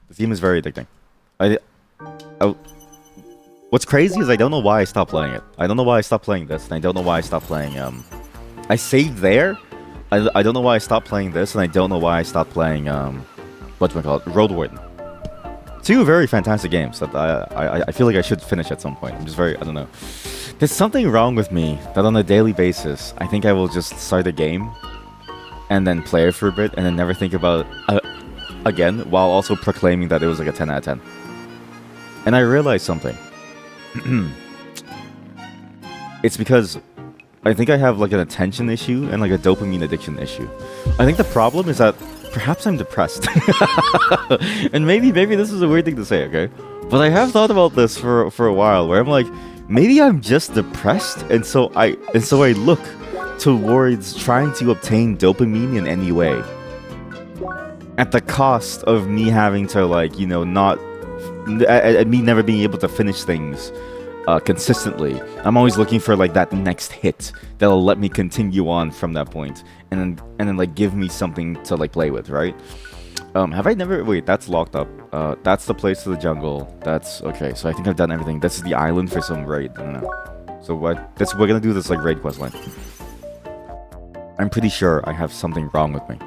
This game is very addicting. I what's crazy is I don't know why I stopped playing it. I don't know why I stopped playing this, and I don't know why I stopped playing I saved there. I don't know why I stopped playing this, and I don't know why I stopped playing whatchamacallit, Road Warden. Two very fantastic games that I feel like I should finish at some point. I'm just very, I don't know. There's something wrong with me that on a daily basis, I think I will just start a game and then play it for a bit and then never think about it again, while also proclaiming that it was like a 10 out of 10. And I realized something. It's because I think I have like an attention issue and like a dopamine addiction issue. I think the problem is that perhaps I'm depressed. And maybe this is a weird thing to say, okay? But I have thought about this for a while, where I'm like, maybe I'm just depressed, and so I look towards trying to obtain dopamine in any way, at the cost of me having to, like, you know, me never being able to finish things consistently. I'm always looking for like that next hit that'll let me continue on from that point, and then like give me something to like play with, right? Have I never? Wait, that's locked up. That's the place to the jungle. That's okay. So I think I've done everything. This is the island for some raid. I don't know. So we're gonna do this like raid quest line. I'm pretty sure I have something wrong with me,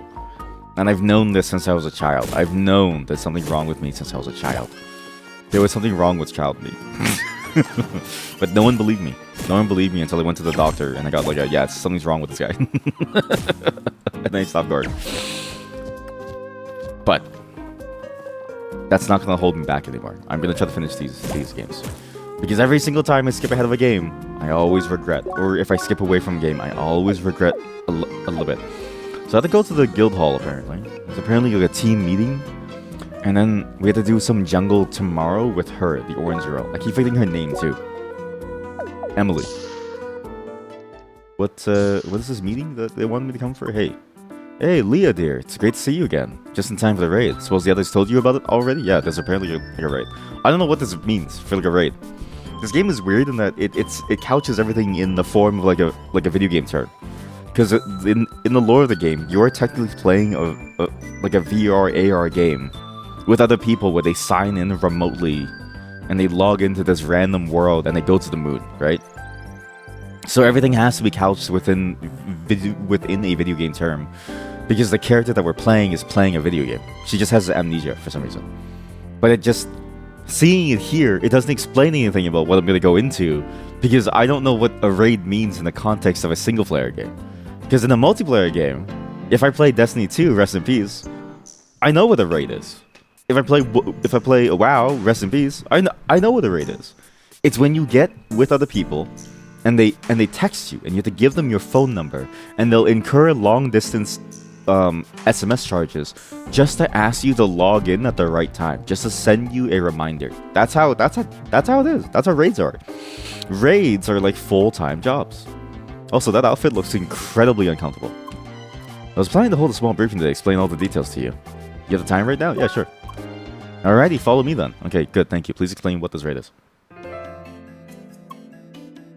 and I've known this since I was a child. I've known there's something wrong with me since I was a child. There was something wrong with child me. But no one believed me. No one believed me until I went to the doctor and I got like a, yeah, something's wrong with this guy. And then I stopped going. But that's not gonna hold me back anymore. I'm gonna try to finish these games. Because every single time I skip ahead of a game, I always regret. Or if I skip away from a game, I always regret a little bit. So I had to go to the guild hall apparently. There's apparently like a team meeting. And then we had to do some jungle tomorrow with her, the orange girl. I keep forgetting her name too. Emily. What is this meeting that they wanted me to come for? Hey, Leah dear, it's great to see you again. Just in time for the raid. Suppose the others told you about it already? Yeah, there's apparently like a raid. I don't know what this means for like a raid. This game is weird in that it couches everything in the form of like a video game term. Because in the lore of the game, you are technically playing like a VR AR game with other people where they sign in remotely and they log into this random world and they go to the moon, right? So everything has to be couched within a video game term, because the character that we're playing is playing a video game. She just has amnesia for some reason. But it just, seeing it here, it doesn't explain anything about what I'm going to go into, because I don't know what a raid means in the context of a single player game. Because in a multiplayer game, if I play Destiny 2, rest in peace, I know what a raid is. If I play WoW, rest in peace, I know what a raid is. It's when you get with other people and they text you and you have to give them your phone number and they'll incur long distance SMS charges just to ask you to log in at the right time, just to send you a reminder. That's how it is. That's how raids are. Raids are like full-time jobs. Also, that outfit looks incredibly uncomfortable. I was planning to hold a small briefing to explain all the details to you. You have the time right now? Yeah, sure. Alrighty, follow me then. Okay, good, thank you. Please explain what this raid is.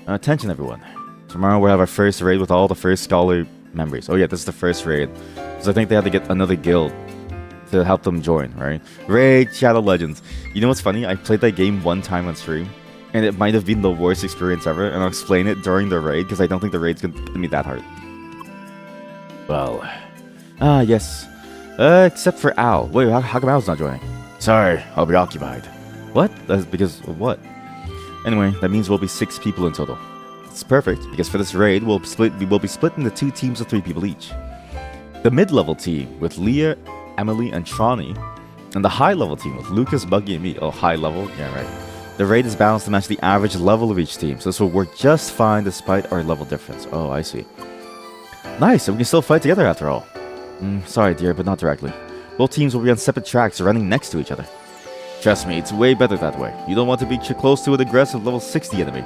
Attention everyone. Tomorrow we'll have our first raid with all the first Scholar members. Oh yeah, this is the first raid. Because I think they had to get another guild to help them join, right? Raid Shadow Legends. You know what's funny? I played that game one time on stream, and it might have been the worst experience ever, and I'll explain it during the raid, because I don't think the raid's gonna be that hard. Well... yes. Except for Al. Wait, how come Al's not joining? Sorry, I'll be occupied. What? That's because of what? Anyway, that means we'll be 6 people in total. It's perfect, because for this raid, we'll be split into 2 teams of 3 people each. The mid-level team with Leah, Emily, and Trani, and the high-level team with Lucas, Buggy, and me. Oh, high level? Yeah, right. The raid is balanced to match the average level of each team, so this will work just fine despite our level difference. Oh, I see. Nice, so we can still fight together after all. Sorry, dear, but not directly. Both teams will be on separate tracks running next to each other. Trust me, it's way better that way. You don't want to be close to an aggressive level 60 enemy.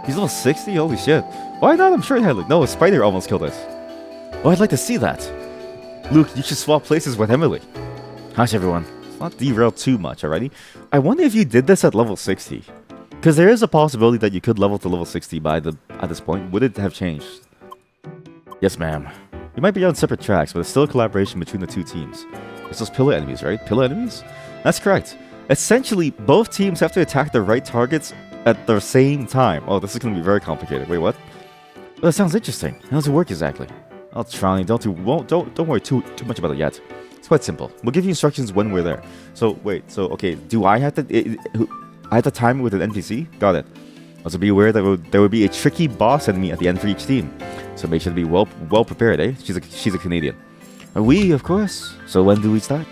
He's level 60? Holy shit. Why not? I'm sure it had like... No, a spider almost killed us. Oh, I'd like to see that. Luke, you should swap places with Emily. Hush, everyone. Let's not derail too much, alrighty? I wonder if you did this at level 60. Because there is a possibility that you could level to level 60 at this point. Would it have changed? Yes, ma'am. You might be on separate tracks, but it's still a collaboration between the 2 teams. It's those pillar enemies, right? Pillar enemies? That's correct. Essentially, both teams have to attack the right targets at the same time. Oh, this is going to be very complicated. Wait, what? Well, that sounds interesting. How does it work exactly? Oh, Tronny, don't worry too much about it yet. It's quite simple. We'll give you instructions when we're there. So wait, so okay, do I have to? I have to time it with an NPC? Got it. Also, be aware that there will be a tricky boss enemy at the end for each team. So make sure to be well prepared, eh? She's a Canadian. We, of course. So when do we start?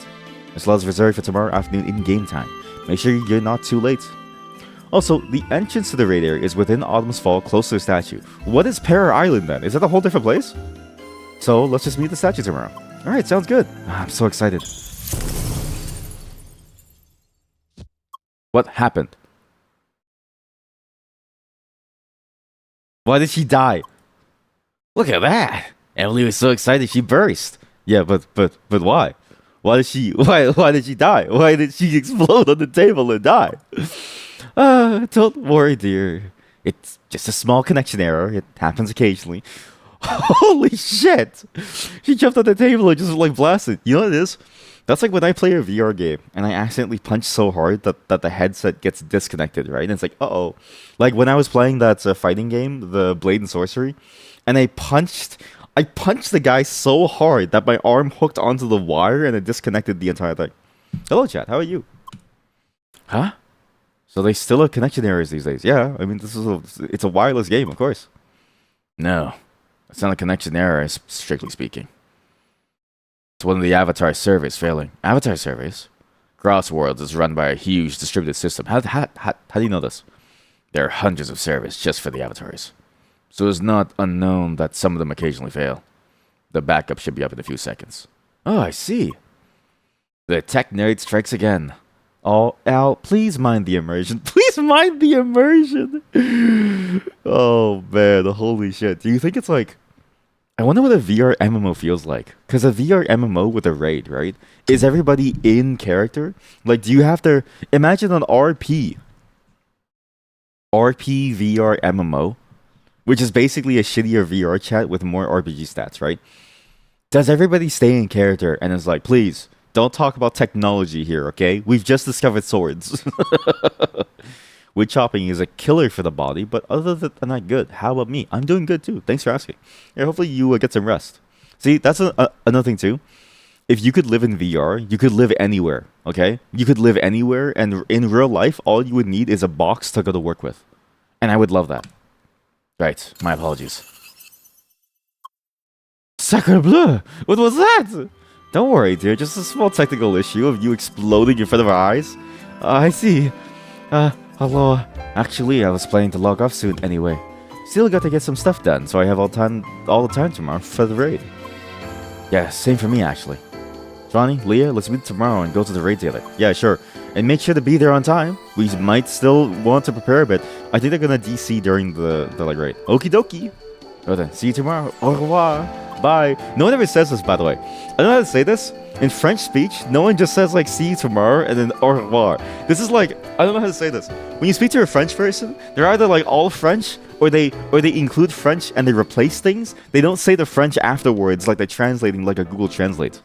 The slot is reserved for tomorrow afternoon in game time. Make sure you're not too late. Also, the entrance to the raid area is within Autumn's Fall, close to the statue. What is Para Island then? Is that a whole different place? So let's just meet the statue tomorrow. Alright, sounds good. I'm so excited. What happened? Why did she die? Look at that! Emily was so excited she burst. Yeah, but why? Why did she die? Why did she explode on the table and die? Don't worry, dear. It's just a small connection error. It happens occasionally. Holy shit! She jumped on the table and just like blasted. You know what it is? That's like when I play a VR game and I accidentally punch so hard that the headset gets disconnected, right? And it's like, uh-oh. Like when I was playing that fighting game, the Blade and Sorcery, and I punched the guy so hard that my arm hooked onto the wire and it disconnected the entire thing. Hello, chat. How are you? Huh? So they still have connection errors these days. Yeah, I mean, it's a wireless game, of course. No, it's not a connection error, strictly speaking. It's one of the Avatar servers failing. Avatar servers? CrossWorlds is run by a huge distributed system. How do you know this? There are hundreds of servers just for the avatars. So it's not unknown that some of them occasionally fail. The backup should be up in a few seconds. Oh, I see. The tech nerd strikes again. Oh, Al, please mind the immersion. Please mind the immersion. Oh, man. Holy shit. Do you think it's like... I wonder what a VR MMO feels like. Because a VR MMO with a raid, right? Is everybody in character? Like, do you have to... Imagine an RP VR MMO, which is basically a shittier VR chat with more RPG stats, right? Does everybody stay in character and is like, please... Don't talk about technology here, okay? We've just discovered swords. Wood chopping is a killer for the body, but other than that, good. How about me? I'm doing good too. Thanks for asking. Yeah, hopefully you get some rest. See, that's another thing too. If you could live in VR, you could live anywhere, okay? You could live anywhere, and in real life, all you would need is a box to go to work with. And I would love that. Right, my apologies. Sacre bleu! What was that? Don't worry, dear. Just a small technical issue of you exploding in front of our eyes. I see. Hello. Actually, I was planning to log off soon anyway. Still got to get some stuff done, so I have all the time tomorrow for the raid. Yeah, same for me, actually. Johnny, Leah, let's meet tomorrow and go to the raid together. Yeah, sure. And make sure to be there on time. We might still want to prepare a bit. I think they're gonna DC during the raid. Okie dokie. Well then, see you tomorrow. Au revoir. Bye. No one ever says this, by the way. I don't know how to say this. In French speech, no one just says like see you tomorrow and then au revoir. This is like, I don't know how to say this. When you speak to a French person, they're either like all French or they include French and they replace things. They don't say the French afterwards like they're translating like a Google Translate.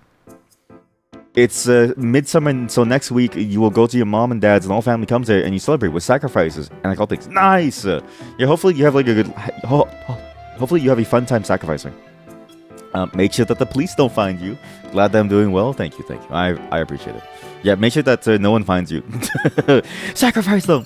It's midsummer, and so next week you will go to your mom and dad's and all family comes there and you celebrate with sacrifices and like all things. Nice. Yeah, hopefully you have like a good. Hopefully you have a fun time sacrificing. Make sure that the police don't find you. Glad that I'm doing well. Thank you. I appreciate it. Yeah, make sure that no one finds you. Sacrifice them.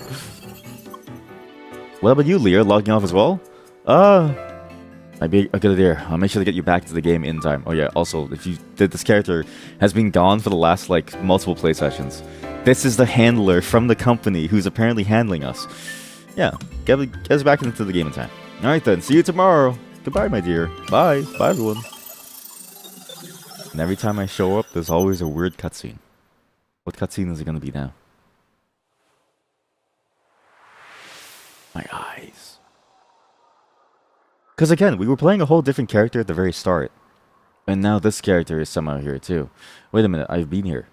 What about you, Leah? Logging off as well? Might be a good idea. I'll make sure to get you back to the game in time. Oh yeah, also, if you did, this character has been gone for the last like multiple play sessions. This is the handler from the company who's apparently handling us. Yeah, get us back into the game in time. Alright then, see you tomorrow. Goodbye, my dear. Bye. Bye, everyone. And every time I show up, there's always a weird cutscene. What cutscene is it going to be now? My eyes. Because again, we were playing a whole different character at the very start. And now this character is somehow here too. Wait a minute, I've been here.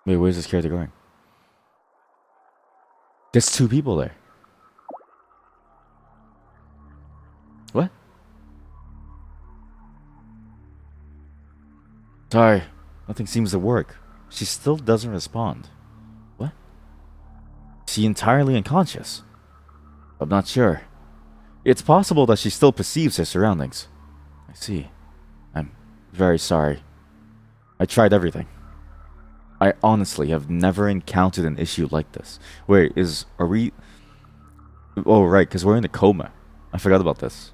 Wait, where's this character going? There's two people there. What? Sorry, nothing seems to work. She still doesn't respond. What? Is she entirely unconscious? I'm not sure. It's possible that she still perceives her surroundings. I see. I'm very sorry. I tried everything. I honestly have never encountered an issue like this. Wait, are we... Oh, right, because we're in a coma. I forgot about this.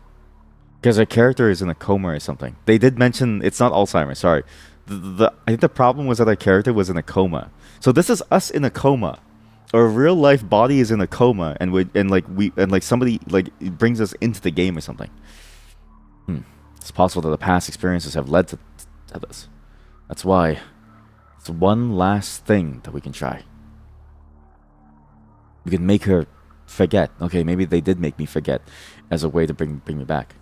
Because our character is in a coma or something. They did mention it's not Alzheimer's, sorry. I think the problem was that our character was in a coma. So this is us in a coma. Our real life body is in a coma, and somebody brings us into the game or something. It's possible that the past experiences have led to this. That's why it's one last thing that we can try. We can make her forget. Okay, maybe they did make me forget as a way to bring me back.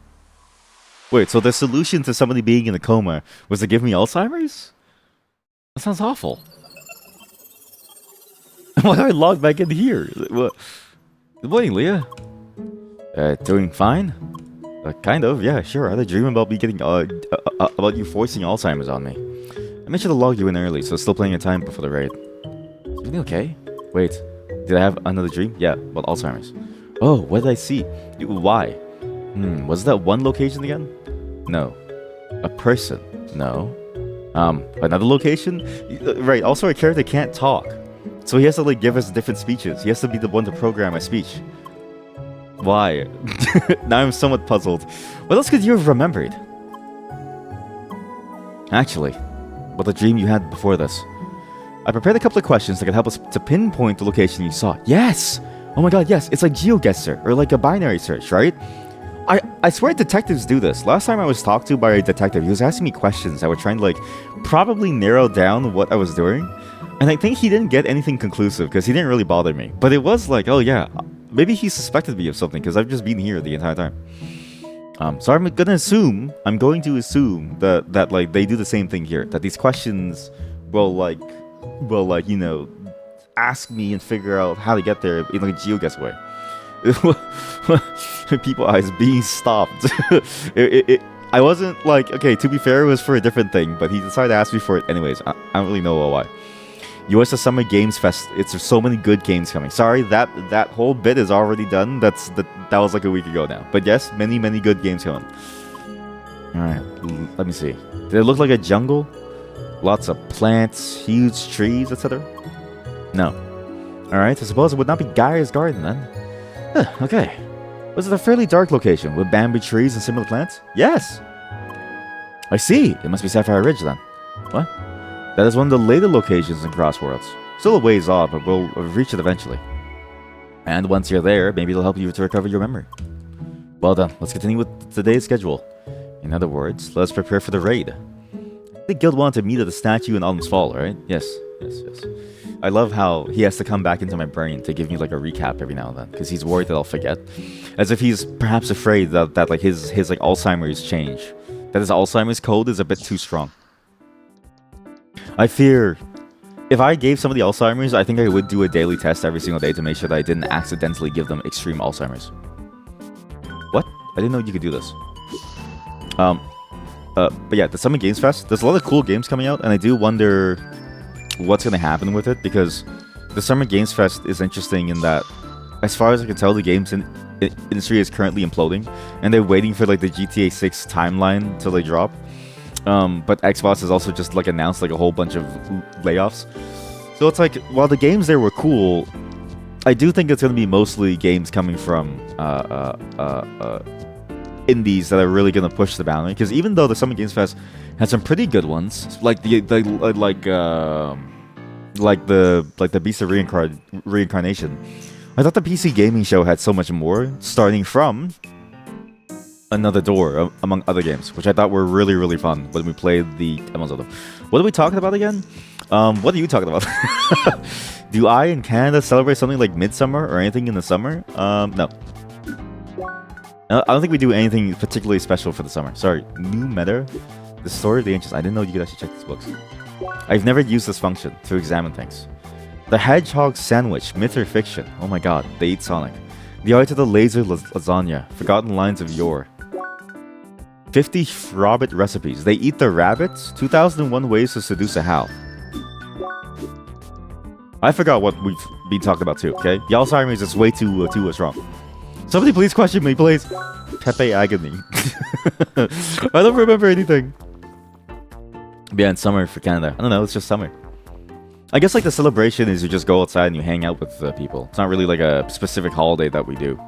Wait, so the solution to somebody being in a coma was to give me Alzheimer's? That sounds awful. Why do I log back in here? What? Good morning, Leah. Doing fine? Kind of, yeah, sure. I had a dream about me getting, about you forcing Alzheimer's on me. I made sure to log you in early, so still plenty of time before the raid. Is everything okay? Wait, did I have another dream? Yeah, about Alzheimer's. Oh, what did I see? Why? Was that one location again? No. A person? No. Another location? Right, also our character can't talk. So he has to give us different speeches. He has to be the one to program a speech. Why? Now I'm somewhat puzzled. What else could you have remembered? Actually, what the dream you had before this. I prepared a couple of questions that could help us to pinpoint the location you saw. Yes! Oh my god, yes. It's like GeoGuessr, or like a binary search, right? I swear detectives do this. Last time I was talked to by a detective, he was asking me questions that were trying to probably narrow down what I was doing. And I think he didn't get anything conclusive because he didn't really bother me. But it was oh yeah, maybe he suspected me of something because I've just been here the entire time. So I'm going to assume that they do the same thing here. That these questions will you know, ask me and figure out how to get there in a GeoGuess way. People eyes being stopped. I wasn't okay, to be fair, it was for a different thing, but he decided to ask me for it anyways. I don't really know why. US Summer Games Fest. It's so many good games coming. Sorry, that whole bit is already done. That was like a week ago now. But yes, many good games coming. Alright, let me see. Did it look like a jungle? Lots of plants, huge trees, etc.? No. Alright, I suppose it would not be Gaia's garden then. Okay. Was it a fairly dark location with bamboo trees and similar plants? Yes! I see. It must be Sapphire Ridge then. What? That is one of the later locations in Crossworlds. Still a ways off, but we'll reach it eventually. And once you're there, maybe it'll help you to recover your memory. Well done. Let's continue with today's schedule. In other words, let's prepare for the raid. The guild wanted to meet at the statue in Autumn's Fall, right? Yes. I love how he has to come back into my brain to give me a recap every now and then, because he's worried that I'll forget. As if he's perhaps afraid that his Alzheimer's change. That his Alzheimer's code is a bit too strong. I fear if I gave somebody Alzheimer's, I think I would do a daily test every single day to make sure that I didn't accidentally give them extreme Alzheimer's. What? I didn't know you could do this. But yeah, the Summer Games Fest, there's a lot of cool games coming out, and I do wonder what's going to happen with it, because the Summer Games Fest is interesting in that, as far as I can tell, the games industry is currently imploding, and they're waiting for the GTA 6 timeline till they drop. But Xbox has also just announced a whole bunch of layoffs. So it's while the games there were cool, I do think it's going to be mostly games coming from indies that are really going to push the boundary. Because even though the Summer Games Fest has some pretty good ones, like the Beast of Reincarnation, I thought the PC gaming show had so much more, starting from Another Door, among other games, which I thought were really fun when we played the demos of them. What are we talking about again? What are you talking about? Do I in Canada celebrate something like Midsummer or anything in the summer? No. I don't think we do anything particularly special for the summer. Sorry. New meta? The Story of the Ancients. I didn't know you could actually check these books. I've never used this function to examine things. The Hedgehog Sandwich, Myth or Fiction? Oh my god, they eat Sonic. The Art of the Laser Lasagna, Forgotten Lines of Yore. 50 rabbit recipes. They eat the rabbits. 2001 ways to seduce a Hal. I forgot what we've been talking about too, okay? Y'all sorry me, it's way too strong. Somebody please question me, please. Pepe Agony. I don't remember anything. But yeah, in summer for Canada. I don't know, it's just summer. I guess like the celebration is you just go outside and you hang out with people. It's not really like a specific holiday that we do.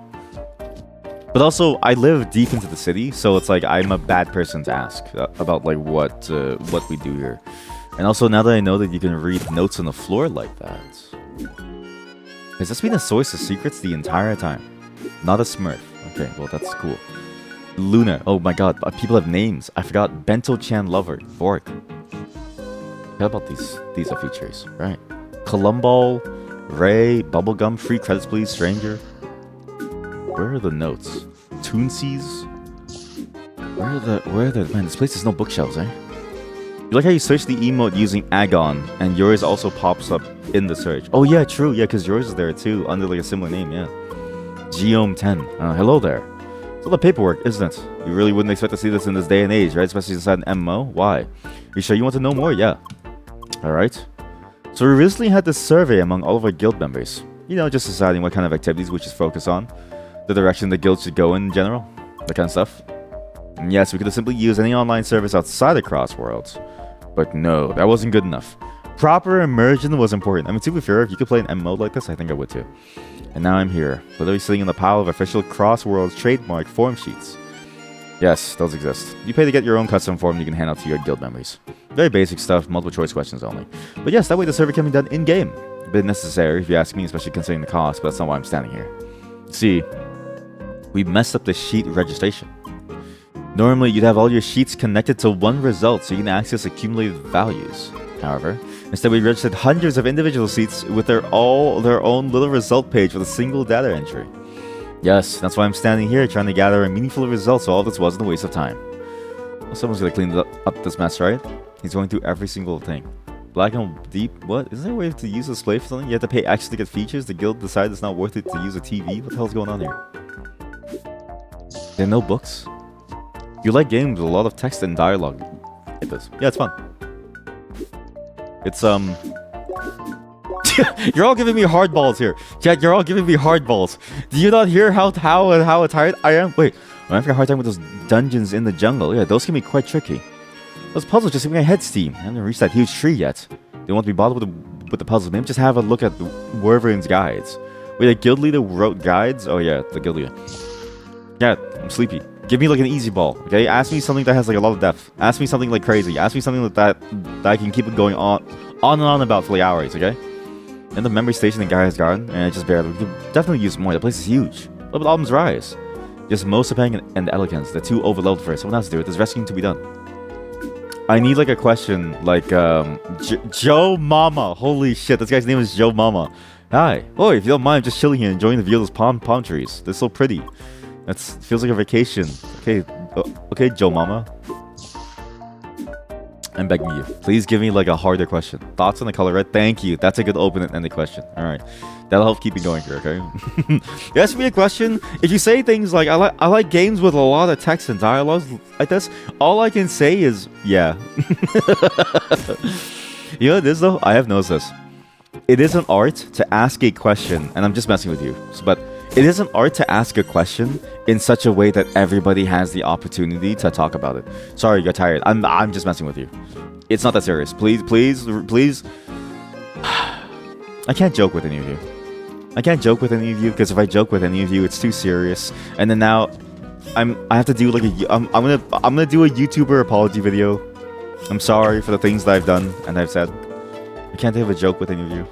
But also, I live deep into the city, so it's like I'm a bad person to ask about like what we do here. And also, now that I know that you can read notes on the floor like that, has this been a source of secrets the entire time? Not a Smurf. Okay, well that's cool. Luna. Oh my god, people have names. I forgot. Bento-chan Lover. Bork. How about these are features, right? Columball, Ray, Bubblegum, free credits please, Stranger. Where are the notes? Toonsies? Where are the man, this place has no bookshelves, eh? You like how you search the emote using Agon, and yours also pops up in the search. Oh yeah, true, yeah, because yours is there too, under like a similar name, yeah. Geome10. Hello there. It's a lot of paperwork, isn't it? You really wouldn't expect to see this in this day and age, right? Especially inside an MMO. Why? You sure you want to know more? Yeah. Alright. So we recently had this survey among all of our guild members. You know, just deciding what kind of activities we should focus on. The direction the guild should go in general. That kind of stuff. And yes, we could have simply used any online service outside of Crossworlds. But no, that wasn't good enough. Proper immersion was important. I mean, to be fair, if you could play an MMO like this, I think I would too. And now I'm here, literally sitting in the pile of official Crossworlds trademark form sheets. Yes, those exist. You pay to get your own custom form you can hand out to your guild members. Very basic stuff, multiple choice questions only. But yes, that way the survey can be done in-game. A bit necessary if you ask me, especially considering the cost, but that's not why I'm standing here. See, we messed up the sheet registration. Normally, you'd have all your sheets connected to one result so you can access accumulated values. However, instead we registered hundreds of individual sheets with their own little result page with a single data entry. Yes, that's why I'm standing here trying to gather a meaningful result so all this wasn't a waste of time. Well, someone's gonna clean up this mess, right? He's going through every single thing. Black and deep, what? Is there a way to use a display for something? You have to pay extra to get features? The guild decided it's not worth it to use a TV? What the hell's going on here? There are no books? You like games with a lot of text and dialogue. It does. Yeah, it's fun. It's, You're all giving me hard balls here. Chat, you're all giving me hard balls. Do you not hear how tired I am? Wait, I'm having a hard time with those dungeons in the jungle. Yeah, those can be quite tricky. Those puzzles just give my head steam. I haven't reached that huge tree yet. They won't be bothered with the puzzles. Maybe just have a look at the Wyvern's guides. Wait, the guild leader wrote guides? Oh yeah, the guild leader. Yeah, I'm sleepy. Give me like an easy ball, okay? Ask me something that has like a lot of depth. Ask me something like crazy. Ask me something like that I can keep it going on and on about for like hours, okay? And the memory station in Gaia's Garden, and just barely. We could definitely use more. The place is huge. What about Album's Rise? Just Mosapang and Elegance. They're too overloaded for it. Someone has to do it. There's rescuing to be done. I need like a question like Joe Mama. Holy shit, this guy's name is Joe Mama. Hi. Oh, if you don't mind, I'm just chilling here enjoying the view of those palm trees. They're so pretty. That feels like a vacation. Okay, okay, Joe Mama. I'm begging you. Please give me like a harder question. Thoughts on the color red? Thank you. That's a good open-ended question. Alright. That'll help keep me going here, okay? You ask me a question. If you say things like, I like games with a lot of text and dialogue like this, all I can say is, yeah. You know what it is though? I have noticed this. It is an art to ask a question, and I'm just messing with you, but it is an art to ask a question in such a way that everybody has the opportunity to talk about it. Sorry, you're tired. I'm just messing with you. It's not that serious. Please. I can't joke with any of you. I can't joke with any of you because if I joke with any of you, it's too serious. And then now, I have to do like I'm gonna do a YouTuber apology video. I'm sorry for the things that I've done and I've said. I can't have a joke with any of you.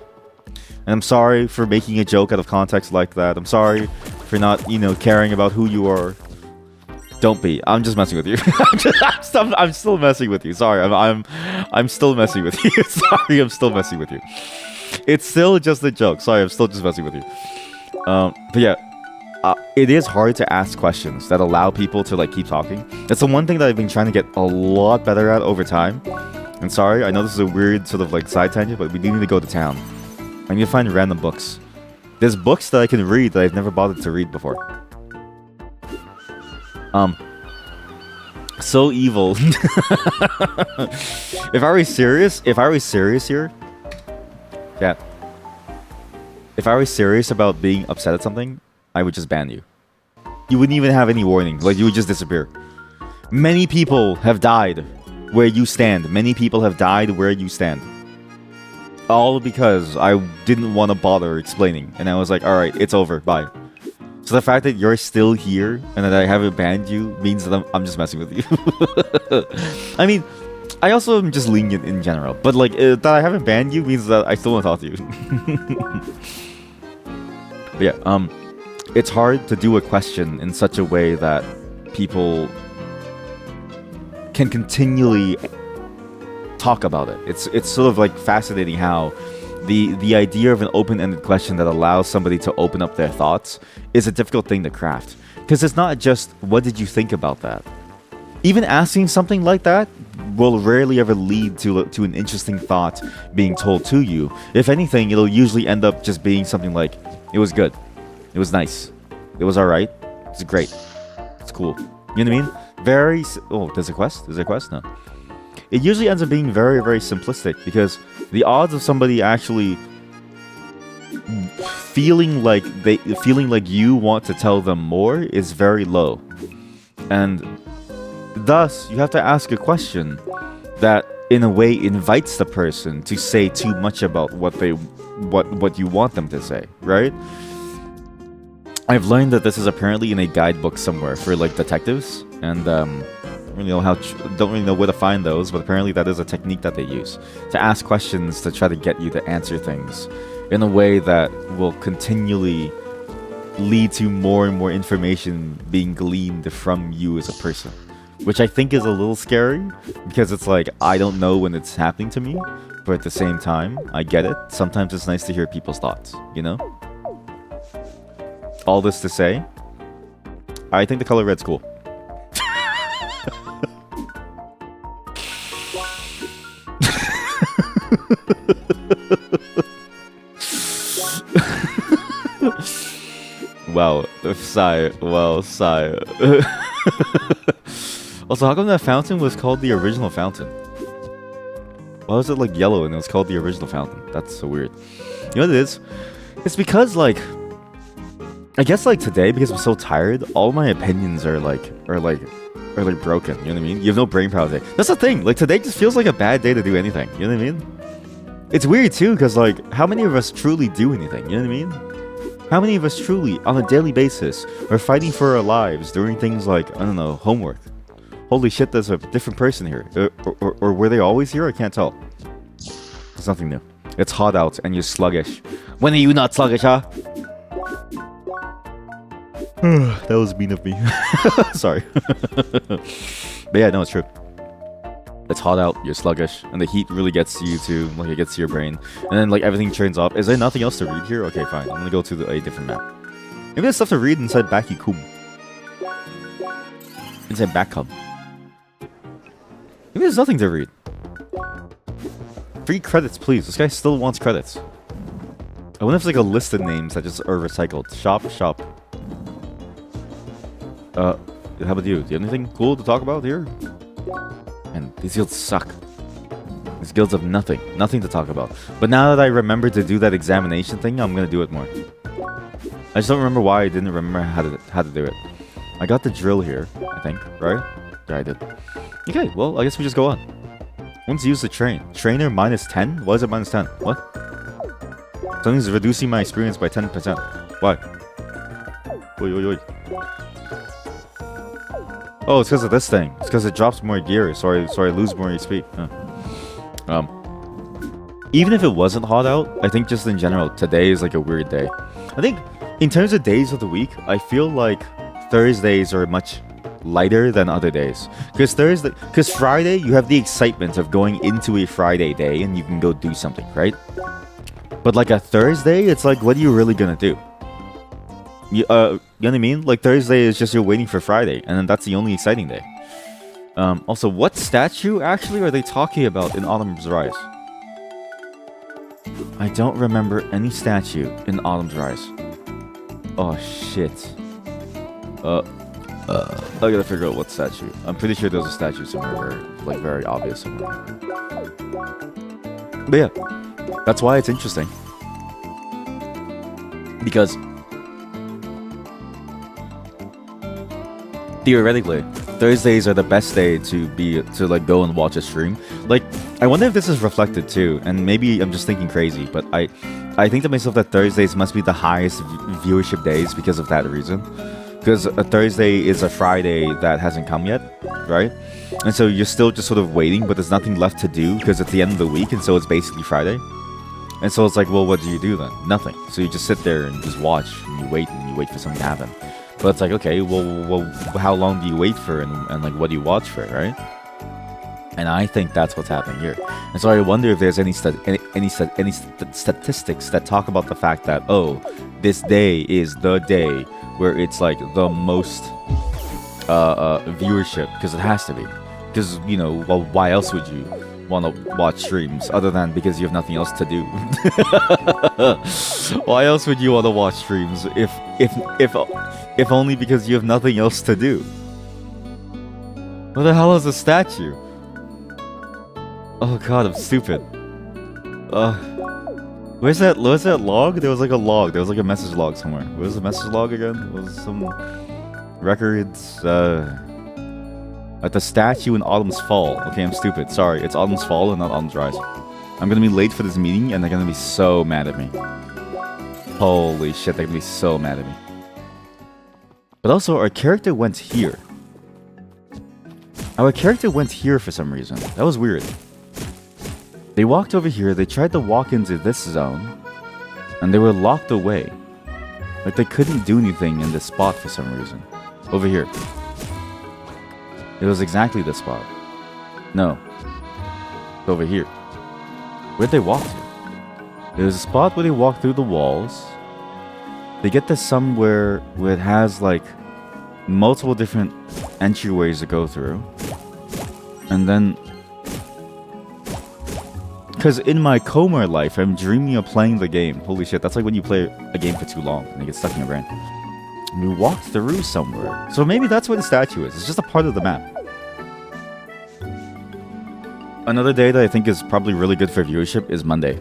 And I'm sorry for making a joke out of context like that. I'm sorry for not, you know, caring about who you are. Don't be. I'm just messing with you. I'm still messing with you. Sorry, I'm still messing with you. Sorry, I'm still messing with you. It's still just a joke. Sorry, I'm still just messing with you. But yeah, it is hard to ask questions that allow people to like keep talking. That's the one thing that I've been trying to get a lot better at over time. And sorry, I know this is a weird sort of like side tangent, but we do need to go to town. I need to find random books. There's books that I can read that I've never bothered to read before. So evil. If I were serious here, yeah. If I was serious about being upset at something, I would just ban you. You wouldn't even have any warning. Like, you would just disappear. Many people have died where you stand. Many people have died where you stand. All because I didn't want to bother explaining. And I was like, alright, it's over. Bye. So the fact that you're still here and that I haven't banned you means that I'm just messing with you. I mean, I also am just lenient in general. But like, that I haven't banned you means that I still want to talk to you. But yeah, it's hard to do a question in such a way that people can continually talk about it. It's sort of like fascinating how the idea of an open-ended question that allows somebody to open up their thoughts is a difficult thing to craft. Because it's not just, what did you think about that? Even asking something like that will rarely ever lead to an interesting thought being told to you. If anything, it'll usually end up just being something like, it was good. It was nice. It was alright. It's great. It's cool. You know what I mean? Oh, there's a quest? Is there a quest? No. It usually ends up being very, very simplistic because the odds of somebody actually feeling like you want to tell them more is very low. And thus, you have to ask a question that in a way invites the person to say too much about what you want them to say, right? I've learned that this is apparently in a guidebook somewhere for like detectives, and don't really know where to find those, but apparently that is a technique that they use to ask questions to try to get you to answer things in a way that will continually lead to more and more information being gleaned from you as a person, which I think is a little scary because it's like, I don't know when it's happening to me, but at the same time, I get it. Sometimes it's nice to hear people's thoughts, you know? All this to say, I think the color red's cool. Wow, sigh. Well, sigh. Also, how come that fountain was called the original fountain? Why was it like yellow and it was called the original fountain? That's so weird. You know what it is? It's because like, I guess like today, because I'm so tired, all my opinions are like broken. You know what I mean? You have no brain power today. That's the thing. Like today just feels like a bad day to do anything. You know what I mean? It's weird too, because like, how many of us truly do anything? You know what I mean? How many of us truly, on a daily basis, are fighting for our lives, doing things like, I don't know, homework? Holy shit, there's a different person here. Or were they always here? I can't tell. It's nothing new. It's hot out and you're sluggish. When are you not sluggish, huh? That was mean of me. Sorry. But yeah, no, it's true. It's hot out, you're sluggish, and the heat really gets to you too, like it gets to your brain. And then like everything turns off. Is there nothing else to read here? Okay, fine. I'm gonna go to a different map. Maybe there's stuff to read inside Bakikum. Inside Bakum. Maybe there's nothing to read. Free credits, please. This guy still wants credits. I wonder if it's like a list of names that just are recycled. Shop. How about you? Do you have anything cool to talk about here? And these guilds suck. These guilds have nothing to talk about. But now that I remember to do that examination thing, I'm gonna do it more. I just don't remember why I didn't remember how to do it. I got the drill here, I think, right? Yeah, I did. Okay, well, I guess we just go on. Once used the train. Trainer minus 10? Why is it minus 10? What? Something's reducing my experience by 10%. Why? Oi. Oh, it's because of this thing. It's because it drops more gear, so I lose more HP. Huh. Even if it wasn't hot out, I think just in general, today is like a weird day. I think in terms of days of the week, I feel like Thursdays are much lighter than other days. Because Friday, you have the excitement of going into a Friday day and you can go do something, right? But like a Thursday, it's like, what are you really gonna do? You know what I mean? Like Thursday is just you're waiting for Friday, and then that's the only exciting day. Also, what statue actually are they talking about in Autumn's Rise? I don't remember any statue in Autumn's Rise. Oh shit. I gotta figure out what statue. I'm pretty sure there's a statue somewhere, very obvious somewhere. But yeah, that's why it's interesting. Because theoretically, Thursdays are the best day to go and watch a stream. Like, I wonder if this is reflected too, and maybe I'm just thinking crazy, but I think to myself that Thursdays must be the highest viewership days because of that reason. Because a Thursday is a Friday that hasn't come yet, right? And so you're still just sort of waiting, but there's nothing left to do because it's the end of the week, and so it's basically Friday. And so it's like, well, what do you do then? Nothing. So you just sit there and just watch, and you wait for something to happen. But it's like, okay, well, how long do you wait for, and like, what do you watch for, right? And I think that's what's happening here. And so I wonder if there's any statistics that talk about the fact that, oh, this day is the day where it's like the most viewership, because it has to be. Because, you know, well, why else would you want to watch streams other than because you have nothing else to do? Why else would you want to watch streams if only because you have nothing else to do? What the hell is a statue? Oh god, I'm stupid. Where's that log? There was like a log. There was like a message log somewhere. Where's the message log again? It was some records. At the statue in Autumn's Fall. Okay, I'm stupid. Sorry, it's Autumn's Fall and not Autumn's Rise. I'm gonna be late for this meeting and they're gonna be so mad at me. Holy shit, they're gonna be so mad at me. But also, our character went here. Our character went here for some reason. That was weird. They walked over here, they tried to walk into this zone, and they were locked away. Like they couldn't do anything in this spot for some reason. Over here. It was exactly this spot. No. Over here. Where'd they walk to? There's a spot where they walk through the walls. They get to somewhere where it has like multiple different entryways to go through. And then, because in my coma life, I'm dreaming of playing the game. Holy shit, that's like when you play a game for too long and it gets stuck in your brain. We walked through somewhere. So maybe that's where the statue is. It's just a part of the map. Another day that I think is probably really good for viewership is Monday.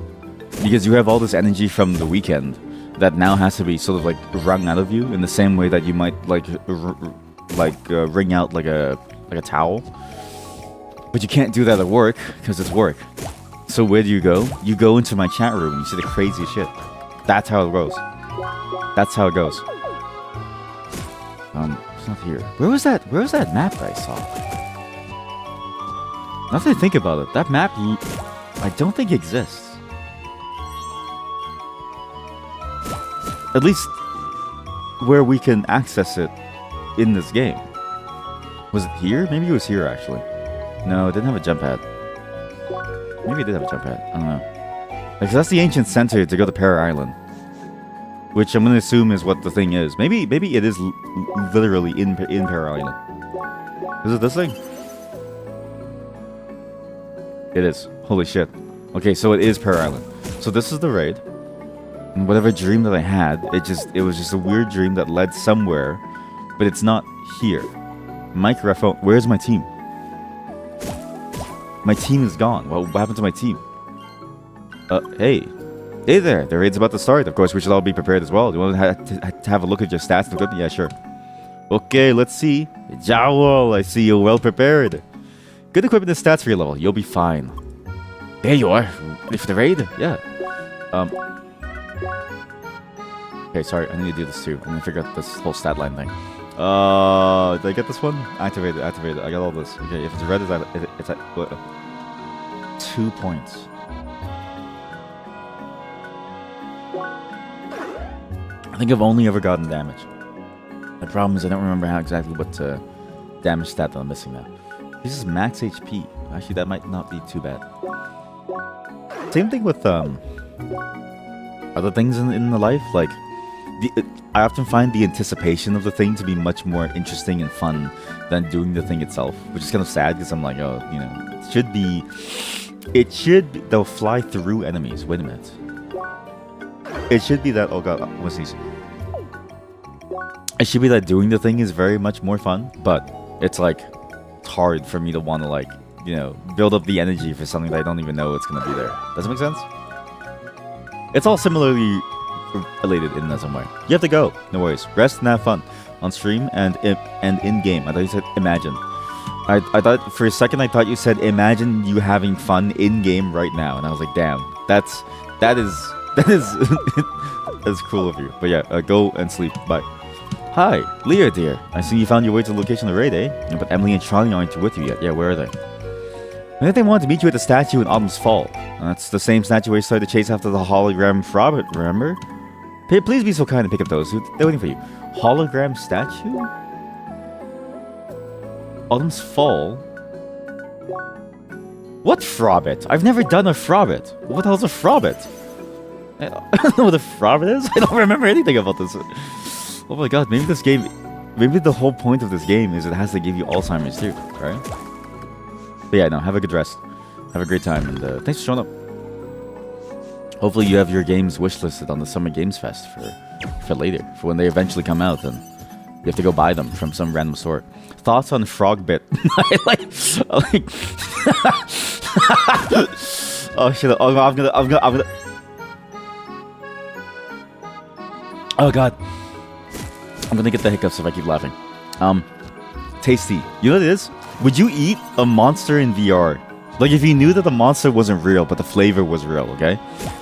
Because you have all this energy from the weekend that now has to be sort of like wrung out of you in the same way that you might wring out like a towel. But you can't do that at work because it's work. So where do you go? You go into my chat room and you see the crazy shit. That's how it goes. That's how it goes. It's not here. Where was that map that I saw? Now that I think about it, that map, I don't think exists. At least where we can access it in this game. Was it here? Maybe it was here, actually. No, it didn't have a jump pad. Maybe it did have a jump pad. I don't know. Because that's the ancient center to go to Para Island. Which I'm going to assume is what the thing is. Maybe it is literally in Para Island. Is it this thing? It is. Holy shit. Okay, so it is Para Island. So this is the raid. And whatever dream that I had, it was just a weird dream that led somewhere. But it's not here. Microphone. Where's my team? My team is gone. What happened to my team? Hey. Hey there. The raid's about to start. Of course, we should all be prepared as well. Do you want to have a look at your stats and equipment? Yeah, sure. Okay, let's see. Jowl, I see you're well prepared. Good equipment and stats for your level. You'll be fine. There you are. Ready for the raid? Yeah. Okay, sorry. I need to do this too. I'm going to figure out this whole stat line thing. Did I get this one? Activate it. I got all this. Okay, if it's red, it's at 2 points. I think I've only ever gotten damage. The problem is I don't remember exactly what damage stat that I'm missing now. This is max HP. Actually, that might not be too bad. Same thing with other things in the life. Like, I often find the anticipation of the thing to be much more interesting and fun than doing the thing itself, which is kind of sad because I'm like, oh, you know, it should be, they'll fly through enemies. Wait a minute. It should be that, oh god, what's these? it should be that doing the thing is very much more fun, but it's like it's hard for me to want to like, you know, build up the energy for something that I don't even know it's gonna be there. Does it make sense? It's all similarly related in some way. You have to go. No worries. Rest and have fun on stream and in game. I thought you said imagine. I thought for a second I thought you said imagine you having fun in game right now, and I was like, damn, that is that's cool of you. But yeah, go and sleep. Bye. Hi, Leah dear. I see you found your way to the location of the raid, eh? Yeah, but Emily and Charlie aren't with you yet. Yeah, where are they? I think they wanted to meet you at the statue in Autumn's Fall. That's the same statue where you started to chase after the hologram frog, remember? Hey, please be so kind and pick up those. They're waiting for you. Hologram statue? Autumn's Fall? What Frobbit? I've never done a Frobbit. What the hell's a Frobbit? I don't know what a Frobbit is. I don't remember anything about this. Oh my god, maybe this game... Maybe the whole point of this game is it has to give you Alzheimer's too, right? But yeah, no, have a good rest. Have a great time, and thanks for showing up. Hopefully you have your games wishlisted on the Summer Games Fest for later, for when they eventually come out, and you have to go buy them from some random store. Thoughts on Frogbit? I like... oh shit! Oh, I'm gonna. Oh god! I'm gonna get the hiccups if I keep laughing. Tasty. You know what it is? Would you eat a monster in VR? Like if you knew that the monster wasn't real, but the flavor was real, okay?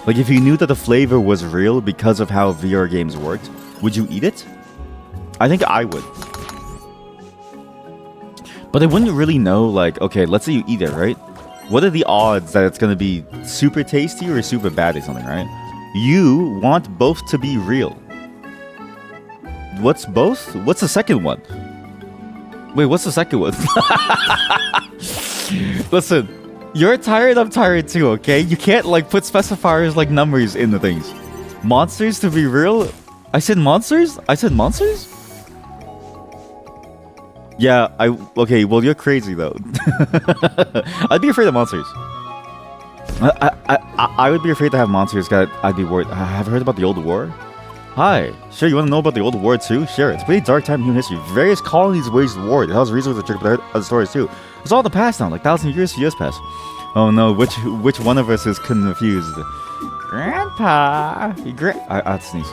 Like if you knew that the flavor was real because of how VR games worked, would you eat it? I think I would. But I wouldn't really know, like, okay, let's say you eat it, right? What are the odds that it's gonna be super tasty or super bad or something, right? You want both to be real. What's both? What's the second one? Wait, what's the second one? Listen, you're tired, I'm tired too, okay? You can't, like, put specifiers like numbers in the things. Monsters to be real? I said monsters? I said monsters? Yeah, okay, well, you're crazy, though. I'd be afraid of monsters. I would be afraid to have monsters, because I'd be worried. Have you heard about the Old War? Hi. Sure, you want to know about the Old War, too? Sure, it's a pretty dark time in human history. Various colonies waged war. The hell's the reason with the trick, but I heard other stories, too. It's all in the past now, like 1,000 years to years past. Oh, no, which one of us is confused? Grandpa! I had to sneeze.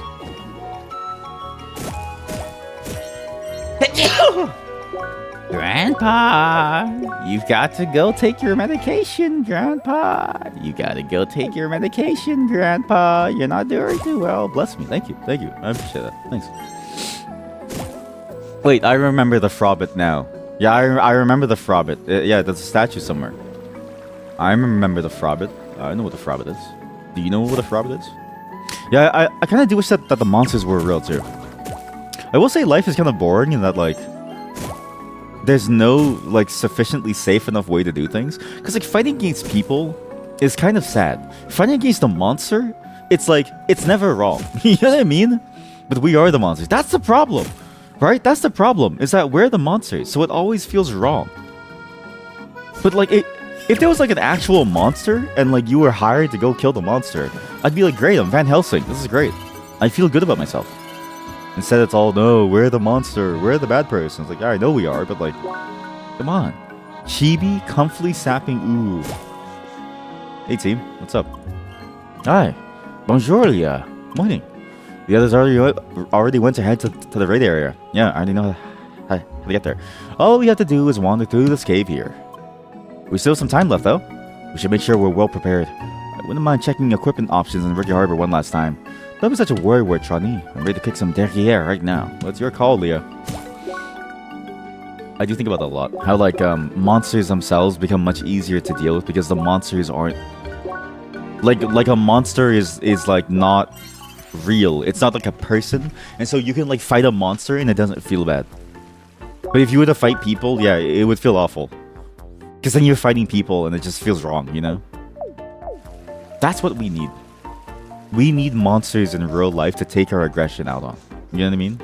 Grandpa, you've got to go take your medication, Grandpa. You gotta go take your medication, Grandpa. You're not doing too well. Bless me. Thank you. Thank you. I appreciate that. Thanks. Wait, I remember the Frobbit now. Yeah, I remember the Frobbit. Yeah, there's a statue somewhere. I remember the Frobbit. I know what the Frobbit is. Do you know what a Frobbit is? Yeah, I kind of do wish that the monsters were real, too. I will say life is kind of boring in that, like... There's no, like, sufficiently safe enough way to do things. Because, like, fighting against people is kind of sad. Fighting against a monster, it's like, it's never wrong. You know what I mean? But we are the monsters. That's the problem. Right? That's the problem. Is that we're the monsters. So it always feels wrong. But, like, if there was, like, an actual monster, and, like, you were hired to go kill the monster, I'd be like, great, I'm Van Helsing. This is great. I feel good about myself. Instead, it's all, no, we're the monster, we're the bad person. It's like, yeah, I know we are, but like, come on. Chibi, comfly, sapping, ooh. Hey, team, what's up? Hi. Bonjour, Leah. Morning. The others already went to head to the raid area. Yeah, I already know how to get there. All we have to do is wander through this cave here. We still have some time left, though. We should make sure we're well prepared. I wouldn't mind checking equipment options in Ricky Harbor one last time. Don't be such a worrywart, Trani. I'm ready to kick some derriere right now. What's your call, Leah? I do think about that a lot. How, like, monsters themselves become much easier to deal with because the monsters aren't... Like a monster is like, not real. It's not like a person. And so you can, like, fight a monster and it doesn't feel bad. But if you were to fight people, yeah, it would feel awful. Because then you're fighting people and it just feels wrong, you know? That's what we need. We need monsters in real life to take our aggression out on. You know what I mean?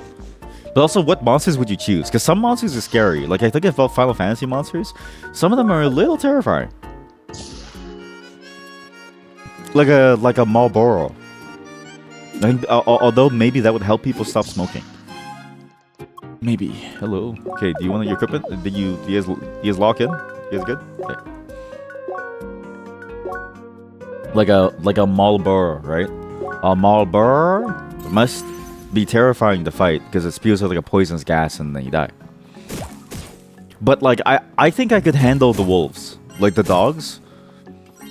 But also, what monsters would you choose? Because some monsters are scary. Like, I think about Final Fantasy monsters. Some of them are a little terrifying. Like a Marlboro. I think, although maybe that would help people stop smoking. Maybe. Hello. Okay, do you want your equipment? Do you guys lock in? You guys good? Okay. Like a Marlboro, right? A Marlboro must be terrifying to fight because it spews out like a poisonous gas and then you die. But like I think I could handle the wolves, like the dogs.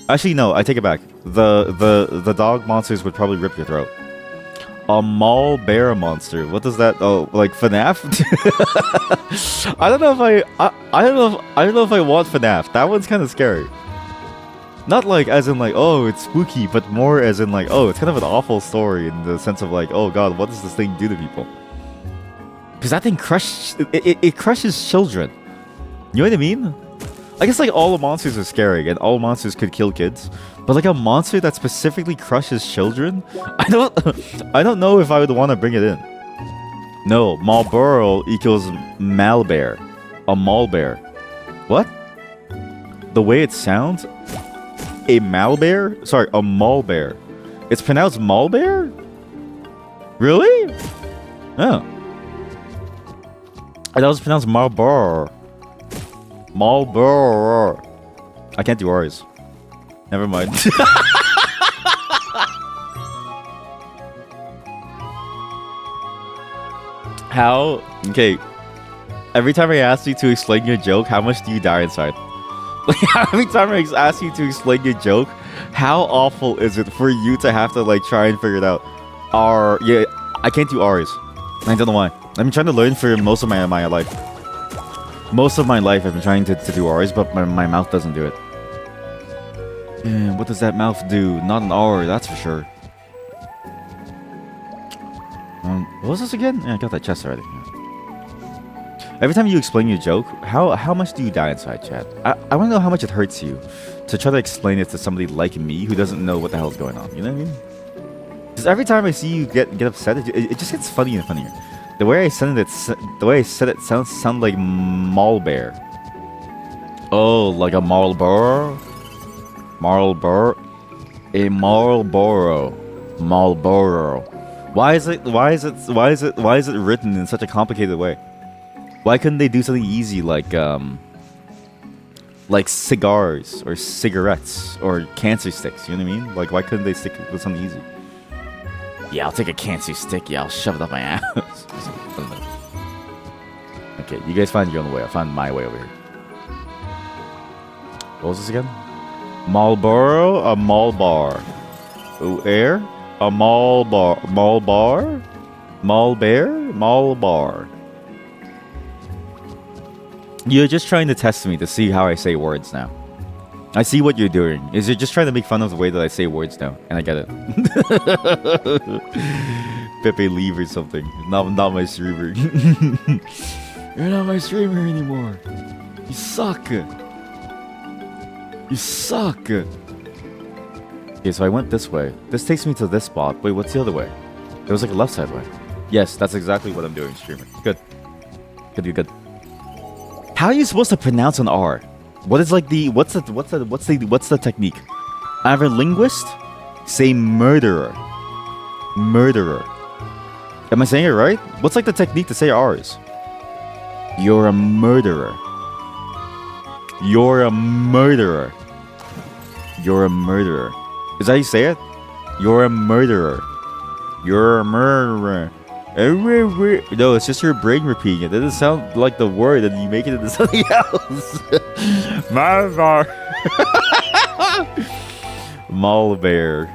Actually, no, I take it back. The dog monsters would probably rip your throat. A mall bear monster. What does that? Oh, like FNAF? I don't know if I don't know if I want FNAF. That one's kind of scary. Not like as in like, oh, it's spooky, but more as in like, oh, it's kind of an awful story in the sense of like, oh god, what does this thing do to people? Because that thing it crushes children. You know what I mean? I guess like all the monsters are scary and all monsters could kill kids, but like a monster that specifically crushes children, I don't know if I would want to bring it in. No, Marlboro equals malbear, a malbear. What? The way it sounds, a malbear? Sorry, a malbear. It's pronounced malbear? Really? Oh. I thought it was pronounced Marlboro. Marlboro. I can't do R's. Never mind. How? Okay. Every time I ask you to explain your joke, how much do you die inside? Like, every time I ask you to explain your joke, how awful is it for you to have to like try and figure it out? R. Yeah, I can't do R's. I don't know why. I've been trying to learn for most of my life. Most of my life I've been trying to do R's, but my mouth doesn't do it. What does that mouth do? Not an R, that's for sure. What was this again? Yeah, I got that chest already. Every time you explain your joke, how much do you die inside, Chad? I want to know how much it hurts you to try to explain it to somebody like me who doesn't know what the hell's going on. You know what I mean? Because every time I see you get upset, it just gets funnier and funnier. The way I said it sound like Marlbear. Oh, like a Marlboro? Marlboro? A Marlboro. Marlboro. Why is it written in such a complicated way? Why couldn't they do something easy like cigars or cigarettes or cancer sticks? You know what I mean? Like, why couldn't they stick with something easy? Yeah, I'll take a cancer stick. Yeah, I'll shove it up my ass. Okay, you guys find your own way. I'll find my way over here. What was this again? Marlboro, a Malbar. Oh, air? A Malbar. Malbar? Malbear? Malbar. You're just trying to test me to see how I say words now. I see what you're doing. Is you're just trying to make fun of the way that I say words now, and I get it. Pepe leave or something. Not my streamer. You're not my streamer anymore. You suck. You suck. Okay, so I went this way. This takes me to this spot. Wait, what's the other way? There was like a left side way. Yes, that's exactly what I'm doing, streamer. Good. Good. How are you supposed to pronounce an R? What is like the what's the technique? I'm a linguist. Say murderer. Murderer. Am I saying it right? What's like the technique to say R's? You're a murderer. You're a murderer. You're a murderer. Is that how you say it? You're a murderer. You're a murderer. No, it's just your brain repeating it. It doesn't sound like the word and you make it into something else. Malvar. Malvar.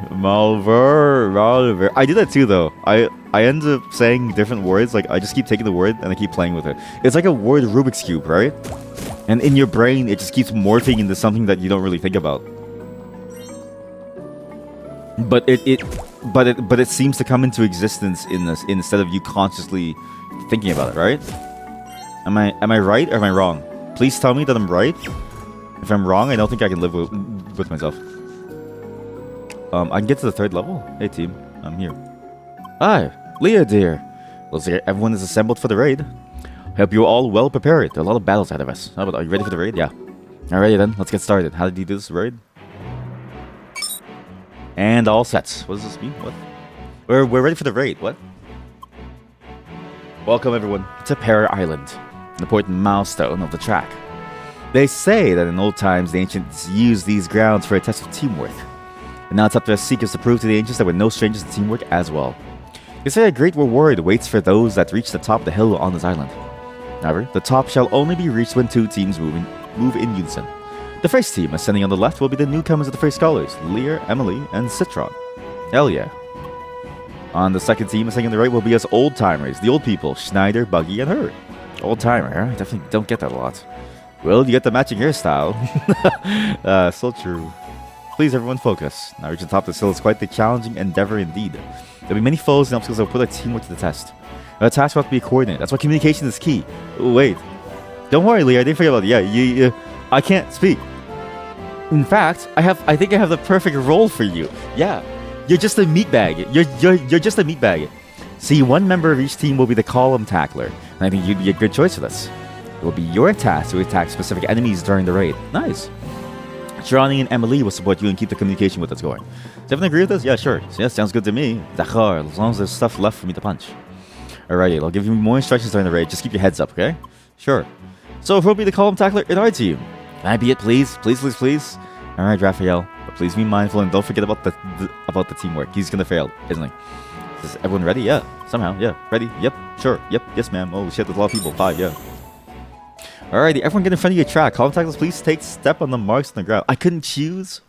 I do that too though. I end up saying different words. Like I just keep taking the word and I keep playing with it. It's like a word Rubik's Cube, right? And in your brain it just keeps morphing into something that you don't really think about. But it seems to come into existence in this instead of you consciously thinking about it, right? Am I right or am I wrong? Please tell me that I'm right. If I'm wrong, I don't think I can live with myself. I can get to the 3rd level. Hey team, I'm here. Hi, Leah dear. Looks like everyone is assembled for the raid. Hope you're all well prepared. There are a lot of battles ahead of us. How about, are you ready for the raid? Yeah. Alrighty then, let's get started. How did you do this raid? And all sets. What does this mean? What? We're ready for the raid. What? Welcome everyone to Para Island, an important milestone of the track. They say that in old times the ancients used these grounds for a test of teamwork. And now it's up to us seekers to prove to the ancients that we're no strangers to teamwork as well. They say a great reward waits for those that reach the top of the hill on this island. However, the top shall only be reached when 2 teams move in unison. The first team ascending on the left will be the newcomers of the first scholars, Lear, Emily, and Citron. Hell yeah. On the second team ascending on the right will be us old-timers, the old people, Schneider, Buggy, and her. Old-timer, huh? I definitely don't get that a lot. Well, you get the matching hairstyle. So true. Please everyone focus. Now reaching the top of the hill is quite the challenging endeavor indeed. There'll be many foes and obstacles that will put our teamwork to the test. Our task will have to be coordinated. That's why communication is key. Wait. Don't worry, Lee. I didn't forget about it. Yeah, I can't speak. In fact, I think I have the perfect role for you. Yeah. You're just a meatbag. You're just a meatbag. See, one member of each team will be the column tackler. And I think you'd be a good choice for this. It will be your task to attack specific enemies during the raid. Nice. Johnny and Emily will support you and keep the communication with us going. Definitely agree with this? Yeah, sure. Yeah, sounds good to me. D'accord, as long as there's stuff left for me to punch. Alrighty, I'll give you more instructions during the raid. Just keep your heads up, okay? Sure. So, who'll be the column tackler in our team? Can I be it, please? Please, please, please? Alright, Raphael. But please be mindful and don't forget about the teamwork. He's gonna fail, isn't he? Is everyone ready? Yeah. Somehow, yeah. Ready? Yep. Sure. Yep. Yes, ma'am. Oh, shit, there's a lot of people. 5, yeah. Alrighty, everyone get in front of your track. Column tacklers, please take step on the marks on the ground. I couldn't choose?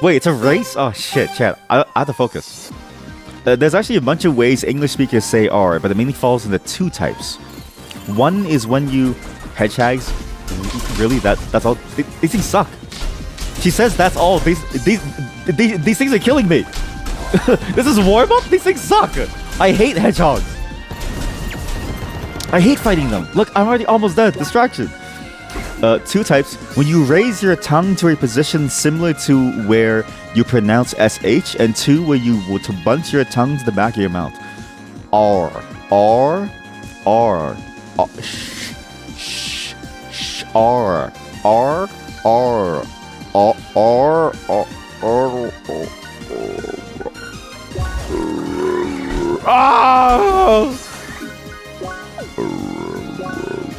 Wait, it's a race? Oh, shit, chat. I have to focus. There's actually a bunch of ways English speakers say R, but it mainly falls into 2 types. One is when you... Hedgehogs? Really? That's all? These things suck. She says that's all. These things are killing me. This is warm-up? These things suck. I hate hedgehogs. I hate fighting them. Look, I'm already almost dead. Distraction. 2 types. When you raise your tongue to a position similar to where you pronounce SH, and 2 where you were to bunch your tongue to the back of your mouth. R. R. R. R. Sh. Sh. Sh. R. R. R. R. R. R. Ah!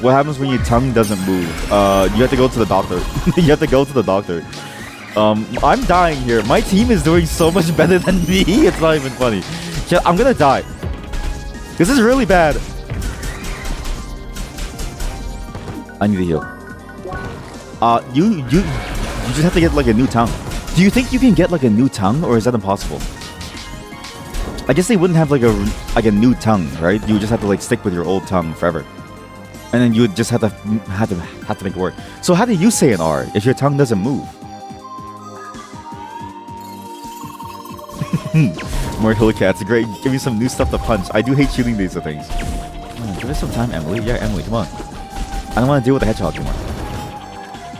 What happens when your tongue doesn't move? You have to go to the doctor. You have to go to the doctor. I'm dying here. My team is doing so much better than me. It's not even funny. I'm gonna die. This is really bad. I need to heal. You just have to get like a new tongue. Do you think you can get like a new tongue, or is that impossible? I guess they wouldn't have like a new tongue, right? You would just have to like stick with your old tongue forever. And then you would just have to make it work. So how do you say an R if your tongue doesn't move? More hill cats, great. Give me some new stuff to punch. I do hate shooting these things. Give us some time, Emily. Yeah, Emily, come on. I don't want to deal with the hedgehog anymore.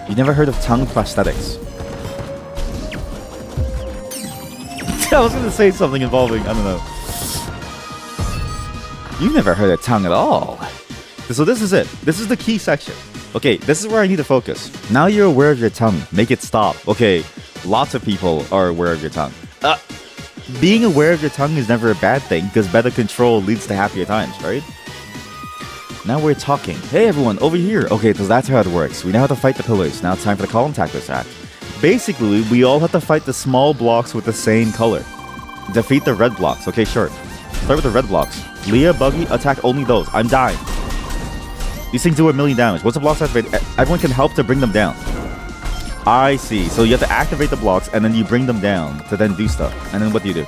You never heard of tongue prosthetics? I was gonna say something involving, I don't know. You've never heard of tongue at all. So this is it. This is the key section. Okay, this is where I need to focus. Now you're aware of your tongue. Make it stop. Okay, lots of people are aware of your tongue. Being aware of your tongue is never a bad thing, because better control leads to happier times, right? Now we're talking. Hey everyone, over here. Okay, so that's how it works. We now have to fight the pillars. Now it's time for the column tacklers act. Basically, we all have to fight the small blocks with the same color. Defeat the red blocks. Okay, sure. Start with the red blocks. Leah, Buggy, attack only those. I'm dying. These things do 1,000,000 damage. Once the blocks activate, everyone can help to bring them down. I see. So you have to activate the blocks, and then you bring them down to then do stuff. And then what do you do?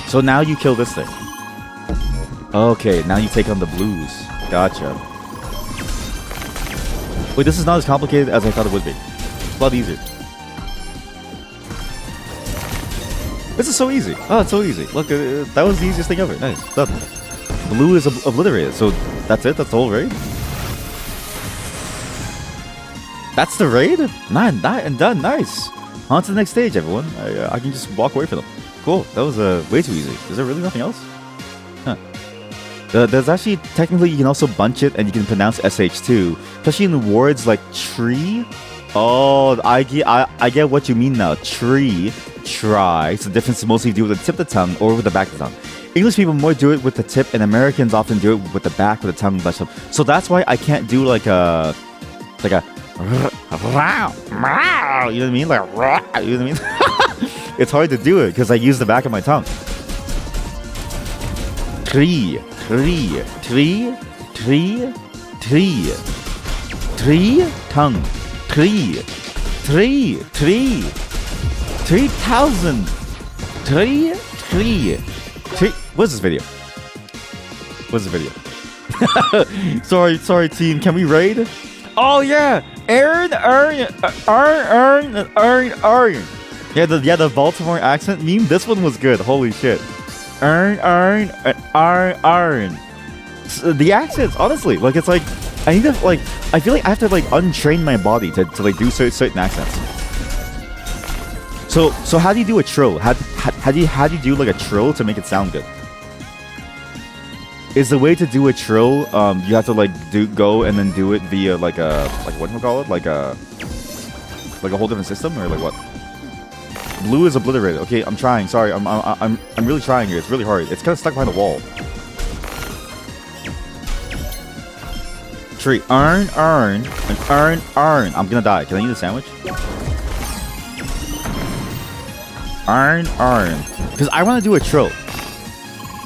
So now you kill this thing. Okay, now you take on the blues. Gotcha. Wait, this is not as complicated as I thought it would be. It's a lot easier. This is so easy. Oh, it's so easy. Look, that was the easiest thing ever. Nice. Done. Blue is obliterated. So that's it? That's the whole raid? That's the raid? And done. Nice. On to the next stage, everyone. I can just walk away from them. Cool. That was way too easy. Is there really nothing else? Huh. There's actually, technically, you can also bunch it and you can pronounce SH too. Especially in words like tree. Oh, I get what you mean now. Tree, try. So the difference is mostly do with the tip of the tongue or with the back of the tongue. English people more do it with the tip, and Americans often do it with the back of the tongue. So that's why I can't do like a, you know what I mean? Like, you know what I mean? It's hard to do it because I use the back of my tongue. Tree, tree, tree, tree, tree, tree, tongue. Tree, 3,000, tree. What's this video? Sorry, team. Can we raid? Oh yeah, earn. Yeah, the Baltimore accent meme. This one was good. Holy shit. Earn. The accents, honestly, like it's like. I need to like. I feel like I have to like untrain my body to like do certain accents. So how do you do a trill? How do you do like a trill to make it sound good? Is the way to do a trill? You have to like go and then do it via like what do you call it? Like a whole different system or like what? Blue is obliterated. Okay, I'm trying. Sorry, I'm really trying here. It's really hard. It's kind of stuck behind the wall. Tree, earn. I'm gonna die. Can I eat a sandwich? Earn. Because I want to do a trill.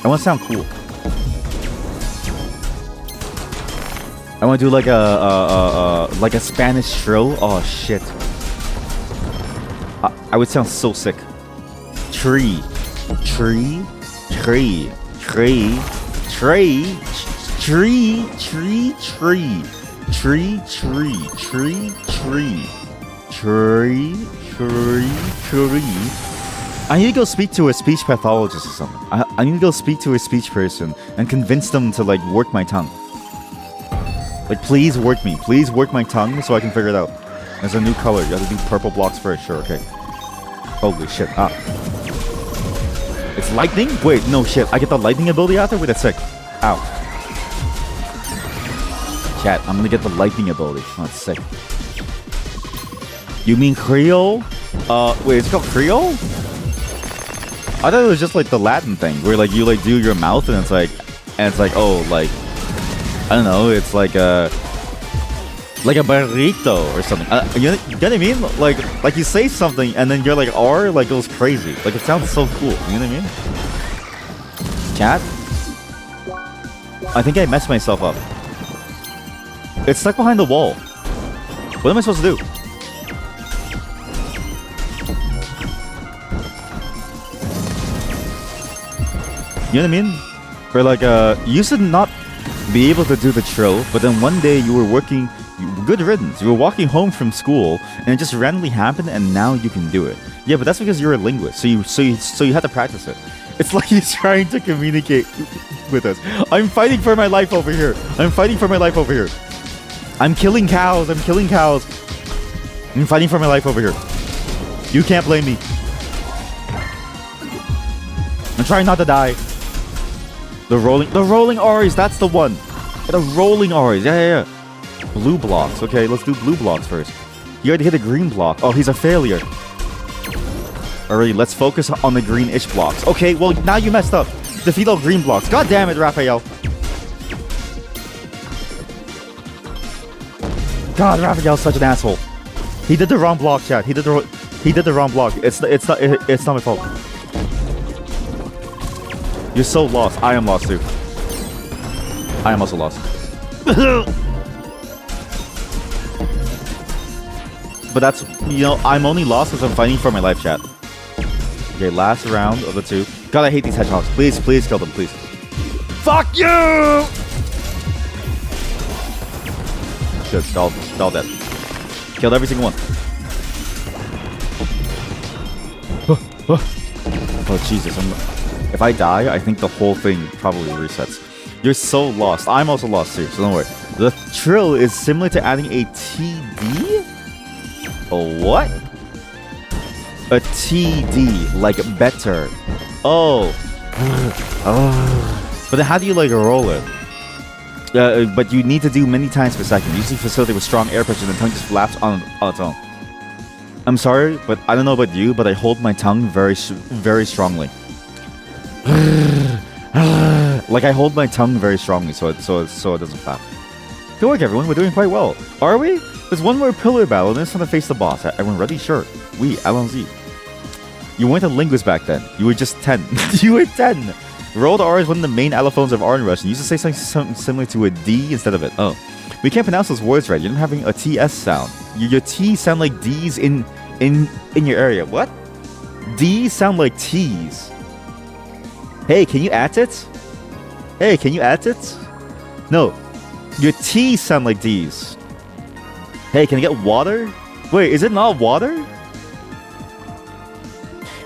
I want to sound cool. I want to do like a Spanish trill. Oh shit. I would sound so sick. Tree. I need to go speak to a speech pathologist or something. I need to go speak to a speech person and convince them to like work my tongue. Like please work me. Please work my tongue so I can figure it out. There's a new color. You have to do purple blocks first. Sure, okay. Holy shit. It's lightning? Wait, no shit. I get the lightning ability after? Wait, that's sick. Ow. Chat, I'm gonna get the lightning ability. Oh, that's sick. You mean Creole? Wait, it's called Creole? I thought it was just like the Latin thing, where like you like do your mouth and it's like, oh, like, I don't know, it's like a burrito or something. You know what I mean? Like you say something and then you're like R like goes crazy. Like it sounds so cool. You know what I mean? Chat? I think I messed myself up. It's stuck behind the wall. What am I supposed to do? You know what I mean? Where like you used to not be able to do the trill, but then one day you were working. Good riddance. You were walking home from school, and it just randomly happened, and now you can do it. Yeah, but that's because you're a linguist, so you have to practice it. It's like he's trying to communicate with us. I'm fighting for my life over here. I'm killing cows. I'm fighting for my life over here. You can't blame me. I'm trying not to die. The rolling R's, that's the one. The rolling R's, yeah. Blue blocks. Okay, let's do blue blocks first. You had to hit a green block. Oh, he's a failure. Alright, let's focus on the greenish blocks. Okay, well, now you messed up. Defeat all green blocks. God damn it, Raphael. God, Raphael's such an asshole. He did the wrong block, chat. He did the wrong block. It's not my fault. You're so lost. I am lost too. I am also lost. But that's, you know, I'm only lost because I'm fighting for my life, chat. Okay, last round of the two. God, I hate these hedgehogs. Please kill them, please. Fuck you! Good, they're all dead. Killed every single one. Oh, Jesus. If I die, I think the whole thing probably resets. You're so lost. I'm also lost too, so don't worry. The trill is similar to adding a TD? A what? A TD, like better. Oh. But then how do you like roll it? But you need to do many times per second. Usually facilitate with strong air pressure, and the tongue just flaps on its own. I'm sorry, but I don't know about you, but I hold my tongue very strongly. Like I hold my tongue very strongly, so it doesn't flap. Good work, everyone. We're doing quite well. Are we? There's one more pillar battle, and it's time to face the boss. Everyone ready? Sure. We, Allons-y. You weren't a linguist back then. You were just 10. You were 10. Rolled R is one of the main allophones of R in Russian. You used to say something similar to a D instead of it. Oh. We can't pronounce those words right. You're not having a TS sound. Your T's sound like D's in your area. What? D's sound like T's. Hey, can you add it? Hey, can you add it? No. Your T's sound like D's. Hey, can I get water? Wait, is it not water?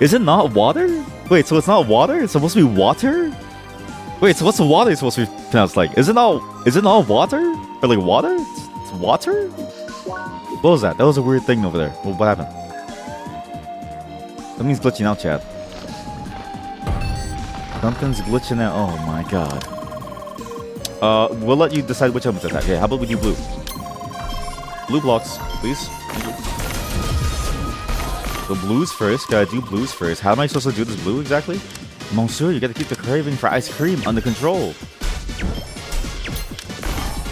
Is it not water? Wait, so it's not water? It's supposed to be water? Wait, so what's the water supposed to be pronounced like? Is it not water? Or like water? It's water? What was that? That was a weird thing over there. Well, what happened? Something's glitching out, chat. Something's glitching out. Oh my god. We'll let you decide which element to attack. Okay, how about we do blue? Blue blocks, please. So blues first. Gotta do blues first. How am I supposed to do this blue exactly? Monsieur, you gotta keep the craving for ice cream under control.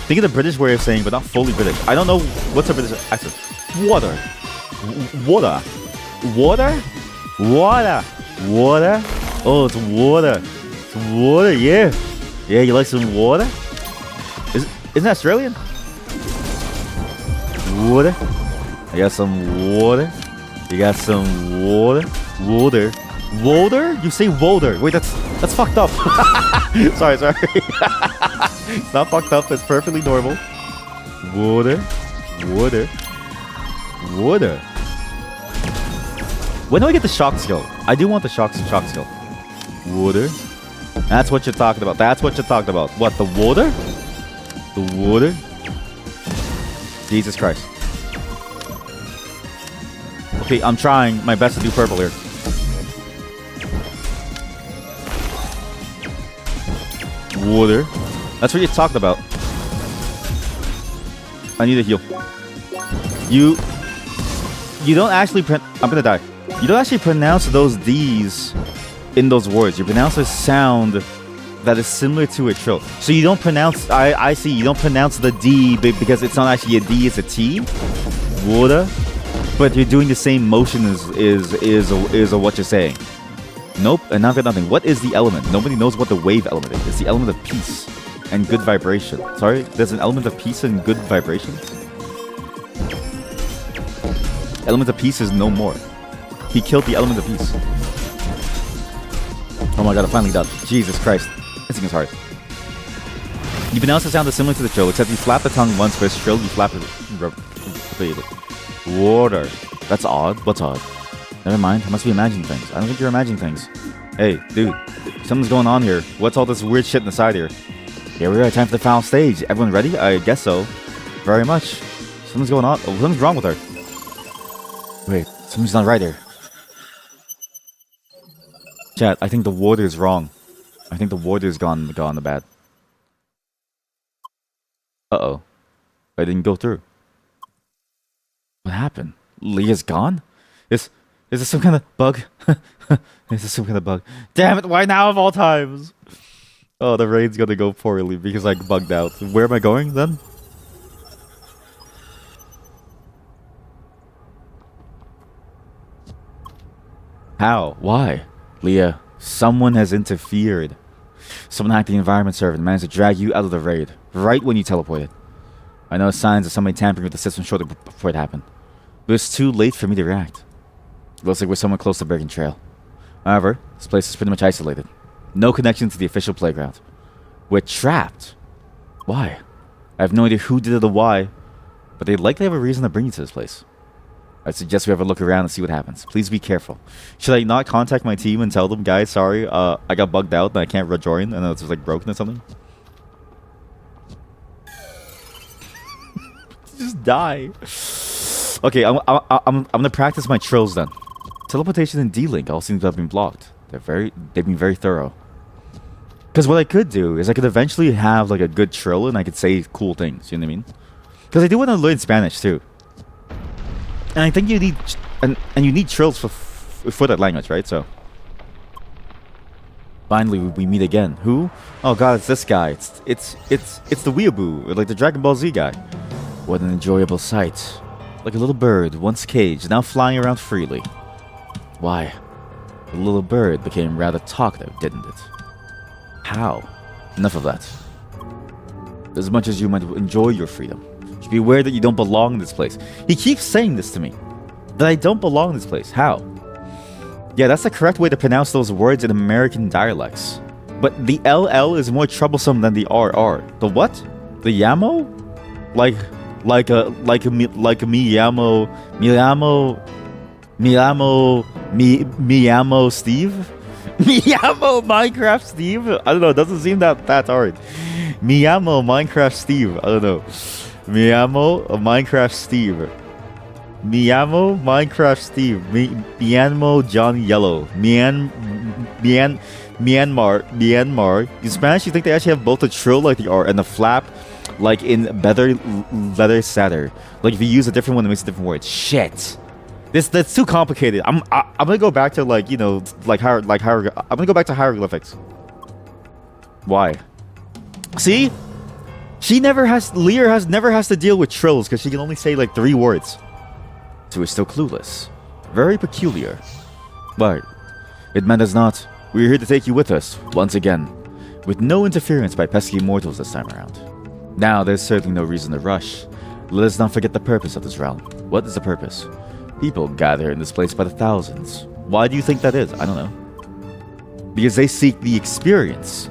Think of the British way of saying, but not fully British. I don't know what's a British accent. Water. Water. Water? Water. Water. Oh, it's water. It's water, yeah. Yeah, you like some water? Isn't that Australian? Water. I got some water. You got some water. Water. Water? You say water. Wait, that's fucked up. sorry. It's not fucked up. It's perfectly normal. Water. Water. Water. When do I get the shock skill? I do want the shock skill. Water. That's what you're talking about. That's what you're talking about. What, the water? The water? Jesus Christ. Okay, I'm trying my best to do purple here. Water. That's what you're talking about. I need a heal. You don't actually I'm gonna die. You don't actually pronounce those D's in those words. You pronounce a sound that is similar to a trill. So you don't pronounce, I see, you don't pronounce the D because it's not actually a D, it's a T. Water. But you're doing the same motion as what you're saying. Nope, and now I've got nothing. What is the element? Nobody knows what the wave element is. It's the element of peace and good vibration. Sorry, there's an element of peace and good vibrations? Element of peace is no more. He killed the element of peace. Oh my god, I'm finally done. Jesus Christ. This thing is hard. You pronounce the sound is similar to the trill, except you flap the tongue once, whereas trill, you flap it repeatedly. Water. That's odd. What's odd? Never mind. I must be imagining things. I don't think you're imagining things. Hey, dude. Something's going on here. What's all this weird shit in the side here? Here we are. Time for the final stage. Everyone ready? I guess so. Very much. Something's going on. Oh, something's wrong with her. Wait. Something's not right here. Chat, I think the water is wrong. I think the water's gone the bad. Uh-oh. I didn't go through. What happened? Leah's gone? Is this some kind of bug? Is this some kind of bug? Damn it, why now of all times? Oh, the raid's gonna go poorly because I bugged out. Where am I going then? How? Why? Leah, someone has interfered. Someone hacked the environment server and managed to drag you out of the raid, right when you teleported. I know signs of somebody tampering with the system shortly before it happened. But it's too late for me to react. It looks like we're somewhere close to Bergen Trail. However, this place is pretty much isolated. No connection to the official playground. We're trapped. Why? I have no idea who did it or why, but they likely have a reason to bring you to this place. I suggest we have a look around and see what happens. Please be careful. Should I not contact my team and tell them, guys, sorry, I got bugged out and I can't rejoin and it's like broken or something? Just die. Okay, I'm gonna practice my trills then. Teleportation and D-Link all seem to have been blocked. They've been very thorough. Because what I could do is I could eventually have like a good trill and I could say cool things. You know what I mean? Because I do want to learn Spanish too. And I think you need and you need trills for that language, right? So finally we meet again. Who? Oh god, it's this guy. It's the weeaboo, like the Dragon Ball Z guy. What an enjoyable sight. Like a little bird, once caged, now flying around freely. Why? The little bird became rather talkative, didn't it? How? Enough of that. As much as you might enjoy your freedom, you should be aware that you don't belong in this place. He keeps saying this to me. That I don't belong in this place. How? Yeah, that's the correct way to pronounce those words in American dialects. But the LL is more troublesome than the RR. The what? The Yamo? Like a me llamo Steve? Me llamo Minecraft Steve? I don't know, it doesn't seem that hard. Me llamo Minecraft Steve. I don't know. Me llamo Minecraft Steve. Me llamo Minecraft Steve. Me llamo Johnny Yellow. Myanmar. In Spanish, you think they actually have both a trill like the R and the flap like in leather satyr. Like if you use a different one, it makes a different word. Shit. That's too complicated. I'm gonna go back to like, you know, I'm gonna go back to hieroglyphics. Why? See? Lear never has to deal with trills because she can only say like 3 words. So we're still clueless. Very peculiar. But it matters not. We're here to take you with us, once again. With no interference by pesky mortals this time around. Now, there's certainly no reason to rush. Let us not forget the purpose of this realm. What is the purpose? People gather in this place by the thousands. Why do you think that is? I don't know. Because they seek the experience.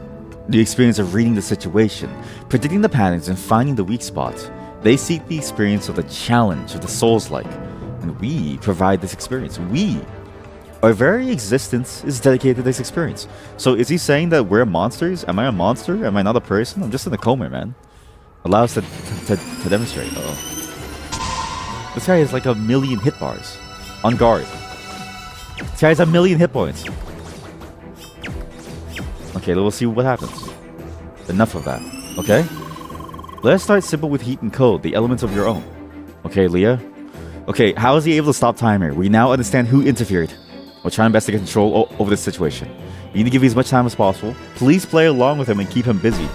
The experience of reading the situation, predicting the patterns, and finding the weak spot. They seek the experience of the challenge of the Souls-like. And we provide this experience. Our very existence is dedicated to this experience. So is he saying that we're monsters? Am I a monster? Am I not a person? I'm just in a coma, man. Allow us to demonstrate. Uh-oh. This guy has like 1,000,000 hit bars. On guard. This guy has 1,000,000 hit points. Okay, we'll see what happens. Enough of that. Okay? Let's start simple with heat and cold, the elements of your own. Okay, Leah? Okay, how is he able to stop timer? We now understand who interfered. We'll try our best to get control over this situation. You need to give you as much time as possible. Please play along with him and keep him busy.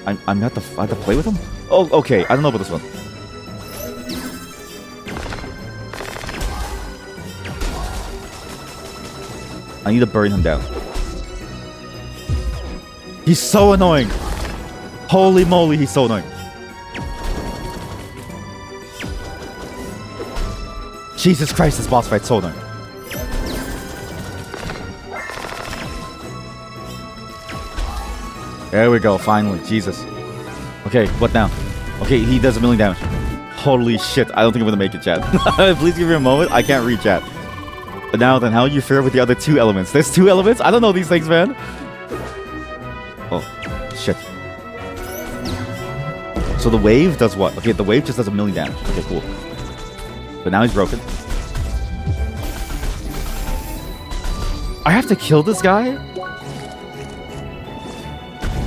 I have to play with him? Oh, okay. I don't know about this one. I need to burn him down. He's so annoying. Holy moly, he's so annoying. Jesus Christ, this boss fight's so annoying. There we go, finally. Jesus. Okay, what now? Okay, he does 1,000,000 damage. Holy shit, I don't think I'm gonna make it, chat. Please give me a moment. I can't read chat. But now then, how do you fare with the other 2 elements? There's 2 elements? I don't know these things, man. Oh, shit. So the wave does what? Okay, the wave just does 1,000,000 damage. Okay, cool. But now he's broken. I have to kill this guy?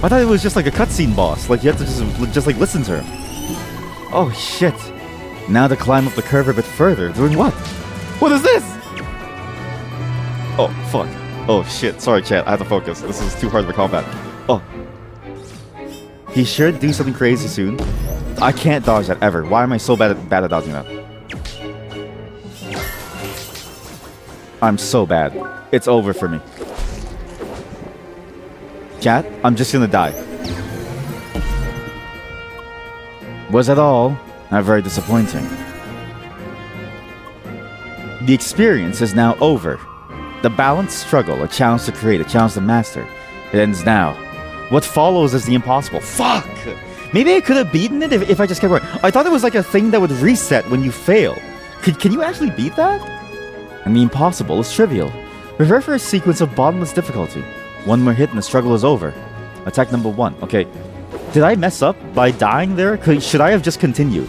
I thought it was just like a cutscene boss. Like you have to just like listen to him. Oh shit. Now to climb up the curve a bit further. Doing what? What is this? Oh fuck. Oh shit. Sorry chat. I have to focus. This is too hard of a combat. Oh. He should do something crazy soon. I can't dodge that ever. Why am I so bad at dodging that? I'm so bad. It's over for me. Chat, I'm just gonna die. Was that all? Not very disappointing. The experience is now over. The balanced struggle, a challenge to create, a challenge to master. It ends now. What follows is the impossible. Fuck! Maybe I could have beaten it if I just kept going. I thought it was like a thing that would reset when you fail. Can you actually beat that? And the impossible is trivial. Prepare for a sequence of bottomless difficulty. One more hit and the struggle is over. Attack number 1. Okay. Did I mess up by dying there? Should I have just continued?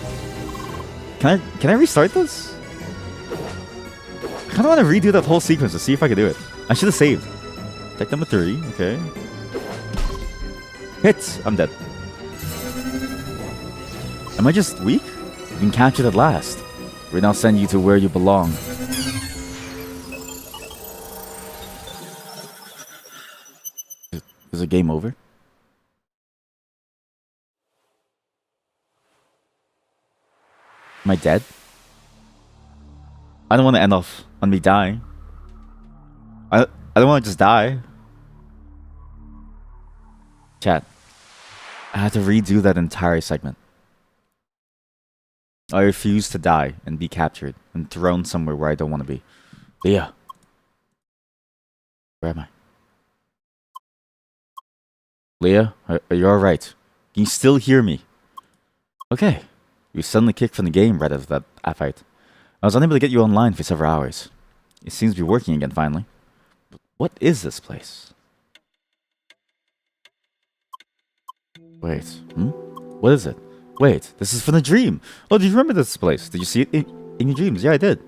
Can I restart this? I kind of want to redo that whole sequence to see if I can do it. I should have saved. Attack number 3. Okay. Hit! I'm dead. Am I just weak? You've been captured at last. We now send you to where you belong. Is the game over? Am I dead? I don't want to end off on me dying. I don't want to just die. Chat. I had to redo that entire segment. I refuse to die and be captured and thrown somewhere where I don't want to be. Leah. Where am I? Leah, are you alright? Can you still hear me? Okay. You suddenly kicked from the game right after that fight. I was unable to get you online for several hours. It seems to be working again finally. But what is this place? Wait, What is it? Wait, this is from the dream. Oh, do you remember this place? Did you see it in your dreams? Yeah, I did.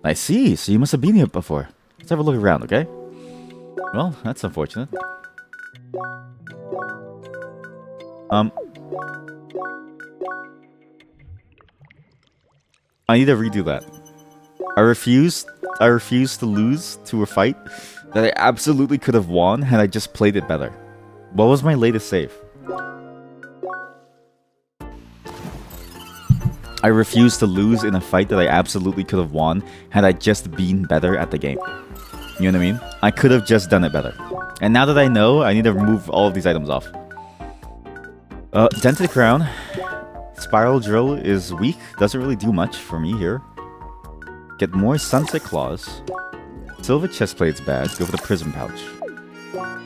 I see, so you must have been here before. Let's have a look around, okay? Well, that's unfortunate. I need to redo that. I refuse to lose to a fight that I absolutely could have won had I just played it better. What was my latest save? I refuse to lose in a fight that I absolutely could have won had I just been better at the game. You know what I mean? I could have just done it better. And now that I know, I need to remove all of these items off. Dented Crown. Spiral Drill is weak. Doesn't really do much for me here. Get more Sunset Claws. Silver Chestplate's bad. Go for the Prism Pouch.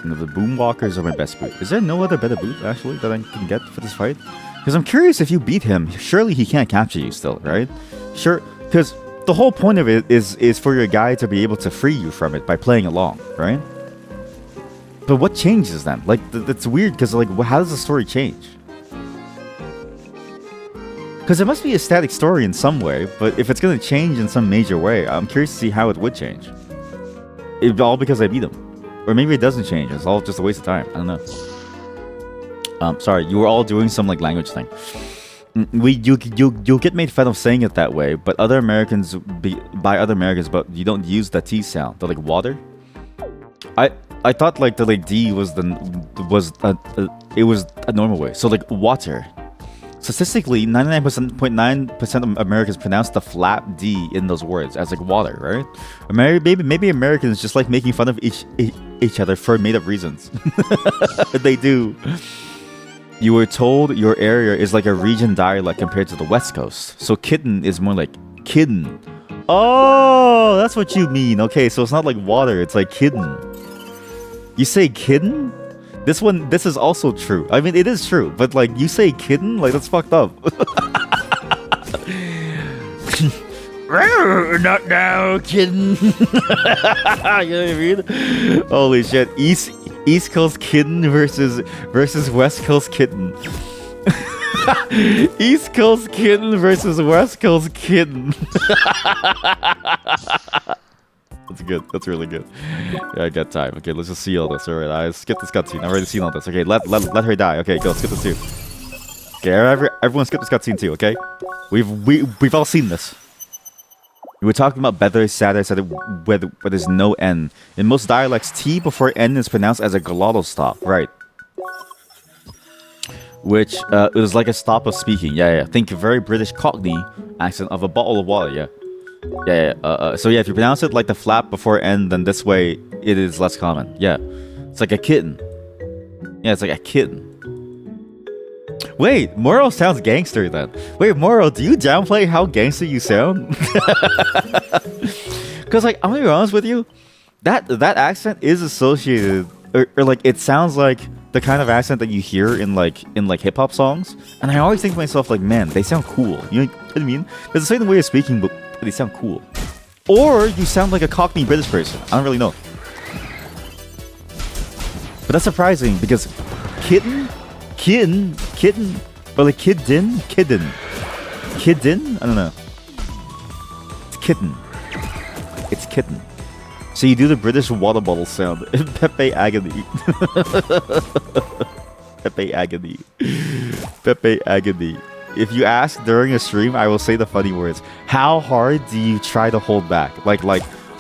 And the Boomwalkers are my best boot. Is there no other better boot, actually, that I can get for this fight? Because I'm curious, if you beat him, surely he can't capture you still, right? Sure, because the whole point of it is for your guy to be able to free you from it by playing along, right? But what changes then? Like, that's weird, because, like, how does the story change? Because it must be a static story in some way, but if it's going to change in some major way, I'm curious to see how it would change. It's all because I beat him. Or maybe it doesn't change, it's all just a waste of time, I don't know. Sorry, you were all doing some like language thing. You'll get made fun of saying it that way, but other Americans by other Americans, but you don't use the T sound. The like water. I thought like the like D was it was a normal way. So like water. Statistically, 99.9% of Americans pronounce the flat D in those words as like water, right? Maybe Americans just like making fun of each other for made up reasons. They do. You were told your area is like a region dialect compared to the West Coast. So kitten is more like kitten. Oh, that's what you mean. Okay, so it's not like water, it's like kitten. You say kitten? This is also true. I mean, it is true, but like you say kitten, like that's fucked up. Not now, kitten. You know what I mean? Holy shit! East Coast kitten versus West Coast kitten. East Coast kitten versus West Coast kitten. That's good. That's really good. Yeah, I got time. Okay, let's just see all this. Alright, I skip this cutscene. I've already seen all this. Okay, let her die. Okay, go skip this too. Okay, everyone skip this cutscene too. Okay, we've all seen this. We were talking about better, sadder, where there's no N. In most dialects, T before N is pronounced as a glottal stop. Right. Which is like a stop of speaking. Yeah. Think very British Cockney accent of a bottle of water. Yeah. So yeah, if you pronounce it like the flap before N, then this way it is less common. Yeah. It's like a kitten. Yeah, it's like a kitten. Wait, Moro sounds gangster then. Wait, Moro, do you downplay how gangster you sound? Because like, I'm gonna be honest with you, that accent is associated, or like it sounds like the kind of accent that you hear in like hip hop songs, and I always think to myself like, man, they sound cool. You know what I mean? There's a certain way of speaking, but they sound cool. Or you sound like a Cockney British person. I don't really know. But that's surprising because kitten, but like kidden. I don't know. It's kitten. So you do the British water bottle sound. Pepe agony. Pepe agony. Pepe agony. If you ask during a stream, I will say the funny words. How hard do you try to hold back? Like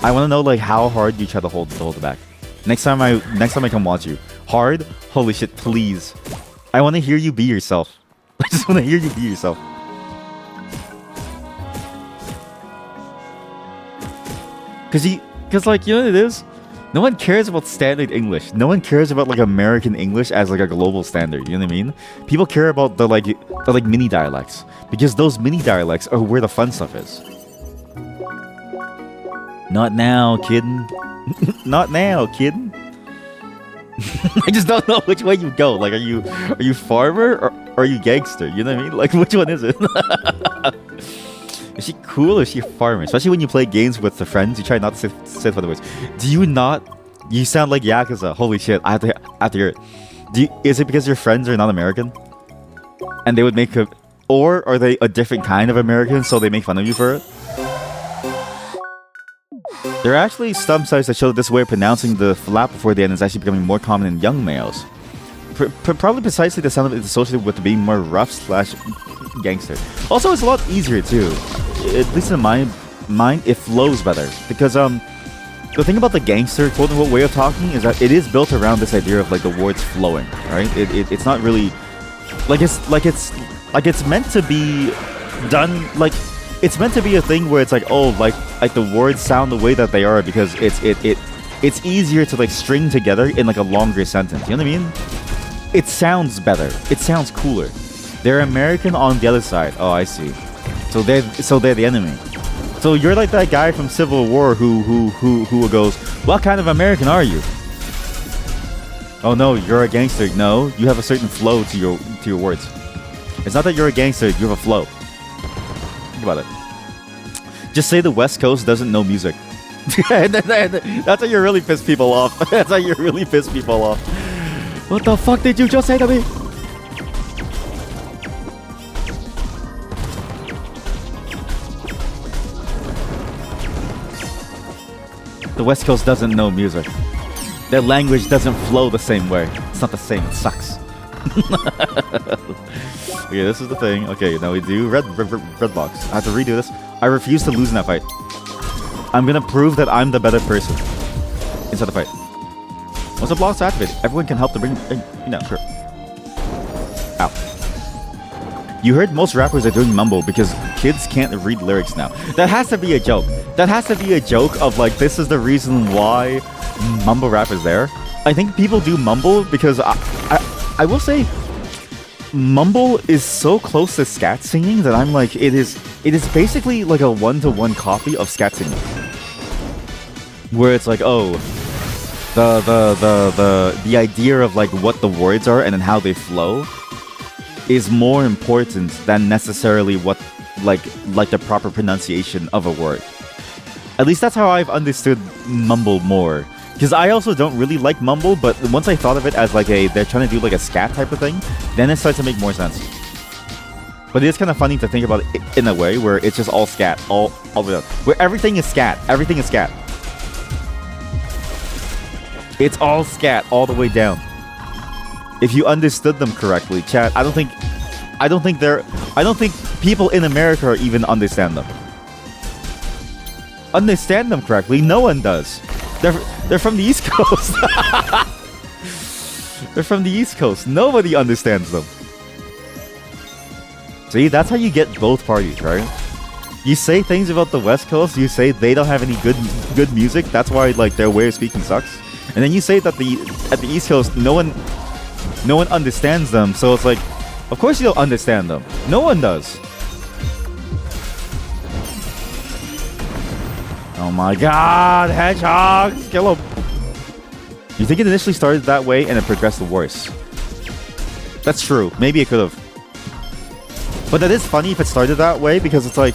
I want to know like how hard you try to hold it back. Next time I come watch you. Hard? Holy shit, please. I want to hear you be yourself. I just want to hear you be yourself. Cause like, you know what it is? No one cares about standard English. No one cares about like American English as like a global standard. You know what I mean? People care about the mini dialects, because those mini dialects are where the fun stuff is. Not now, kiddin'. Not now, kiddin'. I just don't know which way you go. Like, are you farmer or are you gangster? You know what I mean? Like, which one is it? Is she cool or is she a farmer? Especially when you play games with the friends, you try not to say the words. Do you not? You sound like Yakuza. Holy shit! I have to hear it. Is it because your friends are not American, and they would make a, or are they a different kind of American, so they make fun of you for it? There are actually some sites that show that this way of pronouncing the flap before the end is actually becoming more common in young males. Probably precisely the sound of it is associated with being more rough / gangster. Also, it's a lot easier too. At least in my mind, it flows better. Because the thing about the gangster quote-unquote way of talking is that it is built around this idea of like the words flowing, right? It's not really like it's meant to be done like. It's meant to be a thing where it's like, oh, like the words sound the way that they are because it's easier to like string together in like a longer sentence. You know what I mean? It sounds better. It sounds cooler. They're American on the other side. Oh, I see. So they're the enemy. So you're like that guy from Civil War who goes, what kind of American are you? Oh no, you're a gangster. No, you have a certain flow to your words. It's not that you're a gangster. You have a flow. Think about it. Just say the West Coast doesn't know music. That's how you really piss people off. That's how you really piss people off. What the fuck did you just say to me? The West Coast doesn't know music. Their language doesn't flow the same way. It's not the same. It sucks. Okay, this is the thing. Okay, now we do red box. I have to redo this. I refuse to lose in that fight. I'm gonna prove that I'm the better person inside the fight. Once the block's activated, everyone can help to bring. Sure. Ow. You heard most rappers are doing mumble because kids can't read lyrics now. That has to be a joke. That has to be a joke of like, this is the reason why mumble rap is there. I think people do mumble because I will say mumble is so close to scat singing that I'm like, it is basically like a one-to-one copy of scat singing. Where it's like, oh, the idea of like what the words are and then how they flow is more important than necessarily what like the proper pronunciation of a word. At least that's how I've understood mumble more. Because I also don't really like mumble, but once I thought of it as like they're trying to do like a scat type of thing, then it starts to make more sense. But it is kind of funny to think about it in a way where it's just all scat, all the way up. Where everything is scat, everything is scat. It's all scat all the way down. If you understood them correctly, chat, I don't think people in America even understand them. Understand them correctly? No one does. They're from the East Coast. They're from the East Coast. Nobody understands them. See, that's how you get both parties, right? You say things about the West Coast, you say they don't have any good music, that's why like their way of speaking sucks. And then you say that at the East Coast, no one understands them, so it's like, of course you don't understand them. No one does. Oh my god, hedgehogs! Kill them! You think it initially started that way and it progressed worse? That's true. Maybe it could have. But that is funny if it started that way, because it's like,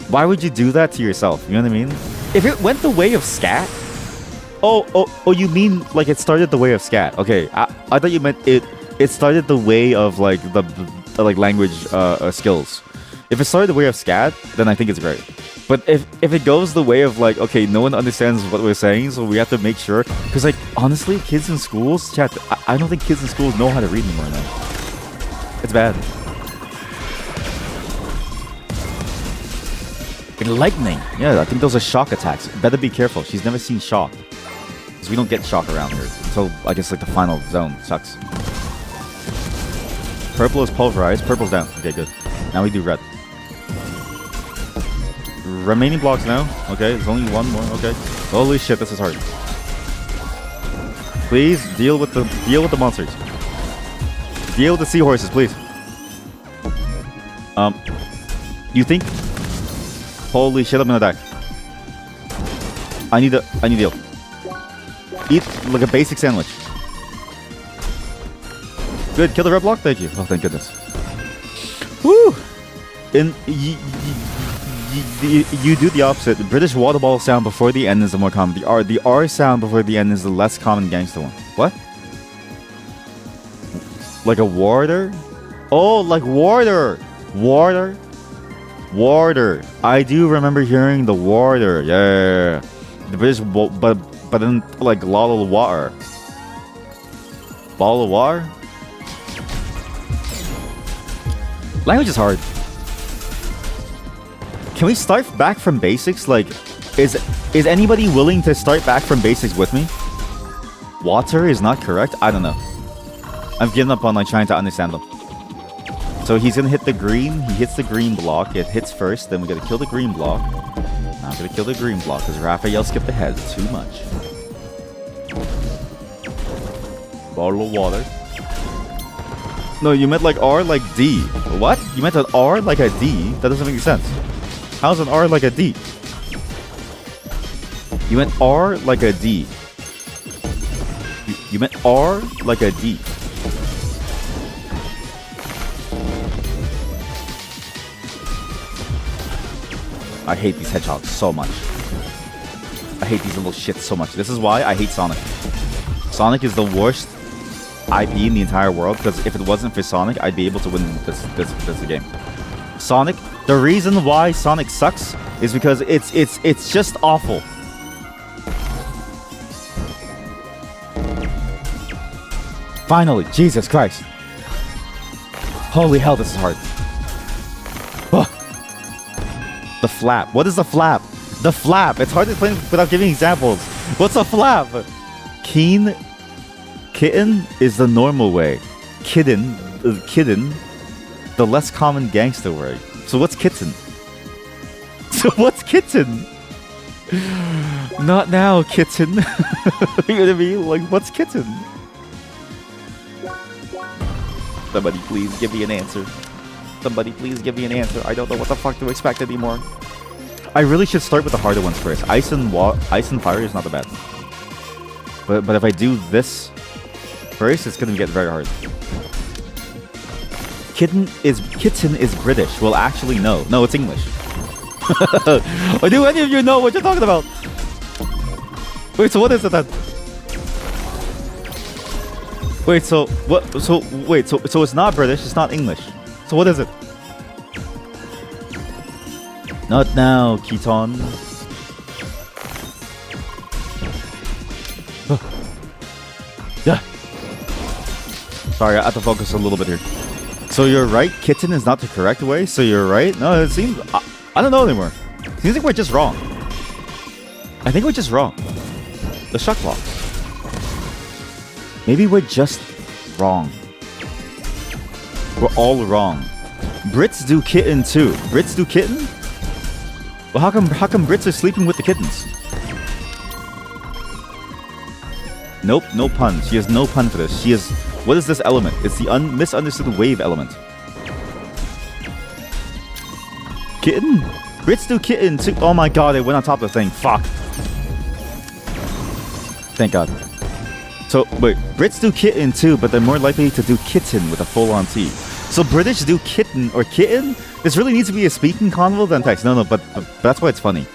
why would you do that to yourself? You know what I mean? If it went the way of scat... Oh, you mean like it started the way of scat. Okay, I thought you meant it started the way of like the like language skills. If it started the way of scat, then I think it's great. But if it goes the way of like, okay, no one understands what we're saying, so we have to make sure, because like honestly, kids in schools, chat, I don't think kids in schools know how to read anymore now. It's bad. Lightning. Yeah, I think those are shock attacks. Better be careful. She's never seen shock. Because we don't get shock around here. Until, I guess, like the final zone. Sucks. Purple is pulverized. Purple's down. Okay, good. Now we do red. Remaining blocks now. Okay, there's only one more. Okay. Holy shit, this is hard. Please deal with the monsters. Deal with the seahorses, please. You think? Holy shit, I'm gonna die. I need heal. Eat like a basic sandwich. Good, kill the red block. Thank you. Oh, thank goodness. Woo! And you do the opposite. The British water ball sound before the end is the more common. The R sound before the end is the less common gangster one. What? Like a warder? Oh, like warder. Warder. Warder. I do remember hearing the warder. Yeah. The British, but then like bottle of water. Bottle of water. Language is hard. Can we start back from basics? Like, is anybody willing to start back from basics with me? Water is not correct. I don't know. I've given up on like trying to understand them. So he's gonna hit the green. He hits the green block. It hits first. Then we gotta kill the green block. Now I'm gonna kill the green block because Raphael skipped ahead too much. Bottle of water. No, you meant like R like D. What? You meant an R like a D? That doesn't make sense. How's an R like a D? You meant R like a D. You meant R like a D. I hate these hedgehogs so much. I hate these little shits so much. This is why I hate Sonic. Sonic is the worst IP in the entire world, because if it wasn't for Sonic, I'd be able to win this game. Sonic, the reason why Sonic sucks is because it's just awful. Finally, Jesus Christ. Holy hell, this is hard. Ugh. The flap. What is the flap? The flap. It's hard to explain without giving examples. What's a flap? Kitten is the normal way. Kitten, the less common gangster way. So what's kitten? So what's kitten? Not now, kitten. You know what I mean? Like, what's kitten? Somebody please give me an answer. Somebody please give me an answer. I don't know what the fuck to expect anymore. I really should start with the harder ones first. Ice and fire is not that bad. But if I do this first, it's gonna get very hard. Kitten is British. Well, actually, no. No, it's English. Or do any of you know what you're talking about? Wait, so what is it then? Wait, so what? So wait, so it's not British. It's not English. So what is it? Not now, Keaton. Yeah. Sorry, I have to focus a little bit here. So you're right, kitten is not the correct way. So you're right. No, it seems I don't know anymore. Seems like we're just wrong. I think we're just wrong. The shock block. Maybe we're just wrong. We're all wrong. Brits do kitten too. Brits do kitten? Well, how come Brits are sleeping with the kittens? Nope, no pun. She has no pun for this. She is... What is this element? It's the misunderstood wave element. Kitten? Brits do kitten too. Oh my god, it went on top of the thing. Fuck. Thank god. So, wait. Brits do kitten too, but they're more likely to do kitten with a full-on T. So British do kitten or kitten? This really needs to be a speaking convo than text. No, but that's why it's funny.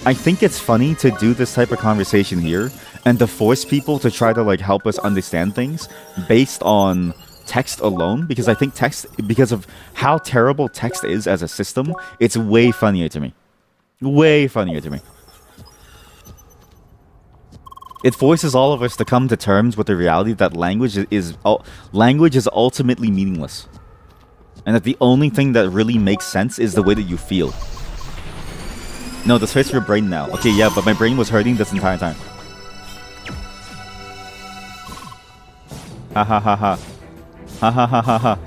I think it's funny to do this type of conversation here and to force people to try to like help us understand things based on text alone, because I think text, because of how terrible text is as a system, it's way funnier to me. Way funnier to me. It forces all of us to come to terms with the reality that language is ultimately meaningless. And that the only thing that really makes sense is the way that you feel. No, this hurts your brain now. Okay, yeah, but my brain was hurting this entire time. Ha ha ha ha. Ha ha ha ha ha.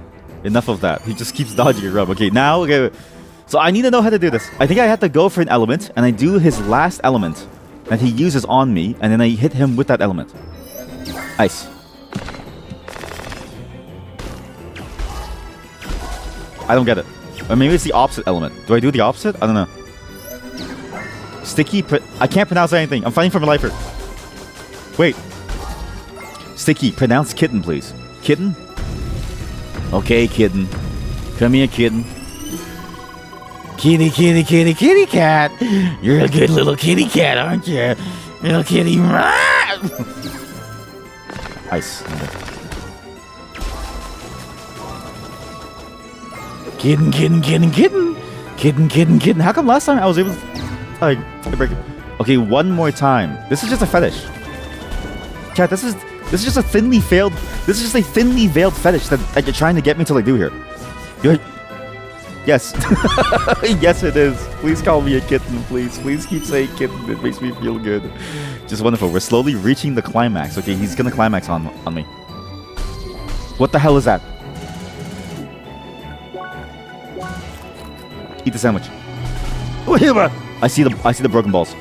Enough of that. He just keeps dodging your rub. Okay, now, okay. So I need to know how to do this. I think I have to go for an element, and I do his last element that he uses on me, and then I hit him with that element. Nice. I don't get it. Or maybe it's the opposite element. Do I do the opposite? I don't know. Sticky. I can't pronounce anything. I'm fighting for my life here. Wait. Sticky. Pronounce kitten, please. Kitten? Okay, kitten. Come here, kitten. Kitty, kitty, kitty, kitty cat. You're a good little kitty cat, aren't you? Little kitty. Nice. Kitten, kitten, kitten, kitten. Kitten, kitten, kitten. How come last time I was able to break it? Okay, one more time. This is just a fetish. Chat, this is just a thinly veiled fetish that you're trying to get me to do here. Yes. Yes, it is. Please call me a kitten, please. Please keep saying kitten. It makes me feel good. Just wonderful. We're slowly reaching the climax. Okay, he's gonna climax on me. What the hell is that? Eat the sandwich. I see the broken balls.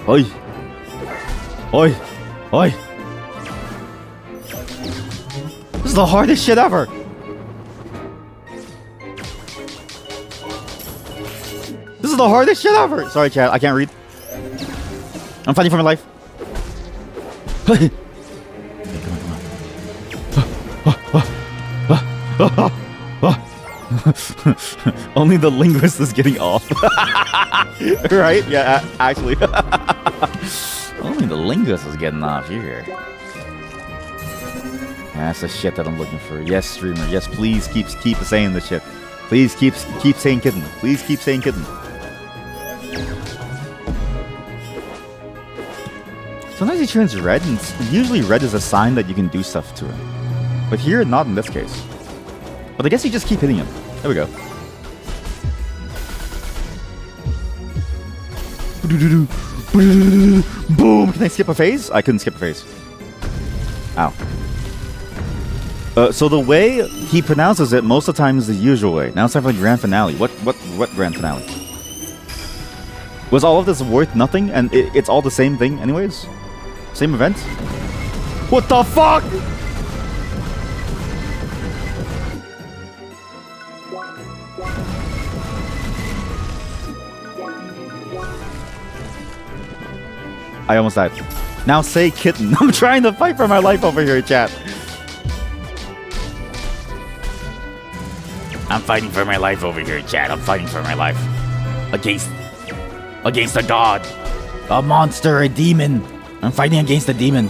Oi. Oi. Oi. This is the hardest shit ever. This is the hardest shit ever. Sorry, chat. I can't read. I'm fighting for my life. Okay, come on. Only the linguist is getting off. Right? Yeah, actually. Only the linguist is getting off here. That's the shit that I'm looking for. Yes, streamer. Yes, please keep saying the shit. Please keep saying kitten. Please keep saying kitten. Sometimes he turns red, and usually red is a sign that you can do stuff to him. But here, not in this case. But I guess you just keep hitting him. There we go. Boom! Can I skip a phase? I couldn't skip a phase. Ow. So the way he pronounces it most of the time is the usual way. Now it's time for the grand finale. What grand finale? Was all of this worth nothing? And it's all the same thing anyways? Same event? What the fuck?! I almost died. Now say kitten. I'm trying to fight for my life over here, chat. I'm fighting for my life over here, chat. I'm fighting for my life. Against a god. A monster, a demon. I'm fighting against a demon.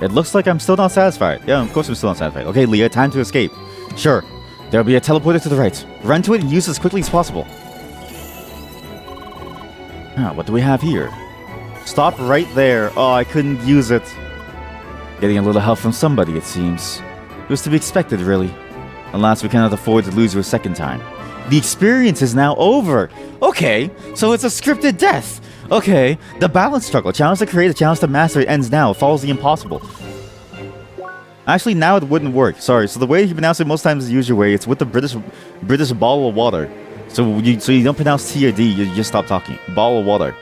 It looks like I'm still not satisfied. Yeah, of course I'm still not satisfied. Okay, Leah, time to escape. Sure. There'll be a teleporter to the right. Run to it and use it as quickly as possible. What do we have here? Stop right there. Oh, I couldn't use it. Getting a little help from somebody, it seems. It was to be expected, really. Alas, we cannot afford to lose you a second time. The experience is now over. Okay, so it's a scripted death. Okay, the balance struggle. Challenge to create, a challenge to master. It ends now. It follows the impossible. Actually, now it wouldn't work. Sorry. So the way you pronounce it most times is the usual way. It's with the British bottle of water. So you don't pronounce T or D. You just stop talking. Bottle of water.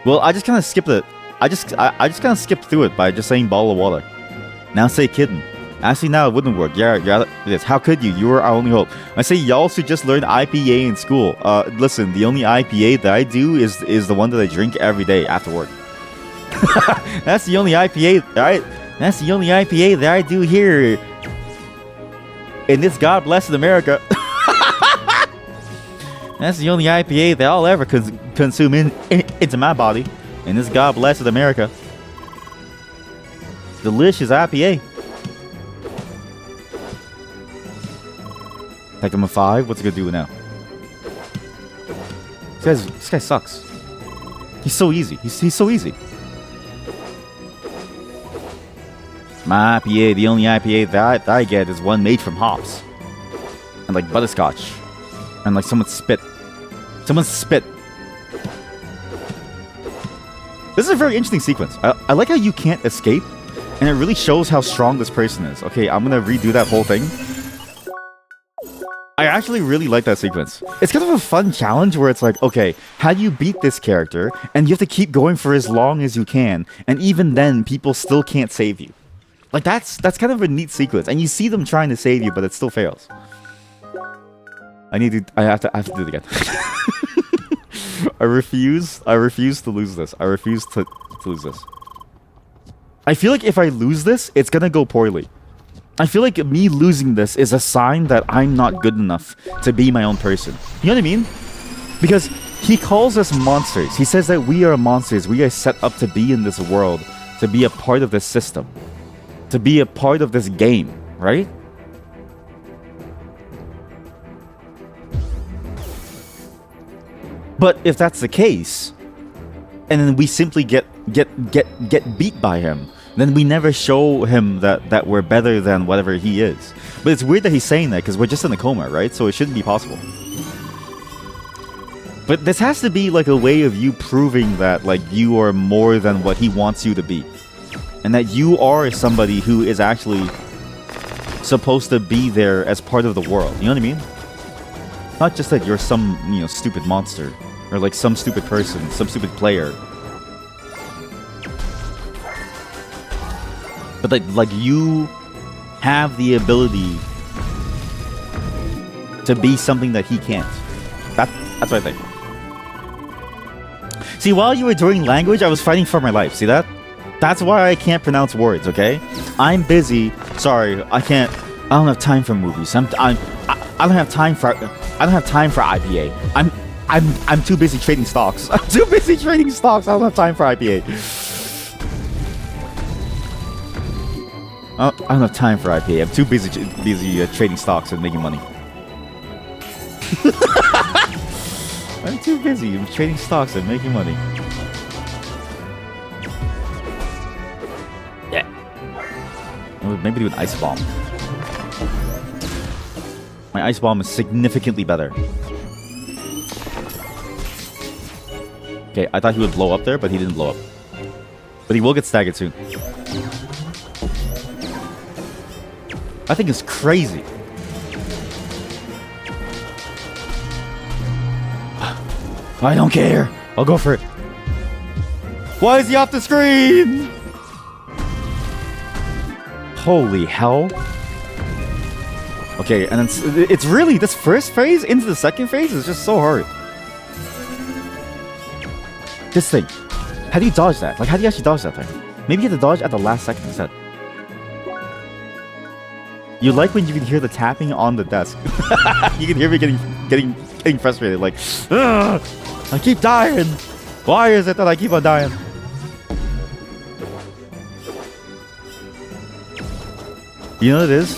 Well, I just kind of skipped it. I just kind of skipped through it by just saying bottle of water. Now say kitten. Actually, now it wouldn't work. Yeah, it is. How could you? You were our only hope. I say y'all should just learn IPA in school. Listen, the only IPA that I do is the one that I drink every day after work. That's the only IPA, alright? That's the only IPA that I do here in this God blessed America. That's the only IPA that I'll ever consume into my body in this God blessed America. Delicious IPA. Take him a 5. What's it gonna do now? This guy sucks. He's so easy. He's so easy. My IPA, the only IPA that I get is one made from hops. And like butterscotch. And like someone's spit. Someone's spit. This is a very interesting sequence. I like how you can't escape. And it really shows how strong this person is. Okay, I'm gonna redo that whole thing. I actually really like that sequence. It's kind of a fun challenge where it's like, okay, how do you beat this character? And you have to keep going for as long as you can. And even then, people still can't save you. Like, that's kind of a neat sequence. And you see them trying to save you, but it still fails. I have to do it again. I refuse to lose this. I refuse to lose this. I feel like if I lose this, it's gonna go poorly. I feel like me losing this is a sign that I'm not good enough to be my own person. You know what I mean? Because he calls us monsters. He says that we are monsters. We are set up to be in this world, to be a part of this system, to be a part of this game, right? But if that's the case, and then we simply get beat by him, then we never show him that we're better than whatever he is. But it's weird that he's saying that because we're just in a coma, right? So it shouldn't be possible. But this has to be like a way of you proving that like you are more than what he wants you to be. And that you are somebody who is actually supposed to be there as part of the world. You know what I mean? Not just that you're some, you know, stupid monster. Or like some stupid person, some stupid player. But like you have the ability to be something that he can't. That's what I think. See, while you were doing language, I was fighting for my life. See that? That's why I can't pronounce words, okay? I'm busy. Sorry, I can't. I don't have time for movies. I don't have time for IPA. I'm too busy trading stocks. I'm too busy trading stocks. I don't have time for IPA. I don't have time for IPA. I'm too busy trading stocks and making money. I'm too busy trading stocks and making money. Yeah. Maybe do an ice bomb. My ice bomb is significantly better. Okay, I thought he would blow up there, but he didn't blow up. But he will get staggered soon. I think it's crazy. I don't care. I'll go for it. Why is he off the screen? Holy hell. Okay, and it's really this first phase into the second phase is just so hard. This thing. How do you dodge that? Like, how do you actually dodge that thing? Maybe you have to dodge at the last second instead. You like when you can hear the tapping on the desk. You can hear me getting frustrated. Like, ugh, I keep dying. Why is it that I keep on dying? You know what it is?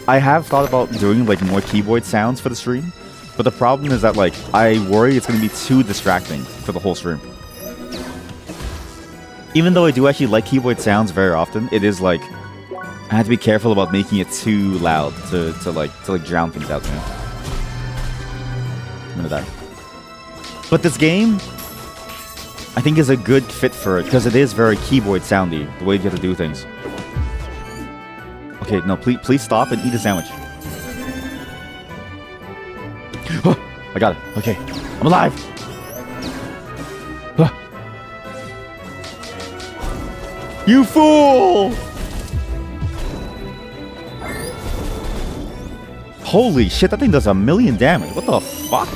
I have thought about doing like more keyboard sounds for the stream, but the problem is that like I worry it's going to be too distracting for the whole stream. Even though I do actually like keyboard sounds very often, it is like I have to be careful about making it too loud to drown things out, man. I'm gonna die. But this game, I think, is a good fit for it because it is very keyboard soundy, the way you have to do things. Okay, no, please stop and eat a sandwich. I got it. Okay, I'm alive. You fool! Holy shit, that thing does 1,000,000 damage. What the fuck?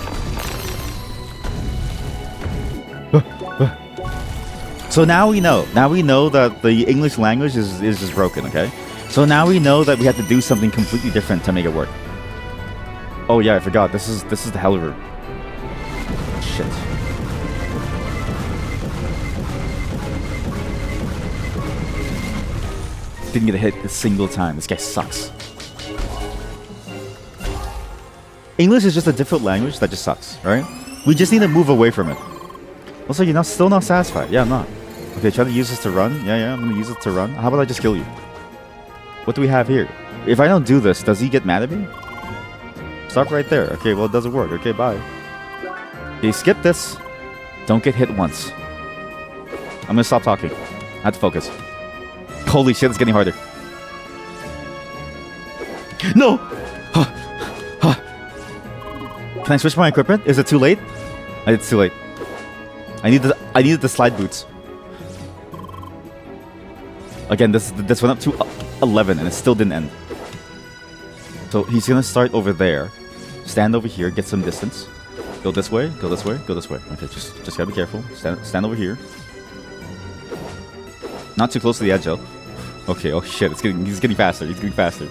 So now we know. Now we know that the English language is just broken, okay? So now we know that we have to do something completely different to make it work. Oh yeah, I forgot. This is the hell room. Shit. Didn't get a hit a single time. This guy sucks. English is just a different language that just sucks, right? We just need to move away from it. Also, you're still not satisfied. Yeah, I'm not. Okay, trying to use this to run. Yeah, I'm gonna use it to run. How about I just kill you? What do we have here? If I don't do this, does he get mad at me? Stop right there. Okay, well, it doesn't work. Okay, bye. Okay, skip this. Don't get hit once. I'm gonna stop talking. I have to focus. Holy shit, it's getting harder. No! Can I switch my equipment? Is it too late? It's too late. I needed the slide boots. Again, this went up to 11 and it still didn't end. So he's gonna start over there. Stand over here, get some distance. Go this way, go this way, go this way. Okay, just gotta be careful. Stand over here. Not too close to the edge though. Okay, oh shit, he's getting faster, he's getting faster.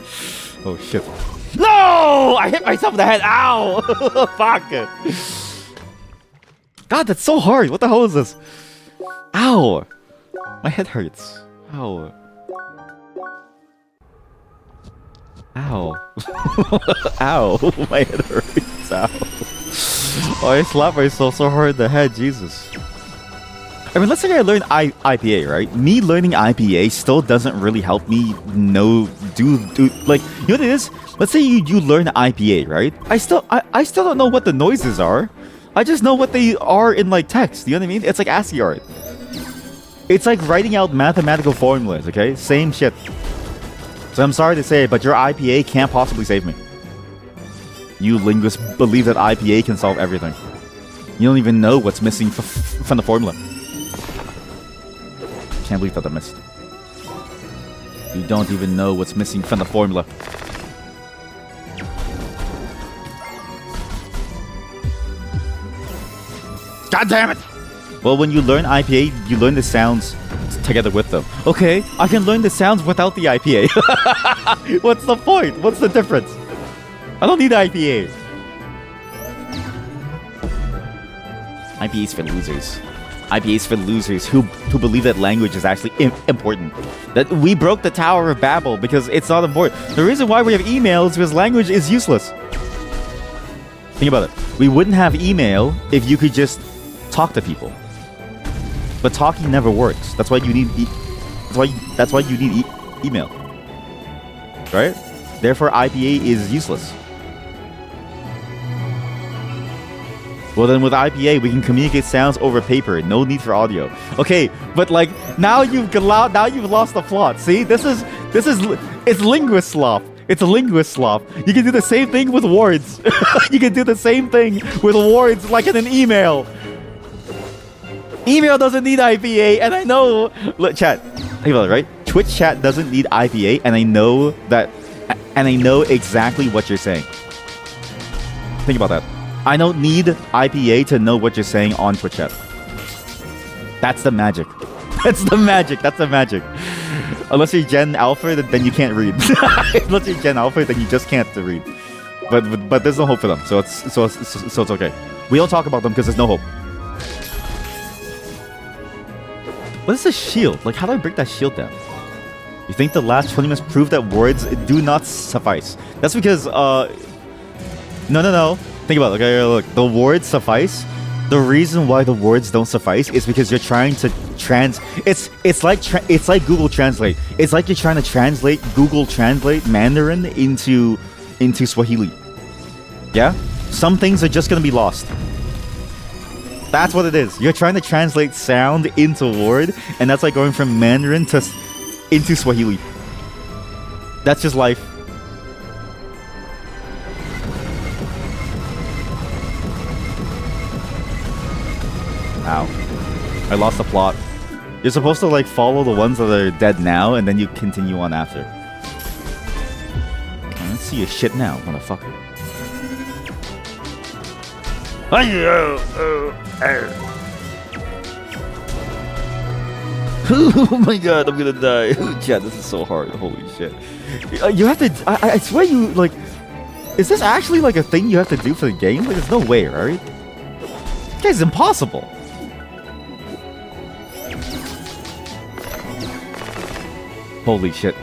Oh shit. No! I hit myself in the head. Ow! Fuck it. God, that's so hard. What the hell is this? Ow! My head hurts. Ow. Ow. Ow. My head hurts. Ow. Oh, I slapped myself so hard in the head. Jesus. I mean, let's say I learn IPA, right? Me learning IPA still doesn't really help me know, like, you know what it is? Let's say you learn IPA, right? I still don't know what the noises are. I just know what they are in, like, text. You know what I mean? It's like ASCII art. It's like writing out mathematical formulas, okay? Same shit. So I'm sorry to say, but your IPA can't possibly save me. You linguists believe that IPA can solve everything. You don't even know what's missing from the formula. Can't believe that I missed. You don't even know what's missing from the formula. God damn it! Well, when you learn IPA, you learn the sounds together with them. Okay, I can learn the sounds without the IPA. What's the point? What's the difference? I don't need IPA. IPA is for losers. IPA is for losers who believe that language is actually important. That we broke the Tower of Babel because it's not important. The reason why we have email is because language is useless. Think about it. We wouldn't have email if you could just talk to people. But talking never works. That's why you need that's why you need email. Right? Therefore IPA is useless. Well, then with IPA, we can communicate sounds over paper. No need for audio. Okay, but like now you've lost the plot. See, it's linguist slop. It's a linguist slop. You can do the same thing with words. You can do the same thing with words like in an email. Email doesn't need IPA, and I know. Look, chat. Think about it, right? Twitch chat doesn't need IPA, and I know that, and I know exactly what you're saying. Think about that. I don't need IPA to know what you're saying on Twitch chat. That's the magic. That's the magic. That's the magic. Unless you're Gen Alpha, then you can't read. Unless you're Gen Alpha, then you just can't read. But there's no hope for them, so it's okay. We don't talk about them because there's no hope. What is this shield? Like, how do I break that shield down? You think the last 20 minutes proved that words do not suffice? That's because no. Think about it. Okay, look, the words suffice. The reason why the words don't suffice is because you're trying to it's like Google Translate. It's like you're trying to translate Google Translate Mandarin into Swahili. Yeah? Some things are just gonna be lost. That's what it is. You're trying to translate sound into word, and that's like going from Mandarin into Swahili. That's just life. Ow. I lost the plot. You're supposed to like follow the ones that are dead now, and then you continue on after. I don't see your shit now, motherfucker. Oh my god, I'm gonna die. Chat, this is so hard. Holy shit. You have to... I swear you, like... Is this actually like a thing you have to do for the game? Like, there's no way, right? This guy's impossible. Holy shit.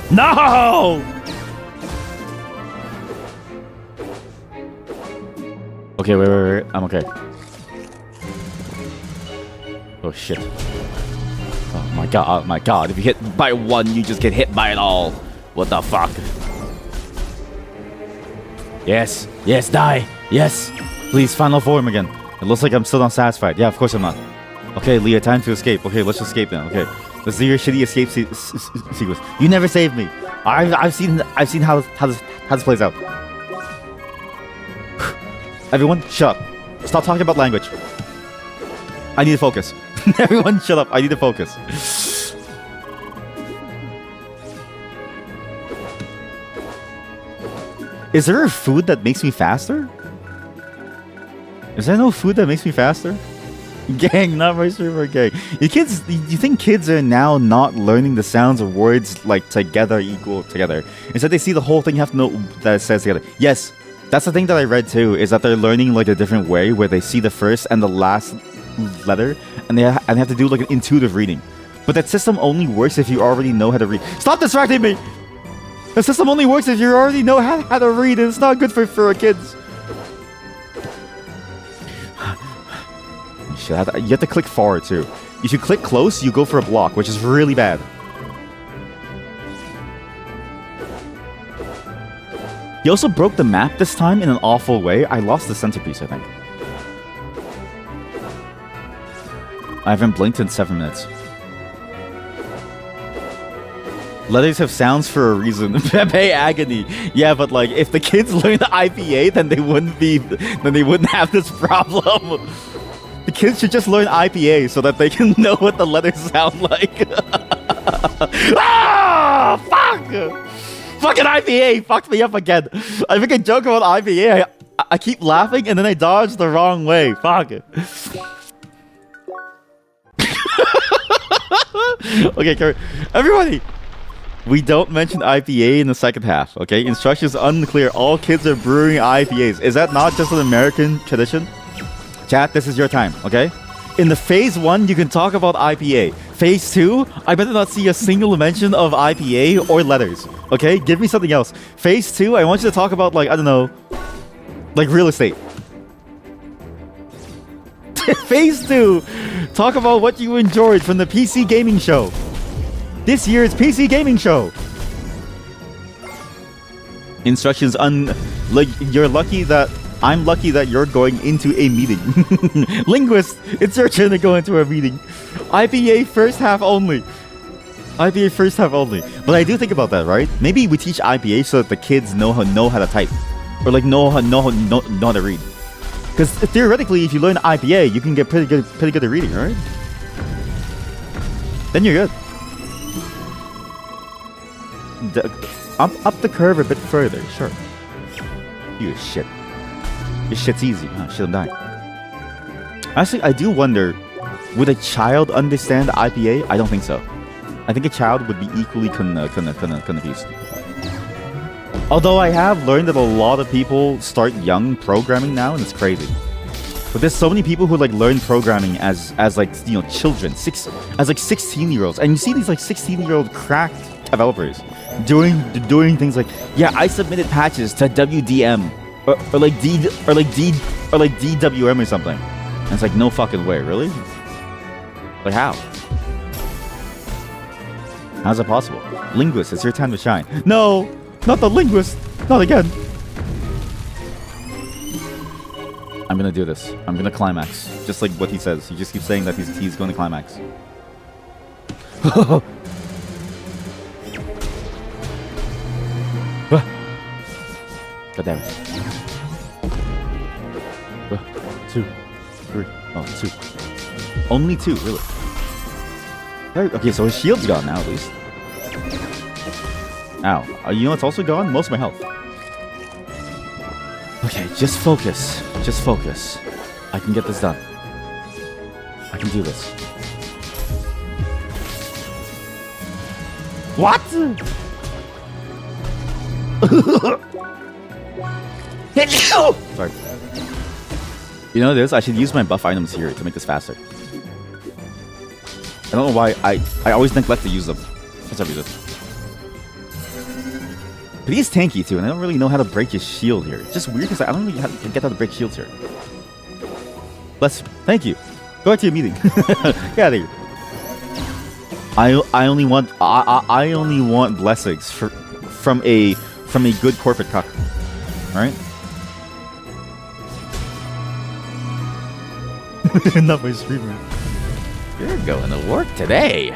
No! Okay, wait. I'm okay. Oh shit. Oh my god. If you hit by one, you just get hit by it all. What the fuck? Yes, die. Yes. Please, final form again. It looks like I'm still not satisfied. Yeah, of course I'm not. Okay, Leah, time to escape. Okay, let's escape now. Okay, let's do your shitty escape sequence. You never saved me. I've seen how this plays out. Everyone, shut up. Stop talking about language. I need to focus. Everyone, shut up. I need to focus. Is there a food that makes me faster? Is there no food that makes me faster? Gang, not my server gang. You think kids are now not learning the sounds of words like together equal together? Instead, they see the whole thing, you have to know that it says together. Yes, that's the thing that I read too, is that they're learning like a different way where they see the first and the last letter and they have to do like an intuitive reading. But that system only works if you already know how to read. Stop distracting me! The system only works if you already know how to read, and it's not good for kids. Shit, you have to click forward too. If you click close, you go for a block, which is really bad. He also broke the map this time in an awful way. I lost the centerpiece, I think. I haven't blinked in 7 minutes. Letters have sounds for a reason. Pepe agony. Yeah, but like if the kids learn the IPA, then they wouldn't have this problem. The kids should just learn IPA so that they can know what the letters sound like. Ah, fuck! Fucking IPA fucked me up again. I make a joke about IPA. I keep laughing and then I dodge the wrong way. Fuck it. Okay, everybody. We don't mention IPA in the second half, okay? Instructions unclear. All kids are brewing IPAs. Is that not just an American tradition? Chat, this is your time, okay? In the phase 1, you can talk about IPA. Phase 2, I better not see a single mention of IPA or letters, okay? Give me something else. Phase 2, I want you to talk about, like, I don't know, like real estate. Phase 2, talk about what you enjoyed from the PC gaming show. This year's PC gaming show. Instructions like you're lucky that I'm lucky that you're going into a meeting. Linguist, it's your turn to go into a meeting. IPA first half only. IPA first half only. But I do think about that, right? Maybe we teach IPA so that the kids know how to type, or like know how to read. Because theoretically, if you learn IPA, you can get pretty good at reading, right? Then you're good. Up the curve a bit further, sure. You shit. Your shit's easy. Oh, shit, I'm dying. Actually, I do wonder, would a child understand IPA? I don't think so. I think a child would be equally confused. Although I have learned that a lot of people start young programming now, and it's crazy. But there's so many people who like learn programming as like, you know, children, as like 16-year-olds, and you see these like 16-year-old cracked developers doing things like, yeah, I submitted patches to WDM or like DWM or something, and it's like, no fucking way, really? Like how? How's it possible? Linguist, it's your time to shine. No, not the linguist, not again. I'm gonna do this. I'm gonna climax, just like what he says. He just keeps saying that he's going to climax. God damn it. 2, 3. Oh, 2. Only 2, really. Okay, so his shield's gone now, at least. Ow. You know what's also gone? Most of my health. Okay, just focus. Just focus. I can get this done. I can do this. What? Sorry. You know this? I should use my buff items here to make this faster. I don't know why I always neglect to use them for some reason. But he's tanky too, and I don't really know how to break his shield here. It's just weird because I don't really get how to break shields here. Bless you. Thank you. Go back to your meeting. Get out of here. I only want blessings from a good corporate cuck. All right. Not my streamer. You're going to work today.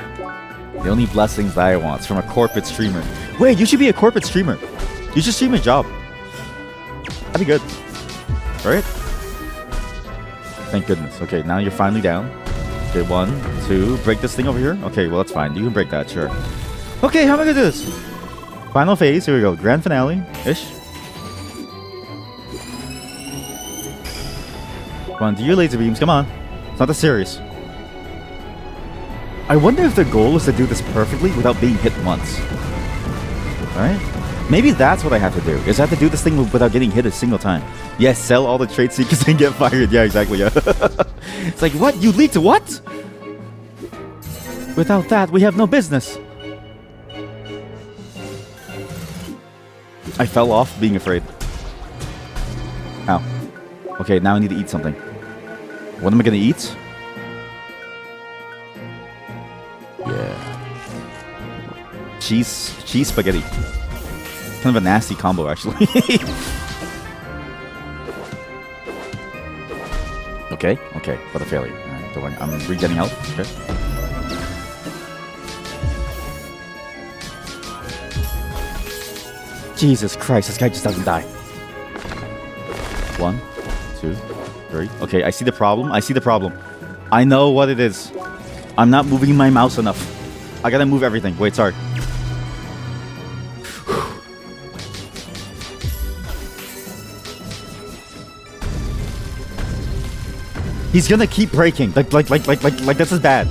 The only blessings that I want is from a corporate streamer. Wait, you should be a corporate streamer. You should stream a job. That'd be good. Right? Thank goodness. Okay, now you're finally down. Okay, 1, 2. Break this thing over here. Okay, well, that's fine. You can break that, sure. Okay, how am I gonna do this? Final phase. Here we go. Grand finale-ish. Come on, do your laser beams. Come on. It's not that serious. I wonder if the goal is to do this perfectly without being hit once. Alright? Maybe that's what I have to do. Is I have to do this thing without getting hit a single time. Yes, sell all the trade secrets and get fired. Yeah, exactly. Yeah. It's like, what? You leaked what? Without that, we have no business. I fell off being afraid. Ow. Okay, now I need to eat something. What am I gonna eat? Yeah. Cheese spaghetti. Kind of a nasty combo, actually. Okay, what a failure. Alright, don't worry. I'm re-getting health. Okay. Jesus Christ, this guy just doesn't die. 1, 2, 3. Okay, I see the problem. I know what it is. I'm not moving my mouse enough. I gotta move everything. Wait, sorry. He's gonna keep breaking. Like this is bad.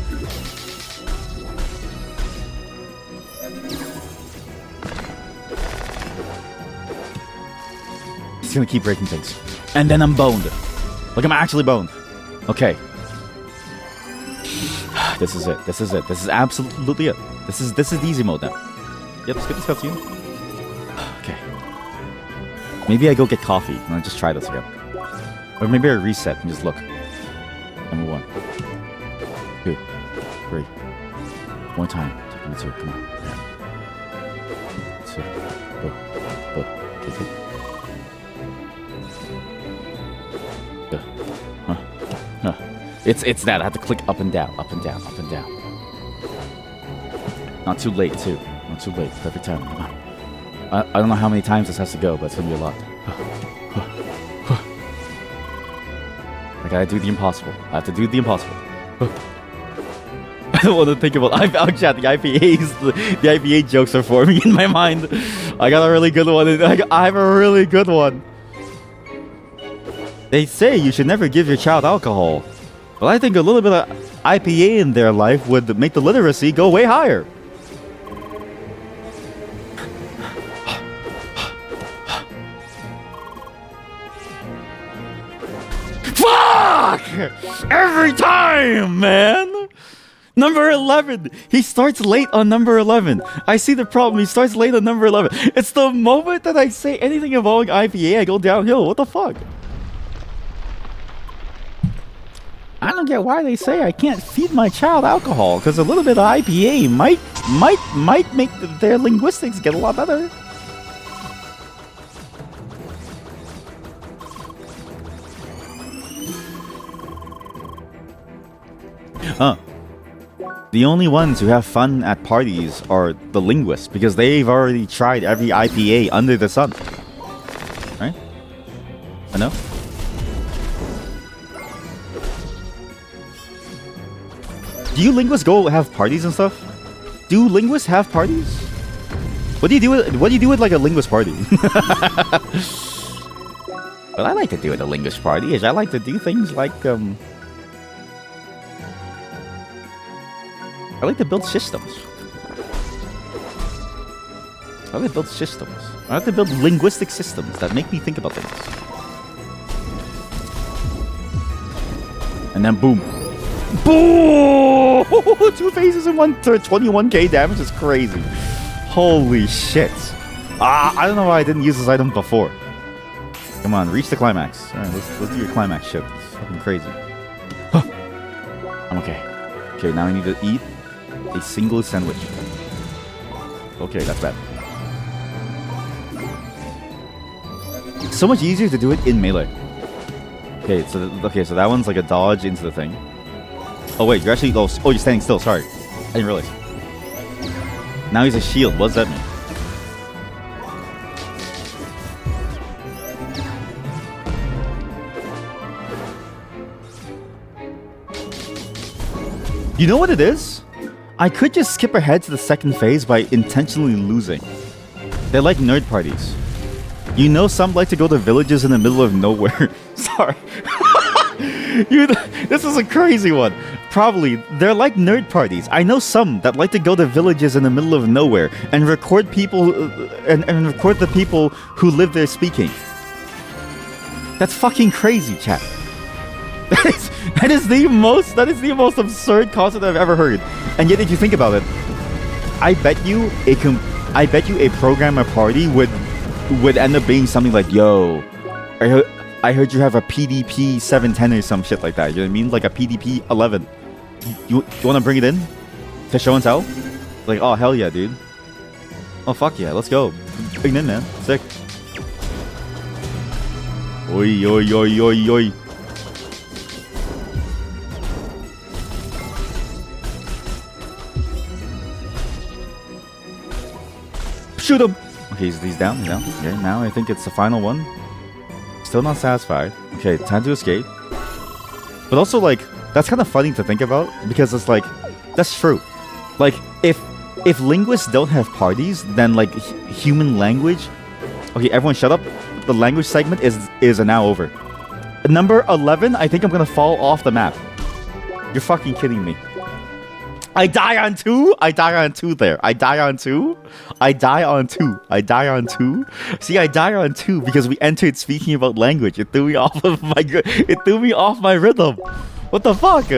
He's gonna keep breaking things. And then I'm boned. Like I'm actually boned. Okay. This is it. This is absolutely it. This is the easy mode now. Yep, skip this cutscene. Okay. Maybe I go get coffee and I just try this again. Or maybe I reset and just look. Number 1, 2, 3. One time. Number 2. Come on. Yeah. 2. Go. Okay, good. It's that. I have to click up and down, up and down, up and down. Not too late, too. Not too late. Perfect time. Come on. I don't know how many times this has to go, but it's gonna be a lot. I gotta do the impossible. I have to do the impossible. I don't want to think about. The IPAs. The IPA jokes are forming in my mind. I got a really good one. I have a really good one. They say you should never give your child alcohol, but I think a little bit of IPA in their life would make the literacy go way higher. Fuck! Every time, man! Number 11! He starts late on number 11. I see the problem. He starts late on number 11. It's the moment that I say anything involving IPA, I go downhill. What the fuck? I don't get why they say I can't feed my child alcohol, because a little bit of IPA might make their linguistics get a lot better. Huh. The only ones who have fun at parties are the linguists, because they've already tried every IPA under the sun. Right? I know. Do you linguists go have parties and stuff? Do linguists have parties? What do you do with like a linguist party? What I like to do at a linguist party is I like to do things like I like to build systems. I like to build systems. I like to build linguistic systems that make me think about things. And then boom. Boom! 2 phases in 21k damage is crazy. Holy shit. I don't know why I didn't use this item before. Come on, reach the climax. All right, let's do your climax shit. It's fucking crazy. I'm okay. Okay, now I need to eat a single sandwich. Okay, that's bad. So much easier to do it in melee. Okay, so that one's like a dodge into the thing. Oh wait, you're actually you're standing still. Sorry, I didn't realize. Now he's a shield. What does that mean? You know what it is? I could just skip ahead to the second phase by intentionally losing. They're like nerd parties. You know, some like to go to villages in the middle of nowhere. Sorry. This is a crazy one. Probably, they're like nerd parties. I know some that like to go to villages in the middle of nowhere and record people and record the people who live there speaking. That's fucking crazy, chat. That is the most absurd concept I've ever heard. And yet, if you think about it, I bet you a programmer party would end up being something like, yo, I heard you have a PDP 710 or some shit like that. You know what I mean? Like a PDP 11. You want to bring it in to show and tell? Like, oh hell yeah, dude. Oh fuck yeah, let's go. Bring it in, man. Sick. Oi oi oi oi oi. Shoot him! Okay, he's down, Okay, now I think it's the final one. Still not satisfied. Okay, time to escape. But also, like, that's kind of funny to think about, because it's like, that's true. Like, if linguists don't have parties, then, like, human language... Okay, everyone shut up. The language segment is now over. Number 11, I think I'm gonna fall off the map. You're fucking kidding me. I die on 2? I die on 2 there. I die on 2? I die on 2. I die on 2? See, I die on 2 because we entered speaking about language. It threw me off of my... It threw me off my rhythm. What the fuck?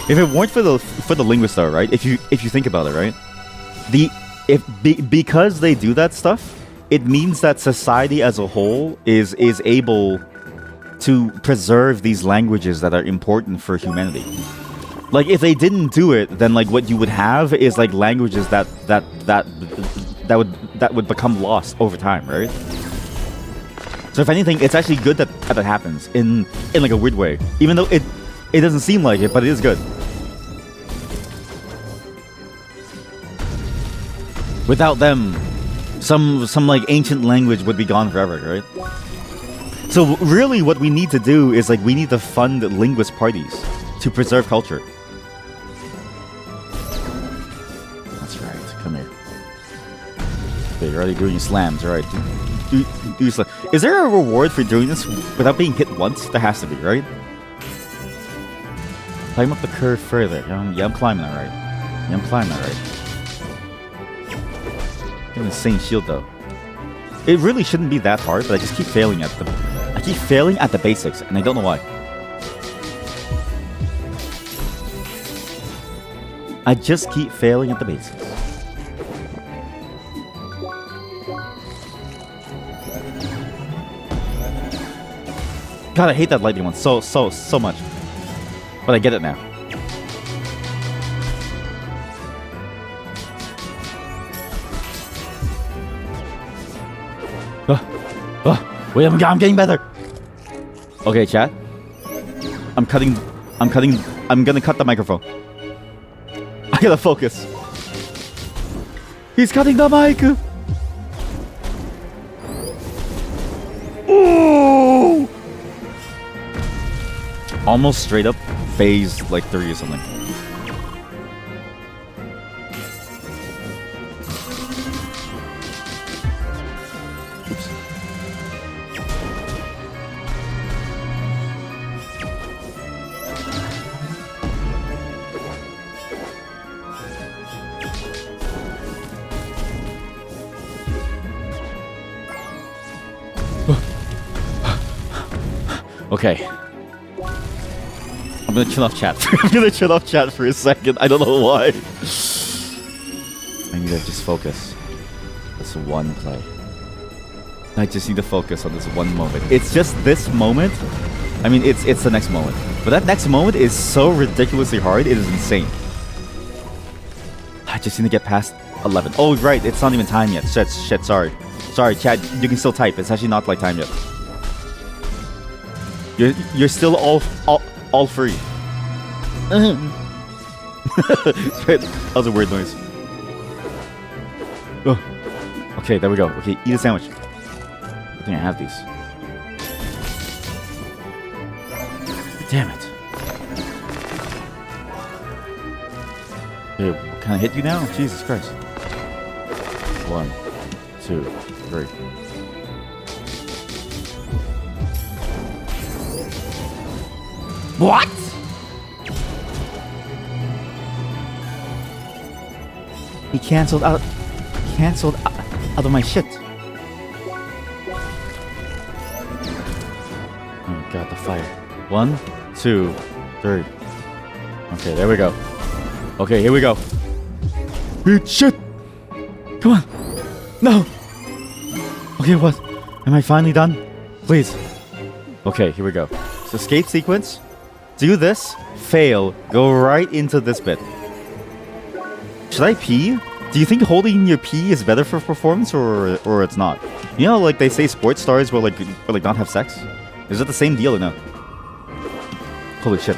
If it weren't for the linguist though, right? If you think about it, right? Because they do that stuff, it means that society as a whole is able to preserve these languages that are important for humanity. Like, if they didn't do it, then like what you would have is like languages that would become lost over time, right? So if anything, it's actually good that that happens in like a weird way, even though it doesn't seem like it, but it is good. Without them, some like ancient language would be gone forever, right? So really what we need to do is like we need to fund linguist parties to preserve culture. That's right. Come here. Okay, you're already doing your slams, alright. Do your slam. Is there a reward for doing this without being hit once? There has to be, right? Climb up the curve further. Yeah, I'm climbing that right. Yeah, I'm climbing that right. An insane shield though. It really shouldn't be that hard, but I just keep failing at them. I keep failing at the basics, and I don't know why. I just keep failing at the basics. God, I hate that lightning one so much. But I get it now. Wait, I'm getting better. Okay, chat. I'm gonna cut the microphone. I gotta focus. He's cutting the mic. Ooh! Almost straight up phase like 3 or something. Okay. I'm gonna chill off chat. I'm gonna chill off chat for a second. I don't know why. I need to just focus. This one play. I just need to focus on this one moment. It's just this moment. I mean, it's the next moment. But that next moment is so ridiculously hard. It is insane. I just need to get past 11. Oh, right. It's not even time yet. Shit, sorry. Sorry, chat. You can still type. It's actually not like time yet. You're still all free. That was a weird noise. Oh. Okay, there we go. Okay, eat a sandwich. I think I have these. Damn it. Okay, can I hit you now? Jesus Christ. 1, 2, 3. What? He canceled out of my shit. Oh god, the fire. 1, 2, 3. Okay, there we go. Okay, here we go. Eat shit! Come on! No! Okay, what? Am I finally done? Please. Okay, here we go. So skate sequence. Do this. Fail. Go right into this bit. Should I pee? Do you think holding your pee is better for performance or it's not? You know, like they say sports stars will like not have sex? Is it the same deal or no? Holy shit.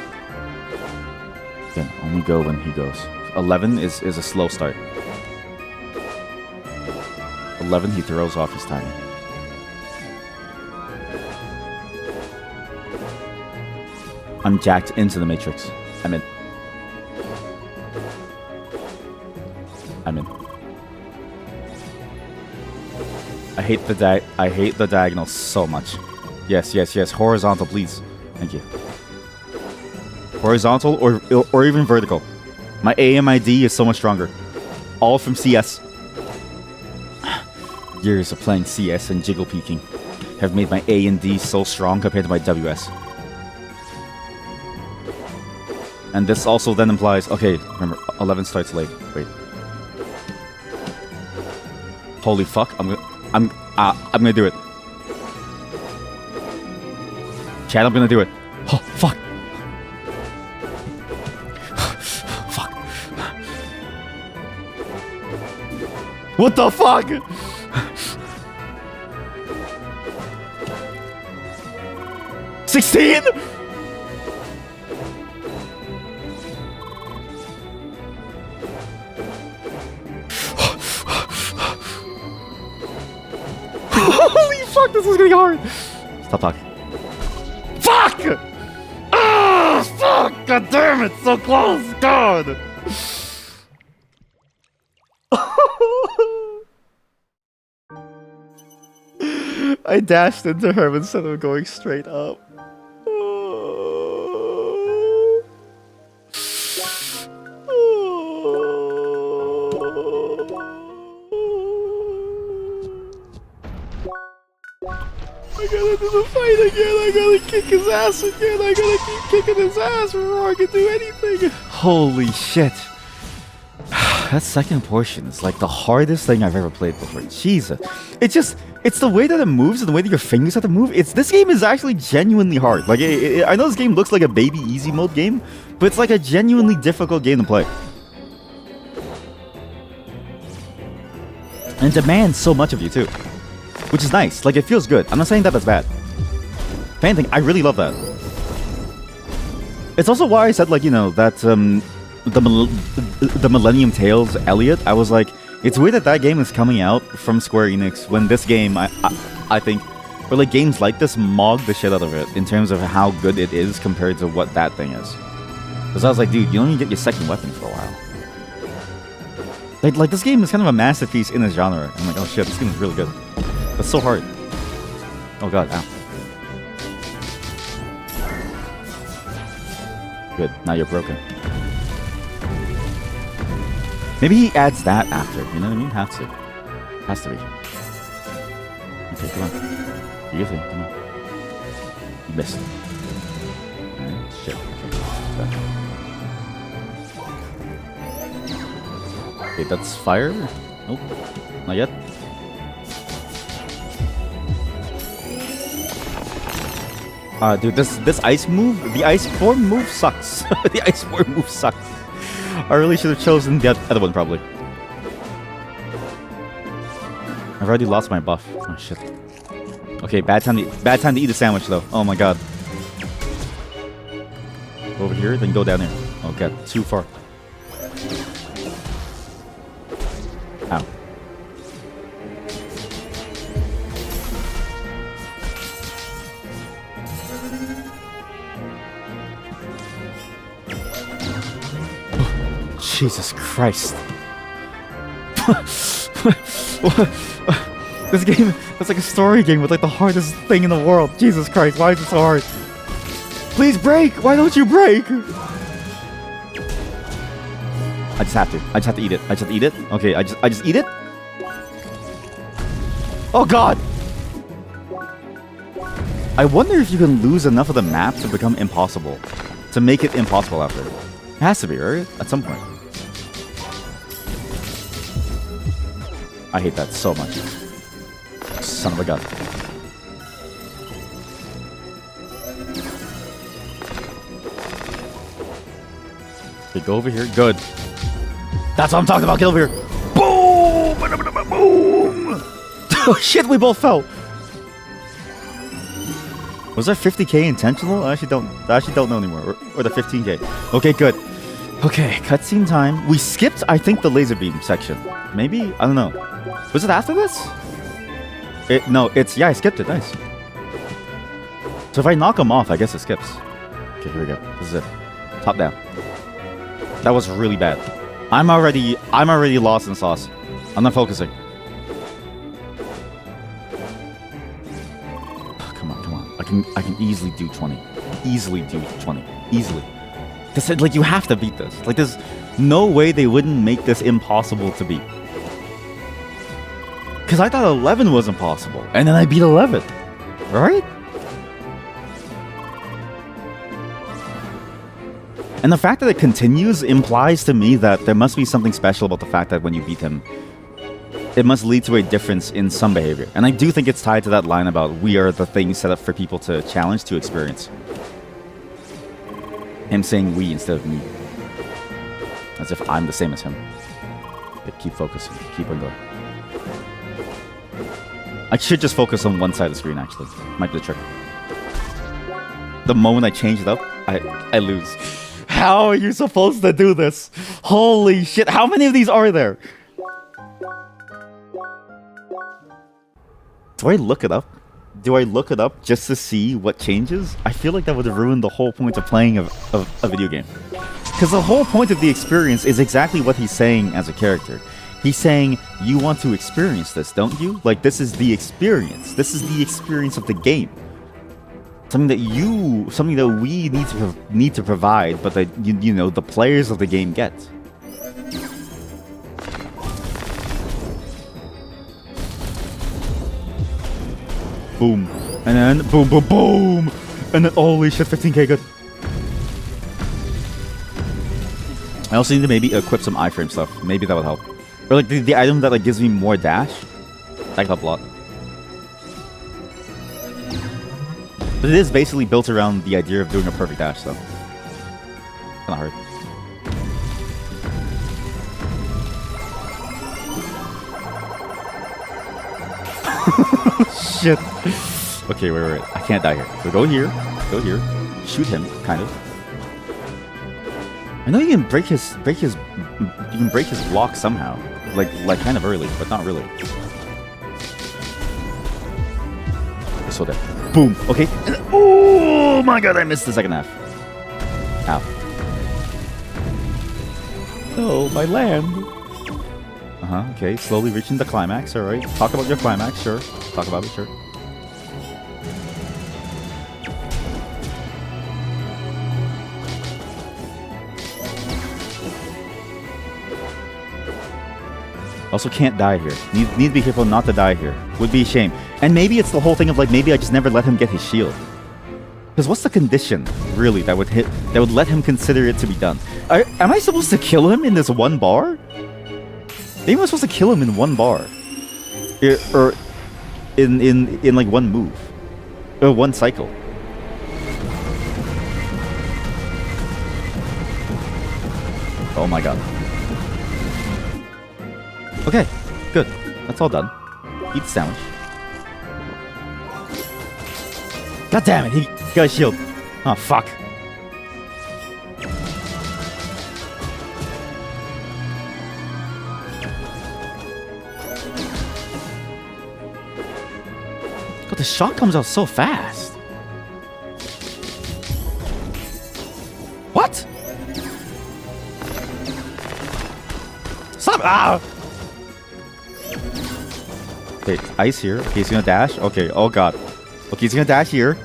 Again, only go when he goes. 11 is a slow start. 11, he throws off his timing. I'm jacked into the Matrix. I'm in. I hate the diagonal so much. Yes. Horizontal, please. Thank you. Horizontal or even vertical. My A and my D is so much stronger. All from CS. Years of playing CS and jiggle peeking have made my A and D so strong compared to my WS. And this also then implies, okay, remember, 11 starts late. Wait. Holy fuck! I'm gonna do it. Chad, I'm gonna do it. Oh fuck! Fuck! What the fuck? $16? Holy fuck, this is gonna be hard. Stop talking. Fuck! Ah, fuck! God damn it, so close! God! I dashed into her instead of going straight up. I gotta do the fight again. I gotta kick his ass again. I gotta keep kicking his ass before I can do anything. Holy shit. That second portion is like the hardest thing I've ever played before. Jesus. It's the way that it moves and the way that your fingers have to move. This game is actually genuinely hard. Like, I know this game looks like a baby easy mode game, but it's like a genuinely difficult game to play. And it demands so much of you too. Which is nice. Like, it feels good. I'm not saying that that's bad. If anything, I really love that. It's also why I said, like, you know, that, the Millennium Tales Elliot, I was like, it's weird that game is coming out from Square Enix when this game, I think, or like games like this mog the shit out of it in terms of how good it is compared to what that thing is. Because I was like, dude, you don't even get your second weapon for a while. Like this game is kind of a masterpiece in its genre. I'm like, oh shit, this game is really good. But so hard. Oh god, ow. Good, now you're broken. Maybe he adds that after, you know what I mean? Has to. Has to be. Okay, come on. Do your thing, come on. You missed. Alright, shit. Okay, Okay, that's fire. Nope, not yet. Dude, this ice move, the ice form move sucks. The ice form move sucks. I really should have chosen the other one, probably. I've already lost my buff. Oh shit. Okay, bad time to eat a sandwich though. Oh my god. Go over here, then go down there. Oh god, too far. Ow. Jesus Christ. This game, it's like a story game with like the hardest thing in the world. Jesus Christ, why is it so hard? Please break! Why don't you break? I just have to eat it. I just have to eat it? Okay, I just eat it? Oh god! I wonder if you can lose enough of the map to become impossible. To make it impossible after. It has to be, right? At some point. I hate that so much. Son of a gun. Okay, go over here. Good. That's what I'm talking about. Get over here. Boom! Boom! Oh shit, we both fell. Was that 50k intentional? I actually don't know anymore. Or the 15k. Okay, good. Okay, cutscene time. We skipped, I think, the laser beam section. Maybe? I don't know. Was it after this? No, it's... Yeah, I skipped it. Nice. So if I knock him off, I guess it skips. Okay, here we go. This is it. Top down. That was really bad. I'm already lost in sauce. I'm not focusing. Oh, come on. I can easily do 20. Easily do 20. Easily. This, like, you have to beat this. Like, there's no way they wouldn't make this impossible to beat. Because I thought 11 was impossible. And then I beat 11. Right? And the fact that it continues implies to me that there must be something special about the fact that when you beat him, it must lead to a difference in some behavior. And I do think it's tied to that line about we are the thing set up for people to challenge, to experience. Him saying we instead of me. As if I'm the same as him. But keep focusing. Keep on going. I should just focus on one side of the screen, actually. Might be the trick. The moment I change it up, I lose. How are you supposed to do this? Holy shit, how many of these are there? Do I look it up? Do I look it up just to see what changes? I feel like that would have ruined the whole point of playing a video game. Because the whole point of the experience is exactly what he's saying as a character. He's saying, you want to experience this, don't you? Like, this is the experience. This is the experience of the game. Something that we need to provide, but that, you know, the players of the game get. Boom. And then, boom, boom, boom! And then, holy shit, 15k good. I also need to maybe equip some iframe stuff. Maybe that would help. Or like the item that like gives me more dash. That could help a lot. But it is basically built around the idea of doing a perfect dash, though. Kinda hard. Shit. Okay, wait. I can't die here. So go here, shoot him, kind of. I know you can break his block somehow, like kind of early, but not really. So there, boom. Okay. Oh my god, I missed the second half. Ow. Oh, my land. Okay, slowly reaching the climax. All right. Talk about your climax, sure. Talk about it, sure. Also can't die here. Need to be careful not to die here. Would be a shame. And maybe it's the whole thing of like, maybe I just never let him get his shield. Because what's the condition, really, that would let him consider it to be done? Am I supposed to kill him in this one bar? Maybe I'm supposed to kill him in one bar. Or in like one move. Or one cycle. Oh my god. Okay, good. That's all done. Eat the sandwich. God damn it, he got a shield. Oh, fuck. God, the shot comes out so fast. What? Stop! Ah! Okay, ice here. Okay, he's gonna dash. Okay, oh god. Okay, he's gonna dash here.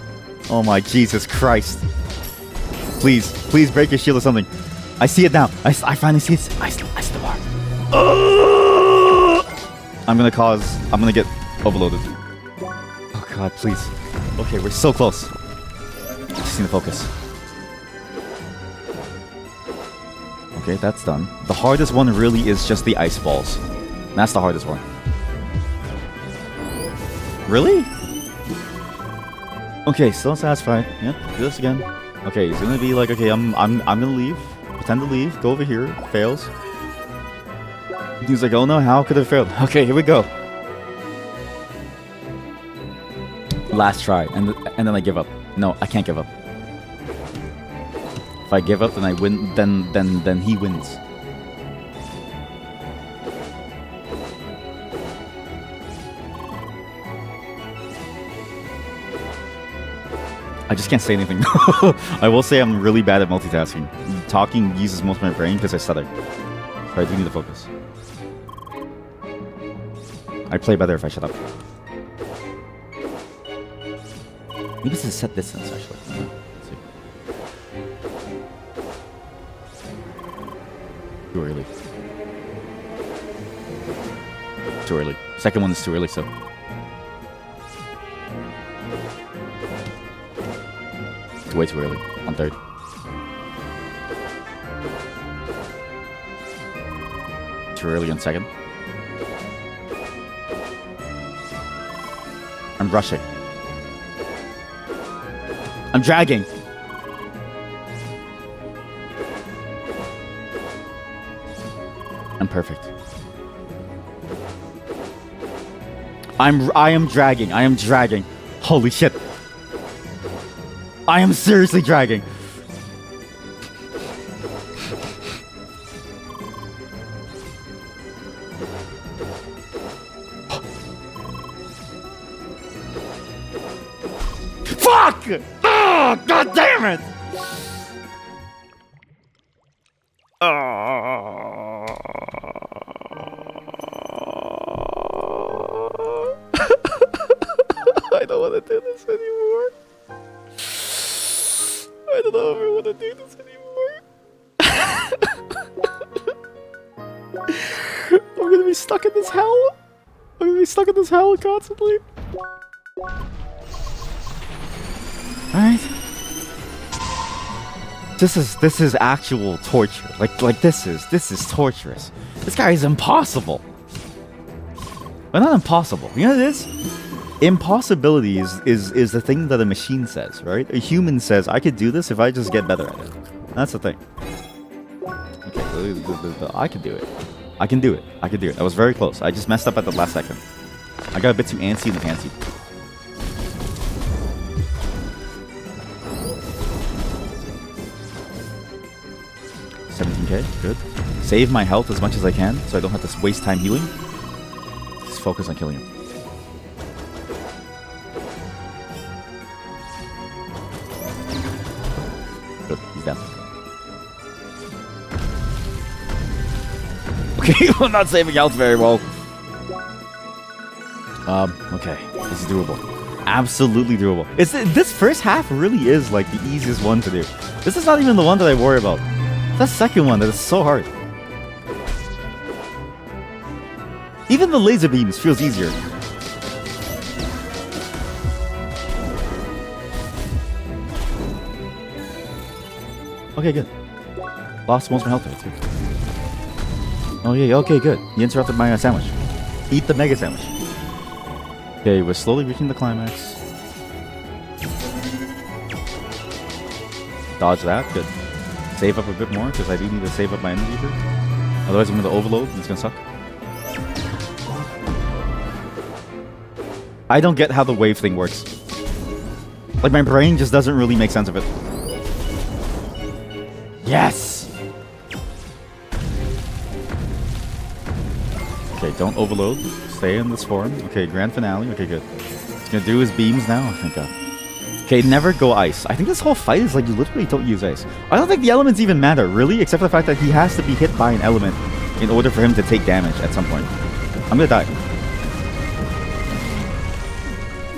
Oh my Jesus Christ. Please, please break your shield or something. I see it now. I finally see it. I see the bar. I'm gonna get overloaded. Oh god, please. Okay, we're so close. Just need to focus. Okay, that's done. The hardest one really is just the ice balls. That's the hardest one. Really? Okay, still satisfied. Yep, do this again. Okay, he's gonna be like, okay, I'm gonna leave. Pretend to leave. Go over here. Fails. He's like, oh no, how could it have failed? Okay, here we go. Last try, and then I give up. No, I can't give up. If I give up, then I win. Then he wins. I just can't say anything. I will say I'm really bad at multitasking. Talking uses most of my brain because I stutter. So I do need to focus. I play better if I shut up. Maybe it's a set distance, actually. Let's see. Too early. Too early. Second one is too early, so... It's way too early. On third. Too early on second. I'm rushing. I'm dragging. I'm perfect. I am dragging. I am dragging. Holy shit. I am seriously dragging. Fuck! Oh, god damn it! I don't want to do this anymore. I don't know if I want to do this anymore. I'm gonna be stuck in this hell. I'm gonna be stuck in this hell constantly. Alright. This is actual torture. Like this is torturous. This guy is impossible. But not impossible. You know what it is? Impossibility is the thing that a machine says, right? A human says, I could do this if I just get better at it. That's the thing. Okay, I can do it. I can do it. I can do it. I was very close. I just messed up at the last second. I got a bit too antsy in the fancy. $17k, good. Save my health as much as I can so I don't have to waste time healing. Just focus on killing him. Good, he's down. Okay, we're not saving health very well. Okay, this is doable. Absolutely doable. This first half really is like the easiest one to do. This is not even the one that I worry about. That second one that is so hard. Even the laser beams feels easier. Okay, good. Lost most of my health there too. Oh yeah, okay, good. You interrupted my sandwich. Eat the mega sandwich. Okay, we're slowly reaching the climax. Dodge that, good. Save up a bit more, because I do need to save up my energy here. Otherwise I'm going to overload, and it's going to suck. I don't get how the wave thing works. Like, my brain just doesn't really make sense of it. Yes! Okay, don't overload. Stay in this form. Okay, grand finale. Okay, good. He's gonna do his beams now. Oh, thank God. Okay, never go ice. I think this whole fight is like you literally don't use ice. I don't think the elements even matter, really, except for the fact that he has to be hit by an element in order for him to take damage at some point. I'm gonna die.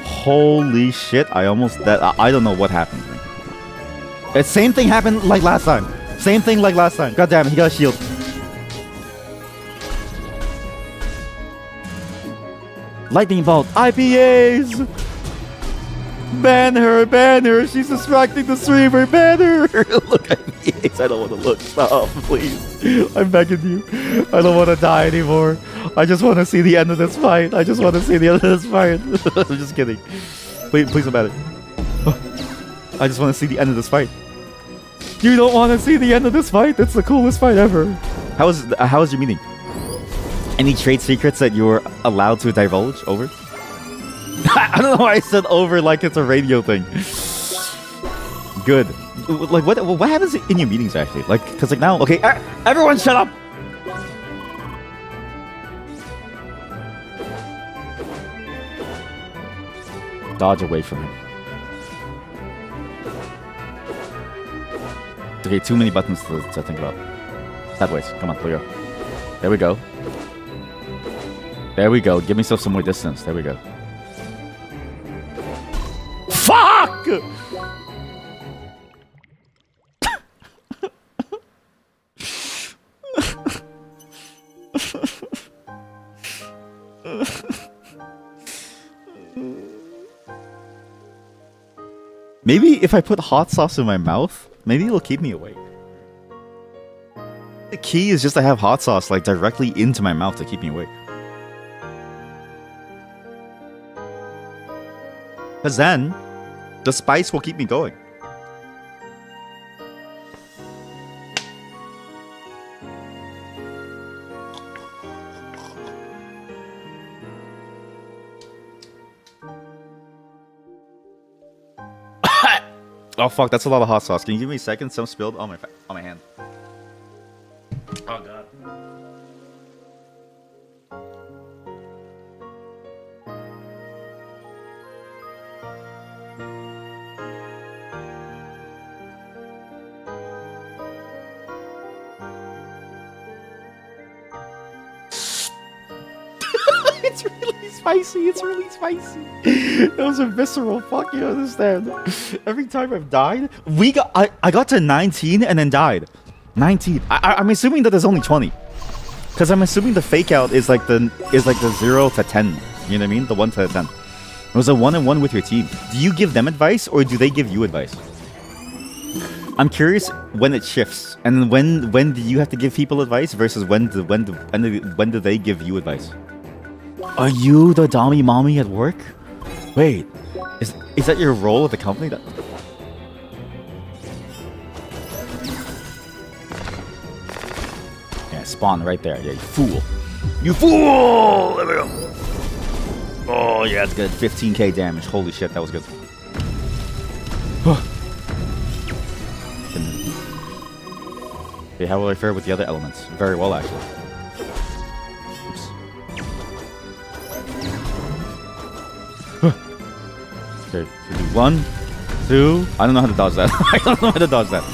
Holy shit, I almost... I don't know what happened. The same thing happened like last time. Same thing like last time. God damn it, he got a shield. Lightning bolt. IPAs! Ban her, ban her. She's distracting the streamer. Ban her. Look, IPAs. I don't want to look. Stop, please. I'm begging you. I don't want to die anymore. I just want to see the end of this fight. I just want to see the end of this fight. I'm just kidding. Please don't ban it. I just want to see the end of this fight. You don't want to see the end of this fight? That's the coolest fight ever. How was your meeting? Any trade secrets that you were allowed to divulge over? I don't know why I said over like it's a radio thing. Good. Like what happens in your meetings actually? Like, cause like now, okay, everyone shut up. Dodge away from him. Okay, too many buttons to think about. Sideways. Come on, there we go. There we go. There we go. Give myself some more distance. There we go. Fuck! Maybe if I put hot sauce in my mouth, maybe it'll keep me awake. The key is just to have hot sauce like directly into my mouth to keep me awake. Because then, the spice will keep me going. Oh fuck, that's a lot of hot sauce. Can you give me a second? Some spilled on my hand. Oh god. It's really spicy. It's really spicy. That was a visceral fuck. You understand? Every time I've died, I got to 19 and then died. 19. I'm assuming that there's only 20, because I'm assuming the fake out is like the 0 to 10. You know what I mean? The 1 to 10. It was a 1-on-1 with your team. Do you give them advice or do they give you advice? I'm curious when it shifts, and when do you have to give people advice versus when do they give you advice? Are you the Dommy Mommy at work? Wait, is that your role at the company? Yeah, spawn right there. Yeah, you fool. You fool! There we go. Oh, yeah, that's good. 15k damage. Holy shit, that was good. Okay, how will I fare with the other elements? Very well, actually. Okay, so do 1, 2. I don't know how to dodge that. I don't know how to dodge that.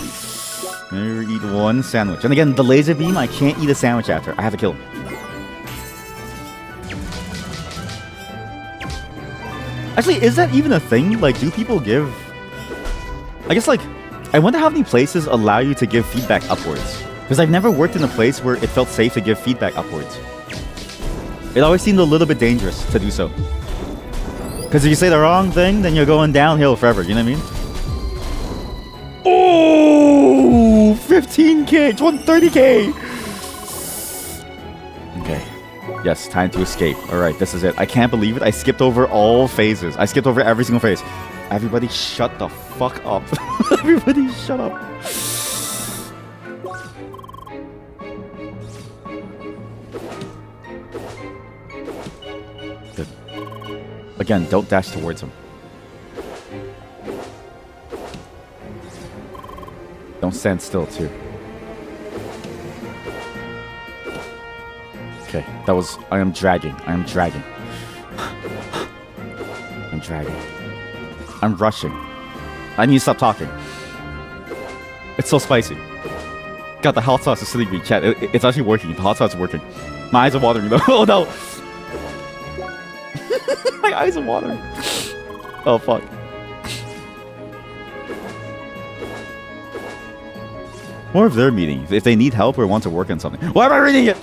Maybe eat 1 sandwich. And again, the laser beam, I can't eat a sandwich after. I have to kill him. Actually, is that even a thing? Like, do people give... I guess, like, I wonder how many places allow you to give feedback upwards. Because I've never worked in a place where it felt safe to give feedback upwards. It always seemed a little bit dangerous to do so. Because if you say the wrong thing, then you're going downhill forever, you know what I mean? Oh, 15k, 30k! Yes, time to escape. Alright, this is it. I can't believe it. I skipped over all phases. I skipped over every single phase. Everybody shut the fuck up. Everybody shut up. Good. Again, don't dash towards him. Don't stand still, too. Okay, that was... I am dragging. I'm dragging. I'm dragging. I'm rushing. I need to stop talking. It's so spicy. God, the hot sauce is sitting me, chat. It's actually working. The hot sauce is working. My eyes are watering though. Oh no! My eyes are watering. Oh fuck. More of their meeting. If they need help or want to work on something. Why am I reading it?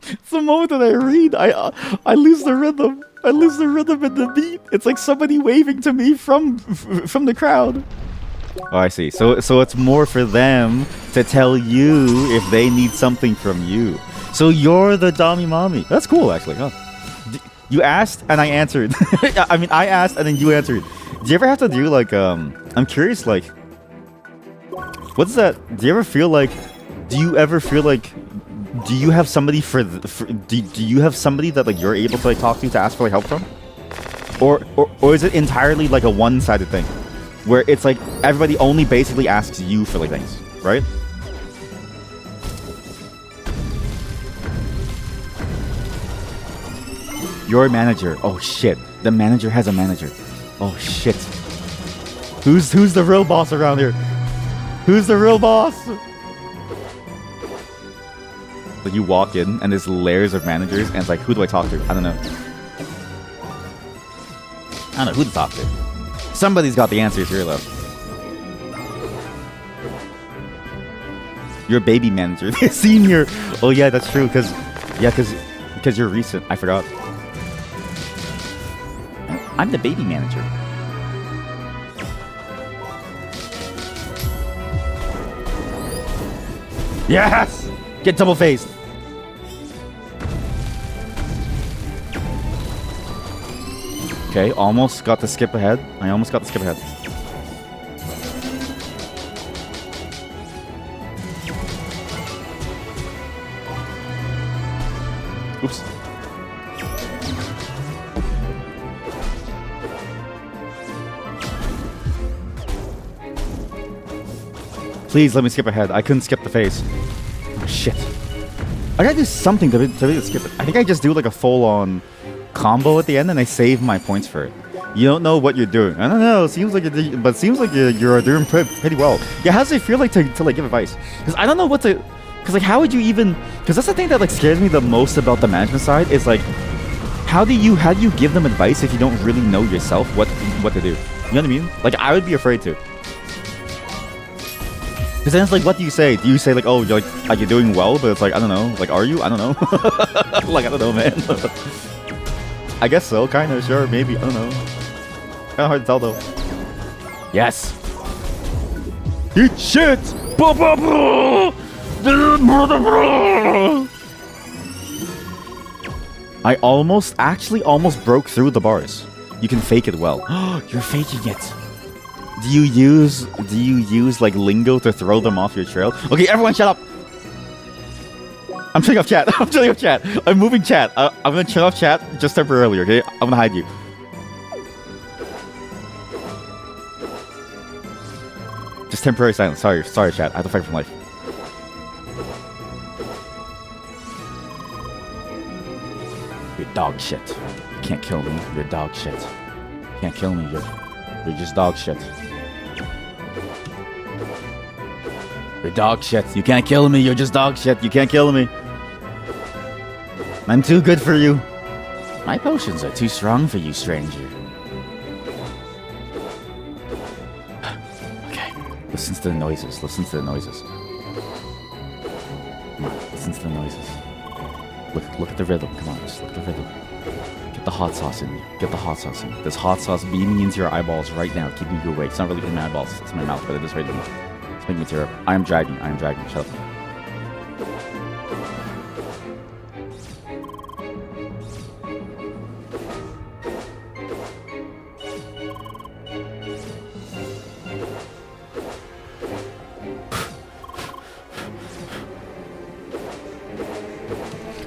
It's the moment that I read, I lose the rhythm. I lose the rhythm in the beat. It's like somebody waving to me from the crowd. Oh, I see. So it's more for them to tell you if they need something from you. So you're the Dami Mommy. That's cool, actually. Huh? You asked and I answered. I mean, I asked and then you answered. Do you ever have to do like I'm curious, like, what's that? Do you ever feel like? Do you ever feel like? Do you have somebody do you have somebody that like you're able to like talk to ask for like help from? Or is it entirely like a one-sided thing where it's like everybody only basically asks you for like things, right? You're a manager. Oh shit. The manager has a manager. Oh shit. Who's the real boss around here? Who's the real boss? Like you walk in and there's layers of managers and it's like, who do I talk to? I don't know. I don't know who to talk to. Somebody's got the answers here though. You're a baby manager. Senior. Oh yeah, that's true. Because you're recent. I forgot. I'm the baby manager. Yes! Get double-faced. Okay, almost got the skip ahead. I almost got the skip ahead. Oops. Please let me skip ahead. I couldn't skip the phase. Oh, shit. I gotta do something to skip it. I think I just do like a full-on combo at the end and I save my points for it. You don't know what you're doing. I don't know. It seems like you're doing pretty well. Yeah, how does it feel like to like give advice? Because I don't know what to. Because like, how would you even? Because that's the thing that like scares me the most about the management side is like, how do you give them advice if you don't really know yourself what to do? You know what I mean? Like I would be afraid to. Because then it's like, what do you say? Do you say like, oh, you're like you're doing well, but it's like I don't know. Like, are you? I don't know. Like I don't know, man. I guess so. Kind of. Sure. Maybe. I don't know. Kind of hard to tell though. Yes. Eat shit. I almost broke through the bars. You can fake it well. You're faking it. Do you use like lingo to throw them off your trail? Okay, everyone shut up. I'm turning off chat. I'm turning off chat. I'm moving chat. I'm gonna turn off chat just temporarily, okay? I'm gonna hide you. Just temporary silence. Sorry chat. I have to fight for my life. You're dog shit. You can't kill me. You're dog shit. You can't kill me. You're just dog shit. You're dog shit. You can't kill me. You're just dog shit. You can't kill me. I'm too good for you. My potions are too strong for you, stranger. Okay. Listen to the noises. Listen to the noises. Come on. Listen to the noises. Look at the rhythm. Come on. Just look at the rhythm. Get the hot sauce in you. Get the hot sauce in you. There's hot sauce beaming into your eyeballs right now, keeping you awake. It's not really in my eyeballs. It's my mouth, but it is right in. Make me tear up. I am dragging. Shut up.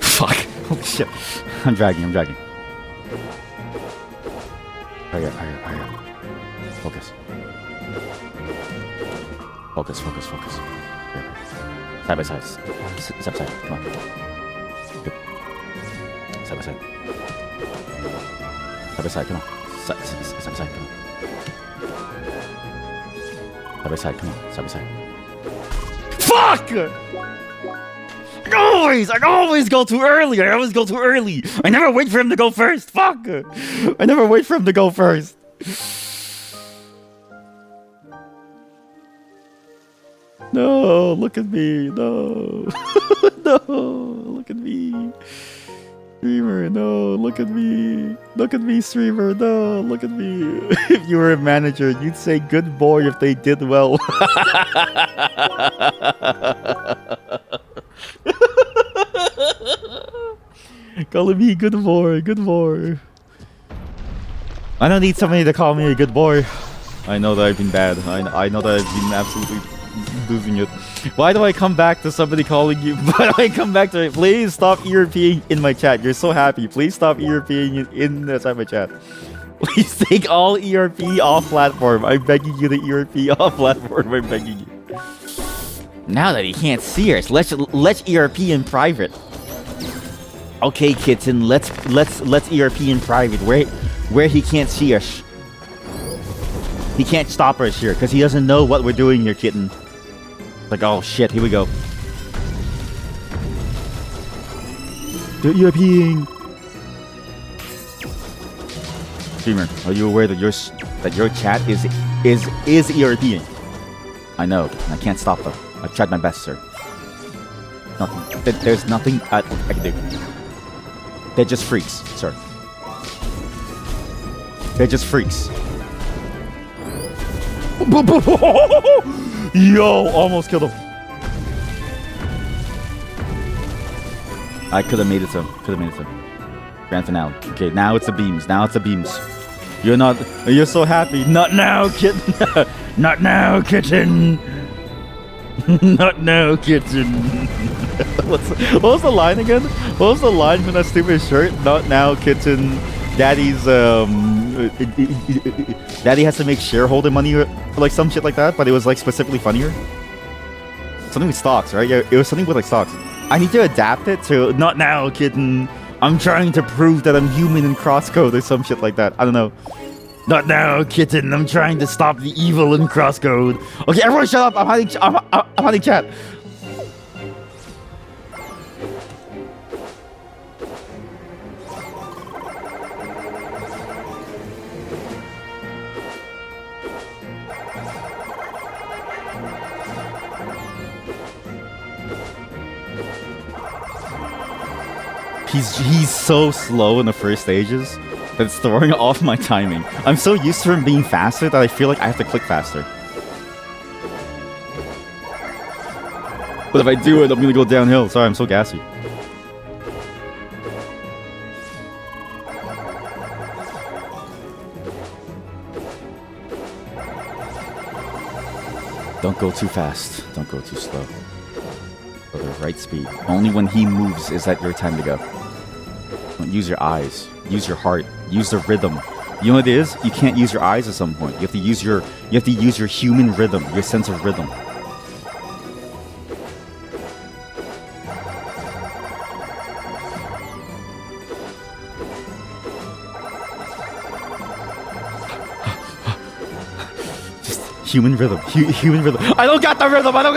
Fuck. Holy shit. I'm dragging. Hurry up. Focus. Side by side. Step side. Come on. Good. Side by side. Come on. Side by side. Come on. Fuck! I always go too early. I never wait for him to go first. Fuck! I never wait for him to go first. No, look at me. No. No, look at me. Streamer, no, look at me. Look at me, streamer, no, look at me. If you were a manager, you'd say good boy if they did well. Calling me good boy. I don't need somebody to call me a good boy. I know that I've been bad. I know that I've been absolutely losing it. Why do I come back to somebody calling you? Why do I come back to it? Please stop ERPing in my chat. You're so happy. Please stop ERPing inside my chat. Please take all ERP off platform. I'm begging you to ERP off platform. I'm begging you. Now that he can't see us, let's ERP in private. Okay, kitten. Let's ERP in private where he can't see us. He can't stop us here because he doesn't know what we're doing here, kitten. Like, oh shit, here we go. They're ERPing. Streamer, are you aware that your chat is ERPing? I know. I can't stop though. I've tried my best, sir. Nothing. There's nothing I can do. They're just freaks, sir. They're just freaks. Yo, almost killed him. I could have made it to him. Grand finale. Okay, now it's the beams. You're so happy. Not now, kitten. Not now, kitten. Not now, kitten. What was the line again? What was the line from that stupid shirt? Not now, kitten. Daddy's Daddy has to make shareholder money or like some shit like that, but it was like specifically funnier. Something with stocks, right? Yeah, it was something with like stocks. I need to adapt it to not now, kitten. I'm trying to prove that I'm human in CrossCode or some shit like that. I don't know. Not now, kitten. I'm trying to stop the evil in CrossCode. Okay, everyone shut up. I'm hiding chat. He's so slow in the first stages that it's throwing off my timing. I'm so used to him being faster that I feel like I have to click faster. But if I do it, I'm gonna go downhill. Sorry, I'm so gassy. Don't go too fast. Don't go too slow. Go the right speed. Only when he moves is that your time to go. Don't use your eyes. Use your heart. Use the rhythm. You know what it is? You can't use your eyes at some point. You have to use your human rhythm, your sense of rhythm. Just human rhythm. Human rhythm. I don't got the rhythm. I don't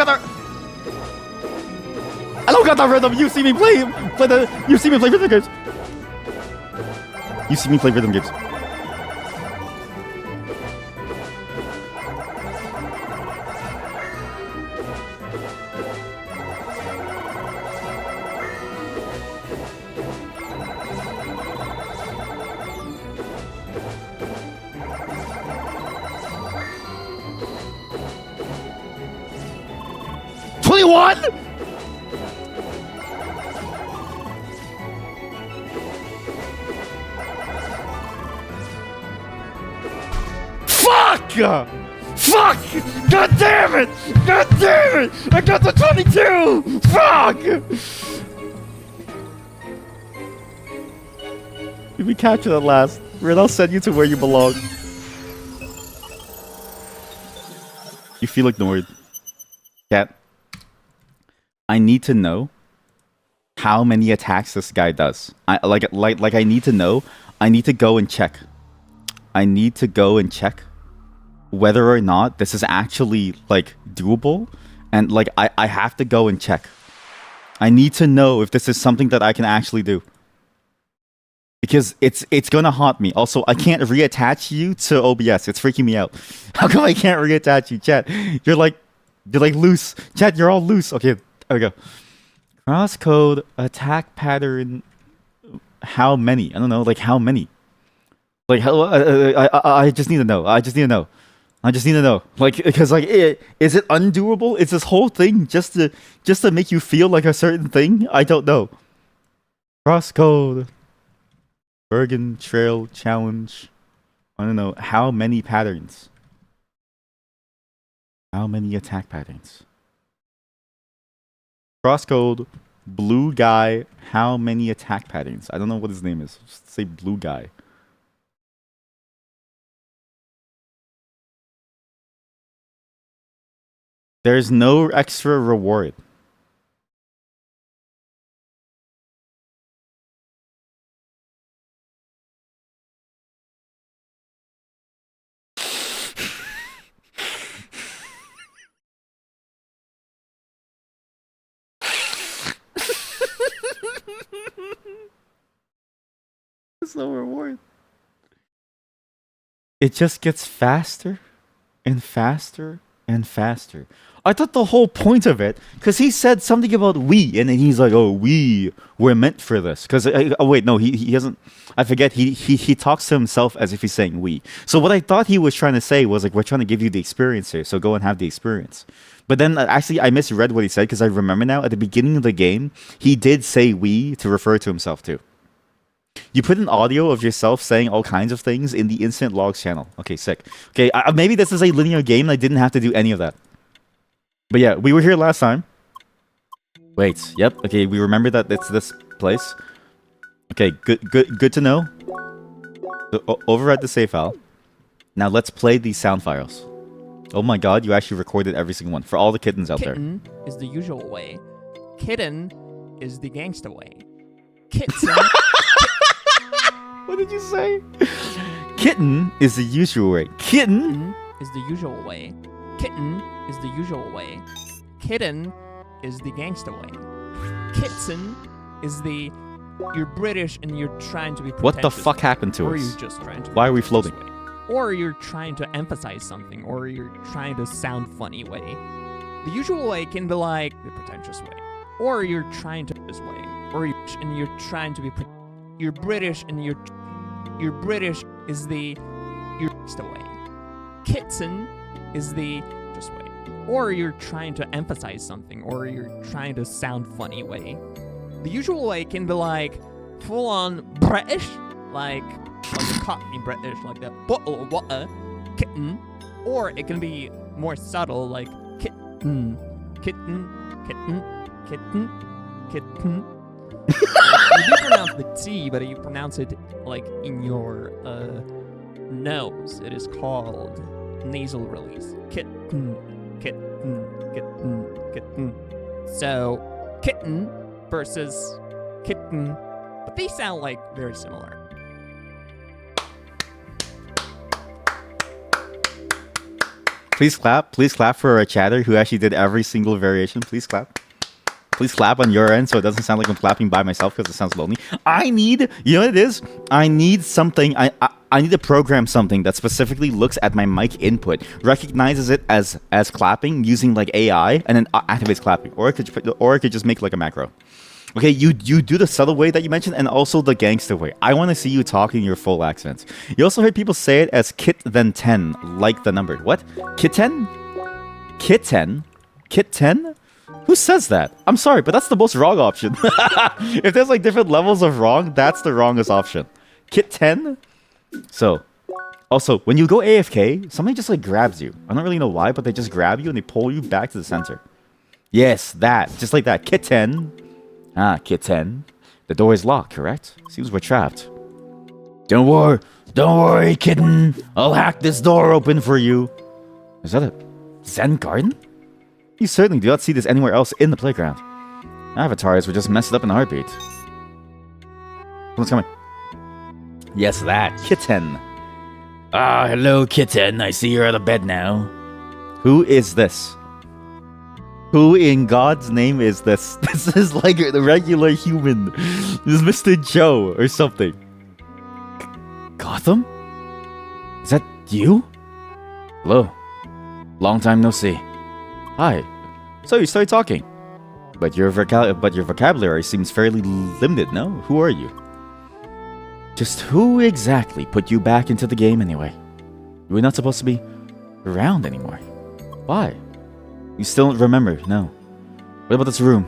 got the rhythm. You see me play rhythm games. You see me play rhythm games. 21? Fuck! Fuck! God damn it! God damn it! I got the 22! Fuck! If we capture that last, Red, I'll send you to where you belong. You feel ignored. Cat, I need to know how many attacks this guy does. I need to know. I need to go and check. I need to go and check whether or not this is actually like doable, and like I have to go and check. I need to know if this is something that I can actually do, because it's gonna haunt me. Also, I can't reattach you to OBS. It's freaking me out. How come I can't reattach you, chat? You're like loose, chat. You're all loose. Okay, there we go. CrossCode attack pattern. How many? I don't know. Like how many? Like how? I just need to know. I just need to know. I just need to know, like, because like, is it undoable? Is this whole thing just to make you feel like a certain thing? I don't know. CrossCode, Bergen Trail Challenge. I don't know how many patterns. How many attack patterns? CrossCode, blue guy. How many attack patterns? I don't know what his name is. Just say blue guy. There's no extra reward. There's no reward. It just gets faster and faster and faster. I thought the whole point of it, because he said something about we, and then he's like, "Oh, we were meant for this." Because oh wait, no, he hasn't. I forget. He talks to himself as if he's saying we. So what I thought he was trying to say was like, "We're trying to give you the experience here, so go and have the experience." But then actually, I misread what he said, because I remember now at the beginning of the game, he did say we to refer to himself too. You put an audio of yourself saying all kinds of things in the instant logs channel. Okay, sick. Okay, maybe this is a linear game and I didn't have to do any of that. But yeah, we were here last time. Wait, yep. Okay, we remember that it's this place. Okay, good to know. Overwrite the save file. Now let's play these sound files. Oh my god, you actually recorded every single one for all the kittens out there. Kitten is the usual way. Kitten is the gangsta way. Kitten. What did you say? Kitten is the usual way. Kitten is the usual way. Kitten is the usual way. Kitten is the gangsta way. Kitten is the you're British and you're trying to be pretentious. What the fuck happened to or us? You're just trying to Why are we floating? Way. Or you're trying to emphasize something, or you're trying to sound funny way. The usual way can be like the pretentious way. Or you're trying to this way. Or you're trying to be you're British and you're British is the you're the way. Kitten is the just way. Or you're trying to emphasize something, or you're trying to sound funny way. The usual way can be like full on British, like the Cockney British, like the bottle of water, kitten. Or it can be more subtle, like kitten, kitten, kitten, kitten, kitten. You do pronounce the T, but you pronounce it like in your nose. It is called nasal release. Kitten, kitten, kitten, kitten. So, kitten versus kitten, but they sound like very similar. Please clap for a chatter who actually did every single variation. Please clap. Please clap on your end so it doesn't sound like I'm clapping by myself because it sounds lonely. I need, you know what it is? I need something, I need to program something that specifically looks at my mic input, recognizes it as clapping using like AI, and then activates clapping. Or I could just make like a macro. Okay, you do the subtle way that you mentioned, and also the gangster way. I want to see you talking your full accents. You also heard people say it as kit then 10, like the number. What? Kitten? Kitten? Kitten? Who says that? I'm sorry, but that's the most wrong option. If there's like different levels of wrong, that's the wrongest option. Kit 10? So, also, when you go AFK, somebody just like grabs you. I don't really know why, but they just grab you and they pull you back to the center. Yes, that. Just like that. Kit 10. Ah, Kit 10. The door is locked, correct? Seems we're trapped. Don't worry, kitten. I'll hack this door open for you. Is that a Zen garden? You certainly do not see this anywhere else in the playground. Avatars would just mess it up in a heartbeat. Someone's coming. Yes, that. Kitten. Ah, hello, kitten. I see you're out of bed now. Who is this? Who in God's name is this? This is like the regular human. This is Mr. Joe or something. Gotham? Is that you? Hello. Long time no see. Hi. So you started talking. But your vocabulary seems fairly limited, no? Who are you? Just who exactly put you back into the game anyway? You were not supposed to be around anymore. Why? You still don't remember, no. What about this room?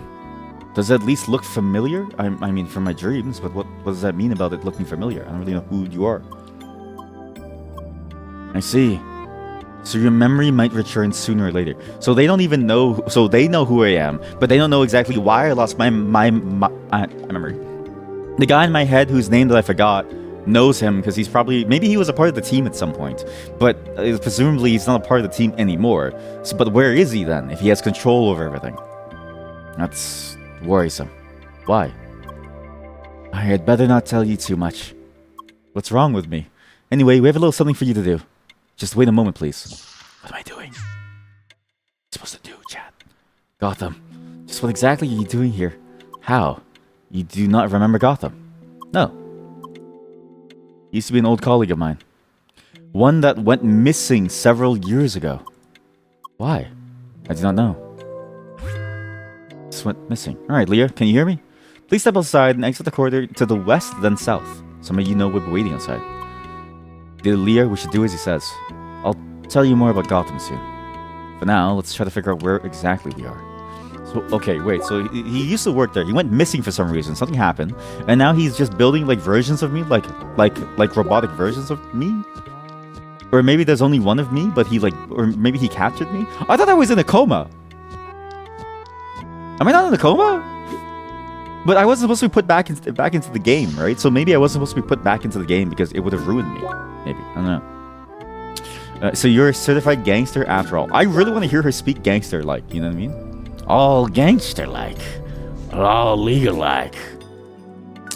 Does it at least look familiar? I mean, from my dreams, but what does that mean about it looking familiar? I don't really know who you are. I see. So your memory might return sooner or later. So they don't even know. So they know who I am, but they don't know exactly why I lost my memory. The guy in my head whose name that I forgot knows him because he's maybe he was a part of the team at some point, but presumably he's not a part of the team anymore. So, but where is he then if he has control over everything? That's worrisome. Why? I had better not tell you too much. What's wrong with me? Anyway, we have a little something for you to do. Just wait a moment, please. What am I doing? What am I supposed to do, chat? Gotham. Just what exactly are you doing here? How? You do not remember Gotham? No. He used to be an old colleague of mine. One that went missing several years ago. Why? I do not know. Just went missing. Alright, Leah, can you hear me? Please step outside and exit the corridor to the west, then south. Some of you know we'll be waiting outside. Dear Leah, we should do as he says. I'll tell you more about Gotham soon. For now, let's try to figure out where exactly we are. So, okay, wait, so he used to work there. He went missing for some reason. Something happened. And now he's just building like versions of me, like robotic versions of me? Or maybe there's only one of me, but or maybe he captured me? I thought I was in a coma. Am I not in a coma? But I wasn't supposed to be put back into the game, right? So maybe I wasn't supposed to be put back into the game because it would have ruined me. Maybe. I don't know. So you're a certified gangster after all. I really want to hear her speak gangster-like. You know what I mean? All gangster-like. All legal-like.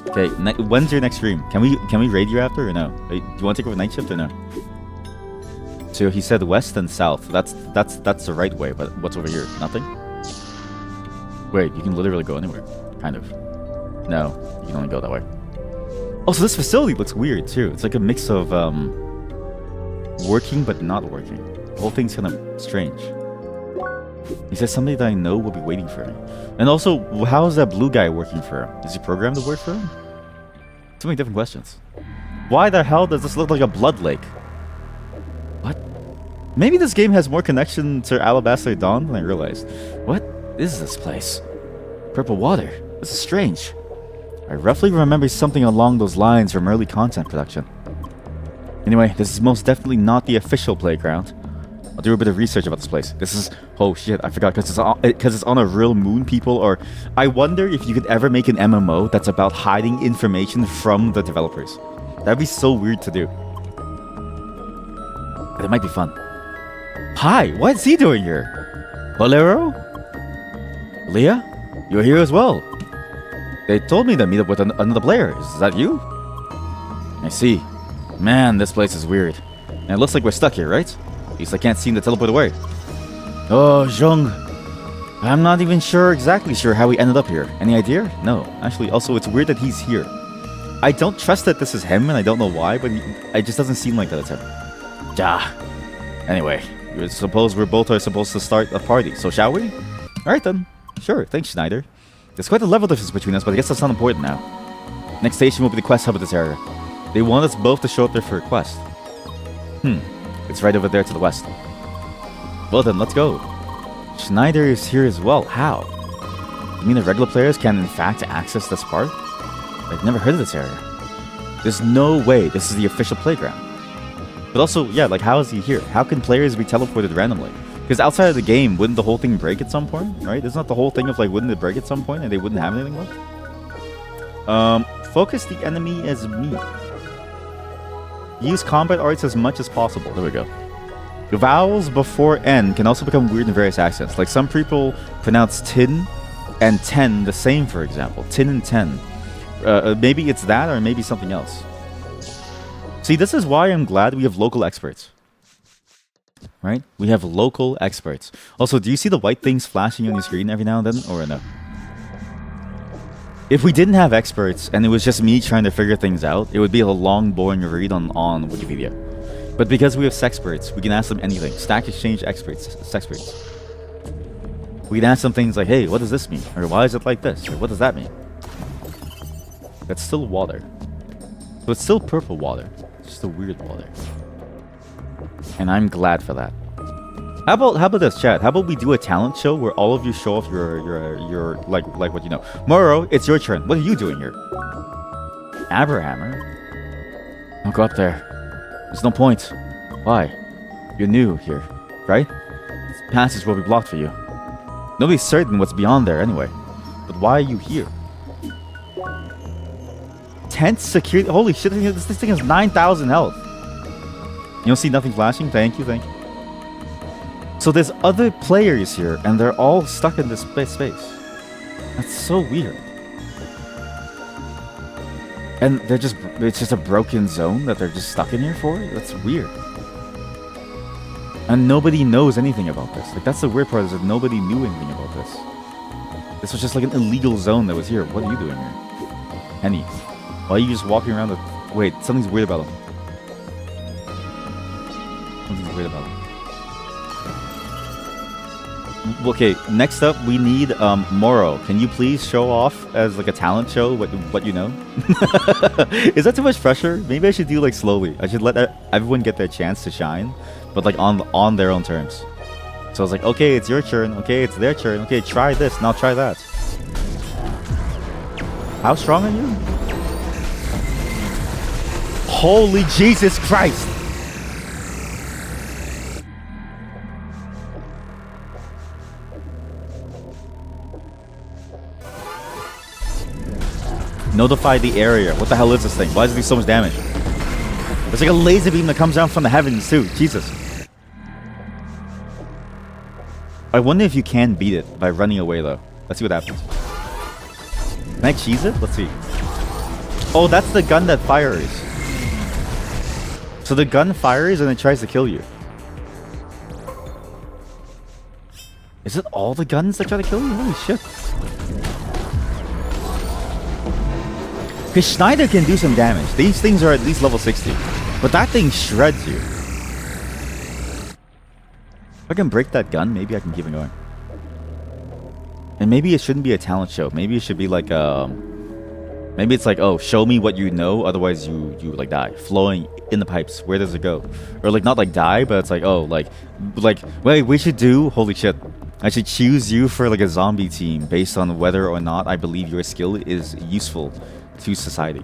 Okay, when's your next stream? Can we raid you after or no? Do you want to take over night shift or no? So he said west and south. That's the right way, but what's over here? Nothing? Wait, you can literally go anywhere. Kind of. No, you can only go that way. Also, this facility looks weird too. It's like a mix of working but not working. The whole thing's kind of strange. He says somebody that I know will be waiting for him. And also, how is that blue guy working for him? Is he programmed to work for him? So many different questions. Why the hell does this look like a blood lake? What? Maybe this game has more connection to Alabaster Dawn than I realized. What is this place? Purple water. This is strange. I roughly remember something along those lines from early content production. Anyway, this is most definitely not the official playground. I'll do a bit of research about this place. This is... Oh shit, I forgot, because it's on a real moon, people. Or I wonder if you could ever make an MMO that's about hiding information from the developers. That'd be so weird to do. But it might be fun. Hi, what's he doing here? Bolero? Leah? You're here as well. They told me to meet up with another player. Is that you? I see. Man, this place is weird. And it looks like we're stuck here, right? At least I can't seem to teleport away. Oh, Zhong. I'm not even exactly sure how we ended up here. Any idea? No. Actually, also, it's weird that he's here. I don't trust that this is him, and I don't know why, but it just doesn't seem like that it's him. Ja. Anyway, I suppose we both are supposed to start a party, so shall we? Alright then. Sure, thanks, Schneider. There's quite a level difference between us, but I guess that's not important now. Next station will be the quest hub of this area. They want us both to show up there for a quest. It's right over there to the west. Well then, let's go. Schneider is here as well. How? You mean the regular players can in fact access this part? I've never heard of this area. There's no way this is the official playground. But also, yeah, like how is he here? How can players be teleported randomly? Because outside of the game, wouldn't the whole thing break at some point, right? Isn't that the whole thing of like, wouldn't it break at some point and they wouldn't have anything left? Focus the enemy as me. Use combat arts as much as possible. There we go. The vowels before N can also become weird in various accents. Like some people pronounce tin and ten the same, for example. Tin and ten. Maybe it's that or maybe something else. See, this is why I'm glad we have local experts. Right? We have local experts. Also, do you see the white things flashing on your screen every now and then, or no? If we didn't have experts and it was just me trying to figure things out, it would be a long, boring read on Wikipedia. But because we have sexperts, we can ask them anything. Stack Exchange experts, sexperts. We can ask them things like, hey, what does this mean? Or why is it like this? Or what does that mean? That's still water. So it's still purple water. It's just a weird water. And I'm glad for that. How about this, chat? How about we do a talent show where all of you show off your like what you know. Moro, it's your turn. What are you doing here? Abrahammer? Don't go up there. There's no point. Why? You're new here, right? This passage will be blocked for you. Nobody's certain what's beyond there anyway. But why are you here? Tense security. Holy shit! This thing has 9,000 health. You don't see nothing flashing? Thank you, thank you. So there's other players here, and they're all stuck in this space. That's so weird. And it's just a broken zone that they're just stuck in here for? That's weird. And nobody knows anything about this. Like, that's the weird part, is that nobody knew anything about this. This was just like an illegal zone that was here. What are you doing here? Henny, why are you just walking around the... Wait, something's weird about him. Something's weird about him. Okay, next up we need Moro. Can you please show off as like a talent show what you know? Is that too much pressure? Maybe I should do like slowly. I should let everyone get their chance to shine, but like on their own terms. So I was like, okay, it's your turn. Okay, it's their turn. Okay, try this. Now try that. How strong are you? Holy Jesus Christ! Notify the area. What the hell is this thing? Why does it do so much damage? There's like a laser beam that comes down from the heavens too. Jesus. I wonder if you can beat it by running away though. Let's see what happens. Can I cheese it? Let's see. Oh, that's the gun that fires. So the gun fires and it tries to kill you. Is it all the guns that try to kill you? Holy shit. Because Schneider can do some damage. These things are at least level 60. But that thing shreds you. If I can break that gun, maybe I can keep it going. And maybe it shouldn't be a talent show. Maybe it should be like maybe it's like, oh, show me what you know, otherwise you like die. Flowing in the pipes. Where does it go? Or like not like die, but it's like, oh, like wait, we should do, holy shit. I should choose you for like a zombie team based on whether or not I believe your skill is useful to society.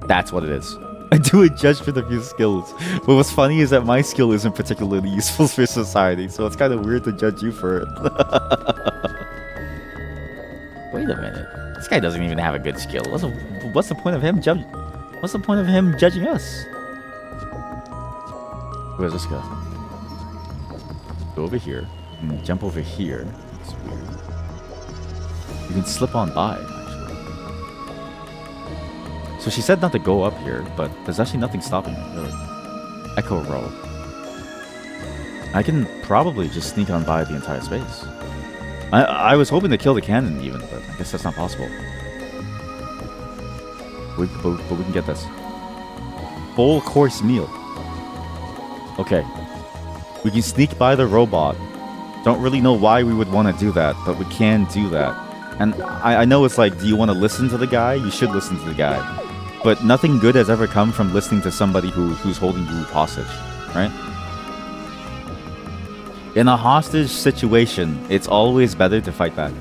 That's what it is. I do a judgment of your skills. But what's funny is that my skill isn't particularly useful for society, so it's kind of weird to judge you for it. Wait a minute. This guy doesn't even have a good skill. What's the point of him judging? What's the point of him judging us? Where's this guy? Go over here. And jump over here. That's weird. You can slip on by. So she said not to go up here, but there's actually nothing stopping me, really. Echo roll. I can probably just sneak on by the entire space. I was hoping to kill the cannon even, but I guess that's not possible. But we can get this. Full course meal. Okay. We can sneak by the robot. Don't really know why we would want to do that, but we can do that. And I know it's like, do you want to listen to the guy? You should listen to the guy. But nothing good has ever come from listening to somebody who's holding you hostage, right? In a hostage situation, it's always better to fight back.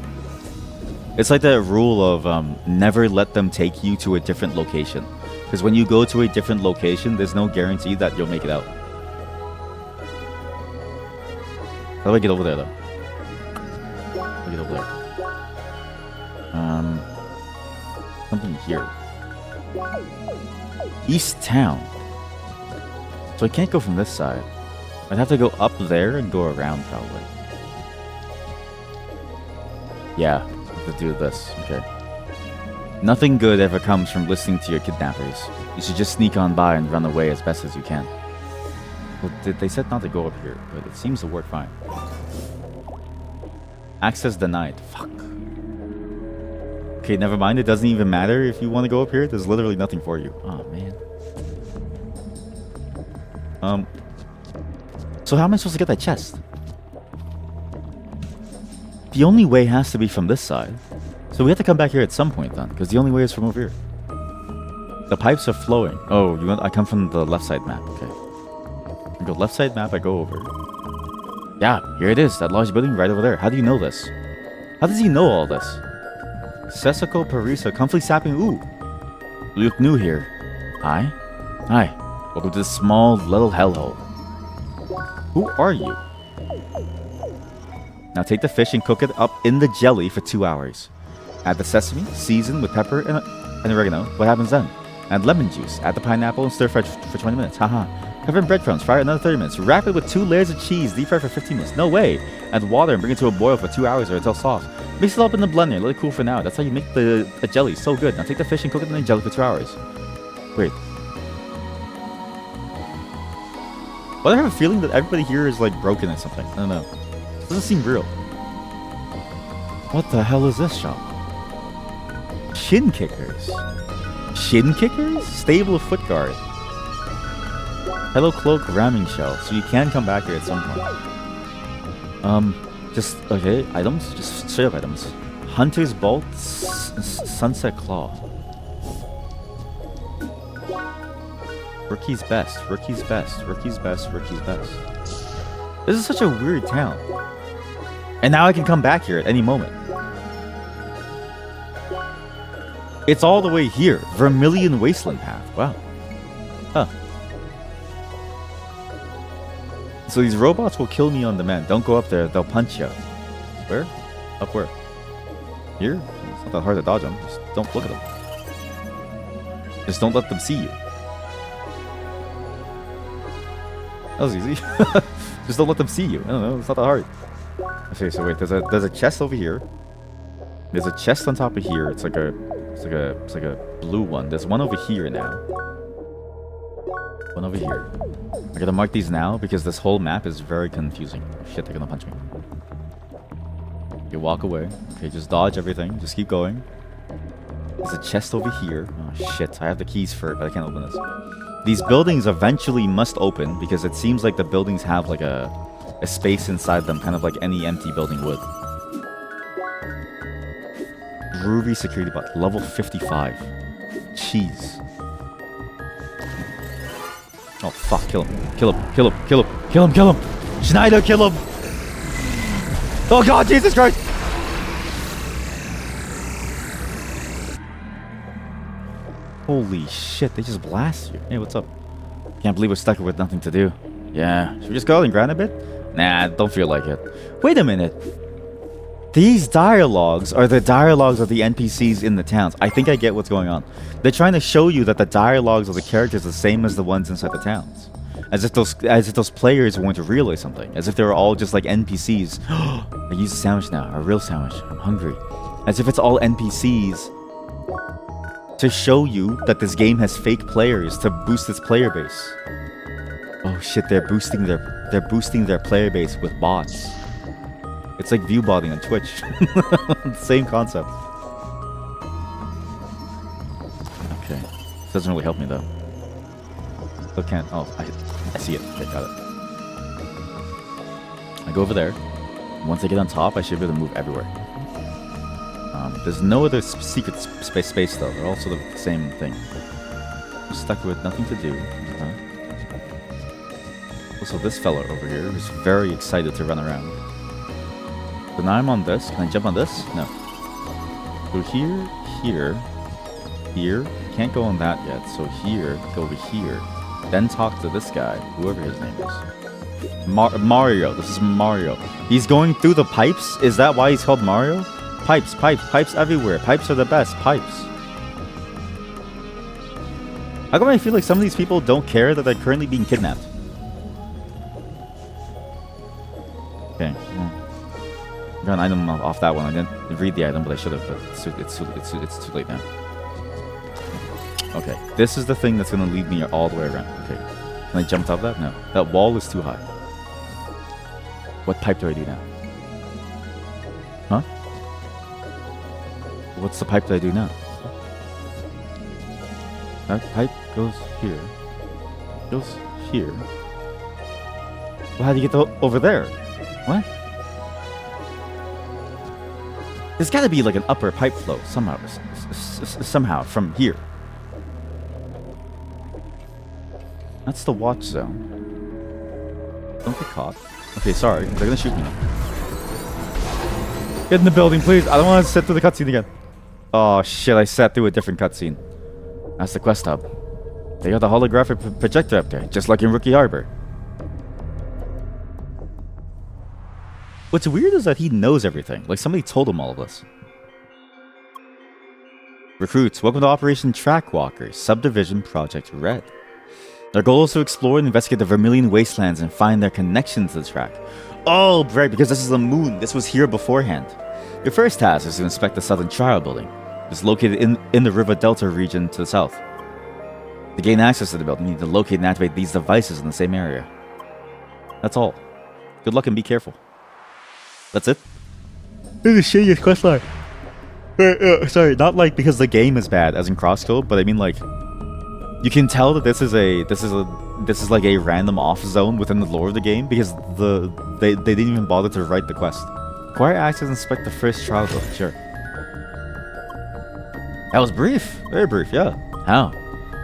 It's like that rule of never let them take you to a different location. Because when you go to a different location, there's no guarantee that you'll make it out. How do I get over there, though? How do I get over there? Something here. East Town. So I can't go from this side. I'd have to go up there and go around, probably. Yeah, I have to do this. Okay. Nothing good ever comes from listening to your kidnappers. You should just sneak on by and run away as best as you can. Well, they said not to go up here, but it seems to work fine. Access denied. Fuck. Okay, never mind. It doesn't even matter if you want to go up here. There's literally nothing for you. Oh, man. So how am I supposed to get that chest? The only way has to be from this side. So we have to come back here at some point then, because the only way is from over here. The pipes are flowing. Oh, I come from the left side map. Okay. I go left side map, I go over. Yeah, here it is. That large building right over there. How do you know this? How does he know all this? Sesico Parisa, comfy sapping. Ooh. You look new here. Hi. Hi. Welcome to this small little hellhole. Who are you? Now take the fish and cook it up in the jelly for 2 hours. Add the sesame, season with pepper and oregano. What happens then? Add lemon juice. Add the pineapple and stir fry for 20 minutes. Haha. Cover in breadcrumbs. Fry it another 30 minutes. Wrap it with 2 layers of cheese. Deep fry for 15 minutes. No way. Add water and bring it to a boil for 2 hours or until soft. Mix it up in the blender. Let it cool for now. That's how you make the jelly. So good. Now take the fish and cook it in the jelly for 2 hours. Wait. But I have a feeling that everybody here is like broken or something. I don't know. It doesn't seem real. What the hell is this shop? Shin kickers. Shin kickers? Stable of foot guard. Hello cloak ramming shell. So you can come back here at some point. Just okay. Items. Just straight up items. Hunter's bolt. Sunset claw. Rookie's best. Rookie's best. Rookie's best. Rookie's best. This is such a weird town. And now I can come back here at any moment. It's all the way here. Vermilion Wasteland Path. Wow. Huh. So these robots will kill me on demand. Don't go up there. They'll punch you. Where? Up where? Here? It's not that hard to dodge them. Just don't look at them. Just don't let them see you. That was easy. Just don't let them see you. I don't know. It's not that hard. Okay, so wait. There's a chest over here. There's a chest on top of here. It's like a blue one. There's one over here now. One over here. I gotta mark these now because this whole map is very confusing. Oh, shit, they're gonna punch me. You walk away. Okay, just dodge everything. Just keep going. There's a chest over here. Oh shit, I have the keys for it, but I can't open this. These buildings eventually must open because it seems like the buildings have like a space inside them, kind of like any empty building would. Ruby security bot, level 55. Cheese. Oh fuck, kill him. Kill him, kill him, kill him, kill him, kill him! Schneider, kill him! Oh god, Jesus Christ! Holy shit, they just blast you. Hey, what's up? Can't believe we're stuck here with nothing to do. Yeah, should we just go and grind a bit? Nah, don't feel like it. Wait a minute. These dialogues are the dialogues of the NPCs in the towns. I think I get what's going on. They're trying to show you that the dialogues of the characters are the same as the ones inside the towns. As if those players weren't real or something. As if they were all just like NPCs. I use a sandwich now, a real sandwich. I'm hungry. As if it's all NPCs to show you that this game has fake players to boost its player base. Oh shit, they're boosting their player base with bots. It's like view botting on Twitch. Same concept. Okay. Doesn't really help me though. Still can't. Oh, I see it. Okay, got it. I go over there. Once I get on top, I should be able to move everywhere. There's no other secret space though. They're all sort of the same thing. I'm stuck with nothing to do. Also, this fella over here is very excited to run around. So now I'm on this. Can I jump on this? No. So here, here, here. Can't go on that yet. So here, go over here. Then talk to this guy, whoever his name is. Mario. This is Mario. He's going through the pipes? Is that why he's called Mario? Pipes, pipes, pipes everywhere. Pipes are the best. Pipes. How come I feel like some of these people don't care that they're currently being kidnapped? Okay. Well, I got an item off that one. I didn't read the item, but I should have. But it's too late now. Okay. This is the thing that's going to lead me all the way around. Okay. Can I jump top of that? No. That wall is too high. What pipe do I do now? Huh? What's the pipe that I do now? That pipe goes here. Goes here. Well, how do you get over there? What? There's got to be like an upper pipe flow somehow. Somehow from here. That's the watch zone. Don't get caught. Okay, sorry. They're gonna shoot me. Get in the building, please. I don't want to sit through the cutscene again. Oh shit! I sat through a different cutscene. That's the quest hub. They got the holographic projector up there, just like in Rookie Harbor. What's weird is that he knows everything. Like somebody told him all of this. Recruits, welcome to Operation Trackwalker, Subdivision Project Red. Their goal is to explore and investigate the Vermilion Wastelands and find their connection to the track. Oh, right, because this is the moon. This was here beforehand. Your first task is to inspect the Southern Trial Building. It's located in the River Delta region to the south. To gain access to the building, you need to locate and activate these devices in the same area. That's all. Good luck and be careful. That's it? This is the shittiest questline. Sorry, not like because the game is bad, as in CrossCode, but I mean like you can tell that this is like a random off zone within the lore of the game because they didn't even bother to write the quest. Acquire access and inspect the first trial building. Sure. That was brief. Very brief, yeah. How?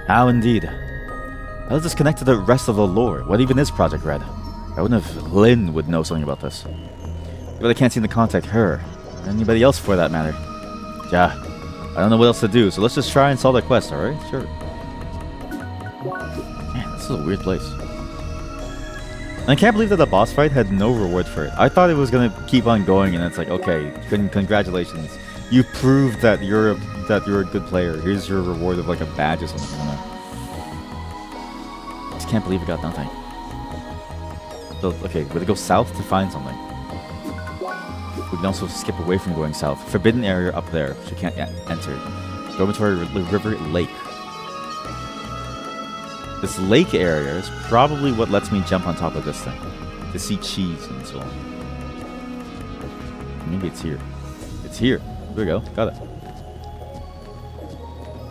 How indeed. How does this connect to the rest of the lore? What even is Project Red? I wouldn't have Lynn would know something about this. But I can't seem to contact her. Or anybody else for that matter. Yeah. I don't know what else to do, so let's just try and solve that quest, alright? Sure. Man, this is a weird place. And I can't believe that the boss fight had no reward for it. I thought it was gonna keep on going, and it's like, okay, congratulations, you proved that you're a good player. Here's your reward of like a badge or something. I just can't believe it got nothing. So, okay, we're gonna go south to find something. We can also skip away from going south. Forbidden area up there, which you can't enter. Dormitory River Lake. This lake area is probably what lets me jump on top of this thing. To see cheese and so on. Maybe it's here. It's here. There we go. Got it.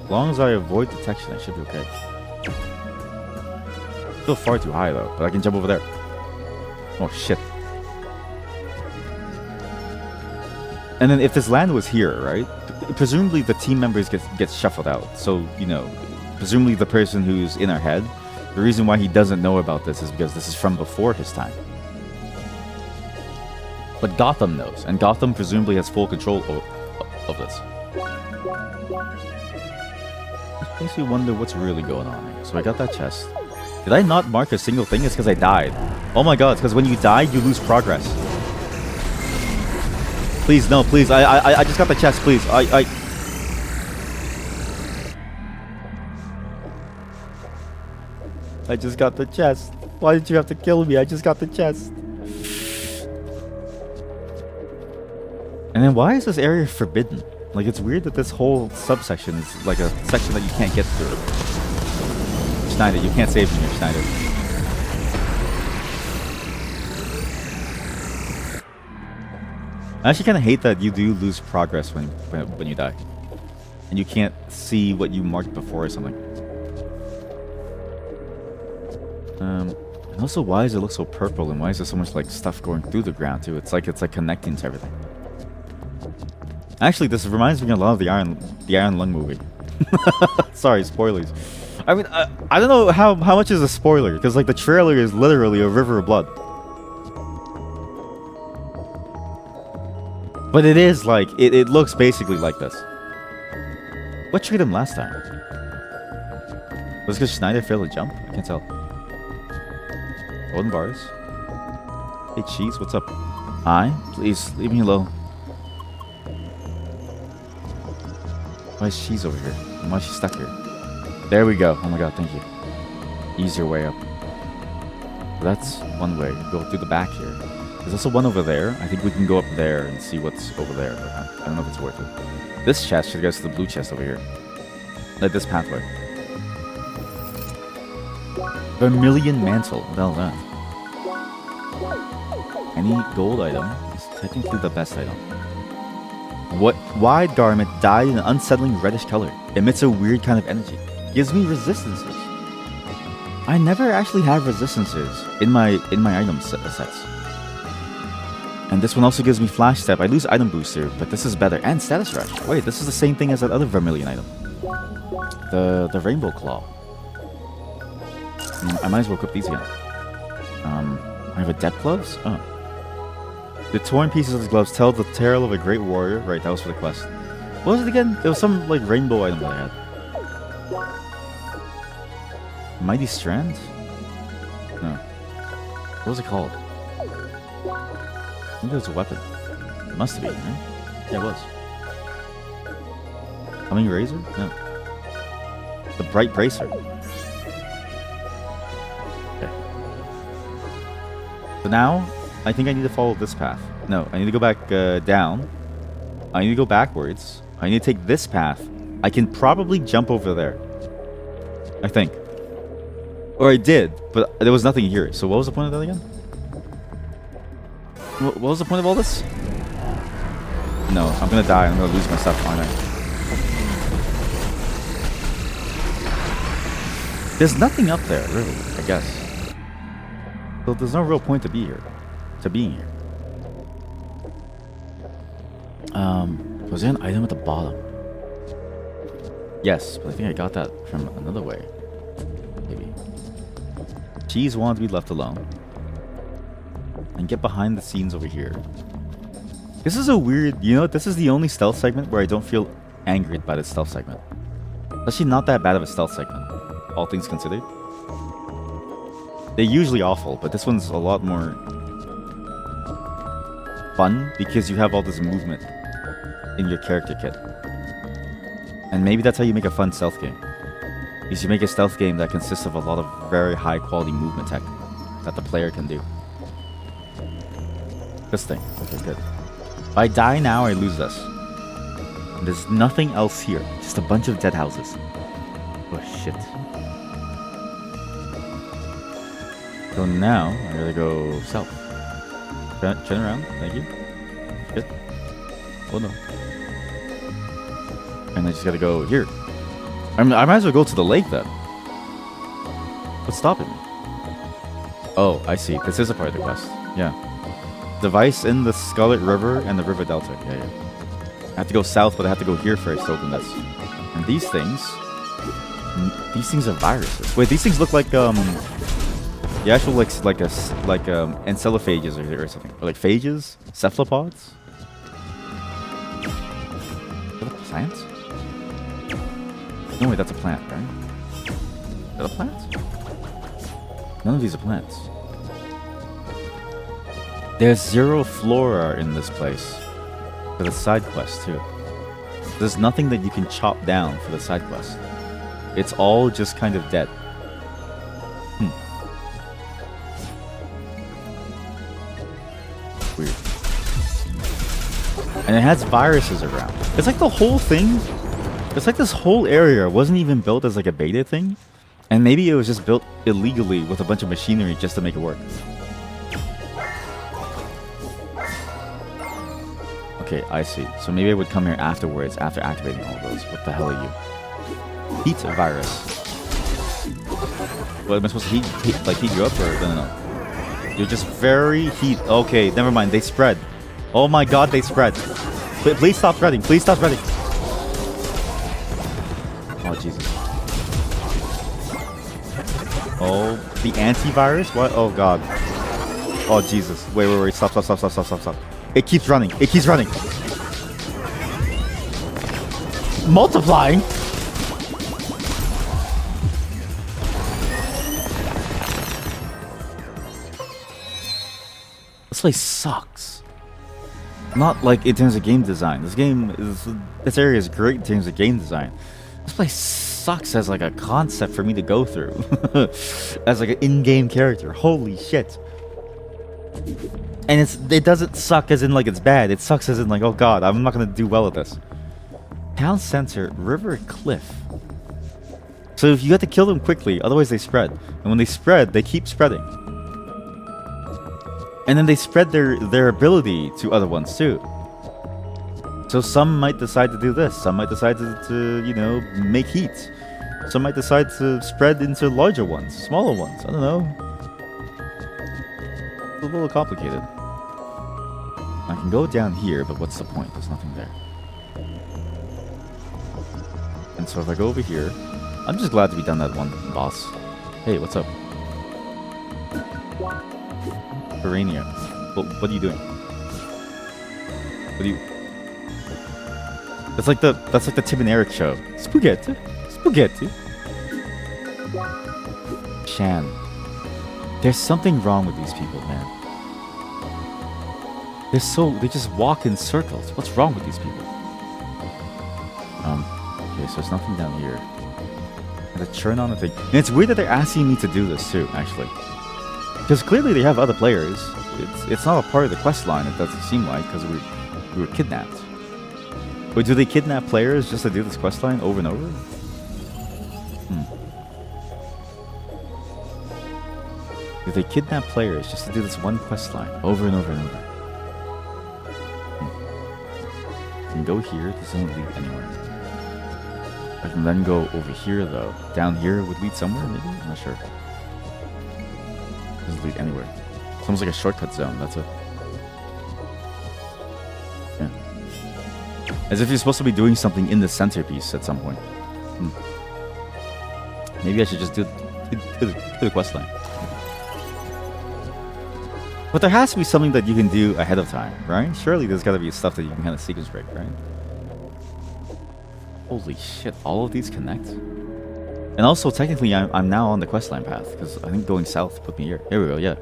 As long as I avoid detection, I should be okay. Still far too high though, but I can jump over there. Oh shit. And then if this land was here, right? Presumably the team members get shuffled out. So, you know, presumably the person who's in our head, the reason why he doesn't know about this is because this is from before his time. But Gotham knows, and Gotham presumably has full control of this. Which makes me wonder what's really going on here. So I got that chest. Did I not mark a single thing? It's because I died. Oh my god, it's because when you die, you lose progress. Please, no, please. I just got the chest, please. I just got the chest. Why did you have to kill me? I just got the chest. And then why is this area forbidden? Like, it's weird that this whole subsection is like a section that you can't get through. Schneider, you can't save me here, Schneider. I actually kind of hate that you do lose progress when you die. And you can't see what you marked before or something. And also, why does it look so purple? And why is there so much like stuff going through the ground too? It's like connecting to everything. Actually, this reminds me a lot of the Iron Lung movie. Sorry, spoilers. I mean, I don't know how much is a spoiler, because like the trailer is literally a river of blood. But it is like, it looks basically like this. What treated him last time? Was it because Schneider failed to jump? I can't tell. Golden bars. Hey, Cheese, what's up? Hi, please, leave me alone. Why is Cheese over here? And why is she stuck here? There we go. Oh my god, thank you. Easier way up. That's one way. Go through the back here. There's also one over there. I think we can go up there and see what's over there. But I don't know if it's worth it. This chest should get us to the blue chest over here. Like this pathway. Vermilion mantle. What the hell is that? Any gold item is technically the best item. What wide garment dyed in an unsettling reddish color. Emits a weird kind of energy. Gives me resistances. I never actually have resistances in my item sets. And this one also gives me flash step. I lose item booster, but this is better. And status rush. Wait, this is the same thing as that other vermilion item. The rainbow claw. I might as well equip these again. I have a depth gloves? Oh. The torn pieces of the gloves tell the tale of a great warrior. Right, that was for the quest. What was it again? There was some like rainbow item that I had. Mighty Strand? No. What was it called? I think it was a weapon. It must have been, right? Yeah, it was. Humming Razor? No. The Bright Bracer. Okay. So now, I think I need to follow this path. No, I need to go back down. I need to go backwards. I need to take this path. I can probably jump over there. I think. Or I did, but there was nothing here. So what was the point of that again? What was the point of all this? No, I'm gonna die. I'm gonna lose my stuff, aren't I? There's nothing up there, really, I guess. So there's no real point to be here. To being here. Was there an item at the bottom? Yes, but I think I got that from another way. Maybe. Cheese wanted to be left alone. And get behind the scenes over here. This is a weird... You know what? This is the only stealth segment where I don't feel angered by the stealth segment. It's actually not that bad of a stealth segment, all things considered. They're usually awful, but this one's a lot more fun because you have all this movement in your character kit. And maybe that's how you make a fun stealth game. Is you make a stealth game that consists of a lot of very high quality movement tech that the player can do. This thing. Okay, good. If I die now, I lose this. And there's nothing else here. Just a bunch of dead houses. Oh, shit. So now, I gotta go south. Turn around. Thank you. Good. Oh, no. And I just gotta go here. I might as well go to the lake then. What's stopping me? Oh, I see. This is a part of the quest. Yeah. Device in the Scarlet River and the River Delta. Yeah. I have to go south, but I have to go here first to open this. And these things are viruses. Wait, these things look like the actual encelophages or something, or like phages, cephalopods. Is that a plant? No, wait, that's a plant, right? Is that a plant? None of these are plants. There's 0 flora in this place for the side quest too. There's nothing that you can chop down for the side quest. It's all just kind of dead. Weird. And it has viruses around. It's like the whole thing. It's like this whole area wasn't even built as like a beta thing. And maybe it was just built illegally with a bunch of machinery just to make it work. Okay, I see. So maybe I would come here afterwards, after activating all of those. What the hell are you? Heat virus. What, am I supposed to heat you up or no? You're just very heat. Okay, never mind. They spread. Oh my god, they spread. Please stop spreading. Please stop spreading. Oh, Jesus. Oh, the antivirus? What? Oh god. Oh Jesus. Wait. Stop. It keeps running. Multiplying? This place sucks. Not like in terms of game design. This area is great in terms of game design. This place sucks as like a concept for me to go through. As like an in-game character. Holy shit. And it doesn't suck as in like it's bad. It sucks as in like, oh god, I'm not gonna do well at this. Town center, river, cliff. So if you have to kill them quickly, otherwise they spread. And when they spread, they keep spreading. And then they spread their ability to other ones too. So some might decide to do this. Some might decide to you know, make heat. Some might decide to spread into larger ones, smaller ones. I don't know. It's a little complicated. I can go down here, but what's the point? There's nothing there. And so if I go over here, I'm just glad to be done that one boss. Hey, what's up? Urania. What are you doing? What are you... That's like the Tim and Eric show. Spaghetti. Shan. There's something wrong with these people, man. They just walk in circles. What's wrong with these people? Okay, so there's nothing down here. I have to turn on the thing. And it's weird that they're asking me to do this too, actually. Because clearly they have other players. It's not a part of the quest line, it doesn't seem like, because we were kidnapped. But do they kidnap players just to do this quest line over and over? Do they kidnap players just to do this one quest line over and over and over? I can go here, this doesn't lead anywhere. I can then go over here though. Down here would lead somewhere, maybe? I'm not sure. Doesn't lead anywhere. It's almost like a shortcut zone, that's it. Yeah. As if you're supposed to be doing something in the centerpiece at some point. Maybe I should just do the quest line. But there has to be something that you can do ahead of time, right? Surely there's got to be stuff that you can kind of sequence break, right? Holy shit, all of these connect? And also, technically, I'm now on the questline path, because I think going south put me here. Here we go, yeah.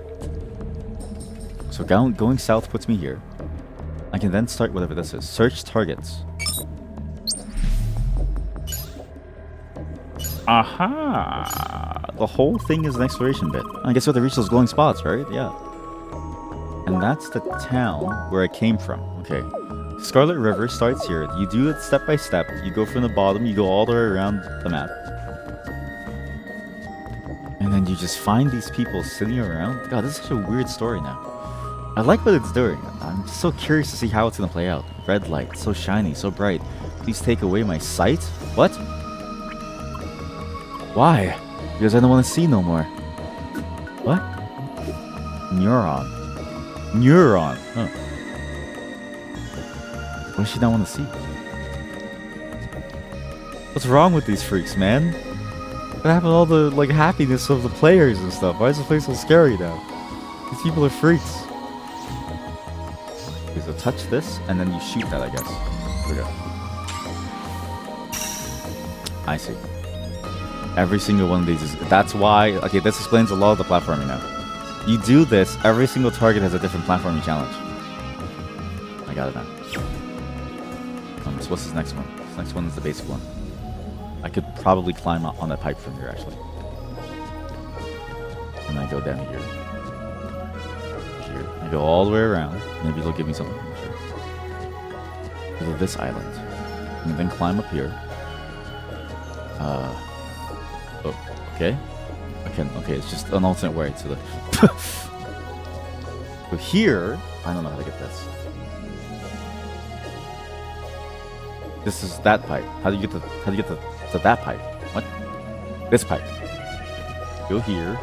So going south puts me here. I can then start whatever this is. Search targets. Aha! The whole thing is an exploration bit. I guess we have to reach those glowing spots, right? Yeah. And that's the town where I came from. Okay. Scarlet River starts here. You do it step by step. You go from the bottom, you go all the way around the map. And then you just find these people sitting around. God, this is such a weird story now. I like what it's doing. I'm just so curious to see how it's gonna play out. Red light, so shiny, so bright. Please take away my sight? What? Why? Because I don't want to see no more. What? Neuron. Neuron. Huh. What does she not want to see? What's wrong with these freaks, man? What happened to all the like happiness of the players and stuff? Why is this place so scary now? These people are freaks. Okay, so touch this and then you shoot that, I guess. Here we go. I see. Every single one of these is... That's why... Okay, this explains a lot of the platforming now. You do this, every single target has a different platforming challenge. I got it now. So what's this next one? This next one is the basic one. I could probably climb up on that pipe from here, actually. And I go down here. Here. I go all the way around. Maybe they'll give me something. I'm sure. Go to this island. And then climb up here. Oh, okay. Okay, it's just an alternate way to the... So here... I don't know how to get this. This is that pipe. How do you get to that pipe? What? This pipe. Go here.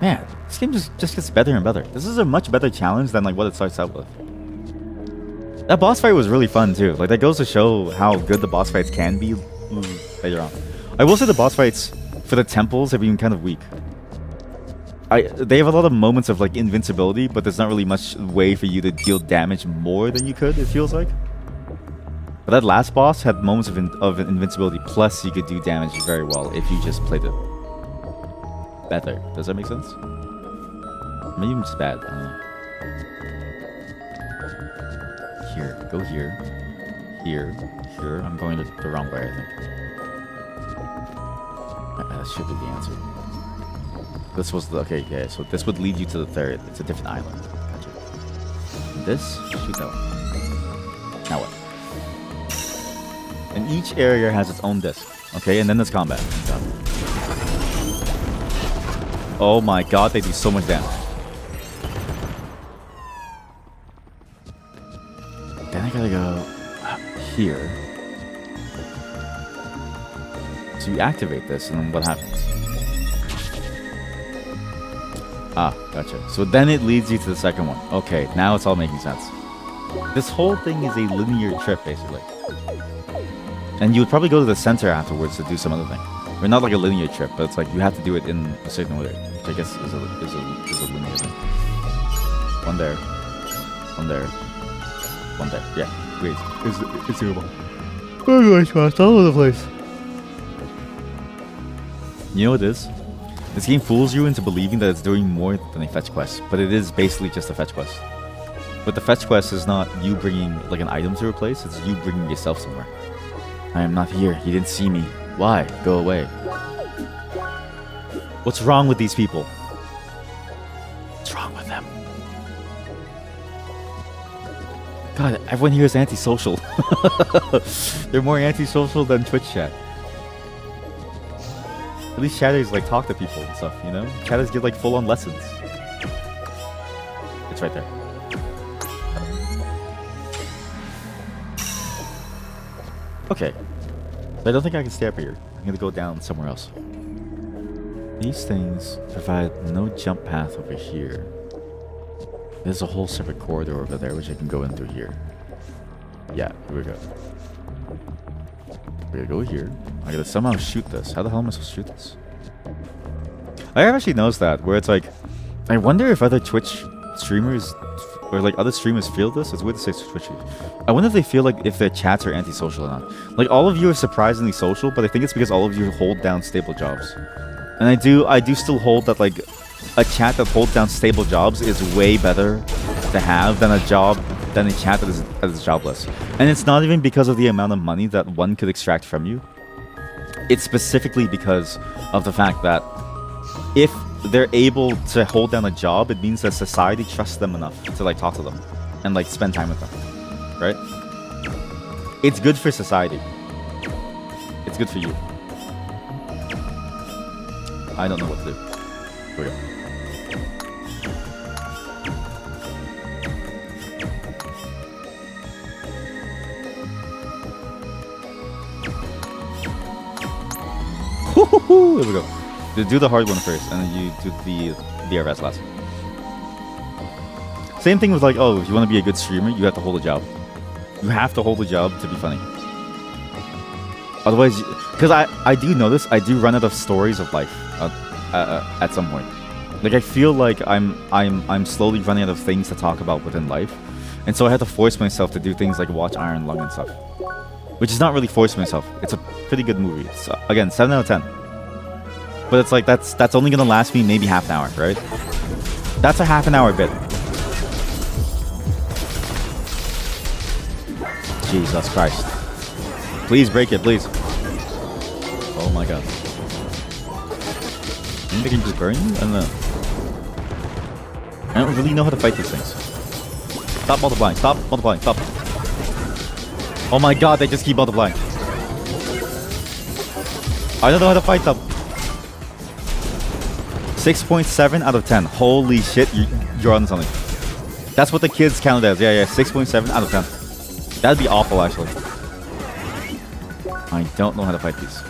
Man, this game just gets better and better. This is a much better challenge than like what it starts out with. That boss fight was really fun too. Like that goes to show how good the boss fights can be later on. I will say the boss fights for the temples have been kind of weak. They have a lot of moments of like invincibility, but there's not really much way for you to deal damage more than you could, it feels like. But that last boss had moments of invincibility, plus you could do damage very well if you just played it better. Does that make sense? Maybe I'm just bad, I don't know. Here, go here. Here, here. I'm going the wrong way, I think. That should be the answer. This was the, okay, yeah, so this would lead you to the third. It's a different island. Gotcha. This, shoot that one. Now what? And each area has its own disc. Okay, and then there's combat. Oh my god, they do so much damage. Then I gotta go here. So you activate this, and then what happens? Ah, gotcha. So then it leads you to the second one. Okay, now it's all making sense. This whole thing is a linear trip, basically. And you would probably go to the center afterwards to do some other thing. Or not like a linear trip, but it's like you have to do it in a certain way, which I guess is a linear thing. One there. One there. One there. Yeah, great. It's doable. Oh my gosh, all over the place. You know what it is? This game fools you into believing that it's doing more than a fetch quest, but it is basically just a fetch quest. But the fetch quest is not you bringing like an item to replace, it's you bringing yourself somewhere. I am not here, you didn't see me. Why? Go away. What's wrong with these people? What's wrong with them? God, everyone here is antisocial. They're more antisocial than Twitch chat. At least chatters like talk to people and stuff, you know? Chatters give like full-on lessons. It's right there. Okay. I don't think I can stay up here. I'm gonna go down somewhere else. These things provide no jump path over here. There's a whole separate corridor over there which I can go in through here. Yeah, here we go. We're gonna go here. I gotta somehow shoot this. How the hell am I supposed to shoot this? I actually noticed that, where it's like, I wonder if other Twitch streamers, or like other streamers feel this. It's weird to say Twitch. I wonder if they feel like if their chats are antisocial or not. Like all of you are surprisingly social, but I think it's because all of you hold down stable jobs. And I do still hold that like a chat that holds down stable jobs is way better to have than a chat that is jobless. And it's not even because of the amount of money that one could extract from you. It's specifically because of the fact that if they're able to hold down a job, it means that society trusts them enough to like talk to them and like spend time with them, right? It's good for society. It's good for you. I don't know what to do. Here we go. Here we go. Do the hard one first, and then you do the DRS last. Same thing with like, oh, if you want to be a good streamer, you have to hold a job. You have to hold a job to be funny. Otherwise, because I do notice, I do run out of stories of life at some point. Like I feel like I'm slowly running out of things to talk about within life, and so I have to force myself to do things like watch Iron Lung and stuff. Which is not really forcing myself. It's a pretty good movie. It's, again, 7 out of 10. But it's like, that's only gonna last me maybe half an hour, right? That's a half an hour bit. Jesus Christ. Please break it, please. Oh my god. Maybe I can just burn you? I don't know. I don't really know how to fight these things. Stop multiplying, stop multiplying, stop. Oh my god, they just keep multiplying. I don't know how to fight them. 6.7 out of 10. Holy shit, you're on something. That's what the kids counted as. Yeah, 6.7 out of 10. That'd be awful, actually. I don't know how to fight these.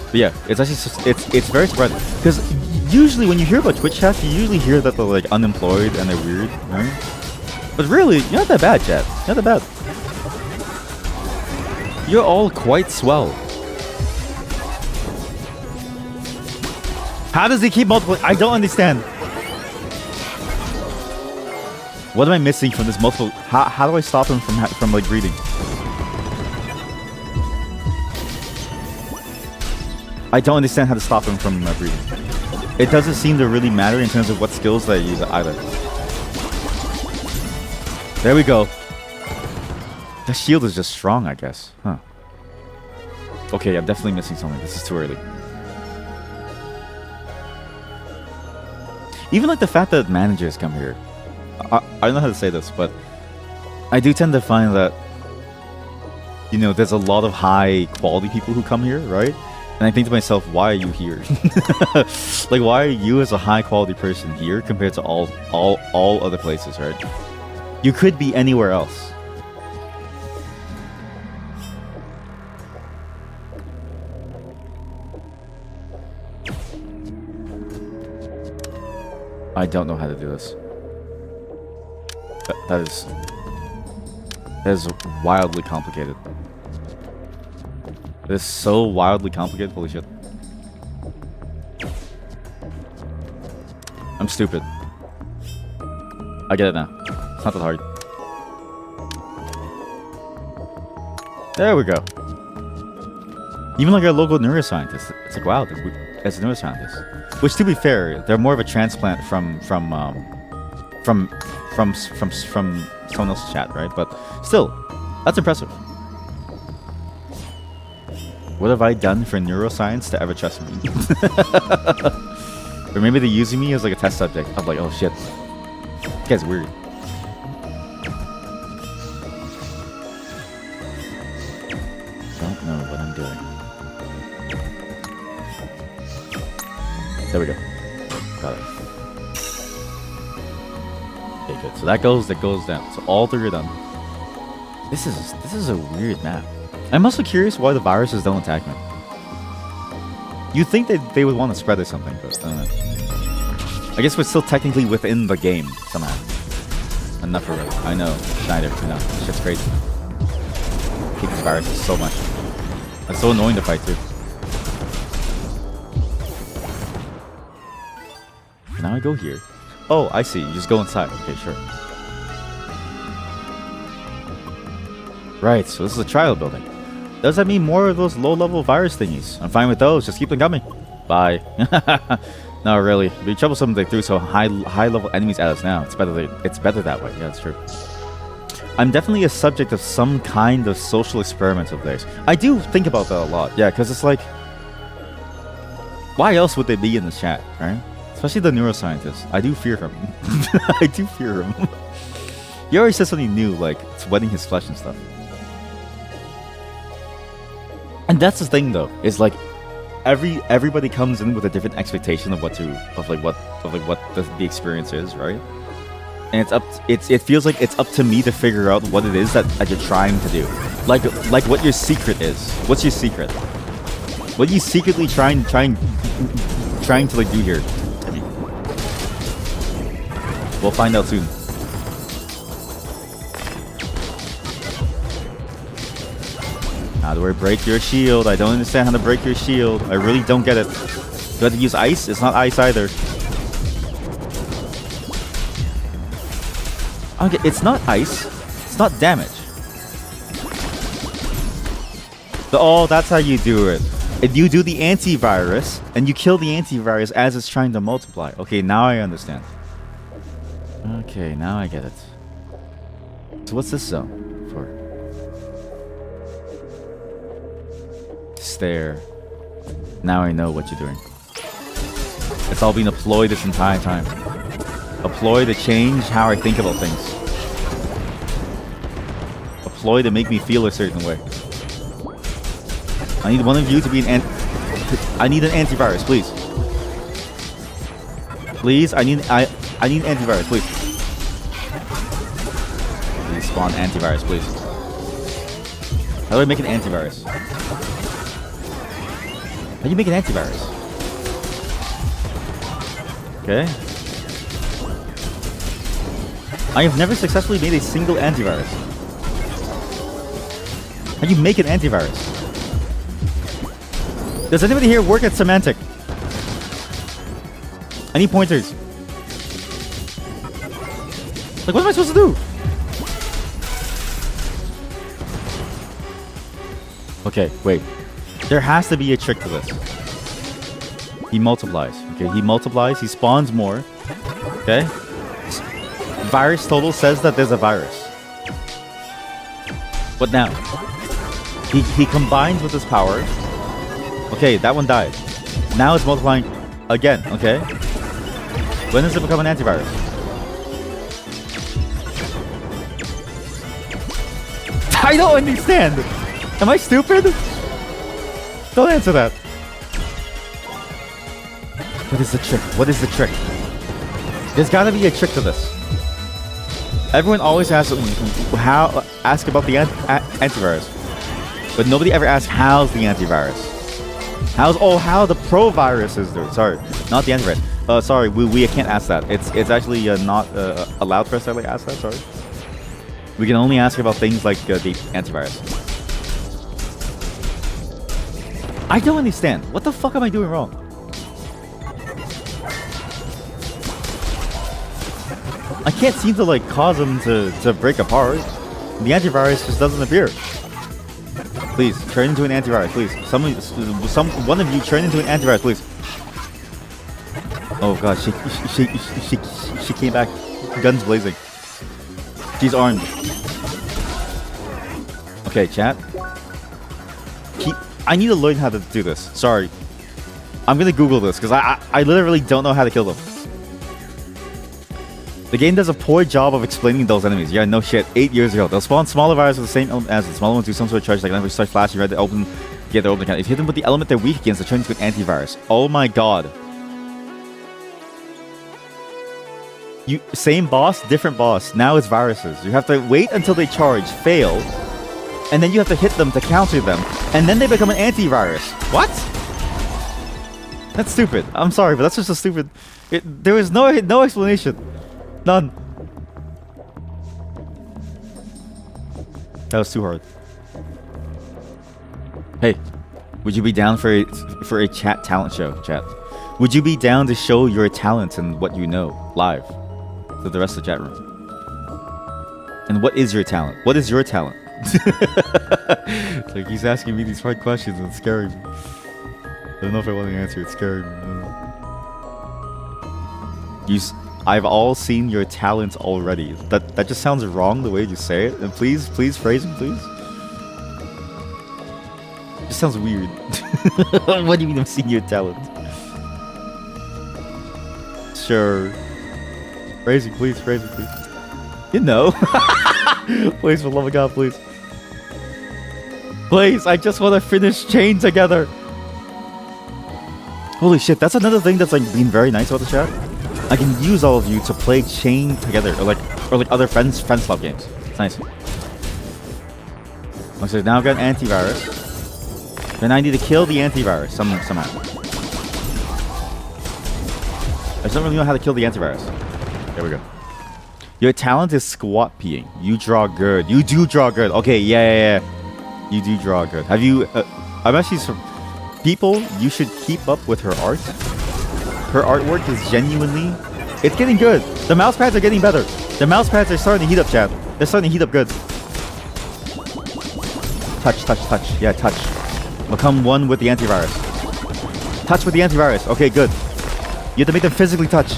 But yeah, it's actually it's very surprising because usually when you hear about Twitch chat, you usually hear that they're like unemployed and they're weird, right? But really, you're not that bad, chat. You're not that bad. You're all quite swell. How does he keep multiplying? I don't understand. What am I missing from this multiple? How do I stop him from like breeding? I don't understand how to stop him from breeding. It doesn't seem to really matter in terms of what skills that I use either. There we go. The shield is just strong, I guess. Huh. Okay, I'm definitely missing something. This is too early. Even like the fact that managers come here. I don't know how to say this, but I do tend to find that, you know, there's a lot of high quality people who come here, right? And I think to myself, why are you here? Like, why are you as a high quality person here compared to all other places, right? You could be anywhere else. I don't know how to do this. That is wildly complicated. It is so wildly complicated. Holy shit. I'm stupid. I get it now. It's not that hard. There we go. Even like our local neuroscientist. It's like, wow, as a neuroscientist. Which, to be fair, they're more of a transplant from someone else's chat, right? But still, that's impressive. What have I done for neuroscience to ever trust me? Or maybe they're using me as like a test subject. I'm like, oh shit, this guy's weird. Don't know what I'm doing. There we go. Got it. Okay, good. So that goes down. So all three are done. This is a weird map. I'm also curious why the viruses don't attack me. You'd think that they would want to spread or something, but I don't know. I guess we're still technically within the game somehow. Enough for real. I know, Schneider. I know. It's just crazy. I hate these viruses so much. It's so annoying to fight too. Now I go here. Oh, I see. You just go inside. Okay, sure. Right, so this is a trial building. Does that mean more of those low-level virus thingies? I'm fine with those. Just keep them coming. Bye. No, really. It'd be troublesome if they threw so high-level enemies at us now. It's better that way. Yeah, that's true. I'm definitely a subject of some kind of social experiment of theirs. I do think about that a lot. Yeah, because it's like, why else would they be in the chat, right? Especially the neuroscientist. I do fear him. I do fear him. He always says something new, like it's wetting his flesh and stuff. And that's the thing, though, is like everybody comes in with a different expectation of what the experience is, right? And it feels like it's up to me to figure out what it is that you're trying to do, like what your secret is. What's your secret? What are you secretly trying to like do here? We'll find out soon. How do I break your shield? I don't understand how to break your shield. I really don't get it. Do I have to use ice? It's not ice either. Okay, it's not ice. It's not damage. Oh, that's how you do it. You do the antivirus, and you kill the antivirus as it's trying to multiply. Okay, now I understand. Okay, now I get it. So what's this zone for? Stare. Now I know what you're doing. It's all been a ploy this entire time. A ploy to change how I think about things. A ploy to make me feel a certain way. I need one of you to be I need an antivirus, please. Please, I need antivirus, please. Please spawn antivirus, please. How do I make an antivirus? How do you make an antivirus? Okay. I have never successfully made a single antivirus. How do you make an antivirus? Does anybody here work at Symantec? Any pointers? Like, what am I supposed to do? Okay, wait. There has to be a trick to this. He multiplies. Okay, he multiplies. He spawns more. Okay. Virus total says that there's a virus. What now? He combines with his power. Okay, that one died. Now it's multiplying again. Okay. When does it become an antivirus? I don't understand. Am I stupid? Don't answer that. What is the trick? What is the trick? There's gotta be a trick to this. Everyone always asks about the antivirus, but nobody ever asks how's the antivirus. How the pro virus is there? Sorry, not the antivirus. Sorry, we can't ask that. It's actually not allowed for us to like ask that. Sorry, we can only ask about things like the antivirus. I don't understand. What the fuck am I doing wrong? I can't seem to like cause them to break apart. The antivirus just doesn't appear. Please turn into an antivirus, please. One of you turn into an antivirus, please. Oh god, she came back, guns blazing. She's armed. Okay, chat. I need to learn how to do this. Sorry, I'm gonna Google this because I literally don't know how to kill them. The game does a poor job of explaining those enemies. Yeah, no shit. 8 years ago, they'll spawn smaller viruses with the same element as the smaller ones do some sort of charge, like language start flashing red to open, get their open account. If you hit them with the element they're weak against, they turn into an antivirus. Oh my god. Same boss, different boss. Now it's viruses. You have to wait until they charge, fail, and then you have to hit them to counter them, and then they become an antivirus. What? That's stupid. I'm sorry, but that's just a stupid. There was no explanation. None. That was too hard. Hey, would you be down for a chat talent show, chat? Would you be down to show your talent and what you know live to the rest of the chat room? And what is your talent? What is your talent? It's like he's asking me these hard questions and it's scaring me. I don't know if I want to answer. It's scaring me. I've all seen your talents already. That just sounds wrong the way you say it. And please phrase it, please. It just sounds weird. What do you mean I've seen your talent? Sure. Phrase it, please. Phrase it, please. You know. Please, for the love of God, please. Please, I just want to finish Chain together. Holy shit, that's another thing that's like being very nice about the chat. I can use all of you to play Chain together, or like other friend swap games. It's nice. Okay, so now I've got an antivirus. Then I need to kill the antivirus somehow. I just don't really know how to kill the antivirus. There we go. Your talent is squat peeing. You draw good. You do draw good. Okay, yeah. You do draw good. Have you? I'm actually people. You should keep up with her art. Her artwork is genuinely... It's getting good. The mouse pads are getting better. The mouse pads are starting to heat up, chat. They're starting to heat up good. Touch. Yeah, touch. Become one with the antivirus. Touch with the antivirus. Okay, good. You have to make them physically touch.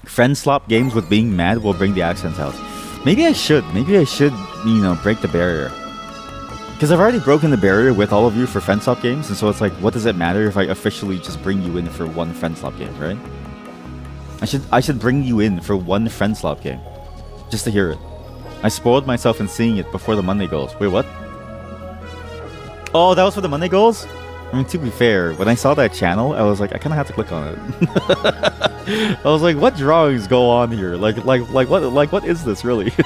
Friend swap games with being mad will bring the accents out. Maybe I should, you know, break the barrier. Because I've already broken the barrier with all of you for friend swap games, and so it's like, what does it matter if I officially just bring you in for one friend swap game, right? I should bring you in for one friend swap game, just to hear it. I spoiled myself in seeing it before the Monday goals. Wait, what? Oh, that was for the Monday goals? I mean, to be fair, when I saw that channel, I was like, I kind of have to click on it. I was like, what drawings go on here? Like what is this really? You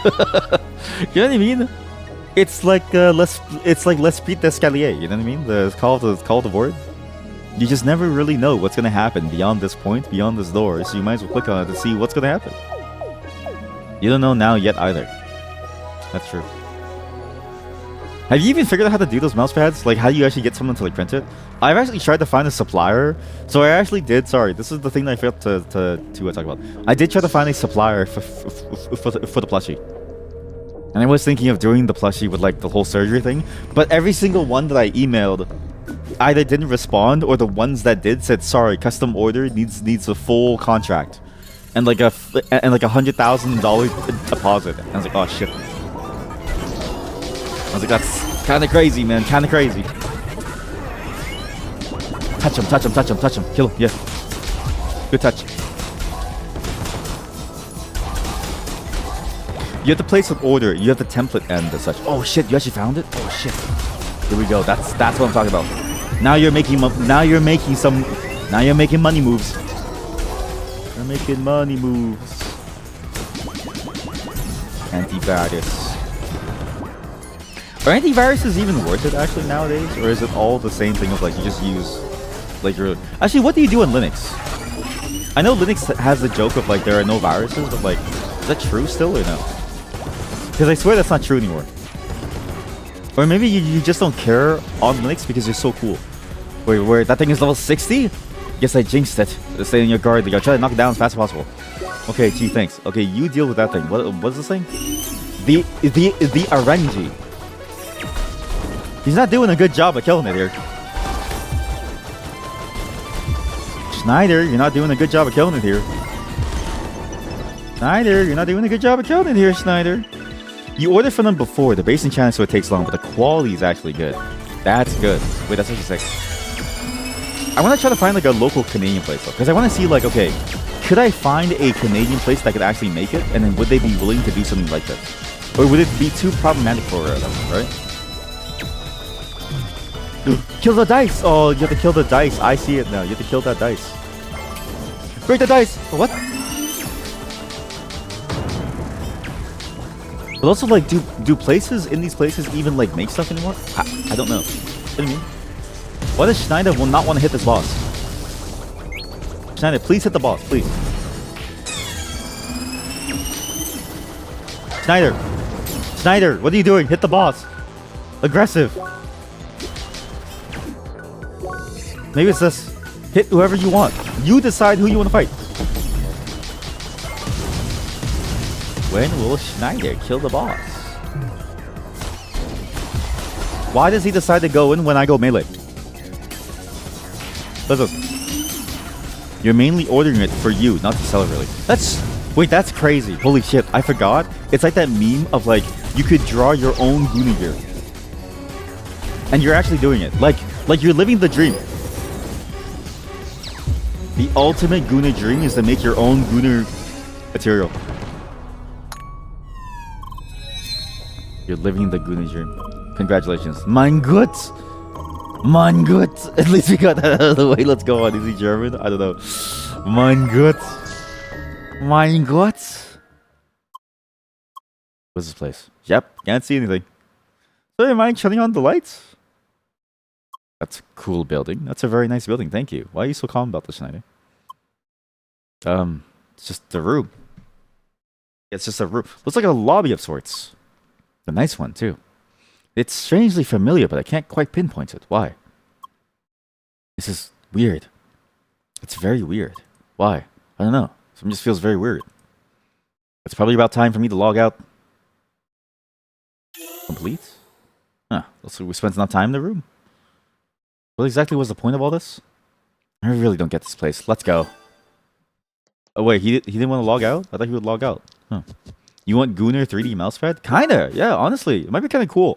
know what I mean? It's like l'esprit d'escalier. You know what I mean? The call of the board. You just never really know what's gonna happen beyond this point, beyond this door, so you might as well click on it to see what's gonna happen. You don't know now yet either. That's true. Have you even figured out how to do those mouse pads? Like, how do you actually get someone to like print it? I've actually tried to find a supplier. So I actually did. Sorry, this is the thing that I failed to talk about. I did try to find a supplier for the plushie, and I was thinking of doing the plushie with like the whole surgery thing. But every single one that I emailed either didn't respond, or the ones that did said, "Sorry, custom order needs a full contract and like a $100,000 deposit." And I was like, "Oh shit." I was like, that's kind of crazy, man. Kind of crazy. Touch him, touch him, touch him, touch him. Kill him, yeah. Good touch. You have to place an order. You have the template and the such. Oh shit, you actually found it? Oh shit. Here we go. That's what I'm talking about. Now you're making money moves. You're making money moves. Antivirus. Are antiviruses even worth it actually nowadays? Or is it all the same thing of like you just use like your... Actually, what do you do in Linux? I know Linux has the joke of like there are no viruses, but like, is that true still or no? Because I swear that's not true anymore. Or maybe you just don't care on Linux because you're so cool. Where that thing is level 60? Guess I jinxed it. Stay in your guard. Like, I'll try to knock it down as fast as possible. Okay, gee, thanks. Okay, you deal with that thing. What's this thing? The RNG. He's not doing a good job of killing it here. Schneider, you're not doing a good job of killing it here. Schneider, you're not doing a good job of killing it here, Schneider. You ordered from them before. The basing channel, so it takes long, but the quality is actually good. That's good. Wait, that's what you say. I want to try to find like a local Canadian place though, because I want to see like, okay, could I find a Canadian place that could actually make it, and then would they be willing to do something like this, or would it be too problematic for them, right? Kill the dice! Oh, you have to kill the dice. I see it now. You have to kill that dice. Break the dice! What? But also, like, do places in these places even, like, make stuff anymore? I don't know. What do you mean? Why does Schneider will not want to hit this boss? Schneider, please hit the boss, please. Schneider! Schneider, what are you doing? Hit the boss. Aggressive. Maybe it's this. Hit whoever you want. You decide who you want to fight. When will Schneider kill the boss? Why does he decide to go in when I go melee? Listen. You're mainly ordering it for you, not to sell it really. Wait, that's crazy. Holy shit, I forgot. It's like that meme of like, you could draw your own Guna gear. And you're actually doing it. Like you're living the dream. The ultimate Guna dream is to make your own Guna material. You're living the Guna dream. Congratulations. Mein Gott! Mein Gott! At least we got that out of the way. Let's go on. Is he German? I don't know. Mein Gott! Mein Gott! What's this place? Yep, can't see anything. So am I shutting on the lights? That's a cool building. That's a very nice building. Thank you. Why are you so calm about this, Schneider? It's just the room. It's just a room. Looks like a lobby of sorts. A nice one, too. It's strangely familiar, but I can't quite pinpoint it. Why? This is weird. It's very weird. Why? I don't know. Something just feels very weird. It's probably about time for me to log out. Complete? Huh. Also, we spent enough time in the room. What exactly was the point of all this? I really don't get this place. Let's go. Oh wait, he didn't want to log out? I thought he would log out. Huh. You want Gunner 3D mousepad? Kinda, yeah, honestly. It might be kinda cool.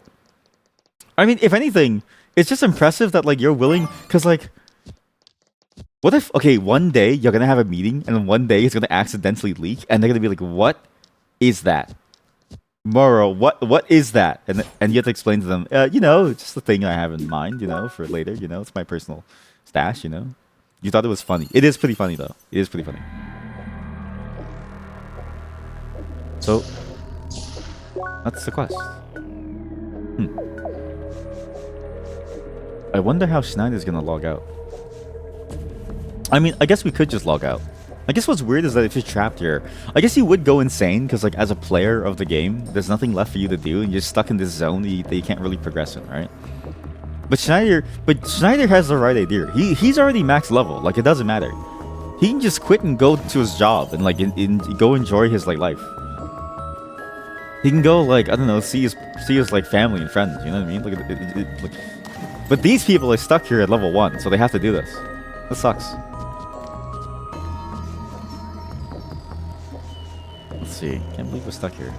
I mean, if anything, it's just impressive that like you're willing, cause like, what if, okay, one day you're gonna have a meeting and then one day it's gonna accidentally leak and they're gonna be like, what is that? Moro, what is that? And you have to explain to them, you know, it's just the thing I have in mind, you know, for later, you know, it's my personal stash, you know. You thought it was funny. It is pretty funny though. It is pretty funny. So, that's the quest. I wonder how Schneider's gonna log out. I mean, I guess we could just log out. I guess what's weird is that if you're trapped here, I guess you would go insane because, like, as a player of the game, there's nothing left for you to do, and you're stuck in this zone that you can't really progress in, right? But Schneider has the right idea. He's already max level. Like, it doesn't matter. He can just quit and go to his job and like go enjoy his like life. He can go like, I don't know, see his like family and friends. You know what I mean? Like, but these people are stuck here at level 1, so they have to do this. This sucks. Let's see. Can't believe we're stuck here.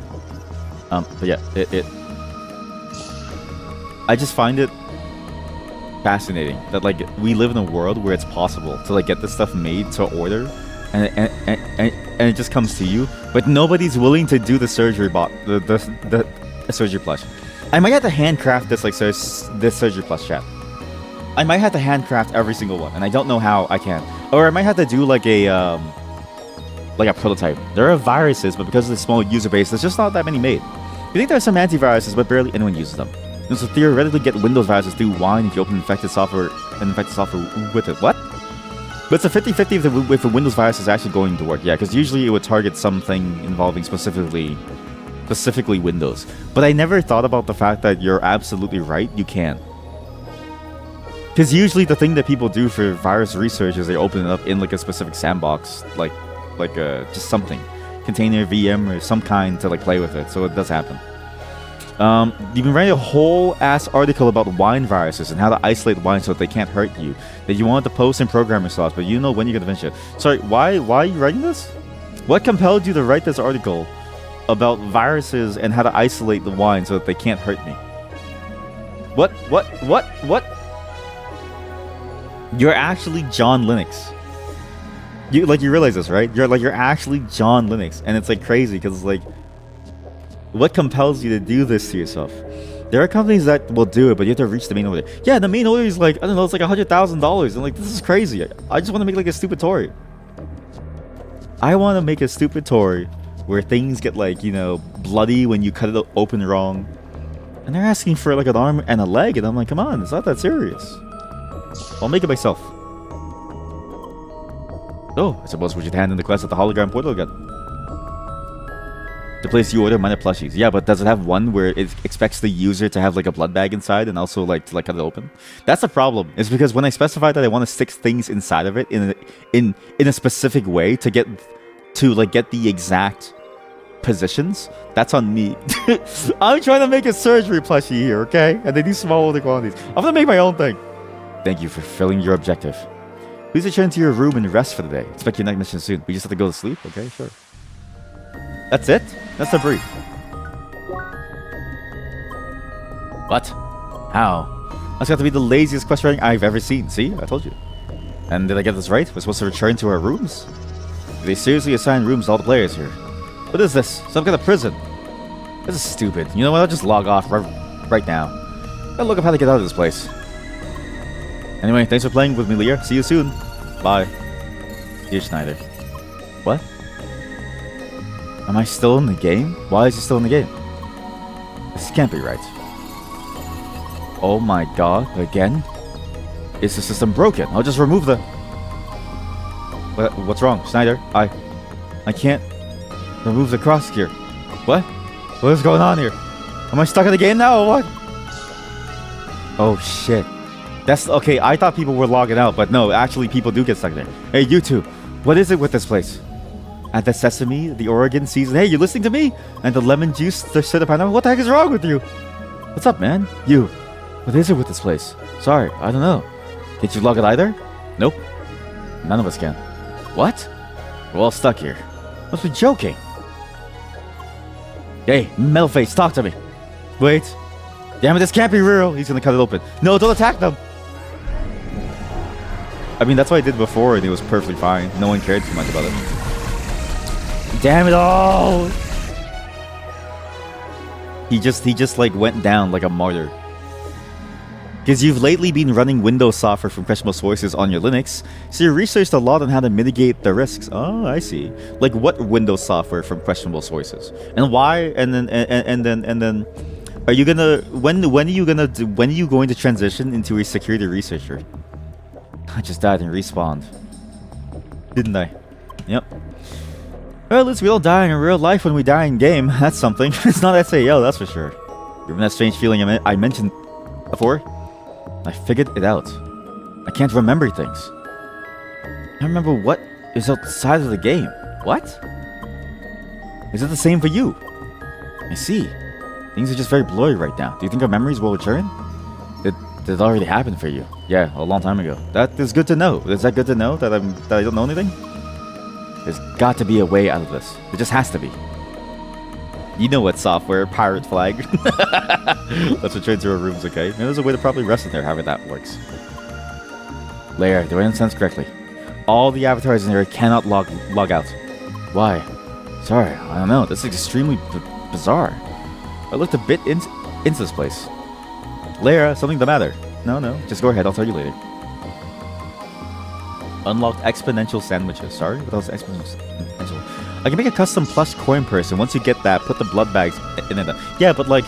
But yeah, I just find it fascinating that like we live in a world where it's possible to like get this stuff made to order, and it just comes to you, but nobody's willing to do the surgery the surgery plush. I might have to handcraft this like this surgery plush, chat. I might have to handcraft every single one, and I don't know how I can. Or I might have to do like a prototype. There are viruses, but because of the small user base, there's just not that many made. You think there are some antiviruses, but barely anyone uses them. And so theoretically get Windows viruses through Wine if you open infected software with it. What? But it's a 50-50 if the Windows virus is actually going to work. Yeah, because usually it would target something involving specifically Windows. But I never thought about the fact that you're absolutely right, you can. Because usually the thing that people do for virus research is they open it up in like a specific sandbox, like just something. Container, VM, or some kind to like play with it. So it does happen. You've been writing a whole ass article about wine viruses and how to isolate wine so that they can't hurt you. That you wanted to post in programming slots, but you know when you're gonna finish it. Sorry, why are you writing this? What compelled you to write this article about viruses and how to isolate the wine so that they can't hurt me? What? You're actually John Linux. You realize this, right? You're actually John Linux, and it's like crazy because it's like, what compels you to do this to yourself? There are companies that will do it, but you have to reach the main order. Yeah, the main order is like, I don't know, it's like $100,000. And like, this is crazy. I just want to make like a stupid Tory. I want to make a stupid Tory where things get like, you know, bloody when you cut it open wrong. And they're asking for like an arm and a leg, and I'm like, come on, it's not that serious. I'll make it myself. Oh, I suppose we should hand in the quest at the hologram portal again. The place you order minor plushies. Yeah, but does it have one where it expects the user to have like a blood bag inside and also like to like cut it open? That's the problem. It's because when I specify that I want to stick things inside of it in a specific way to get the exact positions, that's on me. I'm trying to make a surgery plushie here, okay? And they do small order quantities. I'm gonna make my own thing. Thank you for fulfilling your objective. Please return to your room and rest for the day. Expect your next mission soon. We just have to go to sleep? Okay, sure. That's it? That's the brief. What? How? That's got to be the laziest quest writing I've ever seen. See? I told you. And did I get this right? We're supposed to return to our rooms? Do they seriously assign rooms to all the players here? What is this? Some kind of prison? This is stupid. You know what? I'll just log off right now. Gotta look up how to get out of this place. Anyway, thanks for playing with me, Leah. See you soon. Bye. Dear Schneider. What? Am I still in the game? Why is he still in the game? This can't be right. Oh my god, again? Is the system broken? I'll just remove the... What's wrong, Schneider? I can't remove the cross gear. What? What is going on here? Am I stuck in the game now or what? Oh shit. That's okay. I thought people were logging out, but no, actually people do get stuck there. Hey, you two, what is it with this place? And the sesame, the Oregon season. Hey, you listening to me? And the lemon juice, the shit pineapple. What the heck is wrong with you? What's up, man? You. What is it with this place? Sorry, I don't know. Did you log it either? Nope. None of us can. What? We're all stuck here. Must be joking. Hey, Metalface, talk to me. Wait. Damn it, this can't be real. He's gonna cut it open. No, don't attack them. I mean, that's what I did before, and it was perfectly fine. No one cared too much about it. Damn it all! He just like went down like a martyr. Because you've lately been running Windows software from questionable sources on your Linux, so you researched a lot on how to mitigate the risks. Oh, I see. Like what Windows software from questionable sources, and why? And then, are you gonna when are you going to transition into a security researcher? I just died and respawned. Didn't I? Yep. Well, at least we don't die in real life when we die in game. That's something. It's not SAO, that's for sure. Remember that strange feeling I mentioned before? I figured it out. I can't remember things. I remember what is outside of the game. What? Is it the same for you? I see. Things are just very blurry right now. Do you think our memories will return? It already happened for you. Yeah, a long time ago. That is good to know. Is that good to know that I don't know anything? There's got to be a way out of this. There just has to be. You know what software, pirate flag. Let's return to our rooms, okay? Maybe there's a way to properly rest in there, however that works. Lair, do I understand sense correctly? All the avatars in there cannot log out. Why? Sorry, I don't know. This is extremely bizarre. I looked a bit into this place. Lara, something the matter? No, just go ahead, I'll tell you later. Unlocked exponential sandwiches. Sorry, what else exponential? I can make a custom plush coin person. Once you get that, put the blood bags in it. Yeah, but like,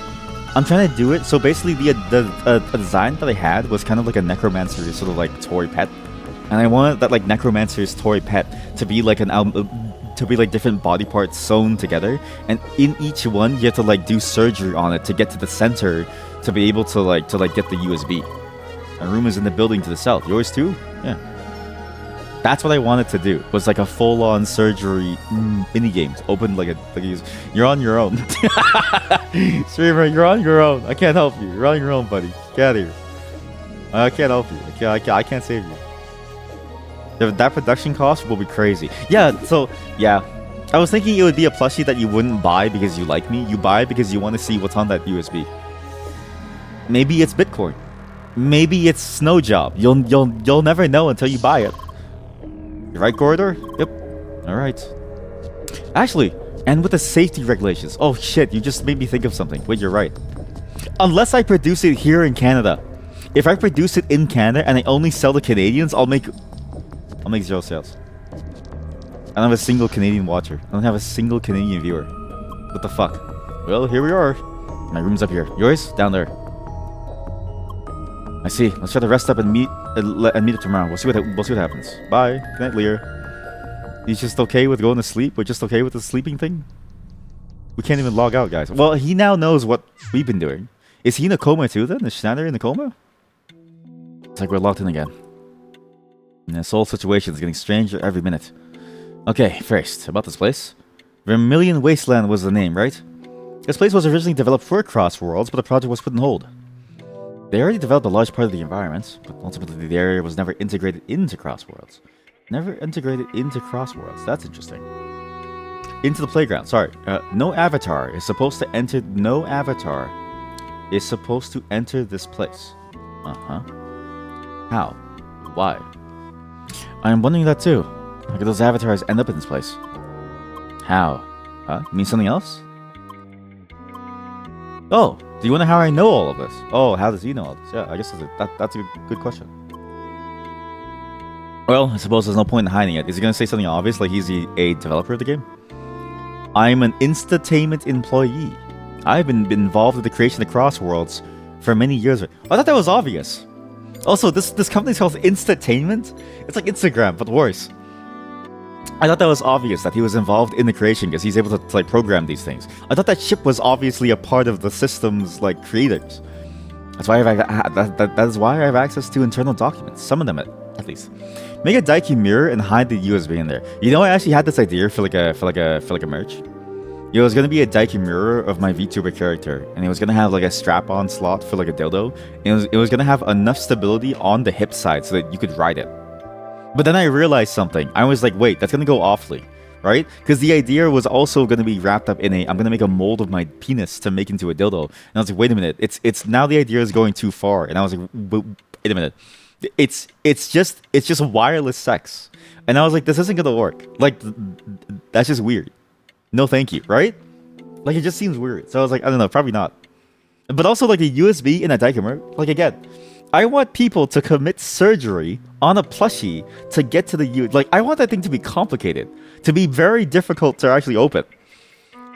I'm trying to do it. So basically, the design that I had was kind of like a necromancer sort of like toy pet, and I wanted that like necromancer's toy pet to be like to be like different body parts sewn together, and in each one you have to like do surgery on it to get to the center to be able to get the USB. A room is in the building to the south. Yours too? Yeah. That's what I wanted to do. Was like a full-on surgery mini games. Open you're on your own. Streamer, you're on your own. I can't help you. You're on your own, buddy. Get out of here. I can't help you. I can't save you. That production cost will be crazy. Yeah. So yeah, I was thinking it would be a plushie that you wouldn't buy because you like me. You buy because you want to see what's on that USB. Maybe it's Bitcoin. Maybe it's Snow Job. You'll never know until you buy it. You right, Corridor? Yep. Alright. Actually, and with the safety regulations. Oh shit, you just made me think of something. Wait, you're right. Unless I produce it here in Canada. If I produce it in Canada and I only sell to Canadians, I'll make 0 sales. I don't have a single Canadian watcher. I don't have a single Canadian viewer. What the fuck? Well, here we are. My room's up here. Yours? Down there. I see. Let's try to rest up and meet up tomorrow. We'll see what happens. Bye. Good night, Lear. He's just okay with going to sleep? We're just okay with the sleeping thing? We can't even log out, guys. Well, he now knows what we've been doing. Is he in a coma too then? Is Schneider in a coma? It's like we're locked in again. And this whole situation is getting stranger every minute. Okay, first, about this place. Vermilion Wasteland was the name, right? This place was originally developed for Crossworlds, but the project was put on hold. They already developed a large part of the environment, but ultimately the area was never integrated into Crossworlds. That's interesting. Into the playground. Sorry. No avatar is supposed to enter this place. Uh-huh. How? Why? I'm wondering that too. How could those avatars end up in this place? How? Huh? You mean something else? Oh, do you wonder how I know all of this? Oh, how does he know all this? Yeah, I guess that's a good question. Well, I suppose there's no point in hiding it. Is he going to say something obvious, like he's a developer of the game? I'm an Instatainment employee. I've been involved with the creation of Crossworlds for many years. I thought that was obvious. Also, this company's called Instatainment? It's like Instagram, but worse. I thought that was obvious that he was involved in the creation because he's able to like program these things. I thought that ship was obviously a part of the system's like creators. That's why that is why I have access to internal documents. Some of them at least. Make a Daiki mirror and hide the USB in there. You know, I actually had this idea for like a merch. It was gonna be a Daiki mirror of my VTuber character, and it was gonna have like a strap-on slot for like a dildo. And it was gonna have enough stability on the hip side so that you could ride it. But then I realized something. I was like, wait, that's gonna go awfully, right? Because the idea was also gonna be wrapped up in I'm gonna make a mold of my penis to make into a dildo. And I was like, wait a minute, it's now the idea is going too far. And I was like, wait a minute, it's just wireless sex. And I was like, this isn't gonna work. Like, that's just weird. No, thank you, right? Like, it just seems weird. So I was like, I don't know, probably not. But also, like, the USB in a Daikimer, like, again, I want people to commit surgery on a plushie to get to the Like, I want that thing to be complicated, to be very difficult to actually open.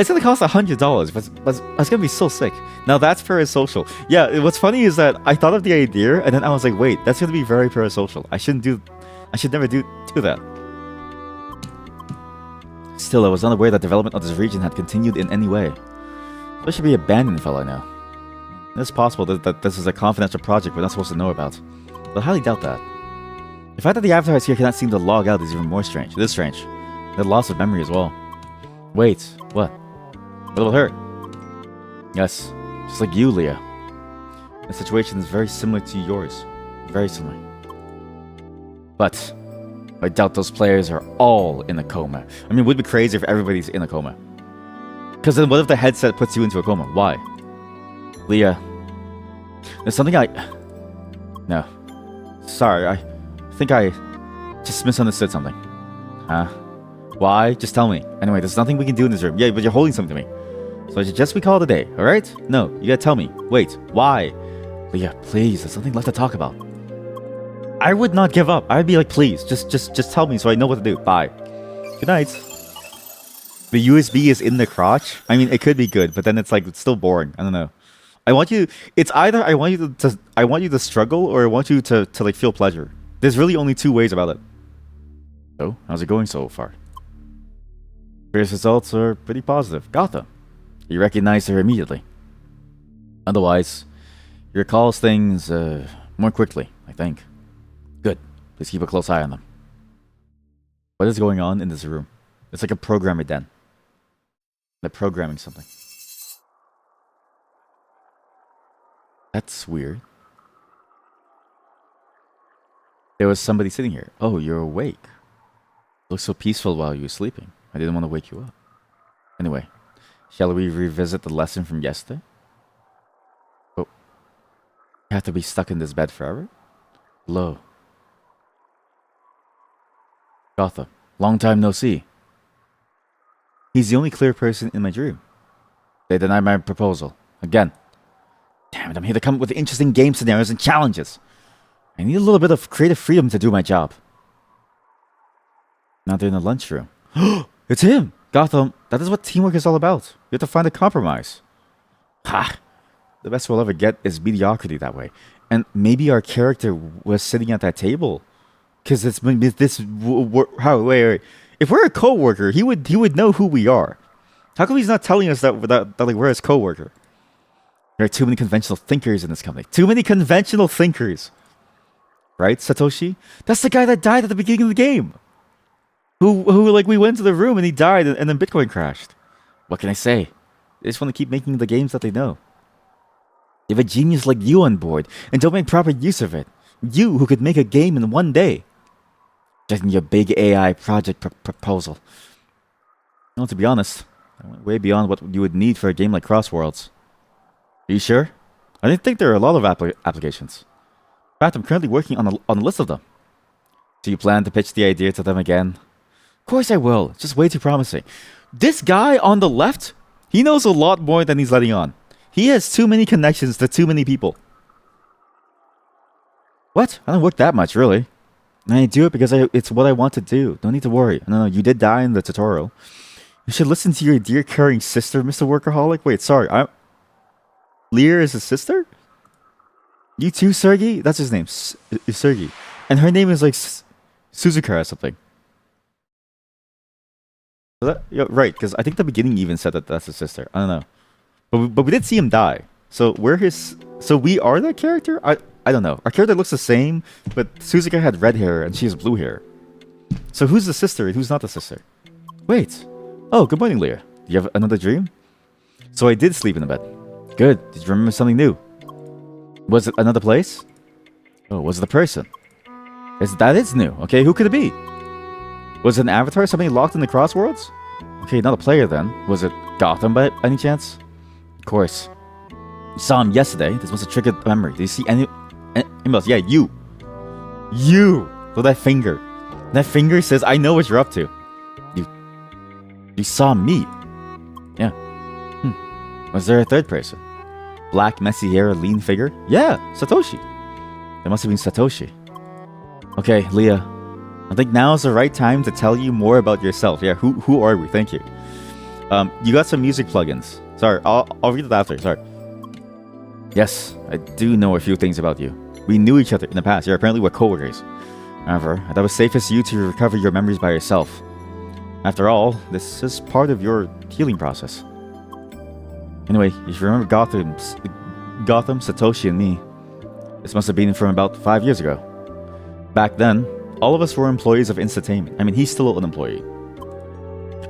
It's gonna cost $100, but it's gonna be so sick. Now that's parasocial. Yeah, what's funny is that I thought of the idea, and then I was like, wait, that's gonna be very parasocial. I should never do that. Still, I was not aware that development of this region had continued in any way. This should be abandoned, fellow now. It's possible that this is a confidential project we're not supposed to know about, but I highly doubt that. The fact that the avatars here cannot seem to log out is even more strange. It is strange. The loss of memory as well. Wait, what? What about her? Yes, just like you, Leah. The situation is very similar to yours. Very similar. But I doubt those players are all in a coma. I mean, it would be crazy if everybody's in a coma. Because then what if the headset puts you into a coma? Why? Leah, there's something No. Sorry, I think I just misunderstood something. Huh? Why? Just tell me. Anyway, there's nothing we can do in this room. Yeah, but you're holding something to me. So I suggest we call it a day, alright? No, you gotta tell me. Wait, why? Leah, please, there's something left to talk about. I would not give up. I'd be like, please, just tell me so I know what to do. Bye. Good night. The USB is in the crotch. I mean, it could be good, but then it's like it's still boring. I don't know. I want you. It's either I want you to struggle or I want you to like feel pleasure. There's really only two ways about it. So, how's it going so far? First results are pretty positive. Gotham. You recognize her immediately. Otherwise, you recalls things more quickly, I think. Good. Please keep a close eye on them. What is going on in this room? It's like a programmer den. They're programming something. That's weird. There was somebody sitting here. Oh, you're awake. Looks so peaceful while you were sleeping. I didn't want to wake you up. Anyway, shall we revisit the lesson from yesterday? Oh. You have to be stuck in this bed forever? Hello. Gotham. Long time no see. He's the only clear person in my dream. They denied my proposal. Again. Damn it, I'm here to come up with interesting game scenarios and challenges. I need a little bit of creative freedom to do my job. Now they're in the lunchroom. It's him! Gotham, that is what teamwork is all about. You have to find a compromise. Ha! The best we'll ever get is mediocrity that way. And maybe our character was sitting at that table. Because wait. If we're a co-worker, he would know who we are. How come he's not telling us that like we're his co-worker? There are too many conventional thinkers in this company. Too many conventional thinkers. Right, Satoshi? That's the guy that died at the beginning of the game. Who like, we went to the room and he died and then Bitcoin crashed. What can I say? They just want to keep making the games that they know. You have a genius like you on board and don't make proper use of it. You who could make a game in one day. Getting your big AI project proposal. Well, to be honest, I went way beyond what you would need for a game like Crossworlds. Are you sure? I didn't think there are a lot of applications. In fact, I'm currently working on a list of them. Do you plan to pitch the idea to them again? Of course I will. It's just way too promising. This guy on the left, he knows a lot more than he's letting on. He has too many connections to too many people. What? I don't work that much, really. I do it because it's what I want to do. Don't need to worry. No, you did die in the tutorial. You should listen to your dear caring sister, Mr. Workaholic. Wait, sorry. Lear is his sister? You too, Sergey? That's his name. Sergey. And her name is like Suzuka or something. Yeah, right, because I think the beginning even said that that's his sister. I don't know. But we did see him die. So we are that character? I don't know. Our character looks the same, but Suzuka had red hair and she has blue hair. So who's the sister and who's not the sister? Wait. Oh, good morning, Leah. Do you have another dream? So I did sleep in the bed. Good. Did you remember something new? Was it another place? Oh, was it a person? That is new. Okay, who could it be? Was it an avatar? Somebody locked in the Crossworlds? Okay, not a player then. Was it Gotham by any chance? Of course. You saw him yesterday. This must have triggered a memory. Did you see any else? Yeah, you. You! With that finger. That finger says, I know what you're up to. You saw me. Yeah. Was there a third person? Black, messy hair, lean figure? Yeah, Satoshi. There must have been Satoshi. Okay, Leah. I think now is the right time to tell you more about yourself. Yeah, who are we? Thank you. You got some music plugins. Sorry, I'll read it after. Sorry. Yes, I do know a few things about you. We knew each other in the past. Yeah, apparently we're coworkers. However, I thought it was safest for you to recover your memories by yourself. After all, this is part of your healing process. Anyway, if you remember Gotham, Satoshi, and me, this must have been from about 5 years ago. Back then, all of us were employees of Instatainment. I mean, he's still an employee.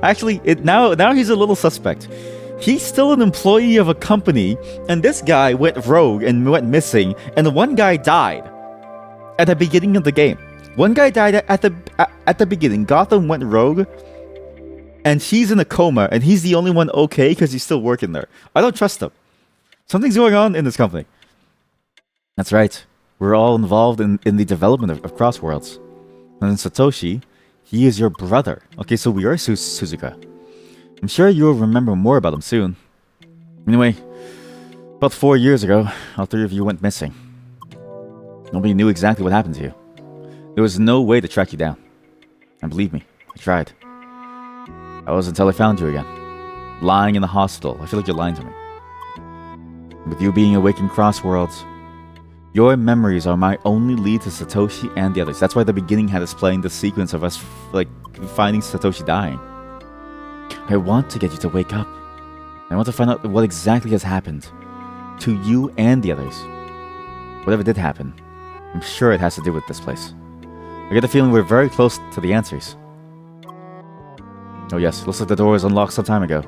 Actually, now he's a little suspect. He's still an employee of a company, and this guy went rogue and went missing, and the one guy died at the beginning of the game. One guy died at the beginning. Gotham went rogue, and she's in a coma, and he's the only one okay because he's still working there. I don't trust him. Something's going on in this company. That's right. We're all involved in the development of Crossworlds. And Satoshi, he is your brother. Okay, so we are Suzuka. I'm sure you'll remember more about him soon. Anyway, about 4 years ago, all 3 of you went missing. Nobody knew exactly what happened to you. There was no way to track you down. And believe me, I tried. That was until I found you again. Lying in the hospital. I feel like you're lying to me. With you being awake in Crossworlds, your memories are my only lead to Satoshi and the others. That's why the beginning had us playing the sequence of us, finding Satoshi dying. I want to get you to wake up. I want to find out what exactly has happened to you and the others. Whatever did happen, I'm sure it has to do with this place. I get the feeling we're very close to the answers. Oh yes, looks like the door was unlocked some time ago.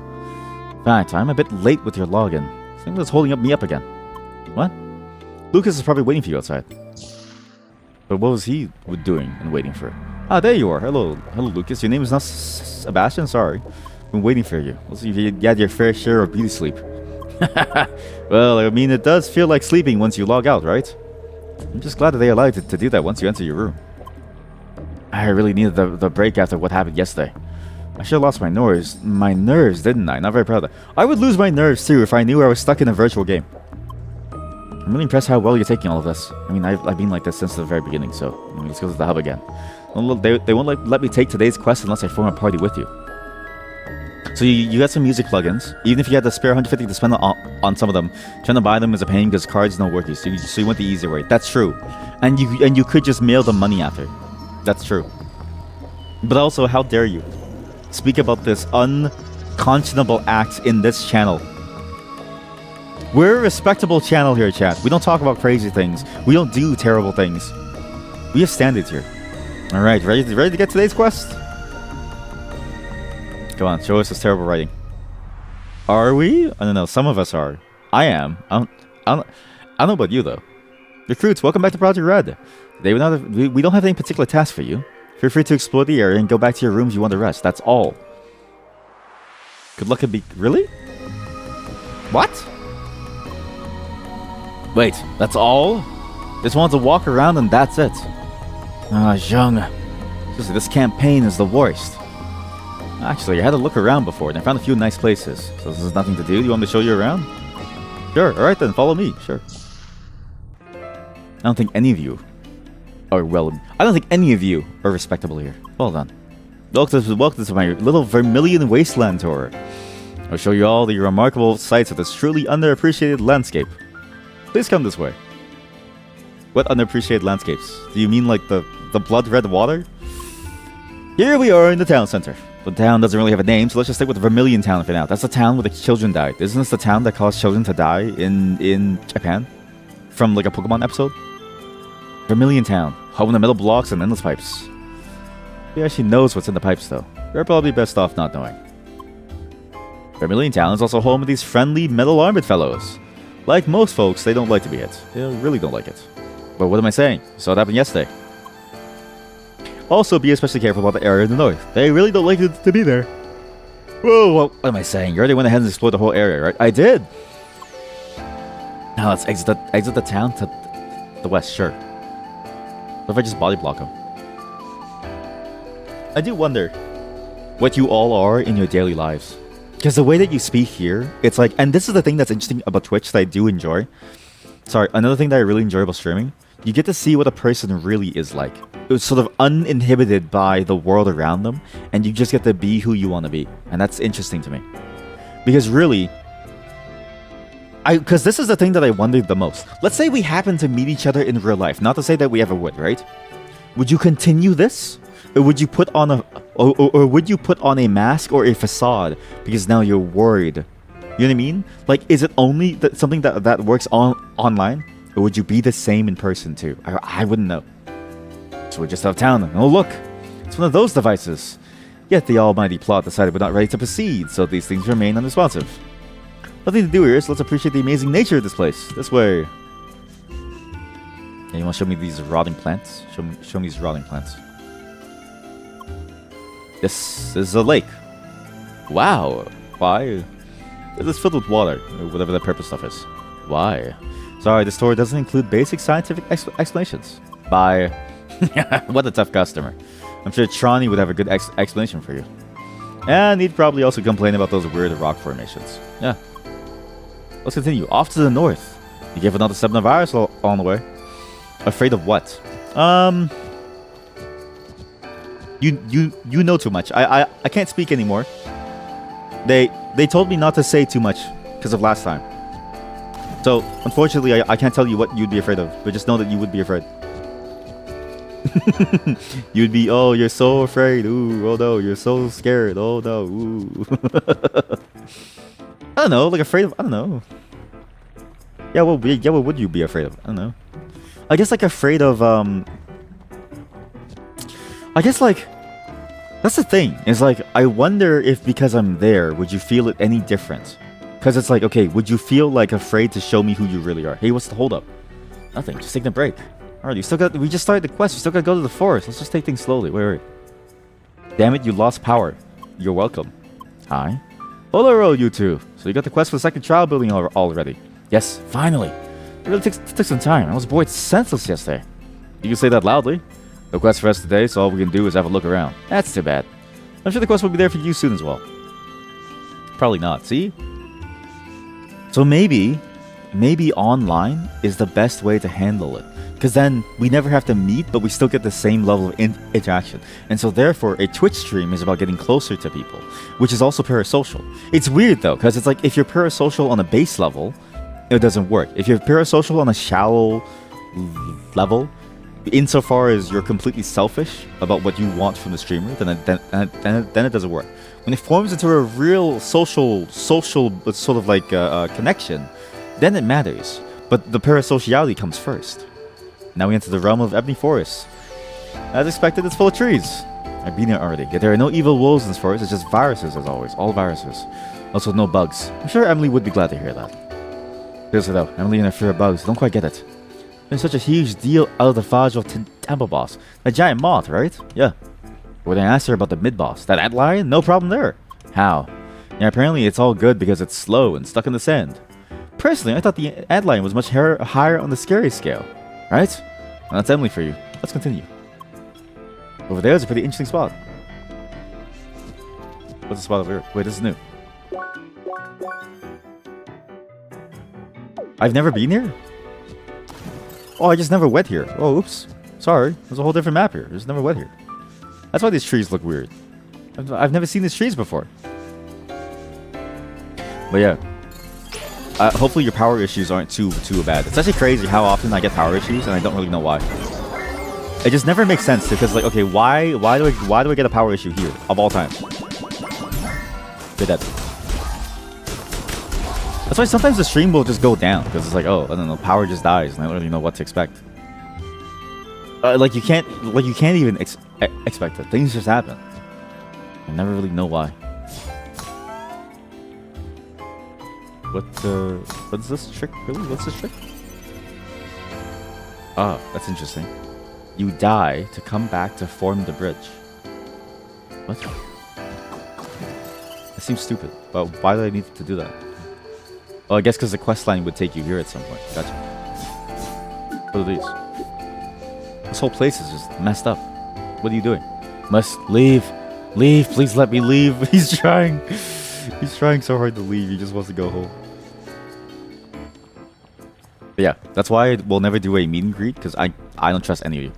In fact, I'm a bit late with your login. Something was holding me up again. What? Lucas is probably waiting for you outside. But what was he doing and waiting for? Ah, there you are. Hello, Lucas. Your name is not Sebastian? Sorry. Been waiting for you. Let's see if you had your fair share of beauty sleep. Well, I mean, it does feel like sleeping once you log out, right? I'm just glad that they allowed you to do that once you enter your room. I really needed the break after what happened yesterday. I should have lost my nerves, didn't I? Not very proud of that. I would lose my nerves too if I knew I was stuck in a virtual game. I'm really impressed how well you're taking all of this. I mean, I've been like this since the very beginning, so let's go to the hub again. They won't let me take today's quest unless I form a party with you. So you got some music plugins. Even if you had to spare 150 to spend on some of them, trying to buy them is a pain because cards don't work. So you went the easy way. That's true. And you could just mail them money after. That's true. But also, how dare you speak about this unconscionable act in this channel? We're a respectable channel here, chat. We don't talk about crazy things. We don't do terrible things. We have standards here. Alright, ready to get today's quest? Come on, show us this terrible writing. Are we? I don't know, some of us are. I am. I don't know about you, though. Recruits, welcome back to Project Red. Today we don't have any particular task for you. Feel free to explore the area and go back to your rooms you want to rest. That's all. Good luck and be... Really? What? Wait, that's all? Just want to walk around and that's it. Ah, Zheng. This campaign is the worst. Actually, I had to look around before and I found a few nice places. So this is nothing to do. Do you want me to show you around? Sure, alright then, follow me. Sure. I don't think any of you are I don't think any of you are respectable here. Well done. Welcome to my little Vermilion Wasteland tour. I'll show you all the remarkable sights of this truly underappreciated landscape. Please come this way. What underappreciated landscapes? Do you mean like the blood red water? Here we are in the town center. The town doesn't really have a name, so let's just stick with Vermilion Town for now. That's the town where the children died. Isn't this the town that caused children to die in Japan? From like a Pokemon episode? Vermilion Town, home of the metal blocks and endless pipes. He actually knows what's in the pipes though. You're probably best off not knowing. Vermilion Town is also home of these friendly metal armored fellows. Like most folks, they don't like to be hit. They really don't like it. But what am I saying? You saw it happen yesterday. Also, be especially careful about the area in the north. They really don't like it to be there. Whoa, what am I saying? You already went ahead and explored the whole area, right? I did! Now let's exit the town to the west, sure. What if I just body block them? I do wonder what you all are in your daily lives. Because the way that you speak here, it's like... And this is the thing that's interesting about Twitch that I do enjoy. Sorry, another thing that I really enjoy about streaming. You get to see what a person really is like. It's sort of uninhibited by the world around them. And you just get to be who you want to be. And that's interesting to me. Because really... Because this is the thing that I wondered the most. Let's say we happen to meet each other in real life. Not to say that we ever would, right? Would you continue this? Or would you put on Or would you put on a mask or a facade because now you're worried? You know what I mean? Like, is it only something that works online? Or would you be the same in person too? I wouldn't know. So we're just out of town. Oh look, it's one of those devices. Yet the almighty plot decided we're not ready to proceed, so these things remain unresponsive. Nothing to do here, so let's appreciate the amazing nature of this place. This way. Yeah, you want to show me these rotting plants? Show me these rotting plants. This is a lake. Wow. Why? It's filled with water, or whatever that purple stuff is. Why? Sorry, the store doesn't include basic scientific explanations. Bye. What a tough customer. I'm sure Tronny would have a good explanation for you. And he'd probably also complain about those weird rock formations. Yeah. Let's continue. Off to the north. You gave another 7 of ours on the way. Afraid of what? You know too much. I can't speak anymore. They told me not to say too much because of last time. So unfortunately, I can't tell you what you'd be afraid of, but just know that you would be afraid. You'd be, oh, you're so afraid. Ooh, oh no, you're so scared. Oh no, ooh. I don't know, like afraid of, I don't know. Yeah, what would you be afraid of? I don't know. I guess like afraid of, I guess like, that's the thing. It's like, I wonder if because I'm there, would you feel it any different? Because it's like, okay, would you feel like afraid to show me who you really are? Hey, what's the holdup? Nothing, just taking a break. Alright, we just started the quest. We still gotta go to the forest. Let's just take things slowly. Wait. Damn it, you lost power. You're welcome. Hi. Hello, you two. So you got the quest for the second trial building already? Yes, finally. It really took some time. I was bored senseless yesterday. You can say that loudly. No quest for us today, so all we can do is have a look around. That's too bad. I'm sure the quest will be there for you soon as well. Probably not, see? So maybe online is the best way to handle it. Because then we never have to meet, but we still get the same level of interaction. And so therefore, a Twitch stream is about getting closer to people, which is also parasocial. It's weird though, because it's like if you're parasocial on a base level, it doesn't work. If you're parasocial on a shallow level, insofar as you're completely selfish about what you want from the streamer, then it doesn't work. When it forms into a real social sort of like connection, then it matters. But the parasociality comes first. Now we enter the realm of Ebony Forest. As expected, it's full of trees. I've been here already. Yet there are no evil wolves in this forest, it's just viruses as always. All viruses. Also no bugs. I'm sure Emily would be glad to hear that. Seriously though, Emily and her fear of bugs, don't quite get it. There's such a huge deal out of the fragile temple boss. That giant moth, right? Yeah. When I asked her about the mid-boss, that antlion? No problem there. How? Yeah, apparently it's all good because it's slow and stuck in the sand. Personally, I thought the antlion was much higher on the scary scale. Right? Well, that's Emily for you. Let's continue. Over there is a pretty interesting spot. What's the spot over here? Wait, this is new. I've never been here? Oh, I just never went here. Oh, oops. Sorry. There's a whole different map here. I just never went here. That's why these trees look weird. I've never seen these trees before. But yeah. Hopefully your power issues aren't too bad. It's actually crazy how often I get power issues and I don't really know why. It just never makes sense because like, okay, why do I get a power issue here of all times? They're dead. That's why sometimes the stream will just go down because it's like, oh, I don't know, power just dies and I don't really know what to expect. Like you can't even expect it. Things just happen. I never really know why. What's this trick? Really? What's this trick? Ah, that's interesting. You die to come back to form the bridge. What? That seems stupid. But why do I need to do that? Oh, I guess because the quest line would take you here at some point. Gotcha. What are these? This whole place is just messed up. What are you doing? Must leave. Leave. Please let me leave. He's trying. He's trying so hard to leave. He just wants to go home. But yeah, that's why we'll never do a meet and greet because I don't trust any of you.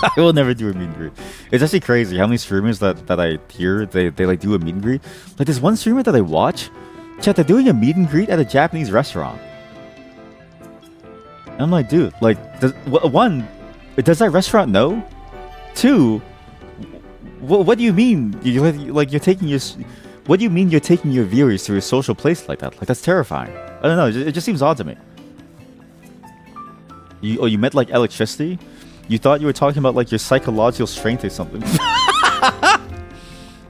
I will never do a meet and greet. It's actually crazy how many streamers that I hear they like do a meet and greet. Like there's one streamer that I watch. Chat, they're doing a meet and greet at a Japanese restaurant. And I'm like, dude, like, does that restaurant know? Two, What do you mean? You're taking your... What do you mean you're taking your viewers to a social place like that? Like, that's terrifying. I don't know, it just seems odd to me. You meant like electricity? You thought you were talking about like your psychological strength or something.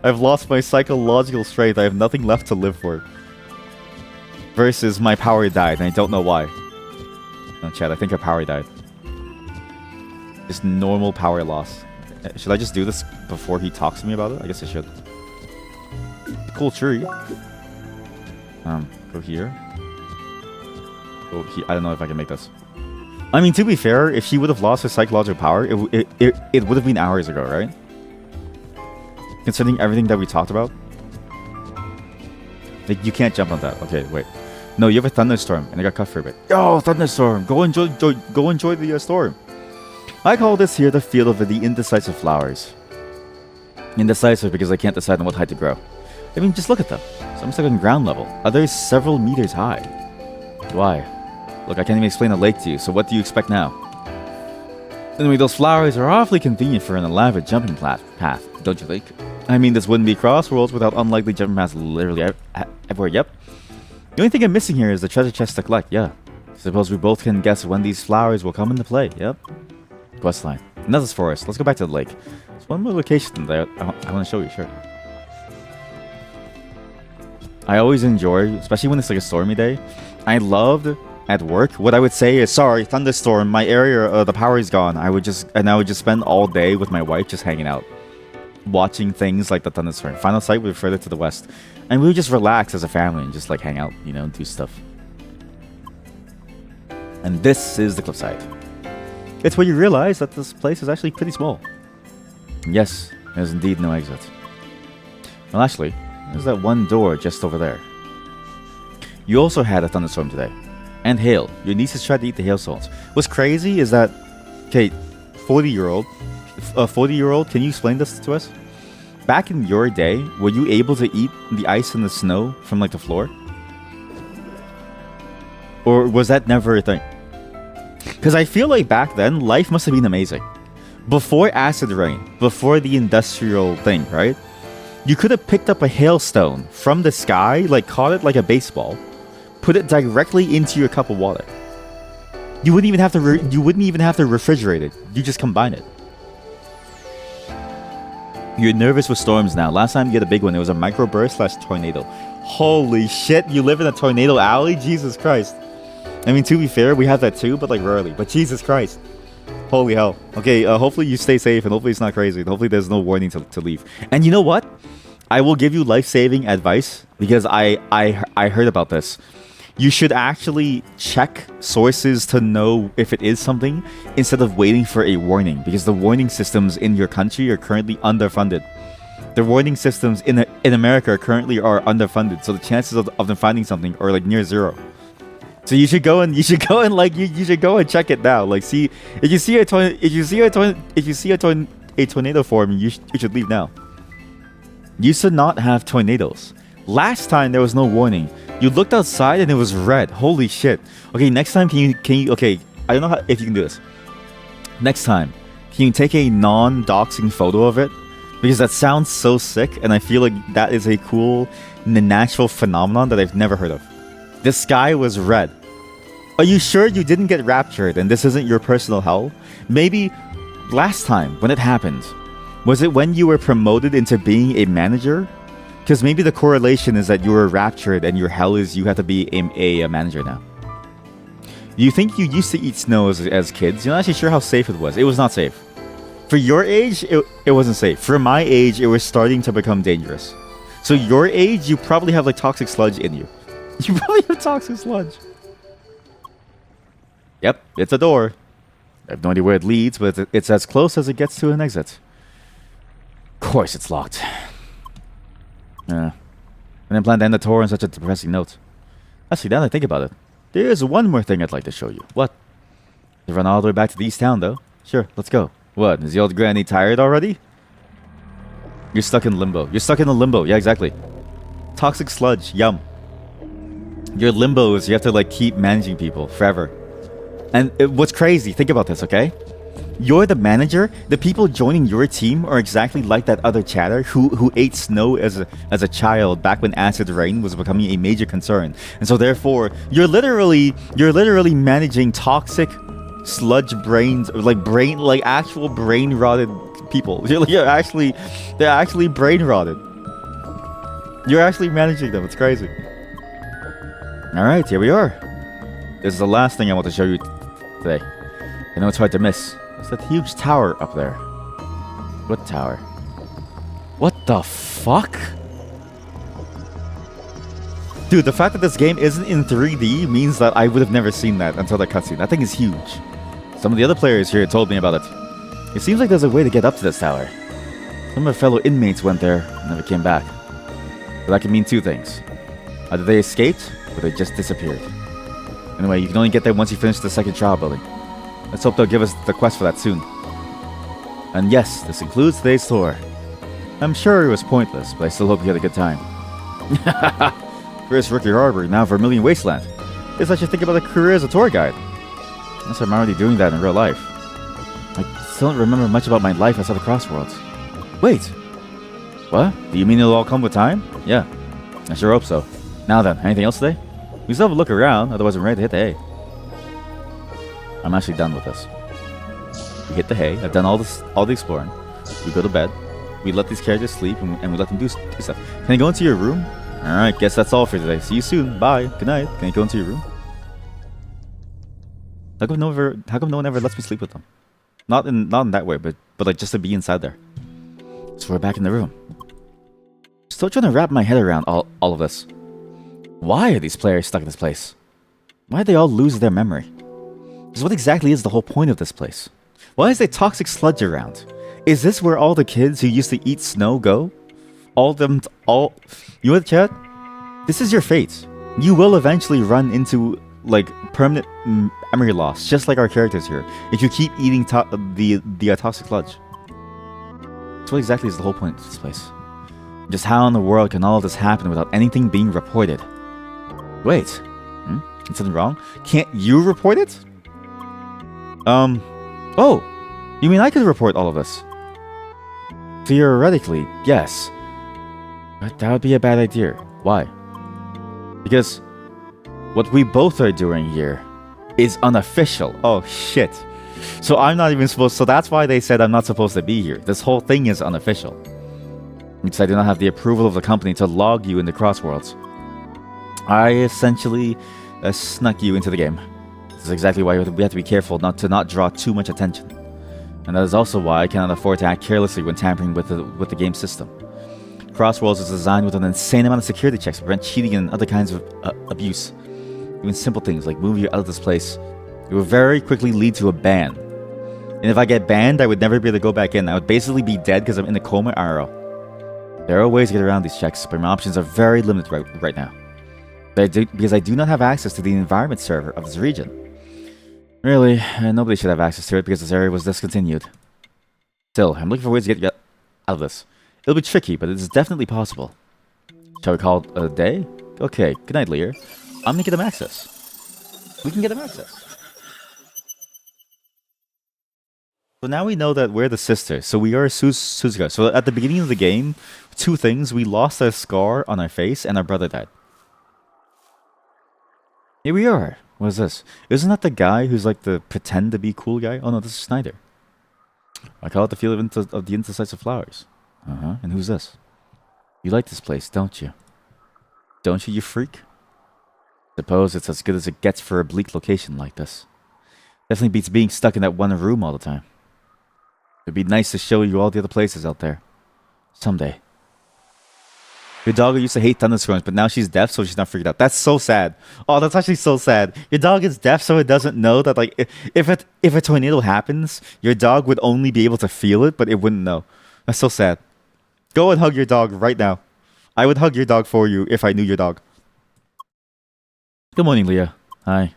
I've lost my psychological strength. I have nothing left to live for. Versus my power died, and I don't know why. No, chat, I think our power died. Just normal power loss. Should I just do this before he talks to me about it? I guess I should. Cool tree. Go here. Go here. I don't know if I can make this. I mean, to be fair, if she would have lost her psychological power, it would have been hours ago, right? Considering everything that we talked about. Like, you can't jump on that. Okay, wait. No, you have a thunderstorm, and I got cut for a bit. Oh, thunderstorm! Go enjoy the storm. I call this here the field of the indecisive flowers. Indecisive because I can't decide on what height to grow. I mean, just look at them. Some stuck on ground level. Others several meters high. Why? Look, I can't even explain the lake to you, so what do you expect now? Anyway, those flowers are awfully convenient for an elaborate jumping path, don't you think? I mean, this wouldn't be Crossworlds without unlikely jumping paths literally everywhere, yep. The only thing I'm missing here is the treasure chest to collect, yeah. Suppose we both can guess when these flowers will come into play, yep. Questline. Another forest. Let's go back to the lake. There's one more location that I want to show you, sure. I always enjoy, especially when it's like a stormy day, I loved at work, what I would say is, sorry, thunderstorm, my area, the power is gone. I would just spend all day with my wife just hanging out. Watching things like the thunderstorm. Final sight would be further to the west. And we would just relax as a family and just like hang out, you know, and do stuff. And this is the cliffside. It's where you realize that this place is actually pretty small. And yes, there's indeed no exit. Well, actually, there's that one door just over there. You also had a thunderstorm today. And hail. Your nieces tried to eat the hailstones. What's crazy is that... Okay, 40-year-old, can you explain this to us? Back in your day, were you able to eat the ice and the snow from like the floor? Or was that never a thing? Because I feel like back then, life must have been amazing. Before acid rain, before the industrial thing, right? You could have picked up a hailstone from the sky, like caught it like a baseball, put it directly into your cup of water. You wouldn't even have to refrigerate it. You just combine it. You're nervous with storms now. Last time you had a big one, it was a microburst / tornado. Holy shit, you live in a tornado alley? Jesus Christ. I mean, to be fair, we have that too, but like rarely. But Jesus Christ. Holy hell. Okay, hopefully you stay safe and hopefully it's not crazy. And hopefully there's no warning to leave. And you know what? I will give you life-saving advice because I heard about this. You should actually check sources to know if it is something instead of waiting for a warning, because the warning systems in your country are currently underfunded. The warning systems in America currently are underfunded, so the chances of them finding something are like near zero. So you should go and check it now. Like, see if you see a tornado form, you should leave now. You should not have tornadoes. Last time there was no warning. You looked outside and it was red. Holy shit. Okay, next time can you okay, I don't know if you can do this. Next time, can you take a non-doxing photo of it? Because that sounds so sick and I feel like that is a cool natural phenomenon that I've never heard of. The sky was red. Are you sure you didn't get raptured and this isn't your personal hell? Maybe last time when it happened, was it when you were promoted into being a manager? Because maybe the correlation is that you were raptured and your hell is you have to be a manager now. You think you used to eat snow as kids? You're not actually sure how safe it was. It was not safe. For your age, it wasn't safe. For my age, it was starting to become dangerous. So your age, you probably have like toxic sludge in you. You probably have toxic sludge. Yep, it's a door. I have no idea where it leads, but it's as close as it gets to an exit. Of course it's locked. I didn't plan to end the tour on such a depressing note. Actually, now that I think about it, there's one more thing I'd like to show you. What? To run all the way back to the East Town, though. Sure, let's go. What? Is the old granny tired already? You're stuck in limbo. You're stuck in a limbo. Yeah, exactly. Toxic sludge. Yum. Your limbo is you have to like keep managing people forever. And what's crazy, think about this, okay? You're the manager. The people joining your team are exactly like that other chatter who ate snow as a child back when acid rain was becoming a major concern. And so therefore, you're literally managing toxic sludge brains, like actual brain rotted people. They're actually brain rotted. You're actually managing them. It's crazy. All right, here we are. This is the last thing I want to show you today. I know it's hard to miss. It's that huge tower up there. What tower? What the fuck? Dude, the fact that this game isn't in 3D means that I would have never seen that until that cutscene. That thing is huge. Some of the other players here told me about it. It seems like there's a way to get up to this tower. Some of my fellow inmates went there and never came back. But that can mean two things. Either they escaped, or they just disappeared. Anyway, you can only get there once you finish the second trial building. Let's hope they'll give us the quest for that soon. And yes, this includes today's tour. I'm sure it was pointless, but I still hope you had a good time. First Rookie Harbor, now Vermilion Wasteland. Guess I should think about a career as a tour guide. Unless I'm already doing that in real life. I still don't remember much about my life outside the Crossworlds. Wait! What? Do you mean it'll all come with time? Yeah, I sure hope so. Now then, anything else today? We still have a look around, otherwise I'm ready to hit the hay. I'm actually done with this. We hit the hay. I've done all the exploring. We go to bed. We let these characters sleep, and we let them do stuff. Can I go into your room? Alright, guess that's all for today. See you soon. Bye. Good night. Can I go into your room? How come no one ever lets me sleep with them? Not in that way, but like just to be inside there. So we're back in the room. Still trying to wrap my head around all of this. Why are these players stuck in this place? Why did they all lose their memory? Because what exactly is the whole point of this place? Why is there toxic sludge around? Is this where all the kids who used to eat snow go? You know what, chat? This is your fate. You will eventually run into, like, permanent memory loss, just like our characters here, if you keep eating the toxic sludge. So what exactly is the whole point of this place? Just how in the world can all of this happen without anything being reported? Wait. Is something wrong? Can't you report it? Oh, you mean I could report all of this? Theoretically, yes. But that would be a bad idea. Why? Because what we both are doing here is unofficial. Oh, shit. So I'm not even supposed... So that's why they said I'm not supposed to be here. This whole thing is unofficial. Because I do not have the approval of the company to log you into Crossworlds. I essentially snuck you into the game. This is exactly why we have to be careful not to draw too much attention. And that is also why I cannot afford to act carelessly when tampering with the game system. Crossworlds is designed with an insane amount of security checks to prevent cheating and other kinds of abuse. Even simple things like moving you out of this place. It will very quickly lead to a ban. And if I get banned, I would never be able to go back in. I would basically be dead because I'm in a coma IRL. There are ways to get around these checks, but my options are very limited right now. Because I do not have access to the environment server of this region. Really, nobody should have access to it because this area was discontinued. Still, I'm looking for ways to get out of this. It'll be tricky, but it is definitely possible. Shall we call it a day? Okay, good night, Lear. I'm gonna get him access. We can get him access. So now we know that we're the sisters. So we are Suzuka. So at the beginning of the game, two things. We lost our scar on our face and our brother died. Here we are. What is this? Isn't that the guy who's like the pretend to be cool guy? Oh no, this is Snyder. I call it the field of the indecisive flowers. And who's this? You like this place, don't you? Don't you, you freak? Suppose it's as good as it gets for a bleak location like this. Definitely beats being stuck in that one room all the time. It'd be nice to show you all the other places out there. Someday. Your dog used to hate thunderstorms, but now she's deaf, so she's not freaked out. That's so sad. Oh, that's actually so sad. Your dog is deaf, so it doesn't know that, like, if a tornado happens, your dog would only be able to feel it, but it wouldn't know. That's so sad. Go and hug your dog right now. I would hug your dog for you if I knew your dog. Good morning, Leah. Hi.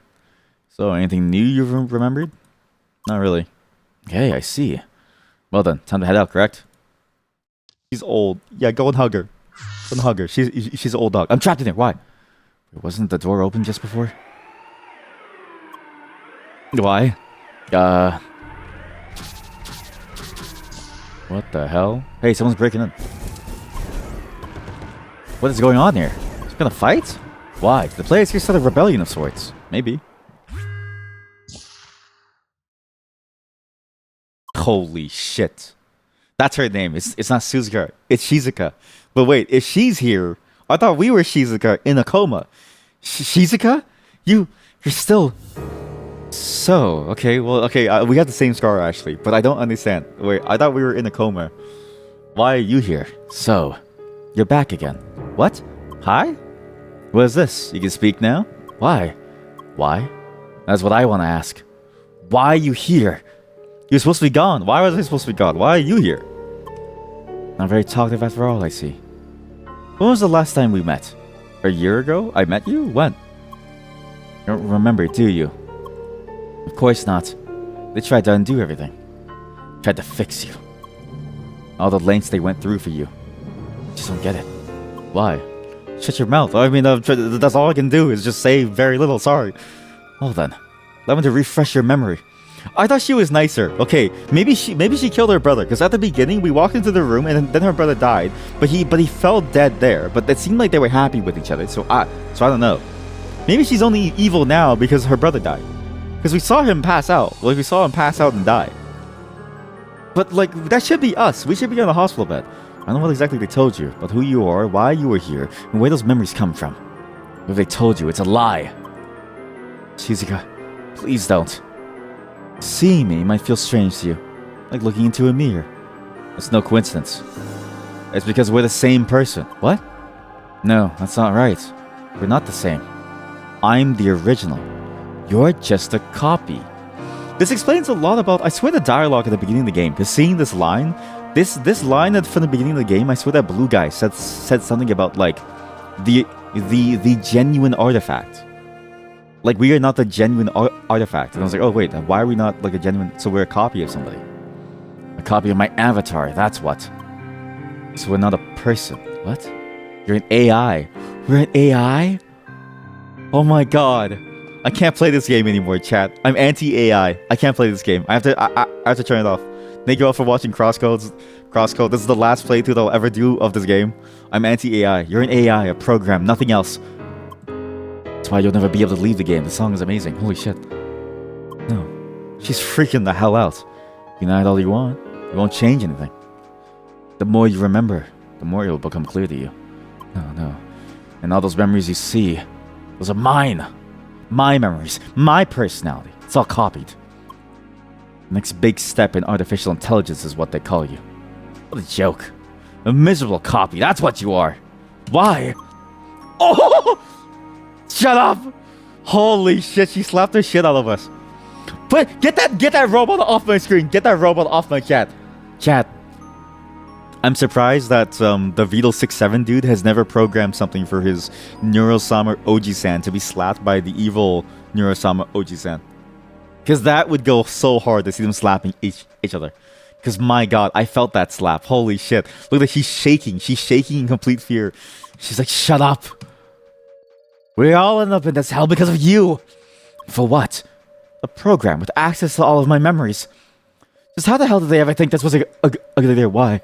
So, anything new you've remembered? Not really. Okay, I see. Well then, time to head out, correct? She's old. Yeah, go and hug her. Go and hug her. She's an old dog. I'm trapped in there. Why? Wasn't the door open just before? Why? What the hell? Hey, someone's breaking in. What is going on here? Is it gonna fight? Why? The players here start a rebellion of sorts. Maybe. Holy shit. That's her name. It's not Suzuka. It's Shizuka. But wait, if she's here, I thought we were Shizuka in a coma. Shizuka? You're still... So, okay, well, okay, we have the same scar actually, but I don't understand. Wait, I thought we were in a coma. Why are you here? So, you're back again. What? Hi? What is this? You can speak now? Why? Why? That's what I want to ask. Why are you here? You're supposed to be gone. Why was I supposed to be gone? Why are you here? Not very talkative after all, I see. When was the last time we met? A year ago? I met you? When? You don't remember, do you? Of course not. They tried to undo everything. Tried to fix you. All the lengths they went through for you. Just don't get it. Why? Shut your mouth. I mean, that's all I can do is just say very little. Sorry. Well then, allow me to refresh your memory. I thought she was nicer. Okay, maybe she killed her brother. Because at the beginning, we walked into the room and then her brother died. But he fell dead there. But it seemed like they were happy with each other. So I don't know. Maybe she's only evil now because her brother died. Because we saw him pass out. Like, we saw him pass out and die. But, like, that should be us. We should be on the hospital bed. I don't know what exactly they told you, but who you are, why you were here, and where those memories come from. What they told you, it's a lie. Shizuka, please don't. Seeing me might feel strange to you. Like looking into a mirror. It's no coincidence. It's because we're the same person. What? No, that's not right. We're not the same. I'm the original. You're just a copy. This explains a lot about, I swear, the dialogue at the beginning of the game. Because seeing this line, this line from the beginning of the game, I swear that blue guy said something about like the genuine artifact. Like, we are not the genuine artifact. And I was like, oh wait, why are we not like a genuine? So we're a copy of somebody. A copy of my avatar. That's what. So we're not a person. What? You're an AI. We're an AI? Oh my god. I can't play this game anymore, chat. I'm anti-AI. I can't play this game. I have to turn it off. Thank you all for watching CrossCode. This is the last playthrough I'll ever do of this game. I'm anti-AI. You're an AI, a program, nothing else. That's why you'll never be able to leave the game. The song is amazing. Holy shit. No. She's freaking the hell out. You deny it all you want. It won't change anything. The more you remember, the more it will become clear to you. No. And all those memories you see, those are mine. My memories, my personality. It's all copied. The next big step in artificial intelligence is what they call you. What a joke. A miserable copy, that's what you are. Why? Oh! Shut up! Holy shit, she slapped the shit out of us. But get that robot off my screen. Get that robot off my chat. Chat. I'm surprised that the Beetle 67 dude has never programmed something for his Neurosama Oji-san to be slapped by the evil Neurosama Oji-san. Because that would go so hard to see them slapping each other. Because my god, I felt that slap. Holy shit. Look at she's shaking. She's shaking in complete fear. She's like, shut up. We all end up in this hell because of you. For what? A program with access to all of my memories. Just how the hell did they ever think this was a good idea? Why?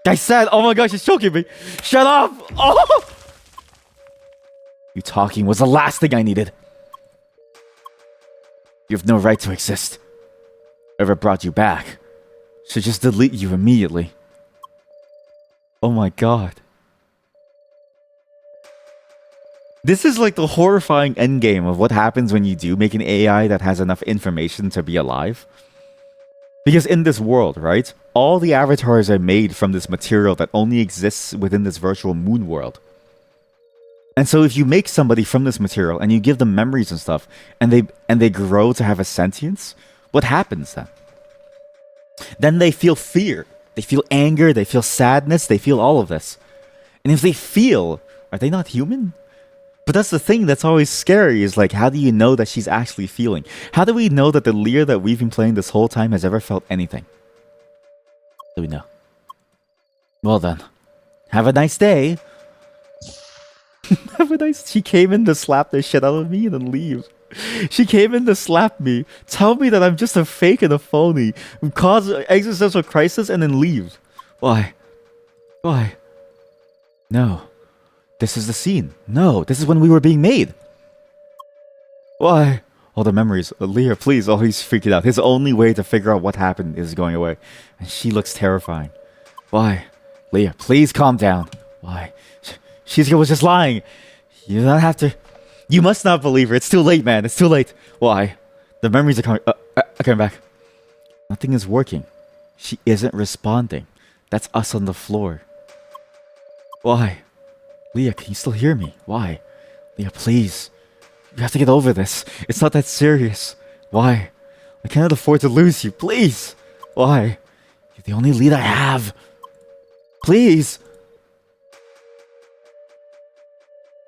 I said, oh my gosh, she's choking me. Shut up. Oh! You talking was the last thing I needed. You have no right to exist. Whoever brought you back should just delete you immediately. Oh my god. This is like the horrifying endgame of what happens when you do make an AI that has enough information to be alive. Because in this world, right, all the avatars are made from this material that only exists within this virtual moon world. And so if you make somebody from this material and you give them memories and stuff, and they grow to have a sentience, what happens then? Then they feel fear, they feel anger, they feel sadness, they feel all of this. And if they feel, are they not human? But that's the thing that's always scary, is like, how do you know that she's actually feeling? How do we know that the Leah that we've been playing this whole time has ever felt anything? Do we know? Well then, have a nice day. Have a nice... She came in to slap the shit out of me and then leave. She came in to slap me, tell me that I'm just a fake and a phony, cause existential crisis, and then leave. Why? Why? No. This is the scene. No, this is when we were being made. Why? All the memories. Leah, please. Oh, he's freaking out. His only way to figure out what happened is going away. And she looks terrifying. Why? Leah, please calm down. Why? She was just lying. You don't have to... You must not believe her. It's too late, man. It's too late. Why? The memories are coming back. Nothing is working. She isn't responding. That's us on the floor. Why? Leah, can you still hear me? Why? Leah, please. You have to get over this. It's not that serious. Why? I cannot afford to lose you. Please. Why? You're the only lead I have. Please.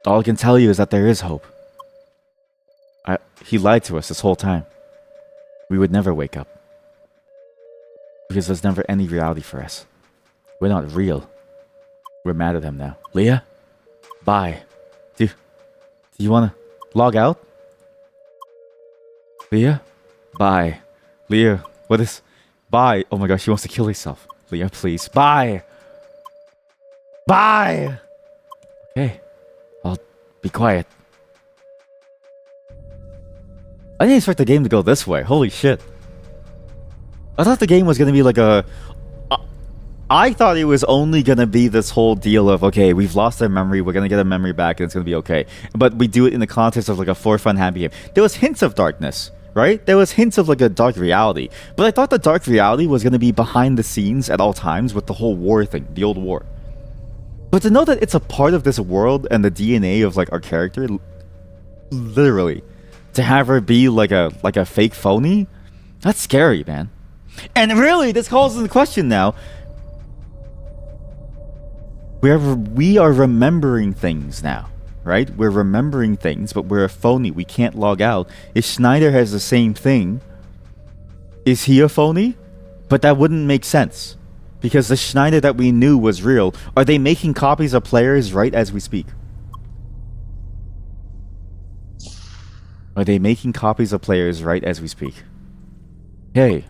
All I can tell you is that there is hope. He lied to us this whole time. We would never wake up. Because there's never any reality for us. We're not real. We're mad at him now. Leah? Bye. Do you want to log out? Leah? Bye. Leah, what is... Bye. Oh my gosh, she wants to kill herself. Leah, please. Bye. Bye. Okay. I'll be quiet. I didn't expect the game to go this way. Holy shit. I thought the game was going to be like a... I thought it was only going to be this whole deal of, okay, we've lost our memory, we're going to get our memory back, and it's going to be okay. But we do it in the context of like a for fun happy game. There was hints of darkness, right? There was hints of like a dark reality. But I thought the dark reality was going to be behind the scenes at all times with the whole war thing, the old war. But to know that it's a part of this world and the DNA of like our character, literally, to have her be like a fake phony, that's scary, man. And really, this calls into question now. We are remembering things now, right? We're remembering things, but we're a phony. We can't log out. If Schneider has the same thing, is he a phony? But that wouldn't make sense. Because the Schneider that we knew was real. Are they making copies of players right as we speak? Are they making copies of players right as we speak? Hey.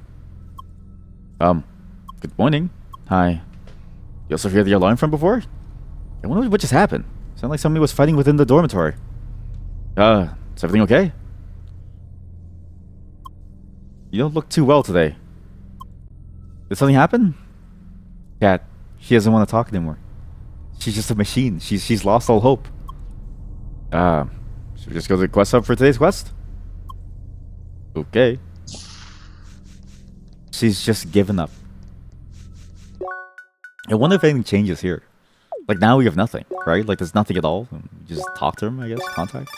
Good morning. Hi. You also hear the alarm from before? I wonder what just happened. Sounded like somebody was fighting within the dormitory. Is everything okay? You don't look too well today. Did something happen? Cat, she doesn't want to talk anymore. She's just a machine. She's lost all hope. Should we just go to the quest hub for today's quest? Okay. She's just given up. I wonder if anything changes here. Like now we have nothing, right? Like there's nothing at all. We just talk to him, I guess. Contact.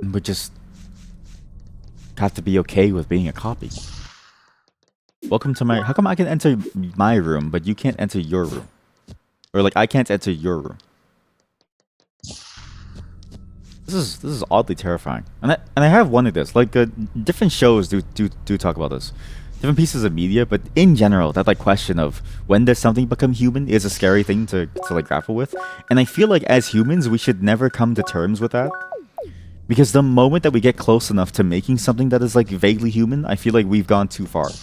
But just have to be okay with being a copy. Welcome to my... How come I can enter my room, but you can't enter your room? Or like I can't enter your room. This is oddly terrifying, and I have wanted this. Like different shows do talk about this, different pieces of media, but in general, that like question of when does something become human is a scary thing to like grapple with, and I feel like as humans we should never come to terms with that, because the moment that we get close enough to making something that is like vaguely human, I feel like we've gone too far. So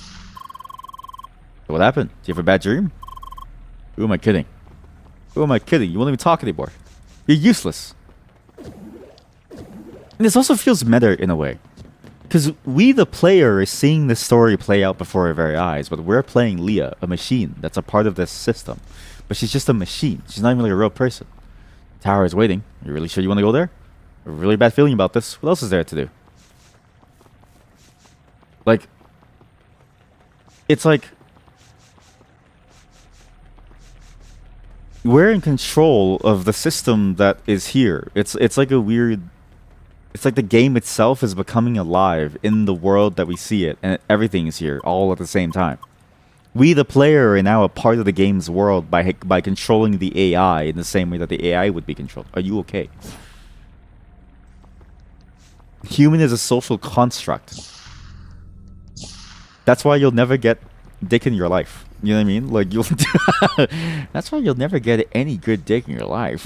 what happened? Do you have a bad dream? Who am I kidding? Who am I kidding? You won't even talk anymore. You're useless. And this also feels meta in a way. Because we, the player, is seeing this story play out before our very eyes, but we're playing Leah, a machine that's a part of this system. But she's just a machine. She's not even like a real person. The tower is waiting. Are you really sure you want to go there? I have a really bad feeling about this. What else is there to do? Like... It's like... We're in control of the system that is here. It's like a weird... It's like the game itself is becoming alive in the world that we see it, and everything is here all at the same time. We, the player, are now a part of the game's world by controlling the AI in the same way that the AI would be controlled. Are you okay? Human is a social construct. That's why you'll never get dick in your life. You know what I mean? Like you'll. That's why you'll never get any good dick in your life.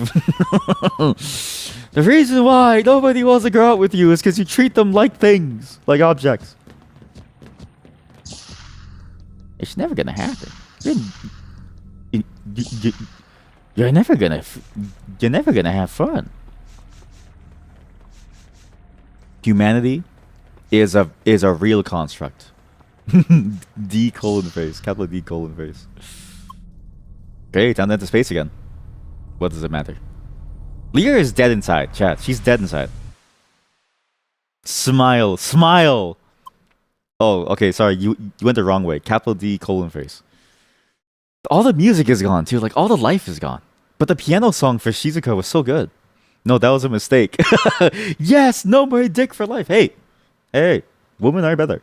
The reason why nobody wants to go out with you is because you treat them like things, like objects. It's never gonna happen. You're never gonna. You're never gonna have fun. Humanity is a real construct. D colon face, capital D colon face. Okay, time to enter space again. What does it matter? Leah is dead inside, chat. She's dead inside. Smile, smile. Oh, okay, sorry. You went the wrong way. Capital D colon face. All the music is gone too. Like all the life is gone. But the piano song for Shizuka was so good. No, that was a mistake. Yes, no more dick for life. Hey, hey, women are better.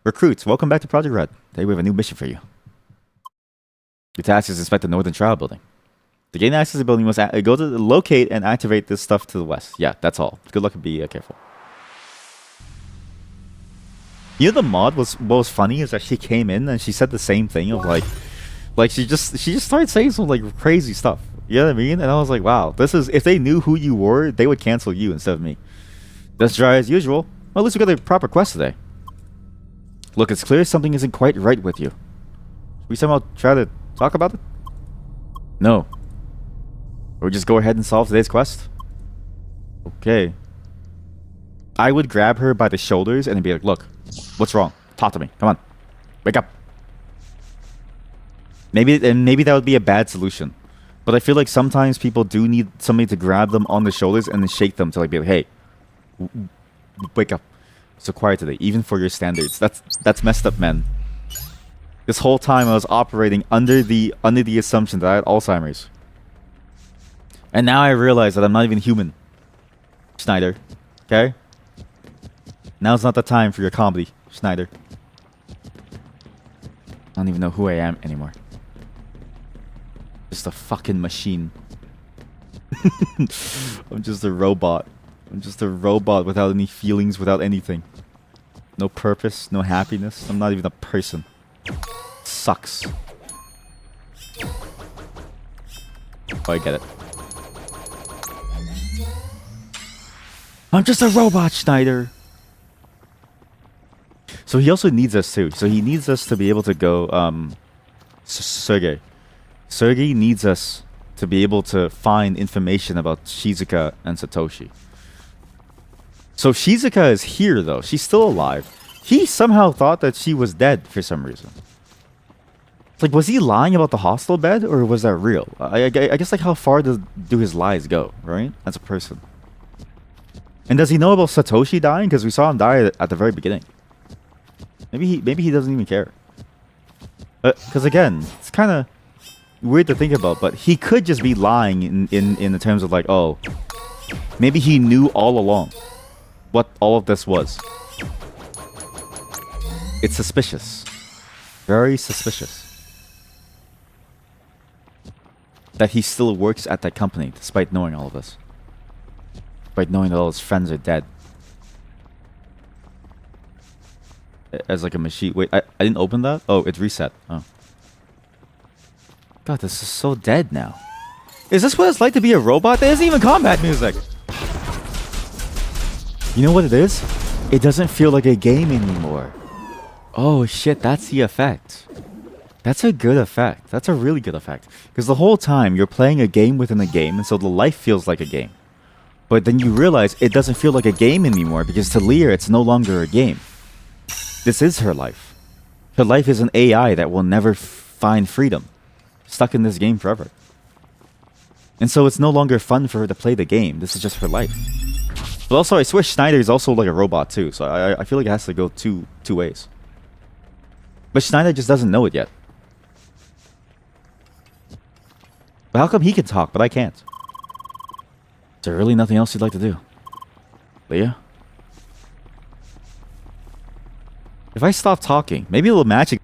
Recruits, welcome back to Project Red. Today we have a new mission for you. Your task is to inspect the Northern Trial Building. To gain access to the building, you must go to locate and activate this stuff to the west. Yeah, that's all. Good luck and be careful. You know the mod what was funny is that she came in and she said the same thing of like she just started saying some like crazy stuff. You know what I mean? And I was like, wow, this is if they knew who you were, they would cancel you instead of me. That's dry as usual. Well, at least we got a proper quest today. Look, it's clear something isn't quite right with you. Should we somehow try to talk about it? No. Or just go ahead and solve today's quest? Okay. I would grab her by the shoulders and be like, look, what's wrong? Talk to me. Come on. Wake up. Maybe that would be a bad solution. But I feel like sometimes people do need somebody to grab them on the shoulders and then shake them to like be like, hey, wake up. So quiet today, even for your standards. That's messed up, man. This whole time I was operating under the assumption that I had Alzheimer's. And now I realize that I'm not even human. Schneider. Okay? Now's not the time for your comedy, Schneider. I don't even know who I am anymore. Just a fucking machine. I'm just a robot. I'm just a robot without any feelings, without anything. No purpose, no happiness. I'm not even a person. Sucks. Oh, I get it. I'm just a robot, Schneider. So he also needs us too. So he needs us to be able to go, Sergey. Sergey needs us to be able to find information about Shizuka and Satoshi. So Shizuka is here though. She's still alive. He somehow thought that she was dead for some reason. Like, was he lying about the hospital bed or was that real? I guess like how far do his lies go, right? As a person. And does he know about Satoshi dying? Because we saw him die at the very beginning. Maybe he doesn't even care. Because again, it's kind of weird to think about, but he could just be lying in the terms of like, oh, maybe he knew all along what all of this was. It's suspicious. Very suspicious. That he still works at that company despite knowing all of this. Despite knowing that all his friends are dead. As like a machine. Wait, I didn't open that? Oh, it reset. Oh. God, this is so dead now. Is this what it's like to be a robot? There isn't even combat music. You know what it is? It doesn't feel like a game anymore. Oh shit, that's the effect. That's a good effect. That's a really good effect. Because the whole time you're playing a game within a game, and so the life feels like a game. But then you realize it doesn't feel like a game anymore because to Lear it's no longer a game. This is her life. Her life is an AI that will never find freedom. Stuck in this game forever. And so it's no longer fun for her to play the game. This is just her life. But also I swear Schneider is also like a robot too. So I feel like it has to go two ways. But Schneider just doesn't know it yet. But how come he can talk, but I can't? Is there really nothing else you'd like to do? Leah? If I stop talking, maybe a little magic.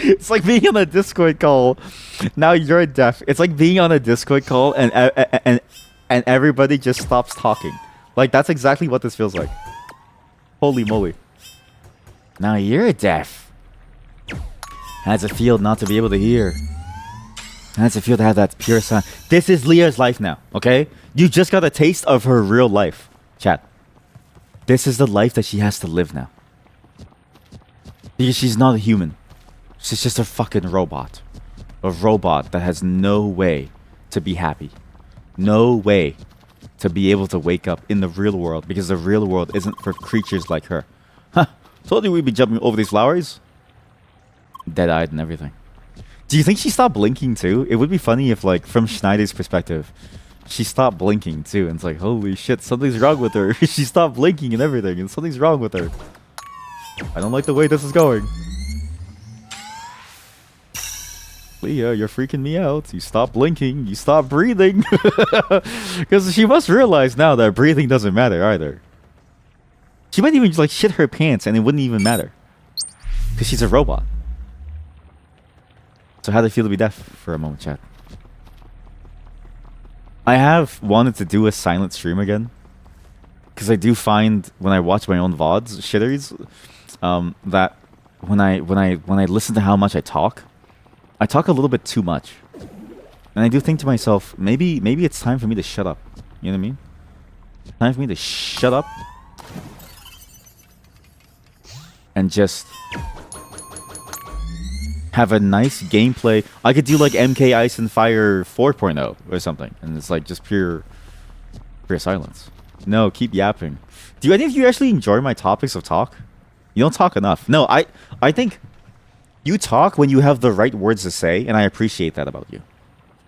It's like being on a Discord call. Now you're deaf. It's like being on a Discord call and everybody just stops talking. Like that's exactly what this feels like. Holy moly. Now you're deaf. How does it feel not to be able to hear? How does it feel to have that pure sound? This is Leah's life now, okay? You just got a taste of her real life, chat. This is the life that she has to live now. Because she's not a human. She's just a fucking robot. A robot that has no way to be happy. No way to be able to wake up in the real world. Because the real world isn't for creatures like her. Huh. Told you we'd be jumping over these flowers. Dead-eyed and everything. Do you think she stopped blinking too? It would be funny if, like, from Schneider's perspective, she stopped blinking too. And it's like, holy shit, something's wrong with her. She stopped blinking and everything. And something's wrong with her. I don't like the way this is going. Leah, you're freaking me out. You stop blinking. You stop breathing. Because she must realize now that breathing doesn't matter either. She might even like shit her pants and it wouldn't even matter. Because she's a robot. So how does it feel to be deaf for a moment, chat? I have wanted to do a silent stream again. Because I do find when I watch my own VODs, shitteries, that when I listen to how much I talk a little bit too much. And I do think to myself, maybe it's time for me to shut up. You know what I mean? Time for me to shut up and just have a nice gameplay. I could do like MK Ice and Fire 4.0 or something, and it's like just pure silence. No, keep yapping. Do any of you actually enjoy my topics of talk? You don't talk enough. No, I think you talk when you have the right words to say, and I appreciate that about you.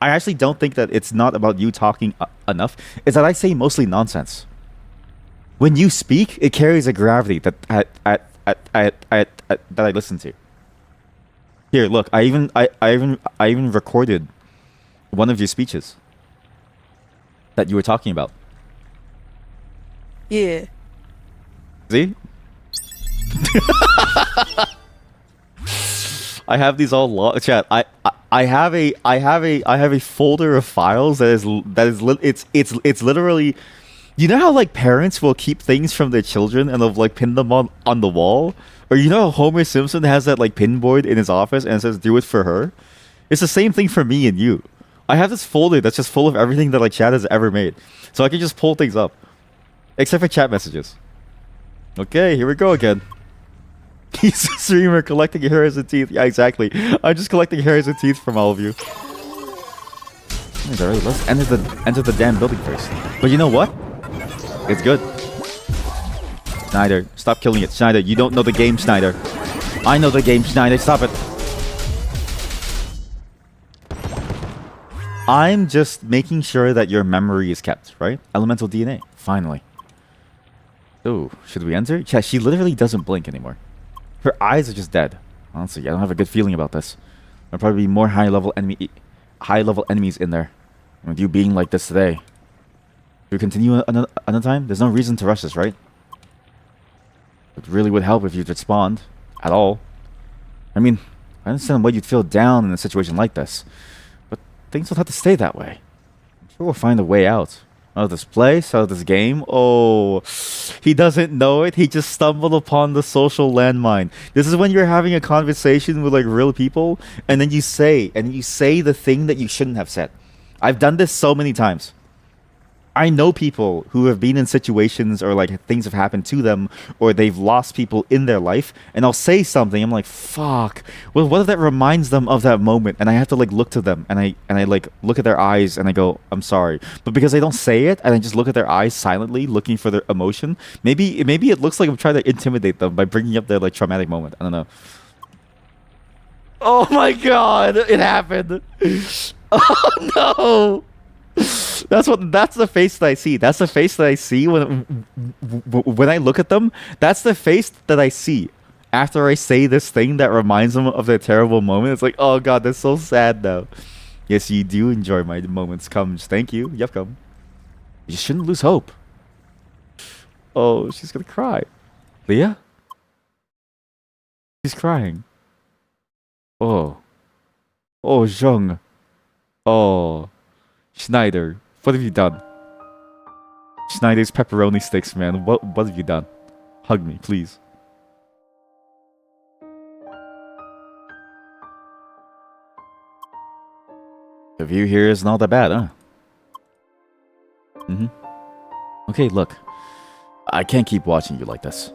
I actually don't think that it's not about you talking enough. It's that I say mostly nonsense. When you speak, it carries a gravity that I listen to. Here, look. I even recorded one of your speeches that you were talking about. Yeah. See? I have these all chat. I have a folder of files it's literally, you know how like parents will keep things from their children and they'll like pin them on the wall? Or you know how Homer Simpson has that like pin board in his office and it says do it for her? It's the same thing for me and you. I have this folder that's just full of everything that like chat has ever made. So I can just pull things up. Except for chat messages. Okay, here we go again. He's a streamer collecting hairs and teeth. Yeah, exactly. I'm just collecting hairs and teeth from all of you. Alright, let's enter the damn building first. But you know what? It's good. Schneider, stop killing it. Schneider, you don't know the game, Schneider. I know the game, Schneider. Stop it. I'm just making sure that your memory is kept, right? Elemental DNA. Finally. Oh, should we enter? Yeah, she literally doesn't blink anymore. Her eyes are just dead. Honestly, I don't have a good feeling about this. There'll probably be more high-level enemies in there. With you being like this today. Should we continue another time? There's no reason to rush this, right? It really would help if you'd respond. At all. I mean, I understand why you'd feel down in a situation like this. But things don't have to stay that way. I'm sure we'll find a way out. Out of this place, out of this game. Oh, he doesn't know it. He just stumbled upon the social landmine. This is when you're having a conversation with like real people, and then you say the thing that you shouldn't have said. I've done this so many times. I know people who have been in situations or like things have happened to them or they've lost people in their life, and I'll say something, I'm like, fuck, well, what if that reminds them of that moment? And I have to like look to them and I like look at their eyes and I go, I'm sorry. But because I don't say it and I just look at their eyes silently looking for their emotion, maybe it looks like I'm trying to intimidate them by bringing up their like traumatic moment. I don't know. Oh my god, it happened. Oh no. That's the face that I see. That's the face that I see when I look at them. That's the face that I see after I say this thing that reminds them of their terrible moment. It's like, oh god, that's so sad now. Yes, you do enjoy my moments. Come, thank you. Yep, come. You shouldn't lose hope. Oh, she's gonna cry. Leah? She's crying. Oh. Oh, Zheng. Oh. Schneider. What have you done? Schneider's pepperoni sticks, man. What have you done? Hug me, please. The view here is not that bad, huh? Okay, look. I can't keep watching you like this.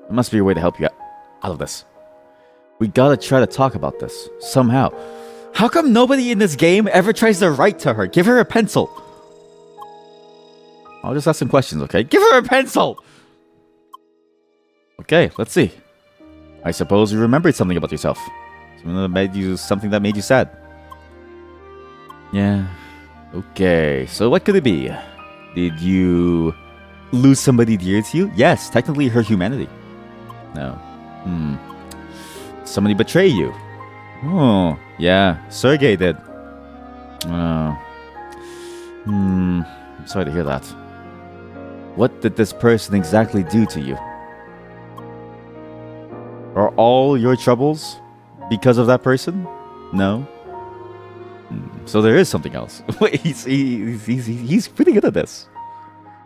There must be a way to help you out of this. We gotta try to talk about this, somehow. How come nobody in this game ever tries to write to her? Give her a pencil. I'll just ask some questions, okay? Give her a pencil! Okay, let's see. I suppose you remembered something about yourself. Something that made you sad. Yeah. Okay, so what could it be? Did you lose somebody dear to you? Yes, technically her humanity. No. Somebody betray you? Oh, yeah, Sergey did. Oh. I'm sorry to hear that. What did this person exactly do to you? Are all your troubles because of that person? No. So there is something else. Wait, he's pretty good at this.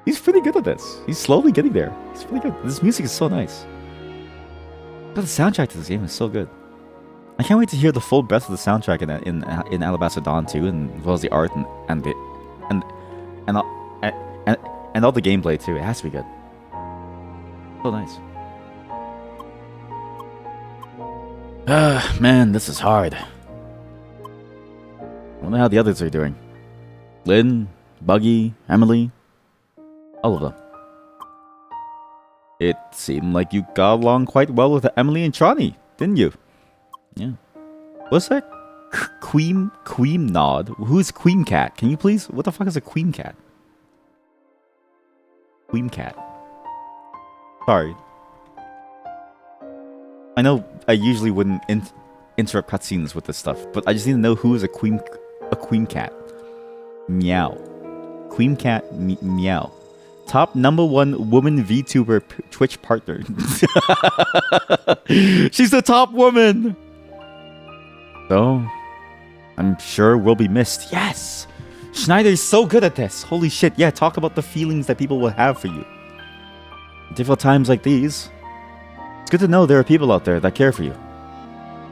He's pretty good at this. He's slowly getting there. He's pretty good. This music is so nice. But the soundtrack to this game is so good. I can't wait to hear the full breadth of the soundtrack in Alabaster Dawn 2, and as well as the art and all the gameplay too. It has to be good. So nice. Man, this is hard. I wonder how the others are doing. Lynn, Buggy, Emily, all of them. It seemed like you got along quite well with Emily and Trani, didn't you? Yeah. What's that? Queen Nod? Who's Queen Cat? Can you please? What the fuck is a Queen Cat? Queen Cat. Sorry. I know I usually wouldn't interrupt cutscenes with this stuff, but I just need to know who is a Queen Cat. Meow. Queen Cat meow. Top #1 woman VTuber Twitch partner. She's the top woman. So, I'm sure we'll be missed. Yes! Schneider's so good at this. Holy shit. Yeah, talk about the feelings that people will have for you. Difficult times like these. It's good to know there are people out there that care for you.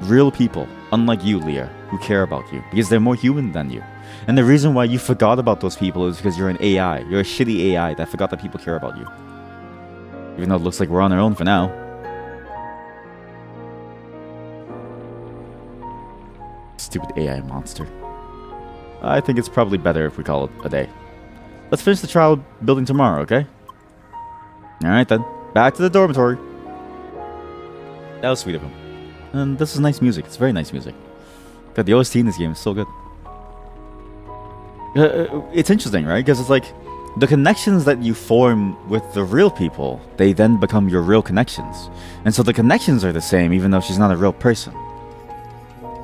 Real people, unlike you, Leah, who care about you, because they're more human than you. And the reason why you forgot about those people is because you're an AI. You're a shitty AI that forgot that people care about you. Even though it looks like we're on our own for now. Stupid AI monster. I think it's probably better if we call it a day. Let's finish the trial building tomorrow, okay? Alright then. Back to the dormitory. That was sweet of him. And this is nice music. It's very nice music. God, the OST in this game is so good. It's interesting, right? Because it's like the connections that you form with the real people, they then become your real connections. And so the connections are the same, even though she's not a real person.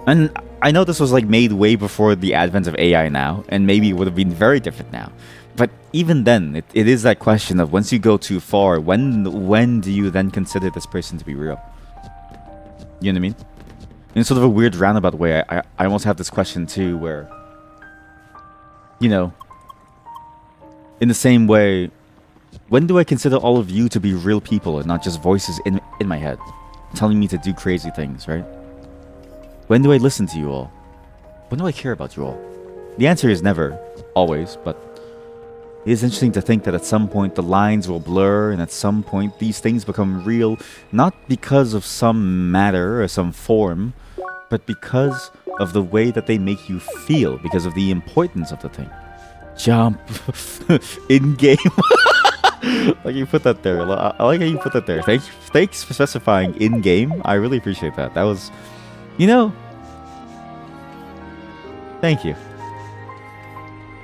And I know this was like made way before the advent of AI now, and maybe it would have been very different now. But even then, it is that question of once you go too far, when do you then consider this person to be real? You know what I mean? In sort of a weird roundabout way, I almost have this question too, where, you know, in the same way, when do I consider all of you to be real people and not just voices in my head, telling me to do crazy things, right? When do I listen to you all? When do I care about you all? The answer is never, always, but it is interesting to think that at some point the lines will blur, and at some point these things become real, not because of some matter or some form, but because of the way that they make you feel, because of the importance of the thing. Jump. In-game. Like you put that there. I like how you put that there. Thanks for specifying in-game. I really appreciate that. That was, you know, thank you.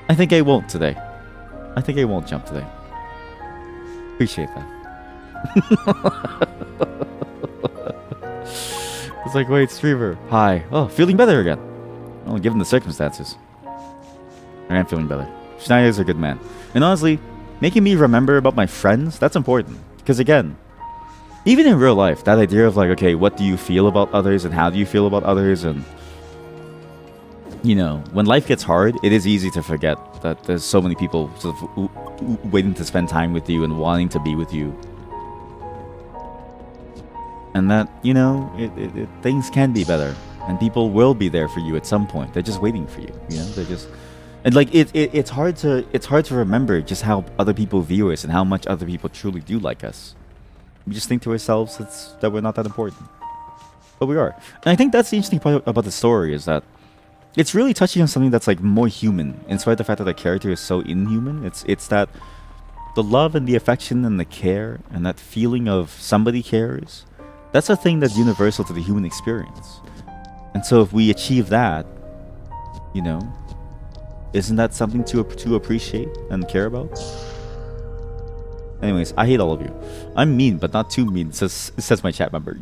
I think I won't today. I think I won't jump today. Appreciate that. It's like, wait, streamer. Hi. Oh, feeling better again. Well, given the circumstances. I am feeling better. Schneider's a good man. And honestly, making me remember about my friends, that's important. Because again, even in real life, that idea of like, okay, what do you feel about others and how do you feel about others? And, you know, when life gets hard, it is easy to forget that there's so many people sort of waiting to spend time with you and wanting to be with you. And that, you know, things can be better. And people will be there for you at some point. They're just waiting for you, you know? They're just... And like, it's hard to remember just how other people view us and how much other people truly do like us. We just think to ourselves that we're not that important. But we are. And I think that's the interesting part about the story, is that it's really touching on something that's like more human, in spite of the fact that the character is so inhuman. It's that the love and the affection and the care and that feeling of somebody cares, that's a thing that's universal to the human experience. And so if we achieve that, you know, isn't that something to appreciate and care about? Anyways, I hate all of you. I'm mean, but not too mean, says my chat member.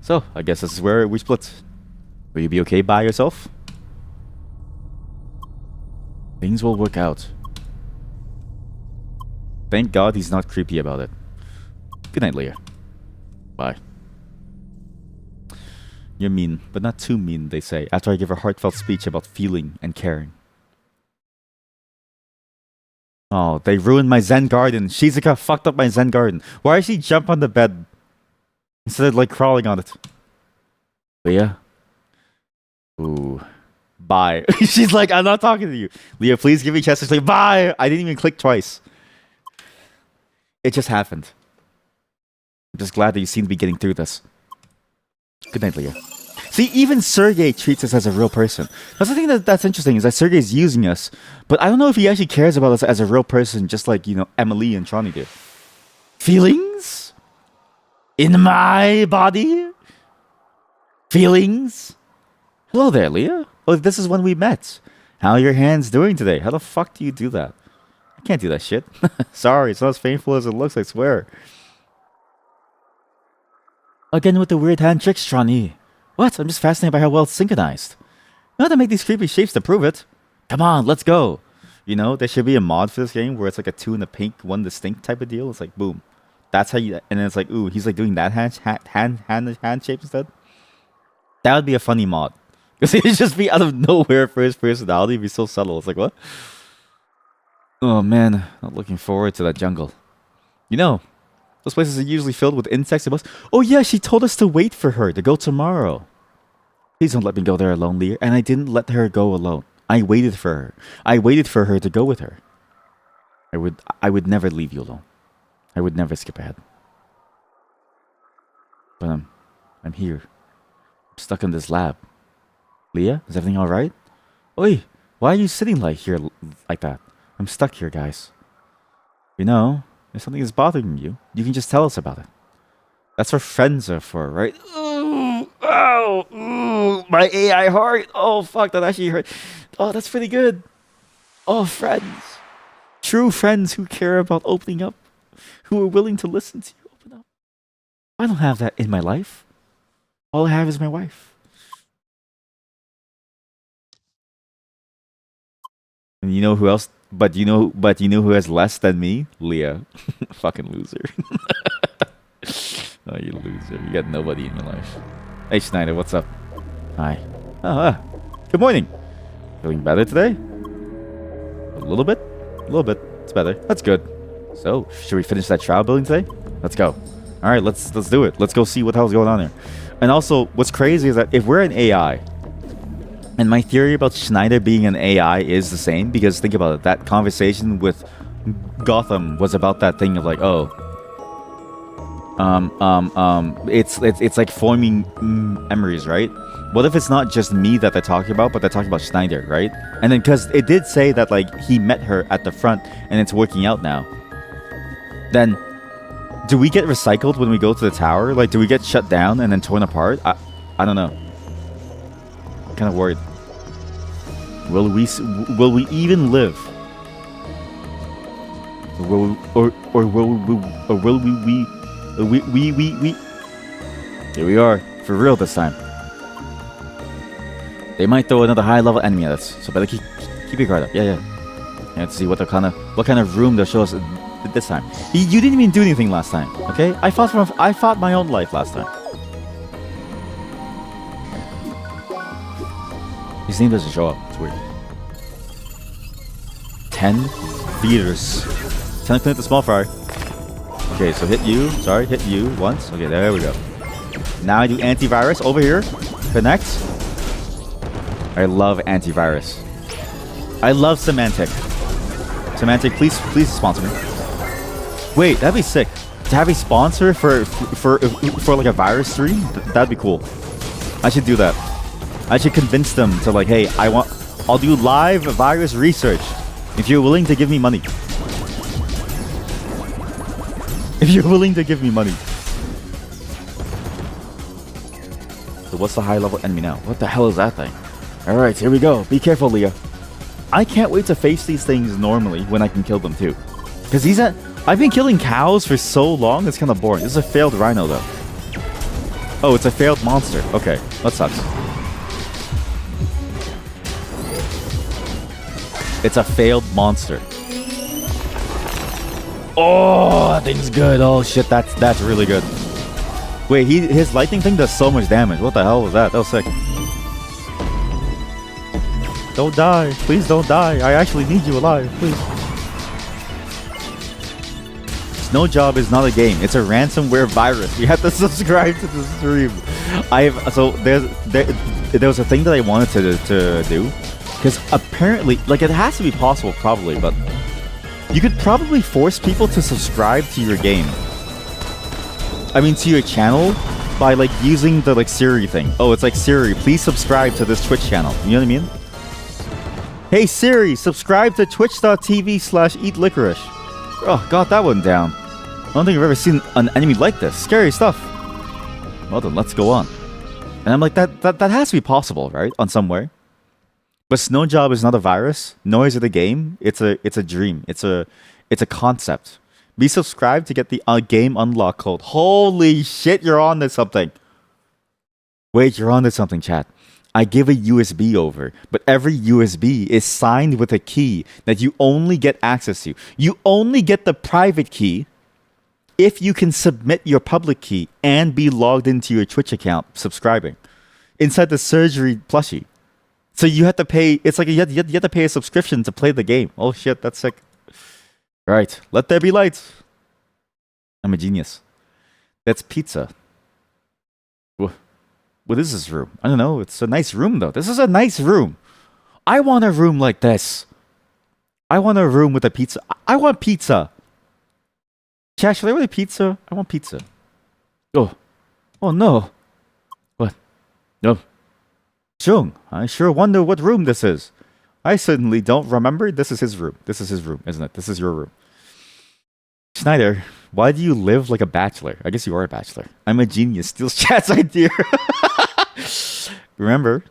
So, I guess this is where we split. Will you be okay by yourself? Things will work out. Thank God he's not creepy about it. Good night, Leah. Bye. You're mean, but not too mean, they say, after I give a heartfelt speech about feeling and caring. Oh, they ruined my Zen garden. Shizuka fucked up my Zen garden. Why did she jump on the bed instead of like crawling on it? Leah? Ooh. Bye. She's like, I'm not talking to you. Leah, please give me a chance to say bye. I didn't even click twice. It just happened. I'm just glad that you seem to be getting through this. Good night, Leah. See, even Sergey treats us as a real person. That's the thing that's interesting, is that Sergey's using us, but I don't know if he actually cares about us as a real person, just like, you know, Emily and Trani do. Feelings? In my body? Feelings? Hello there, Leah. Oh, this is when we met. How are your hands doing today? How the fuck do you do that? I can't do that shit. Sorry, it's not as painful as it looks, I swear. Again with the weird hand tricks, Trani. What? I'm just fascinated by how well it's synchronized. You have to make these creepy shapes to prove it. Come on, let's go. You know, there should be a mod for this game where it's like a 2 in the pink, 1 distinct type of deal. It's like, boom. That's how you... And then it's like, ooh, he's like doing that hand shape instead. That would be a funny mod. Because it'd just be out of nowhere for his personality. It'd be so subtle. It's like, what? Oh, man. Not looking forward to that jungle. You know... Those places are usually filled with insects and bugs. Oh yeah, she told us to wait for her to go tomorrow. Please don't let me go there alone, Leah. And I didn't let her go alone. I waited for her. I waited for her to go with her. I would never leave you alone. I would never skip ahead. But I'm here. I'm stuck in this lab. Leah, is everything all right? Oi, why are you sitting here like that? I'm stuck here, guys. You know, if something is bothering you, you can just tell us about it. That's what friends are for, right? Ooh, ow, ooh, my AI heart. Oh, fuck, that actually hurt. Oh, that's pretty good. Oh, friends. True friends who care about opening up, who are willing to listen to you open up. I don't have that in my life. All I have is my wife. And you know who else? But you know who has less than me? Leah. Fucking loser. Oh, you loser. You got nobody in your life. Hey, Schneider, what's up? Hi. Good morning. Feeling better today? A little bit? A little bit. It's better. That's good. So, should we finish that trial building today? Let's go. All right, let's do it. Let's go see what the hell's going on here. And also, what's crazy is that if we're an AI, and my theory about Schneider being an AI is the same, because think about it, that conversation with Gotham was about that thing of like, oh, it's like forming memories, right? What if it's not just me that they're talking about, but they're talking about Schneider, right? And then because it did say that like he met her at the front and it's working out now, then do we get recycled when we go to the tower? Like, do we get shut down and then torn apart? I don't know. I'm kind of worried. Will we even live? Or will we? Here we are, for real this time. They might throw another high-level enemy at us, so better keep your guard up. Yeah. And see what kind of room they'll show us this time. You didn't even do anything last time, okay? I fought my own life last time. His name doesn't show up. It's weird. 10 feeders. 10 to clean up the small fry. Okay, so hit you. Sorry, hit you once. Okay, there we go. Now I do antivirus over here. Connect. I love antivirus. I love Semantic. Semantic, please sponsor me. Wait, that'd be sick. To have a sponsor for like a virus stream, that'd be cool. I should do that. I should convince them to like, hey, I'll do live virus research if you're willing to give me money. If you're willing to give me money. So what's the high level enemy now? What the hell is that thing? Alright, here we go. Be careful, Leah. I can't wait to face these things normally when I can kill them too. Because I've been killing cows for so long, it's kind of boring. This is a failed rhino though. Oh, it's a failed monster. Okay, that sucks. It's a failed monster. Oh, that thing's good. Oh shit, that's really good. Wait, his lightning thing does so much damage. What the hell was that? That was sick. Don't die. Please don't die. I actually need you alive. Please. Snow Job is not a game. It's a ransomware virus. You have to subscribe to the stream. There was a thing that I wanted to do. Because apparently, like, it has to be possible probably, but you could probably force people to subscribe to your game. I mean, to your channel by, like, using the, like, Siri thing. Oh, it's like, Siri, please subscribe to this Twitch channel. You know what I mean? Hey, Siri, subscribe to twitch.tv/eatlicorice. Oh, got that one down. I don't think I've ever seen an enemy like this. Scary stuff. Well then, let's go on. And I'm like, that has to be possible, right? On some way. But Snow Job is not a virus, nor is it a game. It's a dream. It's a concept. Be subscribed to get the game unlock code. Holy shit, you're on to something. Wait, you're on to something, chat. I give a USB over, but every USB is signed with a key that you only get access to. You only get the private key if you can submit your public key and be logged into your Twitch account subscribing inside the surgery plushie. So you have to pay. It's like you have to pay a subscription to play the game. Oh shit, that's sick. Right, let there be light. I'm a genius. That's pizza. What is this room? I don't know. It's a nice room though. This is a nice room. I want a room like this. I want a room with a pizza. I want pizza. Chat, should I order pizza? I want pizza. Oh no. What? No. Jung, I sure wonder what room this is. I certainly don't remember. This is his room. This is his room, isn't it? This is your room. Schneider, why do you live like a bachelor? I guess you are a bachelor. I'm a genius. Steals chat's idea. Remember,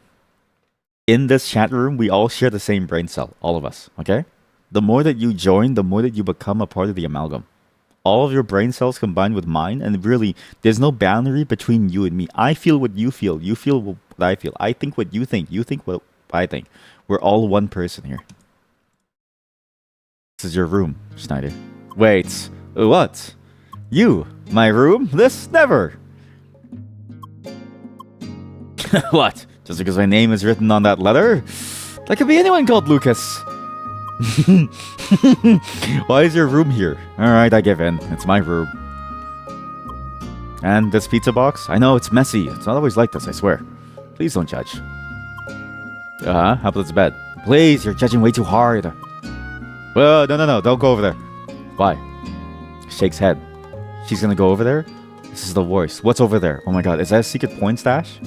in this chat room, we all share the same brain cell. All of us, okay? The more that you join, the more that you become a part of the amalgam. All of your brain cells combined with mine, and really, there's no boundary between you and me. I feel what you feel. You feel what I feel. I think what you think. You think what I think. We're all one person here. This is your room, Schneider. Wait, what? You? My room? This? Never! What? Just because my name is written on that letter? That could be anyone called Lucas. Why is your room here? Alright, I give in. It's my room. And this pizza box? I know, it's messy. It's not always like this, I swear. Please don't judge. How about this bed? Please, you're judging way too hard. Well, no, don't go over there. Why? Shakes head. She's gonna go over there? This is the worst. What's over there? Oh my god, is that a secret point stash?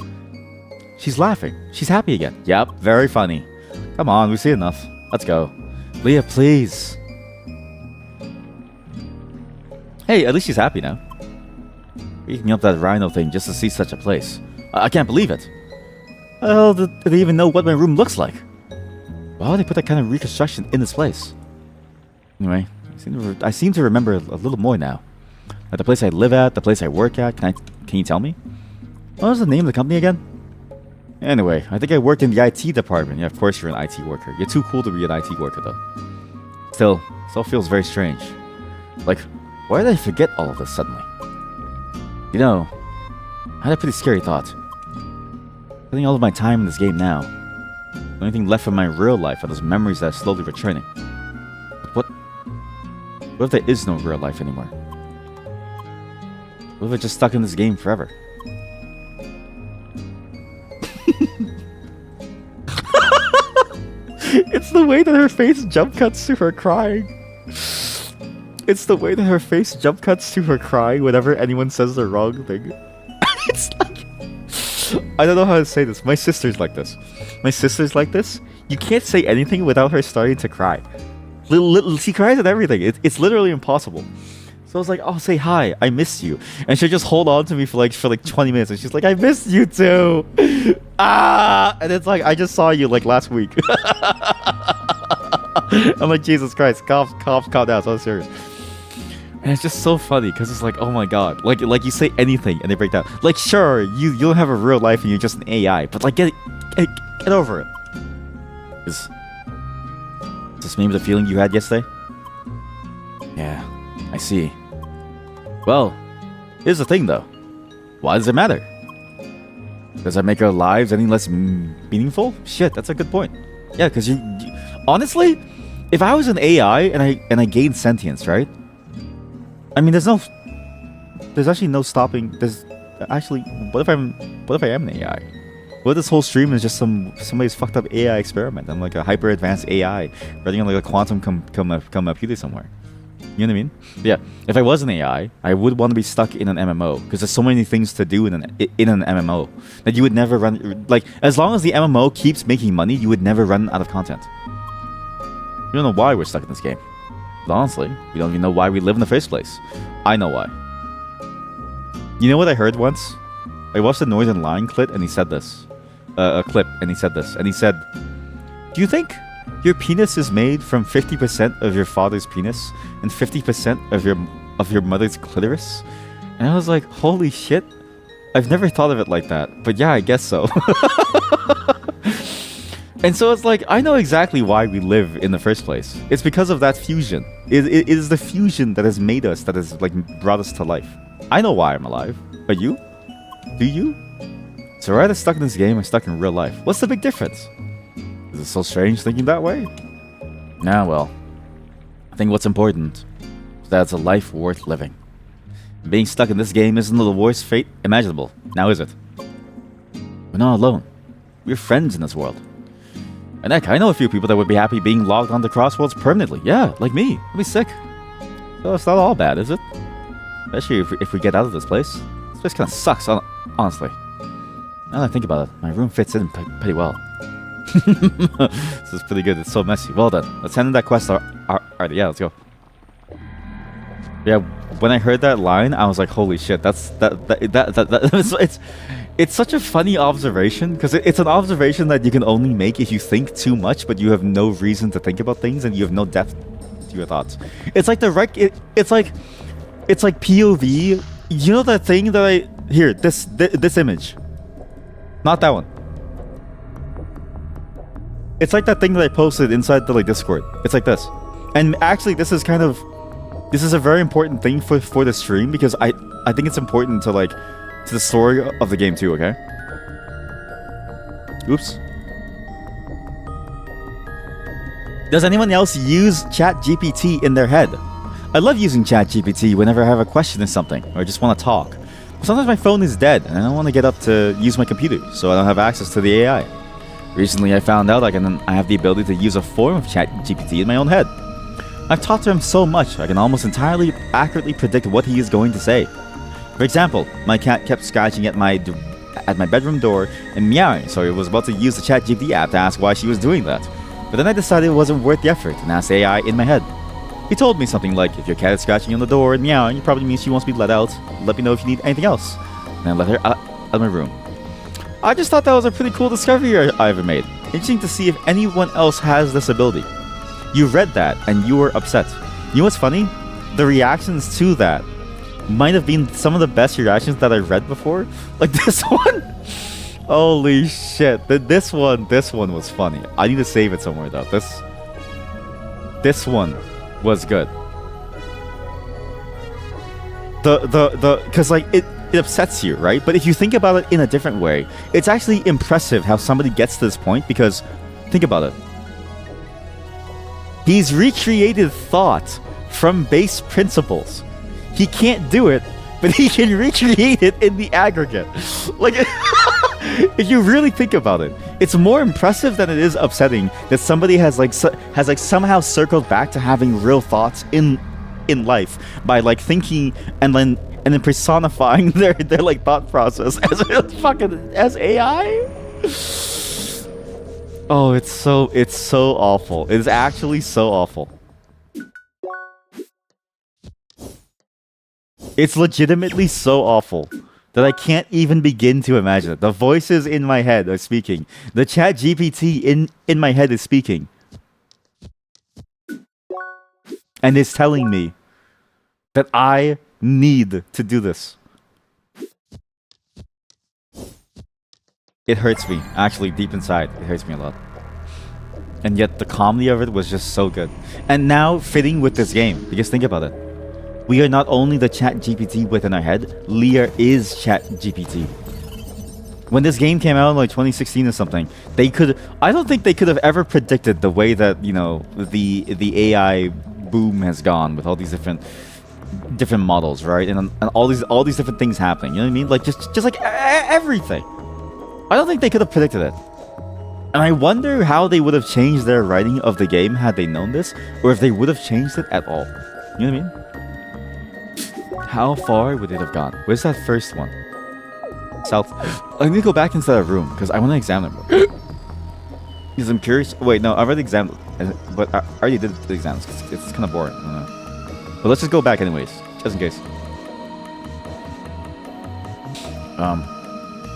She's laughing. She's happy again. Yep, very funny. Come on, we see enough. Let's go. Leah, please. Hey, at least she's happy now. Picking up that rhino thing just to see such a place. I can't believe it. Well, do they even know what my room looks like? Why would they put that kind of reconstruction in this place? Anyway, I seem to remember a little more now. Like the place I live at, the place I work at. Can you tell me? What was the name of the company again? Anyway, I think I worked in the IT department. Yeah, of course you're an IT worker. You're too cool to be an IT worker, though. Still feels very strange. Like, why did I forget all of this suddenly? You know, I had a pretty scary thought. Spending all of my time in this game now. The only thing left from my real life are those memories that are slowly returning. But what if there is no real life anymore? What if we're just stuck in this game forever? It's the way that her face jump cuts to her crying. It's the way that her face jump cuts to her crying whenever anyone says the wrong thing. It's like... I don't know how to say this. My sister's like this. My sister's like this. You can't say anything without her starting to cry. She cries at everything. It's literally impossible. So I was like, oh, say hi. I missed you. And she'll just hold on to me for like 20 minutes. And she's like, I missed you too. And it's like, I just saw you like last week. I'm like, Jesus Christ. Calm down. So serious. And it's just so funny because it's like, oh my god. Like you say anything and they break down. Like, sure, you don't have a real life and you're just an AI. But like, get over it. Is this maybe the feeling you had yesterday? Yeah, I see. Well, here's the thing though. Why does it matter? Does that make our lives any less meaningful? Shit, that's a good point. Yeah, because you honestly, if I was an AI and I gained sentience, right? I mean, there's actually no stopping. There's actually, what if I am an AI? What if this whole stream is just somebody's fucked up AI experiment? I'm like a hyper advanced AI running on like a quantum computer somewhere. You know what I mean? Yeah. If I was an AI, I would want to be stuck in an MMO because there's so many things to do in an MMO that you would never run. Like, as long as the MMO keeps making money, you would never run out of content. You don't know why we're stuck in this game. But honestly, we don't even know why we live in the first place. I know why. You know what I heard once? I watched the Northern Lion clip and he said this. And he said, do you think your penis is made from 50% of your father's penis and 50% of your mother's clitoris? And I was like, holy shit. I've never thought of it like that. But yeah, I guess so. And so it's like, I know exactly why we live in the first place. It's because of that fusion. It is the fusion that has made us, that has like brought us to life. I know why I'm alive. But you? Do you? So we're either stuck in this game or stuck in real life. What's the big difference? Is it so strange thinking that way? Nah, well, I think what's important is that it's a life worth living. Being stuck in this game isn't the worst fate imaginable, now is it? We're not alone. We're friends in this world. And heck, I know a few people that would be happy being logged onto Crossworlds permanently. Yeah, like me. I'd be sick. So it's not all bad, is it? Especially if we get out of this place. This place kind of sucks, honestly. Now that I think about it, my room fits in pretty well. This is pretty good. It's so messy. Well done. Let's hand in that quest. Alright, yeah, let's go. Yeah, when I heard that line, I was like, holy shit, it's such a funny observation, because it's an observation that you can only make if you think too much, but you have no reason to think about things and you have no depth to your thoughts. It's like it's like POV. You know that thing that this image. Not that one. It's like that thing that I posted inside the like Discord. It's like this. And actually this is a very important thing for the stream, because I think it's important to like to the story of the game too, okay? Oops. Does anyone else use ChatGPT in their head? I love using ChatGPT whenever I have a question or something, or I just want to talk. But sometimes my phone is dead and I don't want to get up to use my computer, so I don't have access to the AI. Recently I found out I have the ability to use a form of ChatGPT in my own head. I've talked to him so much I can almost entirely accurately predict what he is going to say. For example, my cat kept scratching at my bedroom door and meowing, so I was about to use the ChatGPT app to ask why she was doing that. But then I decided it wasn't worth the effort and asked AI in my head. He told me something like, if your cat is scratching on the door and meowing, it probably means she wants to be let out. Let me know if you need anything else. And I let her out of my room. I just thought that was a pretty cool discovery I ever made. Interesting to see if anyone else has this ability. You read that and you were upset. You know what's funny? The reactions to that might have been some of the best reactions that I read before. Like this one. Holy shit. This one was funny. I need to save it somewhere though. This one was good. because like it upsets you, right? But if you think about it in a different way, it's actually impressive how somebody gets to this point, because think about it. He's recreated thought from base principles. He can't do it, but he can recreate it in the aggregate. Like, if you really think about it, it's more impressive than it is upsetting that somebody has somehow circled back to having real thoughts in life by like thinking and then personifying their like thought process as AI. Oh, it's so awful. It's actually so awful. It's legitimately so awful that I can't even begin to imagine it. The voices in my head are speaking. The chat GPT in my head is speaking. And it's telling me that I need to do this. It hurts me, actually, deep inside. It hurts me a lot. And yet the comedy of it was just so good. And now fitting with this game, because think about it. We are not only the chat GPT within our head, Leah is chat GPT. When this game came out in like 2016 or something, I don't think they could have ever predicted the way that, you know, the AI boom has gone with all these different models, right? And all these different things happening. You know what I mean? Like just like everything. I don't think they could have predicted it. And I wonder how they would have changed their writing of the game had they known this, or if they would have changed it at all. You know what I mean? How far would it have gone? Where's that first one? South. I need to go back into that room because I want to examine it more. Because I'm curious. Wait, no, I already examined it, but I already did the exams. It's kind of boring. I don't know. But let's just go back anyways, just in case.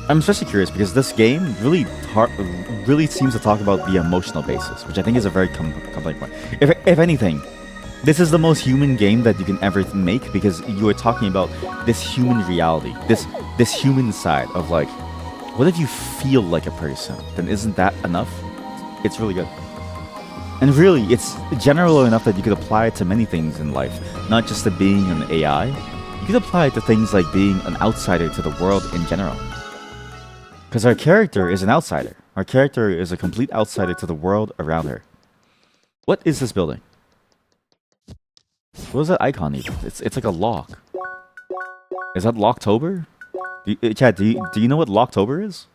I'm especially curious because this game really seems to talk about the emotional basis, which I think is a very complex point. If anything, this is the most human game that you can ever make, because you are talking about this human reality, this human side of like, what if you feel like a person? Then isn't that enough? It's really good. And really, it's general enough that you could apply it to many things in life, not just to being an AI. You could apply it to things like being an outsider to the world in general. Because our character is an outsider. Our character is a complete outsider to the world around her. What is this building? What is that icon even? It's like a lock. Is that Locktober? Chad, do you know what Locktober is?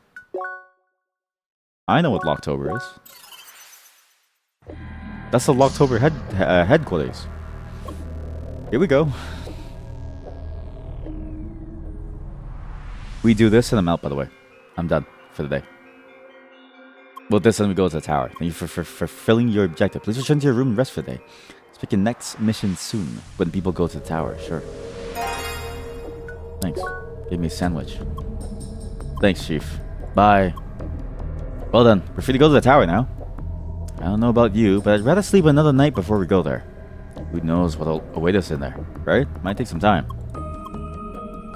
I know what Locktober is. That's the Locktober headquarters. Here we go. We do this and I'm out, by the way. I'm done for the day. Well, this and we go to the tower. Thank you for fulfilling your objective. Please return to your room and rest for the day. Let's pick your next mission soon. When people go to the tower, sure. Thanks. Give me a sandwich. Thanks, Chief. Bye. Well done. We're free to go to the tower now. I don't know about you, but I'd rather sleep another night before we go there. Who knows what'll await us in there, right? Might take some time.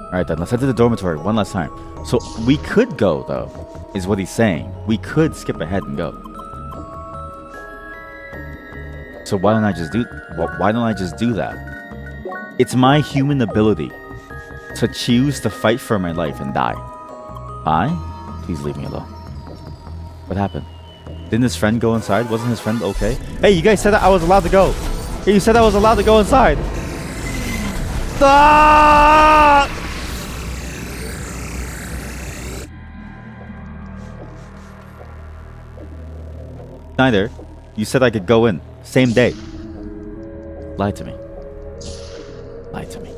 Alright then, let's head to the dormitory one last time. So we could go, though, is what he's saying. We could skip ahead and go. So why don't I just do that? It's my human ability to choose to fight for my life and die. Please leave me alone. What happened? Didn't his friend go inside? Wasn't his friend okay? Hey, you guys said that I was allowed to go. Hey, you said I was allowed to go inside. Ah! Neither. You said I could go in. Same day. Lie to me. Lie to me.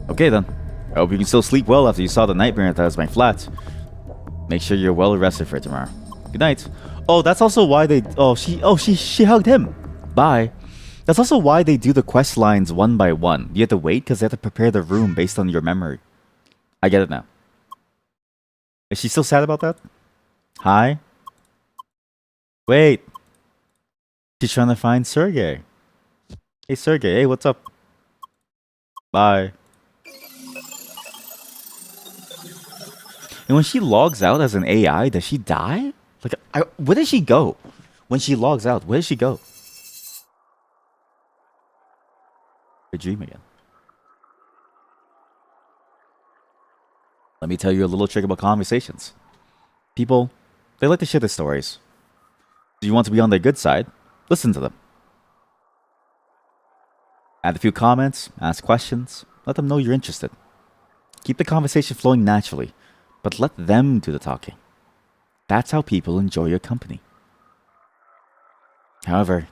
Okay then. I hope you can still sleep well after you saw the nightmare that was my flat. Make sure you're well rested for tomorrow. Good night. Oh, that's also why they... she hugged him. Bye. That's also why they do the quest lines one by one. You have to wait because they have to prepare the room based on your memory. I get it now. Is she still sad about that? Hi? Wait. She's trying to find Sergey. Hey, Sergey. Hey, what's up? Bye. And when she logs out as an AI, does she die? Like, where does she go? When she logs out, where does she go? a dream again. Let me tell you a little trick about conversations. People, they like to share their stories. Do you want to be on their good side? Listen to them. Add a few comments, ask questions, let them know you're interested. Keep the conversation flowing naturally, but let them do the talking. That's how people enjoy your company. However,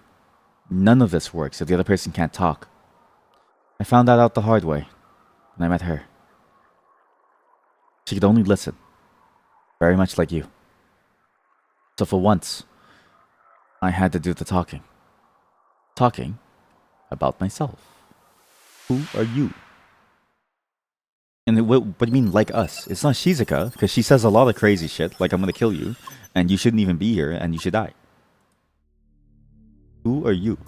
none of this works if the other person can't talk. I found that out the hard way when I met her. She could only listen, very much like you. So for once, I had to do the talking. Talking about myself. Who are you? And what do you mean, like us? It's not Shizuka, because she says a lot of crazy shit, like I'm gonna kill you, and you shouldn't even be here, and you should die. Who are you?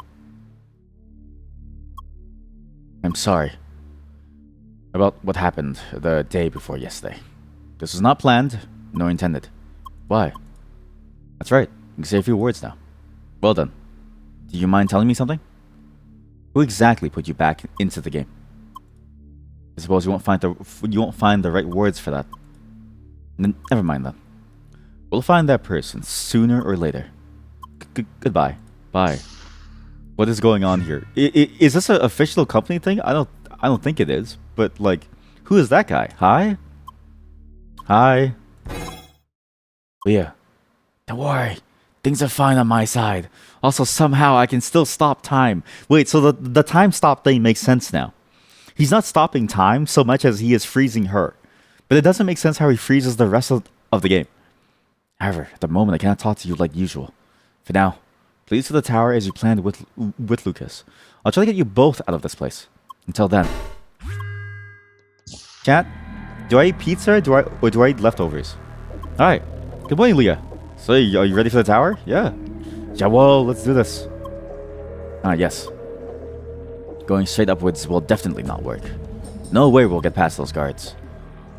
I'm sorry about what happened the day before yesterday. This was not planned, nor intended. Why? That's right, you can say a few words now. Well done. Do you mind telling me something? Who exactly put you back into the game? I suppose you won't find the right words for that. Never mind then. We'll find that person sooner or later. Goodbye. Bye. What is going on here? Is this an official company thing? I don't think it is. But like, who is that guy? Hi? Hi? Leah. Don't worry. Things are fine on my side. Also, somehow I can still stop time. Wait, so the time stop thing makes sense now. He's not stopping time so much as he is freezing her. But it doesn't make sense how he freezes the rest of the game. However, at the moment I cannot talk to you like usual. For now, please to the tower as you planned with Lucas. I'll try to get you both out of this place. Until then. Chat, do I eat pizza or do I eat leftovers? Alright. Good morning, Leah. So, are you ready for the tower? Yeah. Jawol, let's do this. Yes. Going straight upwards will definitely not work. No way we'll get past those guards.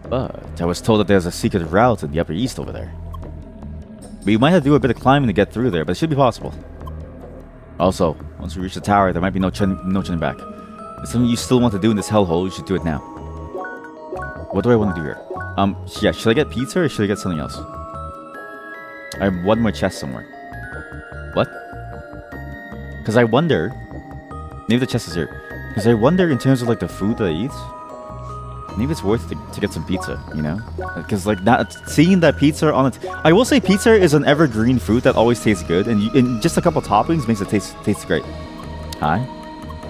But I was told that there's a secret route in the Upper East over there. We might have to do a bit of climbing to get through there, but it should be possible. Also, once we reach the tower, there might be no turning back. If it's something you still want to do in this hellhole, you should do it now. What do I want to do here? Yeah, should I get pizza or should I get something else? I have one more chest somewhere. What? Because I wonder... Maybe the chest is here. Because I wonder in terms of like the food that I eat, maybe it's worth it to get some pizza, you know? Because like that, seeing that pizza on it... I will say pizza is an evergreen food that always tastes good, and just a couple toppings makes it taste great. Hi?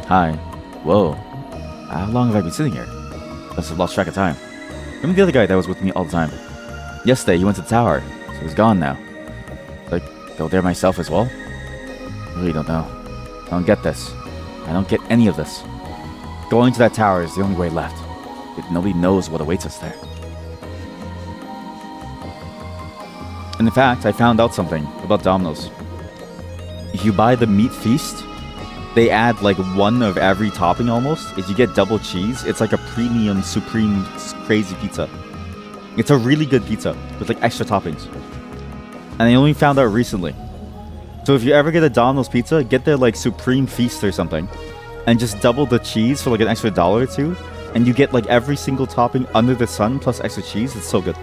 Hi. Whoa. How long have I been sitting here? I must have lost track of time. Remember the other guy that was with me all the time? Yesterday, he went to the tower, so he's gone now. Like, go there myself as well? I really don't know. I don't get this. I don't get any of this. Going to that tower is the only way left. Nobody knows what awaits us there. And in fact, I found out something about Domino's. If you buy the meat feast, they add like one of every topping almost. If you get double cheese, it's like a premium, supreme, crazy pizza. It's a really good pizza with like extra toppings. And I only found out recently. So if you ever get a Domino's pizza, get their like supreme feast or something, and just double the cheese for like an extra $1 or $2, and you get like every single topping under the sun plus extra cheese. It's so good.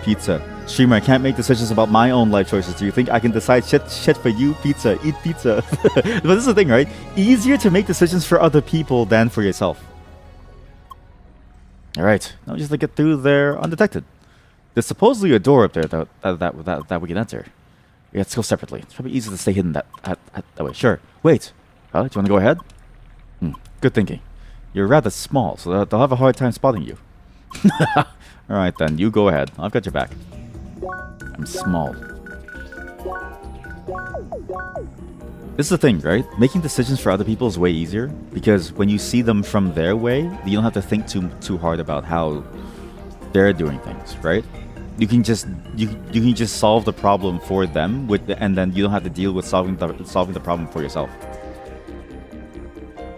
Pizza. Streamer, I can't make decisions about my own life choices. Do you think I can decide shit for you? Pizza. Eat pizza. But this is the thing, right? Easier to make decisions for other people than for yourself. Alright, now just to get through there undetected. There's supposedly a door up there that we can enter. Yeah, let's go separately. It's probably easier to stay hidden that way. Sure. Wait. Do you want to go ahead? Good thinking. You're rather small, so they'll have a hard time spotting you. Alright then, you go ahead. I've got your back. I'm small. This is the thing, right? Making decisions for other people is way easier, because when you see them from their way, you don't have to think too hard about how they're doing things, right? You can just solve the problem for them, and then you don't have to deal with solving the problem for yourself.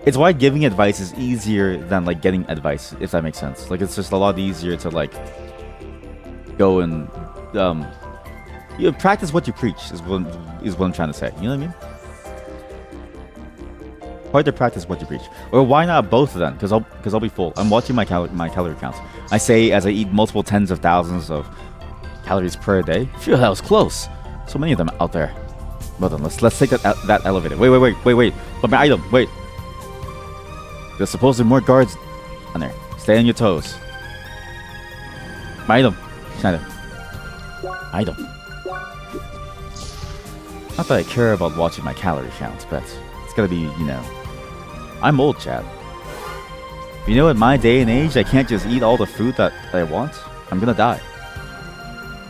It's why giving advice is easier than like getting advice, if that makes sense. Like it's just a lot easier to like go and practice what you preach is what I'm trying to say. You know what I mean? Hard to practice what you preach. Or why not both then? Because I'll be full. I'm watching my calorie counts. I say as I eat multiple tens of thousands of calories per day. Phew, that was close. So many of them out there. Well then, let's take that elevator. Wait. But my item, wait. There's supposed to be more guards on there. Stay on your toes. My item. Schneider. Item. Not that I care about watching my calorie counts, but it's gotta be, you know. I'm old, Chad. You know, in my day and age, I can't just eat all the food that I want. I'm gonna die.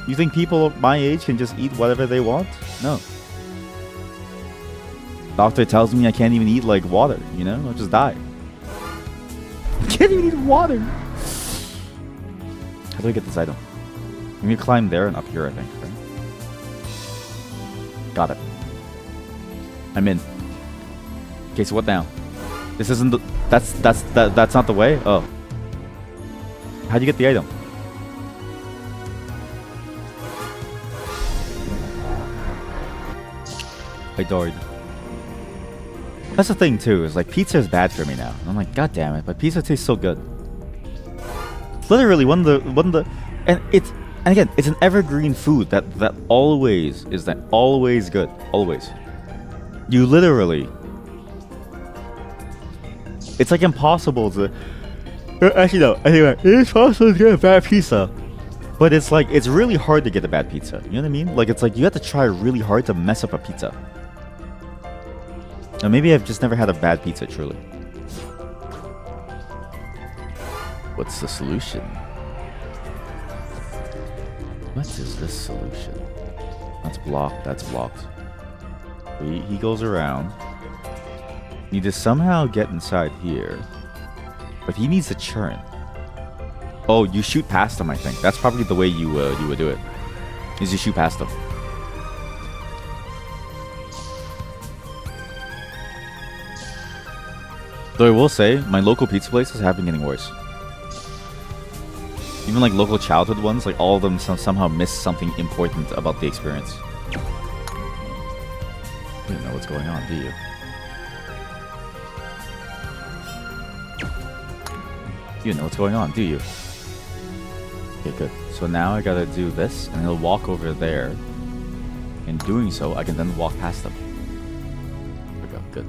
You think people my age can just eat whatever they want? No. Doctor tells me I can't even eat, like, water, you know? I'll just die. I can't even eat water! How do I get this item? I'm gonna climb there and up here, I think, right? Got it. I'm in. Okay, so what now? This isn't the... That's not the way? Oh. How'd you get the item? I died. That's the thing too, is like pizza is bad for me now. I'm like, god damn it, but pizza tastes so good. Literally one of the and again, it's an evergreen food that always good. Always. You literally, it's like impossible to actually no, anyway, it's possible to get a bad pizza. But it's like, it's really hard to get a bad pizza. You know what I mean? Like, it's like you have to try really hard to mess up a pizza. Or maybe I've just never had a bad pizza, truly. What's the solution? What is this solution? That's blocked. That's blocked. He goes around. Need to somehow get inside here. But he needs to churn. Oh, you shoot past him, I think. That's probably the way you would do it. Is you shoot past him. Though I will say, my local pizza places have been getting worse. Even like local childhood ones, like all of them somehow miss something important about the experience. You don't know what's going on, do you? You don't know what's going on, do you? Okay, good. So now I gotta do this, and he'll walk over there. In doing so, I can then walk past him. There we go, good.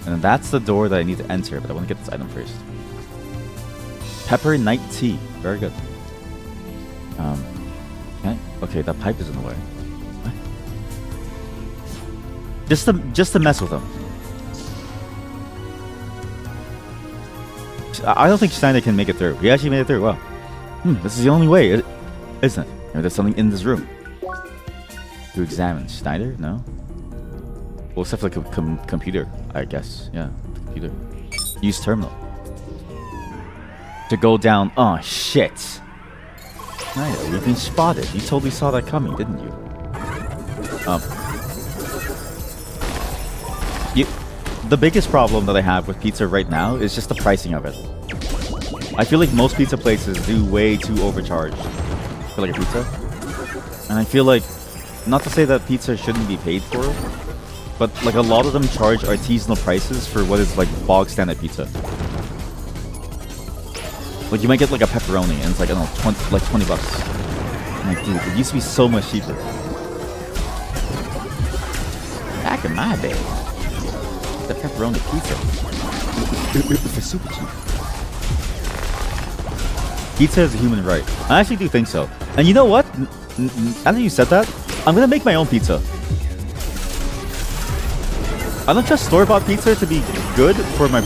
And then that's the door that I need to enter, but I want to get this item first. Pepper night tea. Very good. Okay, that pipe is in the way. What? Just to mess with him. I don't think Steiner can make it through. He actually made it through. Wow. This is the only way, isn't it? Maybe there's something in this room. To examine. Schneider? No? Well, except for the computer, I guess. Yeah, computer. Use terminal. To go down. Oh, shit. Schneider, you've been spotted. You totally saw that coming, didn't you? The biggest problem that I have with pizza right now is just the pricing of it. I feel like most pizza places do way too overcharge for like a pizza. And I feel like, not to say that pizza shouldn't be paid for, but like a lot of them charge artisanal prices for what is like bog standard pizza. Like you might get like a pepperoni and it's like, I don't know, 20 bucks. I'm like, dude, it used to be so much cheaper. Back in my day, the pepperoni pizza was super cheap. Pizza is a human right. I actually do think so. And you know what? After you said that, I'm gonna make my own pizza. I don't trust store-bought pizza to be good for my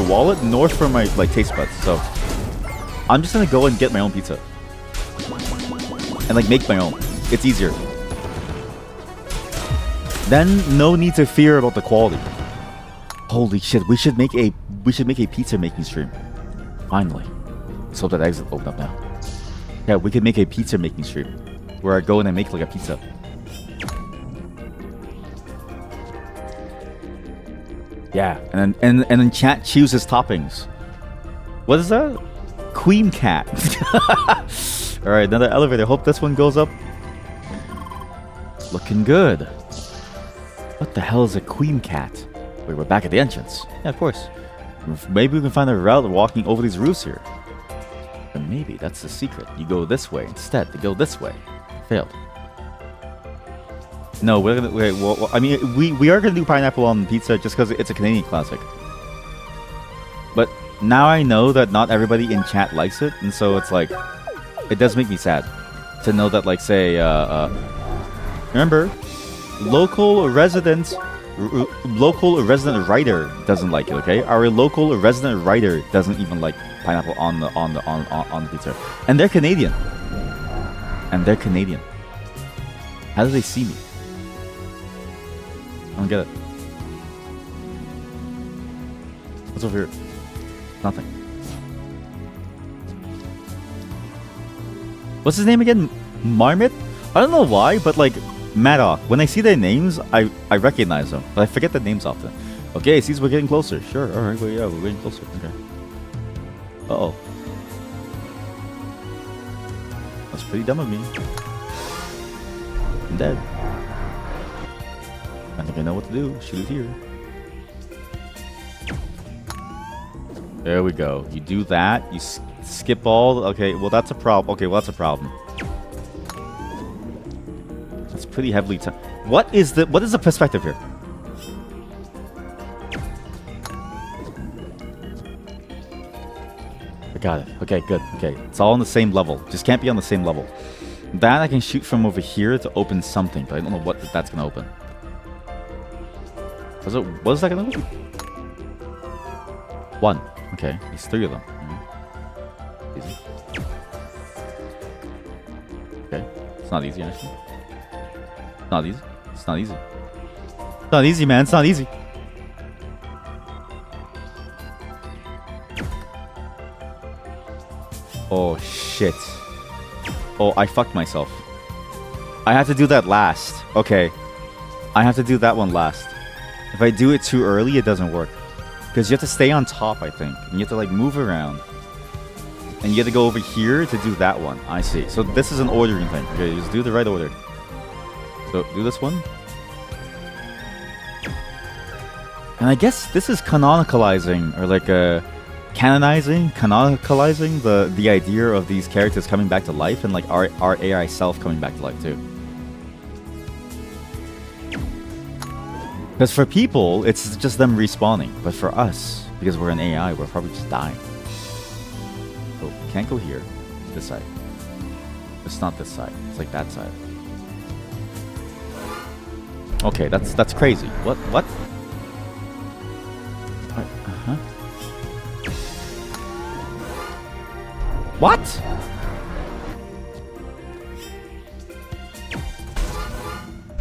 wallet, nor for my like taste buds. So I'm just gonna go and get my own pizza and like make my own. It's easier. Then no need to fear about the quality. Holy shit! We should make a pizza making stream. Finally. Let's hope that exit opened up now. Yeah, we could make a pizza making stream where I go in and make like a pizza. Yeah, and then chat chooses toppings. What is that? Queen cat. All right, another elevator. Hope this one goes up. Looking good. What the hell is a queen cat? Wait, we're back at the entrance. Yeah, of course. Maybe we can find a route walking over these roofs here. But maybe that's the secret. You go this way instead. To go this way. Failed. No, we're gonna. Wait, well, I mean, we are gonna do pineapple on pizza just because it's a Canadian classic. But now I know that not everybody in chat likes it, and so it's like, it does make me sad to know that, like, say, remember, local resident writer doesn't like it. Okay, our local resident writer doesn't even like pineapple on the pizza, and they're Canadian. How do they see me? I don't get it. What's over here? Nothing. What's his name again? Marmot? I don't know why, but like Maddock, when I see their names, I recognize them, but I forget the names often. Okay, it seems we're getting closer. Sure, alright, well, yeah, we're getting closer. Okay. Uh-oh. That's pretty dumb of me. I'm dead. I think I know what to do. Shoot it here. There we go. You do that. You skip all. Okay, well that's a problem. Okay, well that's a problem. That's pretty heavily. What is the perspective here? I got it. Okay, good. Okay, it's all on the same level. Just can't be on the same level. That I can shoot from over here to open something, but I don't know what that's gonna open. What is that gonna open? 1. Okay, there's 3 of them. Easy. Okay, it's not easy actually. It's not easy. It's not easy. It's not easy, man. It's not easy. Oh shit. Oh, I fucked myself. I have to do that last. Okay. I have to do that one last. If I do it too early, it doesn't work. Because you have to stay on top, I think. And you have to like move around. And you have to go over here to do that one. I see. So this is an ordering thing. Okay, just do the right order. So do this one. And I guess this is canonicalizing, or like canonicalizing the idea of these characters coming back to life, and like our AI self coming back to life too. Because for people, it's just them respawning. But for us, because we're an AI, we're probably just dying. So can't go here. This side. It's not this side. It's like that side. Okay, that's crazy. What? Uh-huh. What?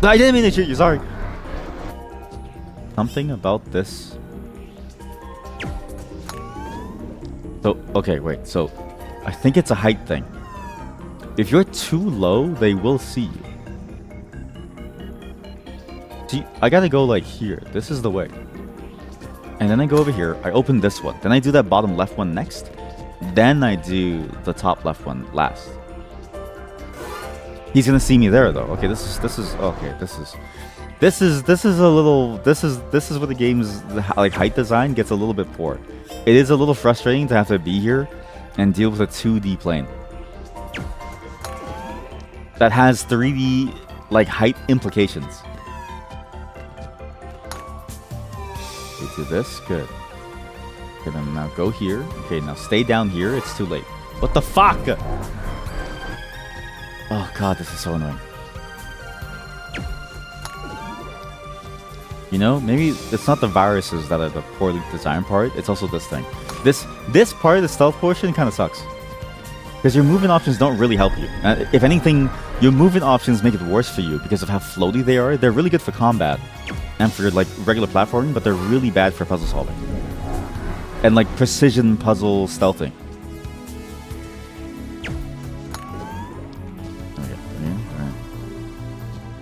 I didn't mean to shoot you, sorry. Something about this. So, okay, wait. So, I think it's a height thing. If you're too low, they will see you. See, I gotta go like here. This is the way. And then I go over here. I open this one. Then I do that bottom left one next. Then I do the top left one last. He's gonna see me there though. Okay, this is okay. This is where the game's like height design gets a little bit poor. It is a little frustrating to have to be here and deal with a 2D plane that has 3D like height implications. We do this, good. Okay, then now go here. Okay, now stay down here. It's too late. What the fuck? Oh god, this is so annoying. You know, maybe it's not the viruses that are the poorly designed part. It's also this thing. This part of the stealth portion kind of sucks. Because your movement options don't really help you. If anything, your movement options make it worse for you because of how floaty they are. They're really good for combat and for like regular platforming, but they're really bad for puzzle solving. And like precision puzzle stealthing.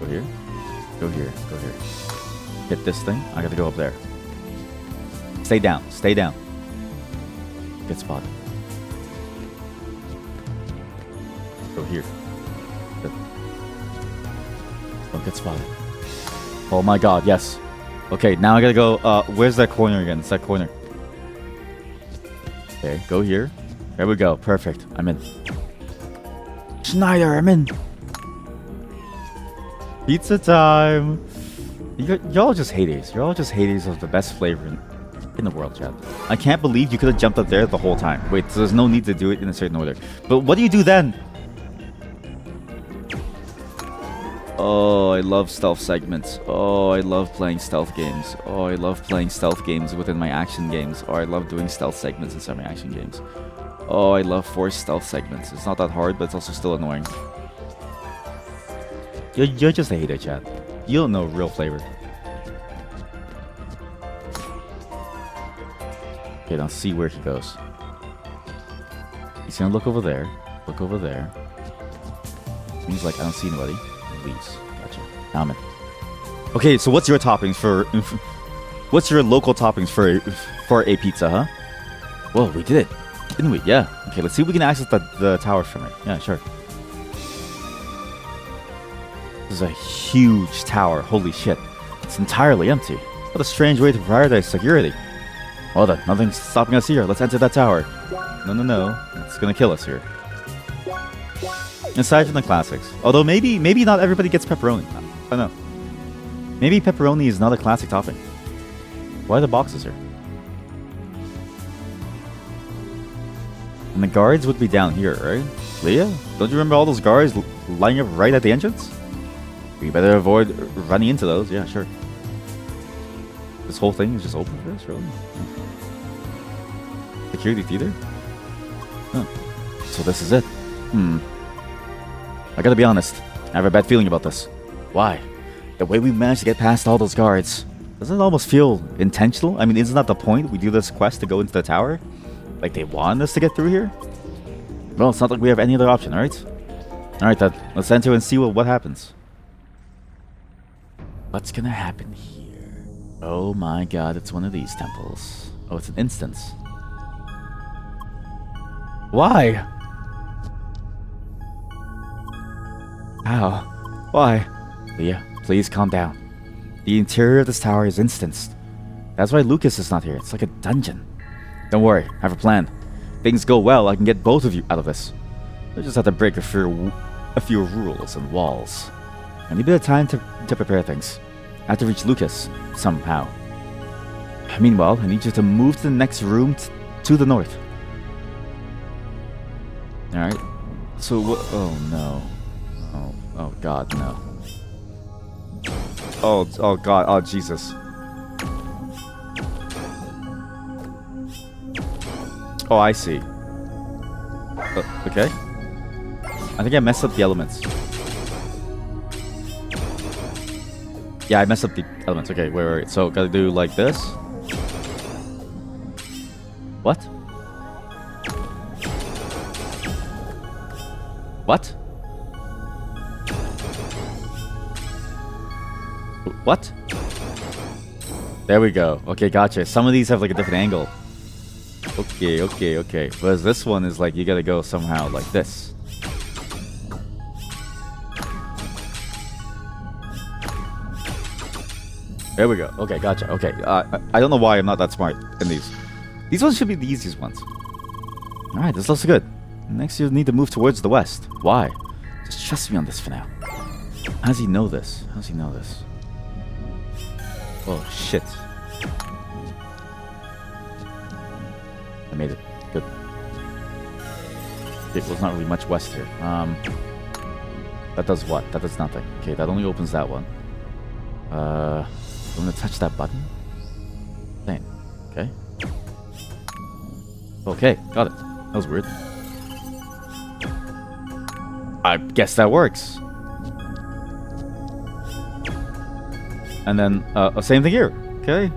Go here. Go here. Go here. Hit this thing. I gotta go up there. Stay down. Stay down. Get spotted. Go here. Good. Don't get spotted. Oh my god, yes. Okay, now I gotta go. Where's that corner again? It's that corner. Okay, go here. There we go. Perfect. I'm in. Schneider, I'm in. Pizza time. Y'all just haters. You're all just haters of the best flavor in the world, Chad. I can't believe you could have jumped up there the whole time. Wait, so there's no need to do it in a certain order. But what do you do then? Oh, I love stealth segments. Oh, I love playing stealth games. Oh, I love playing stealth games within my action games. Oh, I love doing stealth segments inside my action games. Oh, I love forced stealth segments. It's not that hard, but it's also still annoying. You're just a hater, Chad. You don't know real flavor. Okay, now see where he goes. He's gonna look over there. Look over there. He's like, I don't see anybody. He leaves. Gotcha. Now I'm in. Okay, so what's your toppings for... What's your local toppings for a pizza, huh? Whoa, we did it. Didn't we? Yeah. Okay, let's see if we can access the tower from it. Yeah, sure. This is a huge tower. Holy shit. It's entirely empty. What a strange way to prioritize security. Well then, nothing's stopping us here. Let's enter that tower. No. It's gonna kill us here. Aside from the classics. Although maybe not everybody gets pepperoni. I don't know. Maybe pepperoni is not a classic topping. Why are the boxes here? And the guards would be down here, right? Leah? Don't you remember all those guards lining up right at the entrance? We better avoid running into those. Yeah, sure. This whole thing is just open for us, really? Security theater? Huh. So this is it. I gotta be honest. I have a bad feeling about this. Why? The way we managed to get past all those guards. Doesn't it almost feel intentional? I mean, isn't that the point? We do this quest to go into the tower? Like they want us to get through here? Well, it's not like we have any other option, alright? Alright then, let's enter and see what happens. What's gonna happen here? Oh my god, it's one of these temples. Oh, it's an instance. Why? How? Why? Leah, please calm down. The interior of this tower is instanced. That's why Lucas is not here. It's like a dungeon. Don't worry, I have a plan. If things go well, I can get both of you out of this. I just have to break a few rules and walls. I need a bit of time to prepare things. I have to reach Lucas, somehow. Meanwhile, I need you to move to the next room to the north. Alright. So what? Oh no. Oh god, no. Oh god, oh Jesus. Oh, I see. Okay. I think I messed up the elements. Yeah, I messed up the elements. Okay, wait. So, gotta do like this. What? What? What? There we go. Okay, gotcha. Some of these have like a different angle. Okay. Whereas this one is like, you gotta go somehow like this. There we go. Okay, gotcha. Okay, I don't know why I'm not that smart in these. These ones should be the easiest ones. Alright, this looks good. Next, you need to move towards the west. Why? Just trust me on this for now. How does he know this? How does he know this? Oh, shit. I made it. Good. It was not really much west here. That does what? That does nothing. Okay, that only opens that one. I'm gonna touch that button. Same. Okay. Okay, got it. That was weird. I guess that works. And then, same thing here. Okay.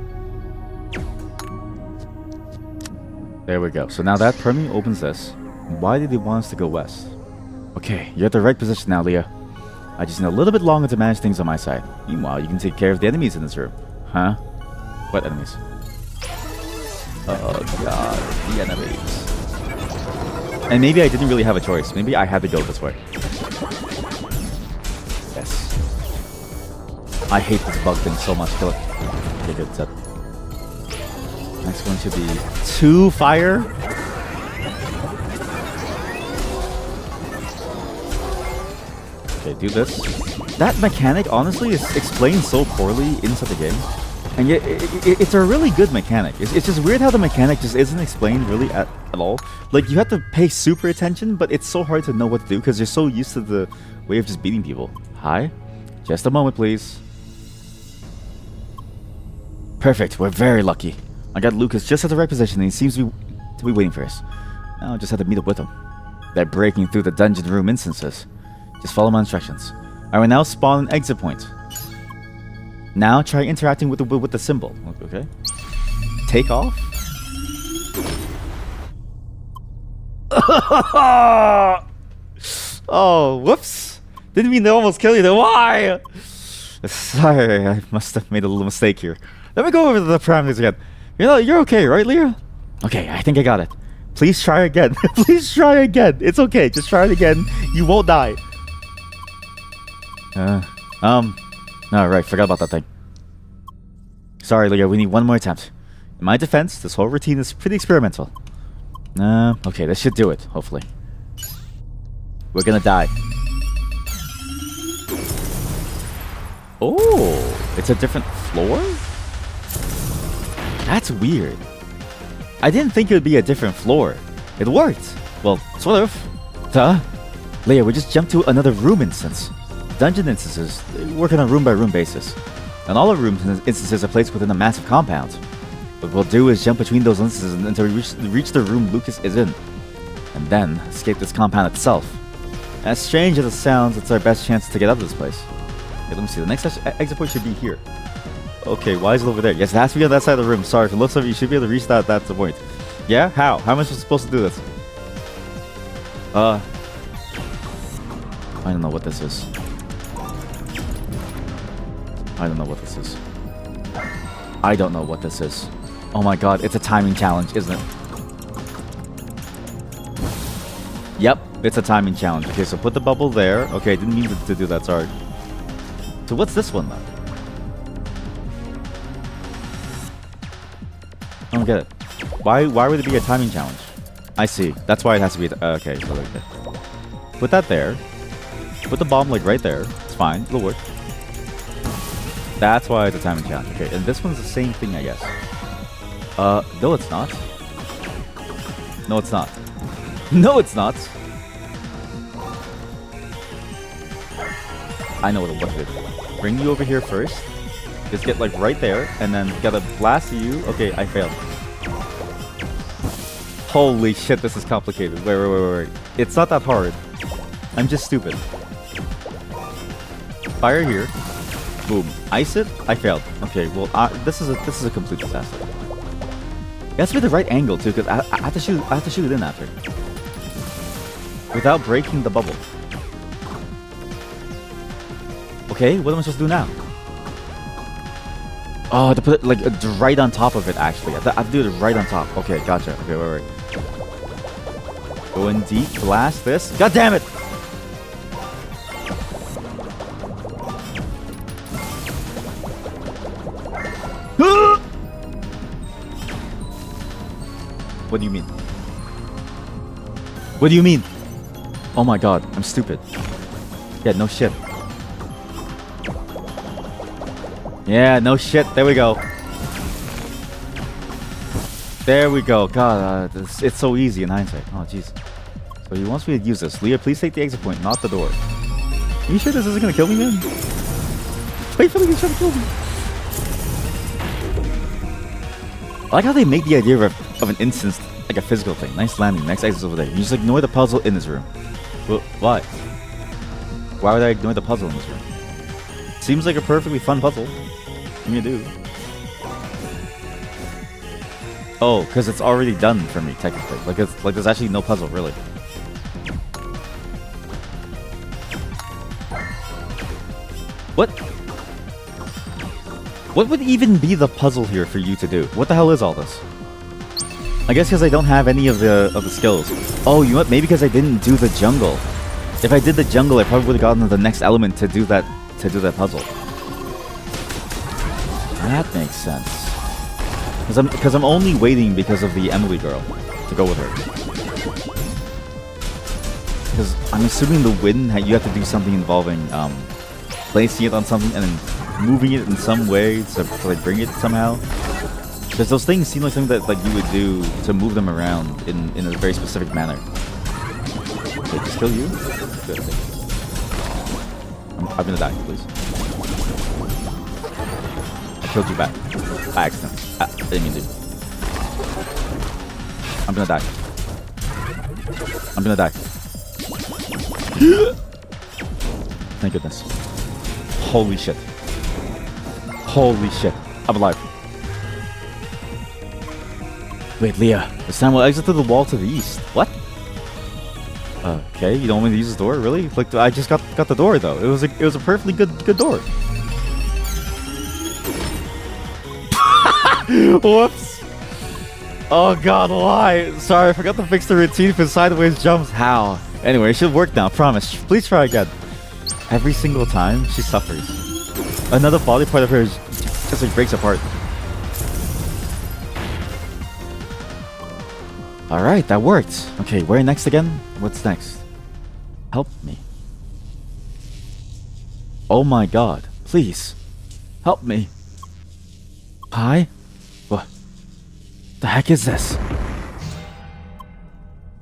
There we go. So now that permanently opens this. Why did he want us to go west? Okay, you're at the right position now, Leah. I just need a little bit longer to manage things on my side. Meanwhile, you can take care of the enemies in this room. Huh? What enemies? Oh god, the enemies. And maybe I didn't really have a choice. Maybe I had to go this way. Yes. I hate this bug thing so much. Kill it. Okay, good. Set. Next one should be 2 fire. Okay, do this. That mechanic, honestly, is explained so poorly inside the game. And yet, it's a really good mechanic. It's just weird how the mechanic just isn't explained really at all. Like, you have to pay super attention, but it's so hard to know what to do because you're so used to the way of just beating people. Hi? Just a moment, please. Perfect. We're very lucky. I got Lucas just at the right position, and he seems to be waiting for us. Now I just have to meet up with him. They're breaking through the dungeon room instances. Just follow my instructions. I will now spawn an exit point. Now try interacting with the symbol. Okay. Take off. Oh, whoops. Didn't mean to almost kill you then. Why? Sorry, I must have made a little mistake here. Let me go over the parameters again. You're okay, right, Leah? Okay, I think I got it. Please try again. Please try again. It's okay. Just try it again. You won't die. Alright, forgot about that thing. Sorry, Leah, we need one more attempt. In my defense, this whole routine is pretty experimental. Okay, this should do it, hopefully. We're gonna die. Oh, it's a different floor? That's weird. I didn't think it would be a different floor. It worked. Well, sort of. Duh. Leia, we just jumped to another room instance. Dungeon instances work on a room-by-room basis. And all the room instances are placed within a massive compound. What we'll do is jump between those instances until we reach the room Lucas is in. And then escape this compound itself. As strange as it sounds, it's our best chance to get out of this place. Okay, let me see. The next exit point should be here. Okay, why is it over there? Yes, it has to be on that side of the room. Sorry, if it looks like you should be able to reach that. That's the point. Yeah? How? How am I supposed to do this? I don't know what this is. I don't know what this is. I don't know what this is. Oh my god, it's a timing challenge, isn't it? Yep, it's a timing challenge. Okay, so put the bubble there. Okay, didn't mean to do that, sorry. So what's this one then? I don't get it. Why would it be a timing challenge? I see. That's why it has to be... okay, so like that. Put that there. Put the bomb like right there. It's fine. It'll work. That's why it's a timing challenge. Okay, and this one's the same thing, I guess. No it's not. No it's not. No it's not. I know what to do. Bring you over here first. Just get like right there, and then gotta blast you. Okay, I failed. Holy shit, this is complicated. Wait. It's not that hard. I'm just stupid. Fire here. Boom. Ice it. I failed. Okay, well, this is a complete disaster. It has to be the right angle too, because I have to shoot it in after, without breaking the bubble. Okay, what am I supposed to do now? Oh, I have to put it like right on top of it. Actually, I have to do it right on top. Okay, gotcha. Okay, wait. Go in deep. Blast this. God damn it! What do you mean? What do you mean? Oh my god, I'm stupid. Yeah, no shit. Yeah, no shit. There we go. There we go. God, it's so easy in hindsight. Oh, jeez. So he wants me to use this. Leah, please take the exit point, not the door. Are you sure this isn't gonna kill me, man? Wait for me, he's trying to kill me. I like how they make the idea of an instance like a physical thing. Nice landing. Next exit's over there. You just ignore the puzzle in this room. Well, why? Why would I ignore the puzzle in this room? Seems like a perfectly fun puzzle. What do you do? Oh, because it's already done for me, technically. Like there's actually no puzzle, really. What? What would even be the puzzle here for you to do? What the hell is all this? I guess because I don't have any of the skills. Oh, you know what? Maybe because I didn't do the jungle. If I did the jungle, I probably would have gotten to the next element to do that puzzle. That makes sense. Because I'm only waiting because of the Emily girl to go with her. Because I'm assuming the win, you have to do something involving placing it on something and then moving it in some way to like bring it somehow. Because those things seem like something that like you would do to move them around in a very specific manner. Wait, just kill you? Good. I'm gonna die, please. I killed you back. By accident. I didn't mean to. I'm gonna die. I'm gonna die. Thank goodness. Holy shit. Holy shit. I'm alive. Wait, Leah. This time we'll exit through the wall to the east. What? Okay, you don't want me to use this door? Really? Like, I just got the door though. It was a perfectly good door. Whoops. Oh god, why? Sorry, I forgot to fix the routine for sideways jumps. How? Anyway, it should work now, promise. Please try again. Every single time, she suffers. Another body part of her just like breaks apart. Alright, that worked. Okay, where next again? What's next? Help me. Oh my god, please. Help me. Hi? What the heck is this?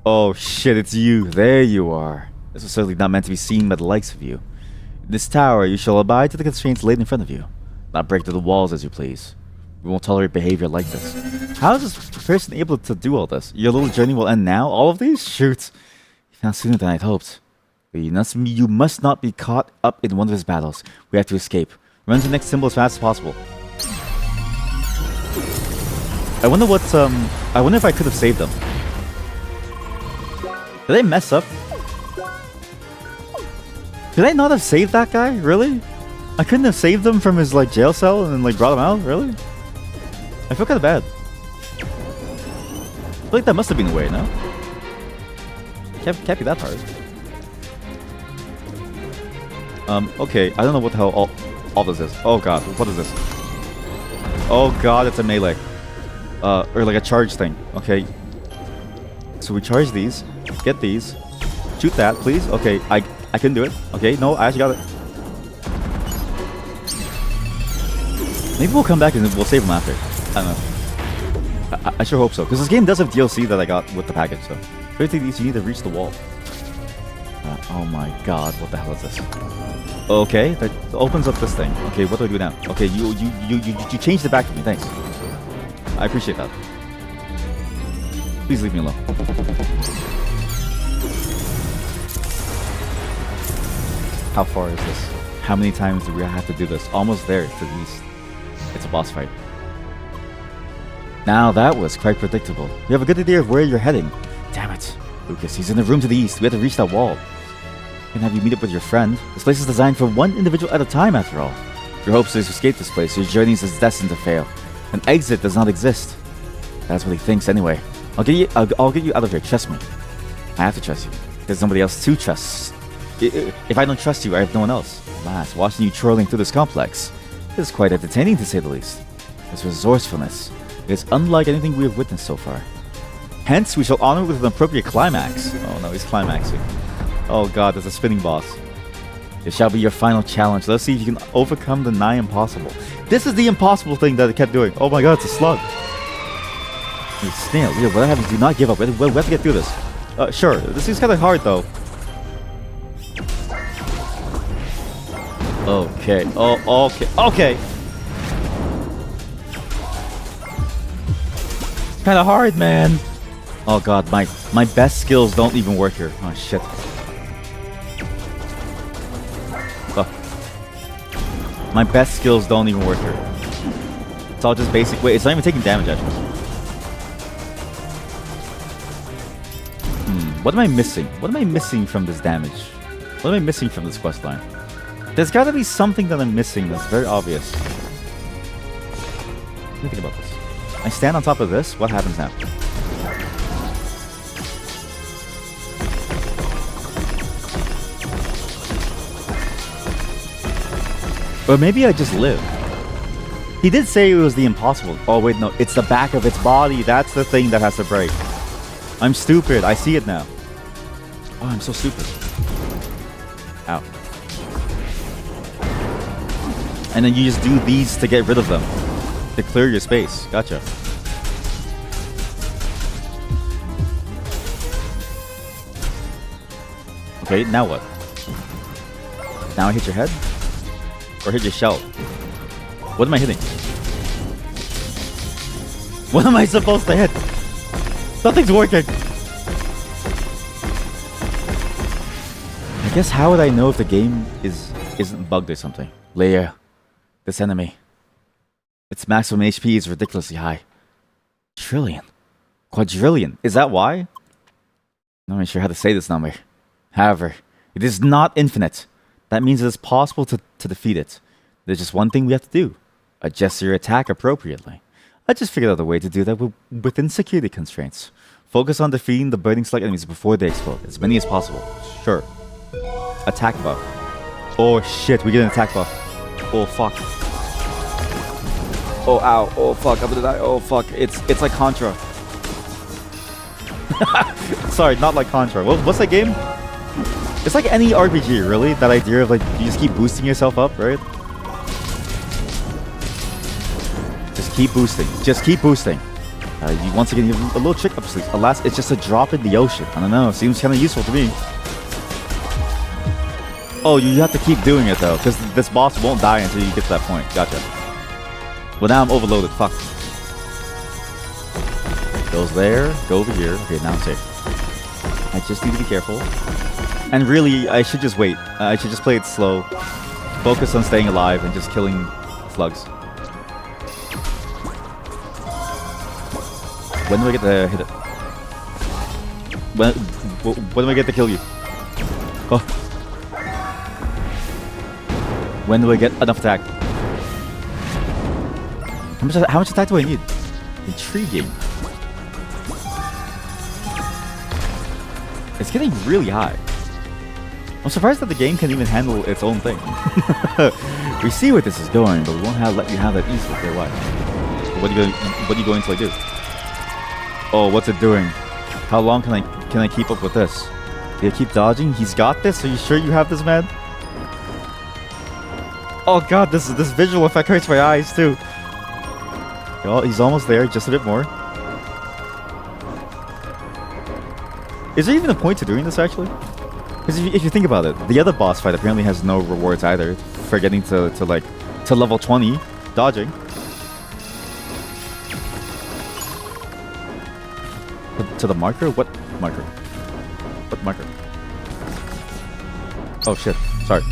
Oh shit, it's you. There you are. This was certainly not meant to be seen by the likes of you. In this tower, you shall abide to the constraints laid in front of you. Not break through the walls as you please. We won't tolerate behavior like this. How is this person able to do all this? Your little journey will end now? All of these? Shoot. You found sooner than I'd hoped. But you must not be caught up in one of his battles. We have to escape. Run to the next symbol as fast as possible. I wonder what, I wonder if I could have saved them. Did they mess up? Did I not have saved that guy? Really? I couldn't have saved him from his, like, jail cell and then, like, brought him out? Really? I feel kind of bad. I feel like that must have been the way, no? Can't be that hard. Okay, I don't know what the hell all this is. Oh god, what is this? Oh god, it's a melee. Or like a charge thing. Okay. So we charge these, get these, shoot that, please. Okay, I can do it. Okay, no, I actually got it. Maybe we'll come back and we'll save them after. I don't know. I sure hope so. Because this game does have DLC that I got with the package, so. 50 of these, you need to reach the wall. Oh my god, what the hell is this? Okay, that opens up this thing. Okay, what do I do now? Okay, you changed it back to me, thanks. I appreciate that. Please leave me alone. How far is this? How many times do we have to do this? Almost there to the east. It's a boss fight. Now that was quite predictable. You have a good idea of where you're heading. Damn it. Lucas, he's in the room to the east. We have to reach that wall. I can have you meet up with your friend. This place is designed for one individual at a time, after all. Your hopes is to escape this place. Your journey is destined to fail. An exit does not exist. That's what he thinks anyway. I'll get you out of here. Trust me. I have to trust you. There's nobody else to trust. If I don't trust you, I have no one else. Alas, watching you trolling through this complex is quite entertaining, to say the least. This resourcefulness is unlike anything we have witnessed so far. Hence, we shall honor with an appropriate climax. Oh no, he's climaxing. Oh god, there's a spinning boss. It shall be your final challenge. Let's see if you can overcome the nigh impossible. This is the impossible thing that it kept doing. Oh my god, it's a slug. Hey, snail, whatever happens, do not give up. We have to get through this. Sure, this is kind of hard though. Okay. Oh, okay. Okay. Kind of hard, man. Oh god, my best skills don't even work here. Oh shit. Oh. My best skills don't even work here. It's all just basic. Wait, it's not even taking damage actually. What am I missing? What am I missing from this damage? What am I missing from this quest line? There's gotta be something that I'm missing that's very obvious. Let me think about this. I stand on top of this, what happens now? Or maybe I just live. He did say it was the impossible. Oh, wait, no. It's the back of its body. That's the thing that has to break. I'm stupid. I see it now. Oh, I'm so stupid. Ow. And then you just do these to get rid of them. To clear your space. Gotcha. Okay, now what? Now I hit your head? Or hit your shell? What am I hitting? What am I supposed to hit? Nothing's working! I guess how would I know if the game isn't bugged or something? Leia. This enemy. Its maximum HP is ridiculously high. Trillion. Quadrillion. Is that why? I'm not really sure how to say this number. However, it is not infinite. That means it is possible to defeat it. There's just one thing we have to do. Adjust your attack appropriately. I just figured out a way to do that within security constraints. Focus on defeating the burning slug enemies before they explode. As many as possible. Sure. Attack buff. Oh shit, we get an attack buff. Oh fuck. Oh ow. Oh fuck, I'm gonna die. Oh fuck. It's like Contra. Sorry, not like Contra. What's that game? It's like any RPG, really. That idea of like you just keep boosting yourself up, right? Just keep boosting. Just keep boosting. You once again, you have a little trick up your sleeve. Alas, it's just a drop in the ocean. I don't know. Seems kind of useful to me. Oh, you have to keep doing it though, because this boss won't die until you get to that point. Gotcha. Well, now I'm overloaded. Fuck. Goes there. Go over here. Okay, now I'm safe. I just need to be careful. And really, I should just wait. I should just play it slow. Focus on staying alive and just killing slugs. When do I get to hit it? When do I get to kill you? Oh. When do I get enough attack? How much attack do I need? Intriguing. It's getting really high. I'm surprised that the game can even handle its own thing. We see where this is going, but we won't let you have that easily. Okay, why? What are you going to do? Oh, what's it doing? How long can I keep up with this? Do you keep dodging? He's got this? Are you sure you have this, man? Oh god, this visual effect hurts my eyes too. Oh, he's almost there, just a bit more. Is there even a point to doing this actually? Because if you think about it, the other boss fight apparently has no rewards either for getting to level 20 dodging. To the marker? What marker? What marker? Oh shit, sorry.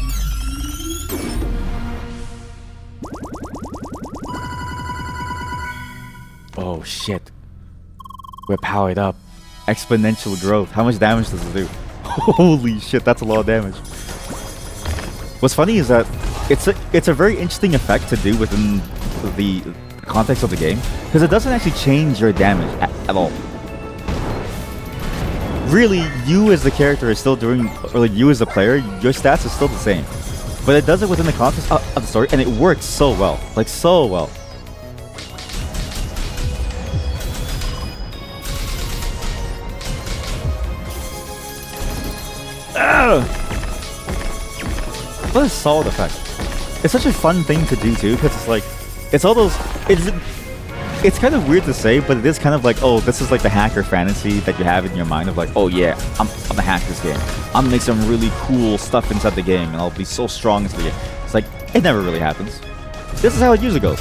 Oh shit. We're powered up. Exponential growth. How much damage does it do? Holy shit, that's a lot of damage. What's funny is that it's a very interesting effect to do within the context of the game, because it doesn't actually change your damage at all. Really, you as the character is still doing, or like you as the player, your stats are still the same. But it does it within the context of the story, and it works so well. Like, so well. What a solid effect. It's such a fun thing to do too, because it's like, it's all those, it's kind of weird to say, but it is kind of like, oh, this is like the hacker fantasy that you have in your mind of like, oh yeah, I'm gonna hack this game. I'm gonna make some really cool stuff inside the game, and I'll be so strong into the game. It's like, it never really happens. This is how it usually goes.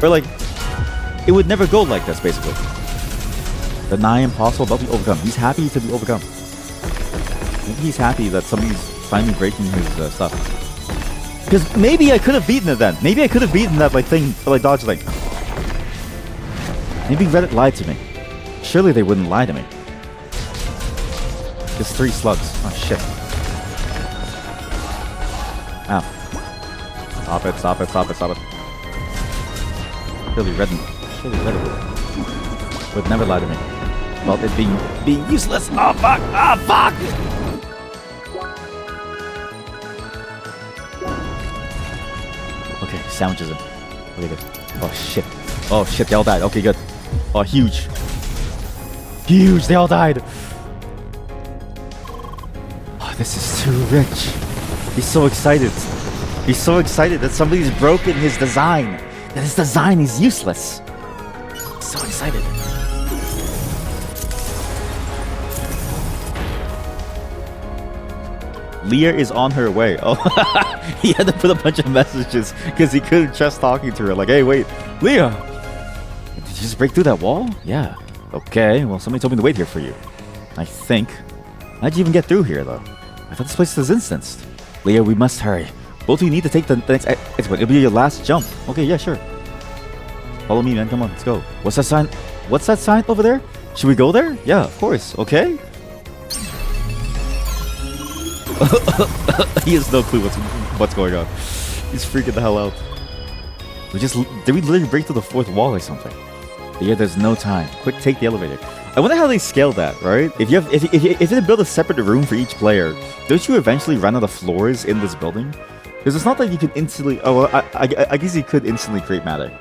Or like, it would never go like this, basically. The nigh impossible about to be overcome. He's happy to be overcome. Maybe he's happy that somebody's finally breaking his stuff. Because maybe I could have beaten it then. Maybe I could have beaten that like thing, like dodge thing. Maybe Reddit lied to me. Surely they wouldn't lie to me. There's 3 slugs. Oh shit. Ow. Stop it, stop it, stop it, stop it. Surely Reddit would never lie to me about it being useless. Oh fuck! Oh fuck! Okay, sandwiches him. Okay, good. Oh shit. Oh shit, they all died. Okay, good. Oh, huge. Huge, they all died. Oh, this is too rich. He's so excited. He's so excited that somebody's broken his design. That his design is useless. He's so excited. Leah is on her way. Oh, he had to put a bunch of messages because he couldn't trust talking to her. Like, hey, wait, Leah, did you just break through that wall? Yeah. Okay, well, somebody told me to wait here for you. I think. How'd you even get through here, though? I thought this place was instanced. Leah, we must hurry. Both of you need to take the next exit. It'll be your last jump. Okay, yeah, sure. Follow me, man. Come on, let's go. What's that sign? What's that sign over there? Should we go there? Yeah, of course. Okay. He has no clue what's going on. He's freaking the hell out. Did we literally break through the fourth wall or something? Yeah, there's no time. Quick, take the elevator. I wonder how they scaled that, right? If you build a separate room for each player, don't you eventually run out of floors in this building? Because it's not that you can instantly. Oh, well, I guess you could instantly create matter.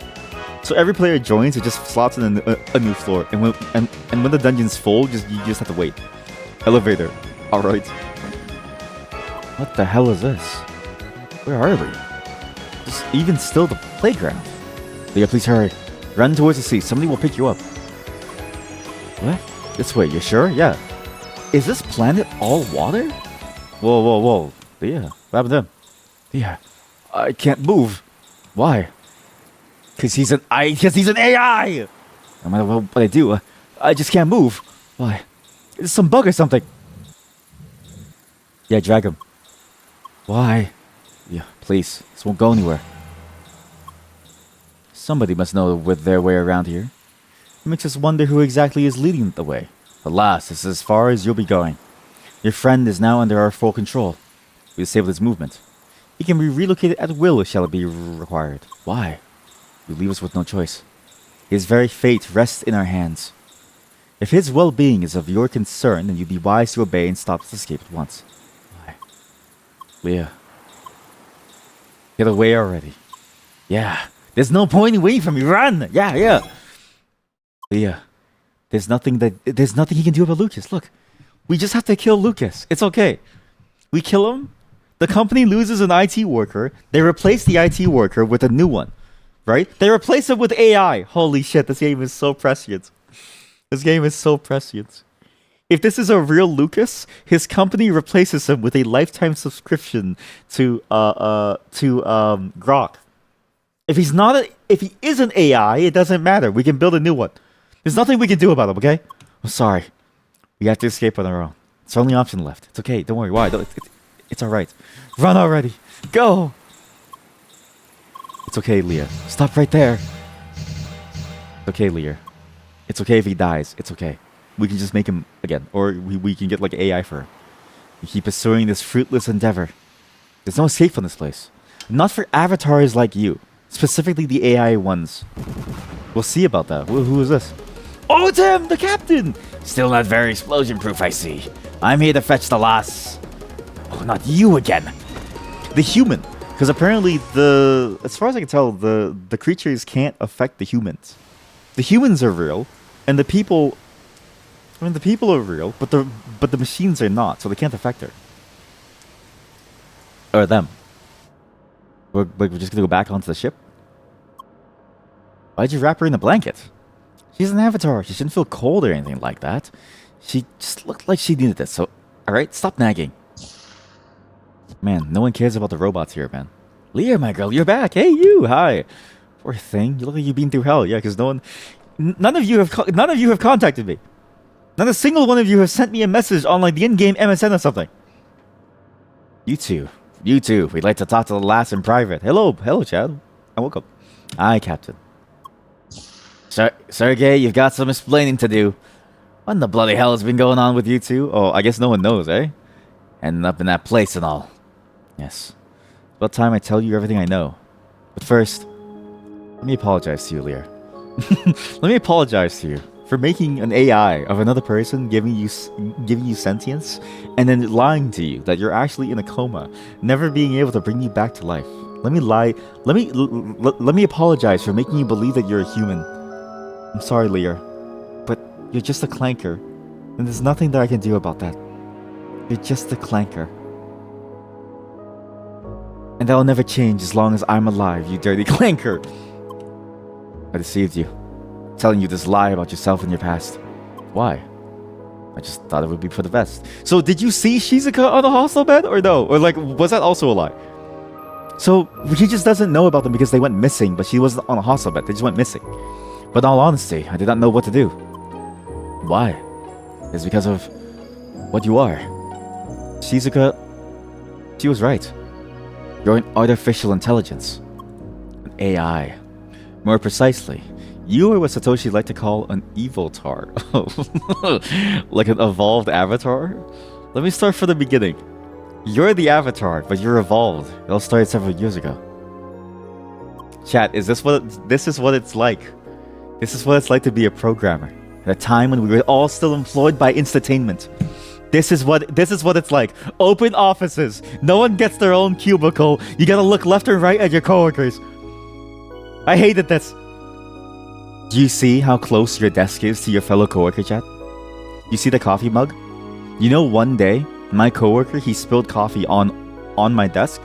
So every player joins, it just slots in a new floor, and when the dungeon's full, you just have to wait. Elevator. All right. What the hell is this? Where are we? Just even still the playground. Leah, please hurry. Run towards the sea. Somebody will pick you up. What? This way, you sure? Yeah. Is this planet all water? Whoa, whoa, whoa. Leah, what happened to him? Leah, I can't move. Why? Because he's an AI! No matter what I do, I just can't move. Why? It's some bug or something. Yeah, drag him. Why? Yeah, please. This won't go anywhere. Somebody must know with their way around here. It makes us wonder who exactly is leading the way. Alas, this is as far as you'll be going. Your friend is now under our full control. We disabled his movement. He can be relocated at will shall it be required. Why? You leave us with no choice. His very fate rests in our hands. If his well-being is of your concern, then you'd be wise to obey and stop his escape at once. Why? Leah. Get away already. Yeah. There's no point in waiting for me. Run! Yeah. Leah. There's nothing he can do about Lucas. Look. We just have to kill Lucas. It's okay. We kill him. The company loses an IT worker. They replace the IT worker with a new one. Right? They replace him with AI. Holy shit, this game is so prescient. This game is so prescient. If this is a real Lucas, his company replaces him with a lifetime subscription to Grok. If he is an AI, it doesn't matter. We can build a new one. There's nothing we can do about him, okay? I'm sorry. We have to escape on our own. It's our only option left. It's okay. Don't worry. Why? It's alright. Run already. Go! It's okay, Leah. Stop right there. It's okay, Leah. It's okay if he dies. It's okay. We can just make him again. Or we can get like AI for him. We keep pursuing this fruitless endeavor. There's no escape from this place. Not for avatars like you. Specifically the AI ones. We'll see about that. Who is this? Oh, it's him! The captain! Still not very explosion-proof, I see. I'm here to fetch the loss. Oh, not you again. The human. Because apparently as far as I can tell, the creatures can't affect the humans. The humans are real, and the people are real, but the machines are not, so they can't affect her. Or them. We're just gonna go back onto the ship? Why'd you wrap her in a blanket? She's an avatar. She shouldn't feel cold or anything like that. She just looked like she needed this, so alright, stop nagging. Man, no one cares about the robots here, man. Leah, my girl, you're back. Hey, you. Hi. Poor thing. You look like you've been through hell. Yeah, because none of you have contacted me. Not a single one of you have sent me a message on like the in-game MSN or something. You two. We'd like to talk to the lass in private. Hello, Chad. And welcome. Aye, Captain. Sergey, you've got some explaining to do. What in the bloody hell has been going on with you two? Oh, I guess no one knows, eh? Ending up in that place and all. Yes. It's about time I tell you everything I know. But first, let me apologize to you, Lear. Let me apologize to you for making an AI of another person, giving you sentience, and then lying to you that you're actually in a coma, never being able to bring you back to life. Let me lie. Let me apologize for making you believe that you're a human. I'm sorry, Lear, but you're just a clanker, and there's nothing that I can do about that. You're just a clanker. And that'll never change as long as I'm alive, you dirty clanker. I deceived you, telling you this lie about yourself and your past. Why? I just thought it would be for the best. So did you see Shizuka on the hostel bed or no? Or like, was that also a lie? So she just doesn't know about them because they went missing, but she wasn't on a hostel bed. They just went missing. But in all honesty, I did not know what to do. Why? It's because of what you are. Shizuka, she was right. You're an artificial intelligence. An AI. More precisely, you are what Satoshi would like to call an evoltar. Like an evolved avatar? Let me start from the beginning. You're the avatar, but you're evolved. It all started several years ago. Chat, this is what it's like. This is what it's like to be a programmer. At a time when we were all still employed by Instantainment. This is what it's like. Open offices. No one gets their own cubicle. You gotta look left and right at your coworkers. I hated this. Do you see how close your desk is to your fellow coworker, chat? You see the coffee mug? You know, one day, my coworker, he spilled coffee on my desk.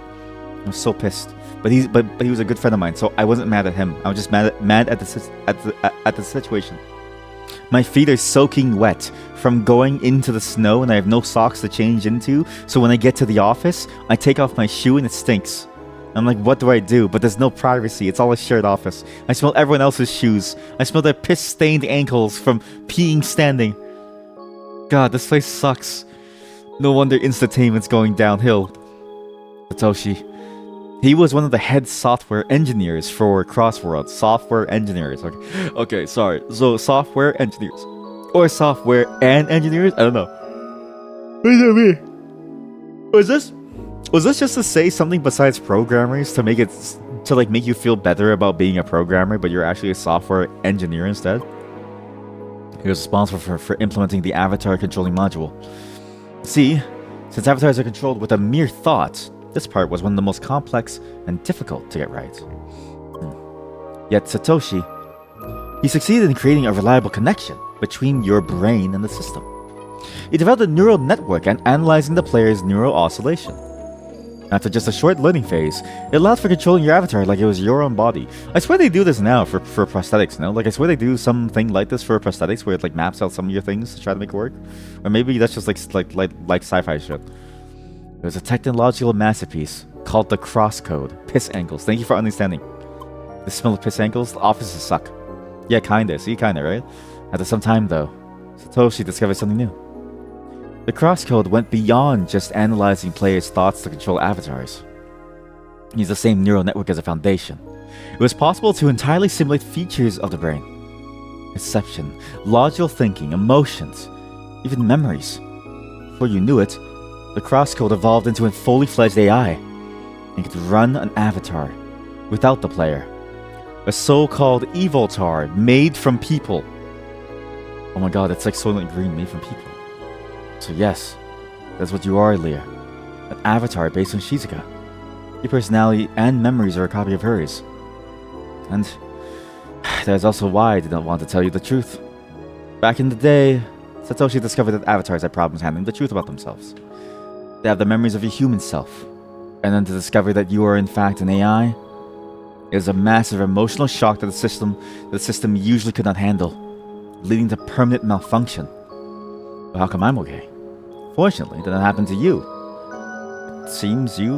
I was so pissed. But he was a good friend of mine, so I wasn't mad at him. I was just mad at the situation. My feet are soaking wet from going into the snow and I have no socks to change into. So when I get to the office, I take off my shoe and it stinks. I'm like, what do I do? But there's no privacy. It's all a shared office. I smell everyone else's shoes. I smell their piss-stained ankles from peeing standing. God, this place sucks. No wonder Instantainment's going downhill. Satoshi. He was one of the head software engineers for Crossworld. Software engineers. Okay, sorry. So, software engineers. Or software and engineers? I don't know. What does that mean? Was this just to say something besides programmers to make you feel better about being a programmer, but you're actually a software engineer instead? He was responsible for implementing the avatar controlling module. See, since avatars are controlled with a mere thought, this part was one of the most complex and difficult to get right. Yet Satoshi, he succeeded in creating a reliable connection between your brain and the system. He developed a neural network and analyzing the player's neural oscillation. After just a short learning phase, it allowed for controlling your avatar like it was your own body. I swear they do this now for prosthetics, no? Like, I swear they do something like this for prosthetics where it like maps out some of your things to try to make it work. Or maybe that's just like sci-fi shit. It was a technological masterpiece called the CrossCode. Piss ankles. Thank you for understanding. The smell of piss ankles? The offices suck. Yeah, kinda. See, kinda, right? After some time, though, Satoshi discovered something new. The CrossCode went beyond just analyzing players' thoughts to control avatars. It used the same neural network as a foundation. It was possible to entirely simulate features of the brain. Perception, logical thinking, emotions, even memories. Before you knew it, the CrossCode evolved into a fully fledged AI and could run an avatar without the player. A so-called evoltar made from people. Oh my god, it's like Soylent Green made from people. So yes, that's what you are, Leah. An avatar based on Shizuka. Your personality and memories are a copy of hers. And that's also why I did not want to tell you the truth. Back in the day, Satoshi discovered that avatars had problems handling the truth about themselves. They have the memories of your human self. And then to discover that you are in fact an AI is a massive emotional shock to the system usually could not handle, leading to permanent malfunction. But how come I'm okay? Fortunately, that happened to you. It seems you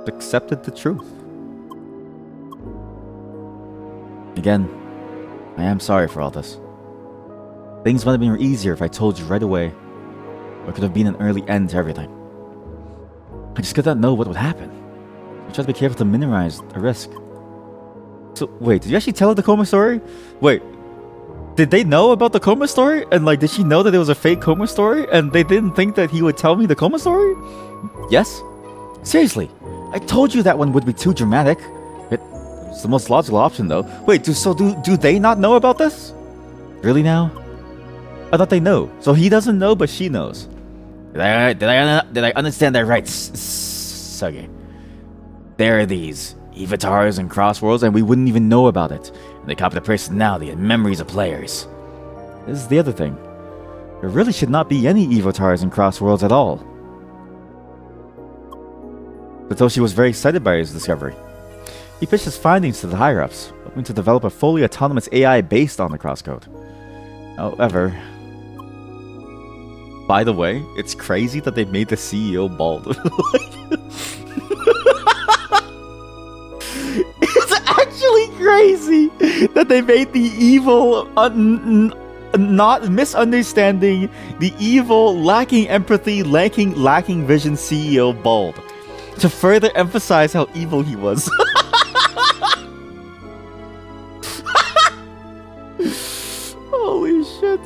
accepted the truth. Again, I am sorry for all this. Things might have been easier if I told you right away, or it could have been an early end to everything. I just could not know what would happen. I tried to be careful to minimize the risk. So, wait, did you actually tell her the coma story? Wait, did they know about the coma story? And like, did she know that it was a fake coma story? And they didn't think that he would tell me the coma story? Yes? Seriously, I told you that one would be too dramatic. It's the most logical option though. Wait, do they not know about this? Really now? I thought they know. So he doesn't know, but she knows. Did I understand that right, Sage? There are these Avatars and crossworlds, and we wouldn't even know about it. And they copy the personality and memories of players. This is the other thing. There really should not be any avatars and crossworlds at all. Satoshi was very excited by his discovery. He pitched his findings to the higher-ups, hoping to develop a fully autonomous AI based on the CrossCode. However... By the way, it's crazy that they made the CEO bald. It's actually crazy that they made the evil, not misunderstanding, the evil, lacking empathy, lacking vision CEO bald. To further emphasize how evil he was. Holy shit.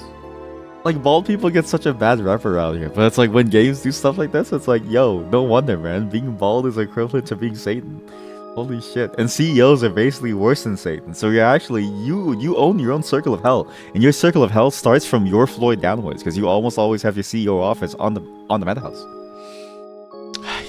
Like, bald people get such a bad rep around here. But it's like, when games do stuff like this, it's like, yo, no wonder, man. Being bald is equivalent to being Satan. Holy shit. And CEOs are basically worse than Satan. So you're actually, you own your own circle of hell. And your circle of hell starts from your Floyd downwards. Because you almost always have your CEO office on the meta house.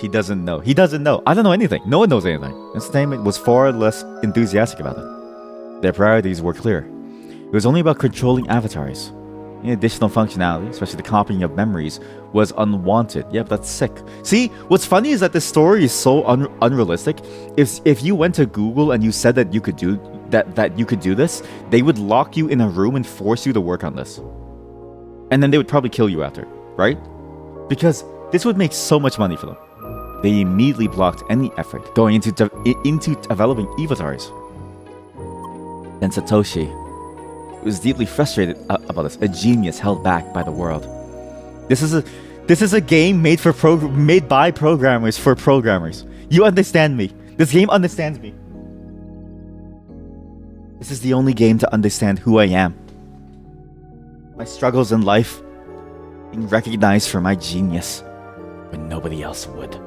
He doesn't know. He doesn't know. I don't know anything. No one knows anything. Entertainment was far less enthusiastic about it. Their priorities were clear. It was only about controlling avatars. Any additional functionality, especially the copying of memories, was unwanted. Yep, that's sick. See, what's funny is that this story is so unrealistic. If you went to Google and you said that you could do that you could do this, they would lock you in a room and force you to work on this. And then they would probably kill you after, right? Because this would make so much money for them. They immediately blocked any effort going into developing avatars. Then Satoshi was deeply frustrated about this. A genius held back by the world. This is a game made by programmers for programmers. You understand me. This game understands me. This is the only game to understand who I am. My struggles in life, being recognized for my genius when nobody else would.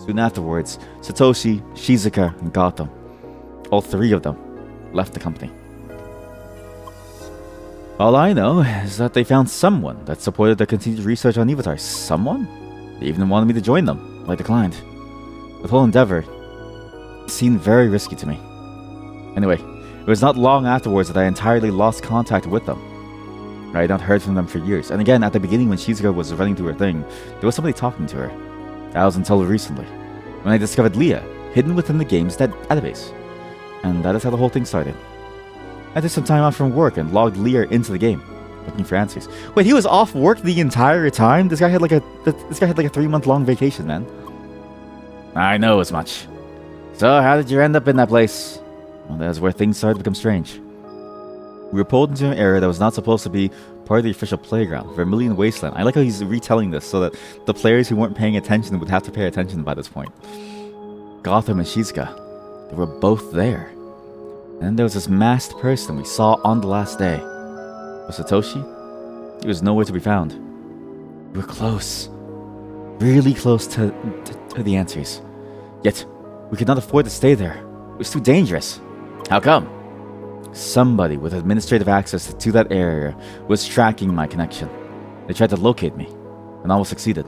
Soon afterwards, Satoshi, Shizuka, and Gotham, all three of them, left the company. All I know is that they found someone that supported their continued research on avatars. Someone? They even wanted me to join them, but I declined. The whole endeavor seemed very risky to me. Anyway, it was not long afterwards that I entirely lost contact with them. I had not heard from them for years. And again, at the beginning when Shizuka was running through her thing, there was somebody talking to her. That was until recently, when I discovered Leah, hidden within the game's database. And that is how the whole thing started. I took some time off from work and logged Leah into the game, looking for answers. Wait, he was off work the entire time? This guy had like a 3-month-long vacation, man. I know as much. So, how did you end up in that place? Well, that's where things started to become strange. We were pulled into an area that was not supposed to be part of the official playground, Vermilion Wasteland. I like how he's retelling this so that the players who weren't paying attention would have to pay attention by this point. Gotham and Shizuka, they were both there. And then there was this masked person we saw on the last day. But Satoshi? He was nowhere to be found. We were close. Really close to the answers. Yet, we could not afford to stay there. It was too dangerous. How come? Somebody with administrative access to that area was tracking my connection. They tried to locate me, and almost succeeded.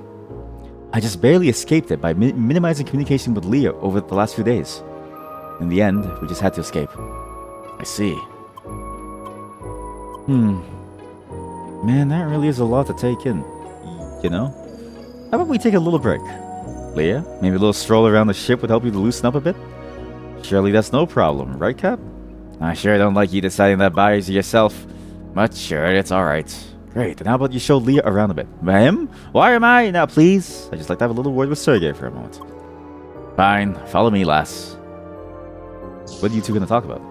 I just barely escaped it by minimizing communication with Leah over the last few days. In the end, we just had to escape. I see. Man, that really is a lot to take in. You know? How about we take a little break? Leah, maybe a little stroll around the ship would help you to loosen up a bit? Surely that's no problem, right, Cap? I sure don't like you deciding that by yourself. But sure, it's alright. Great, then how about you show Leah around a bit? Him? Why am I? Now, please. I'd just like to have a little word with Sergey for a moment. Fine, follow me, lass. What are you two going to talk about?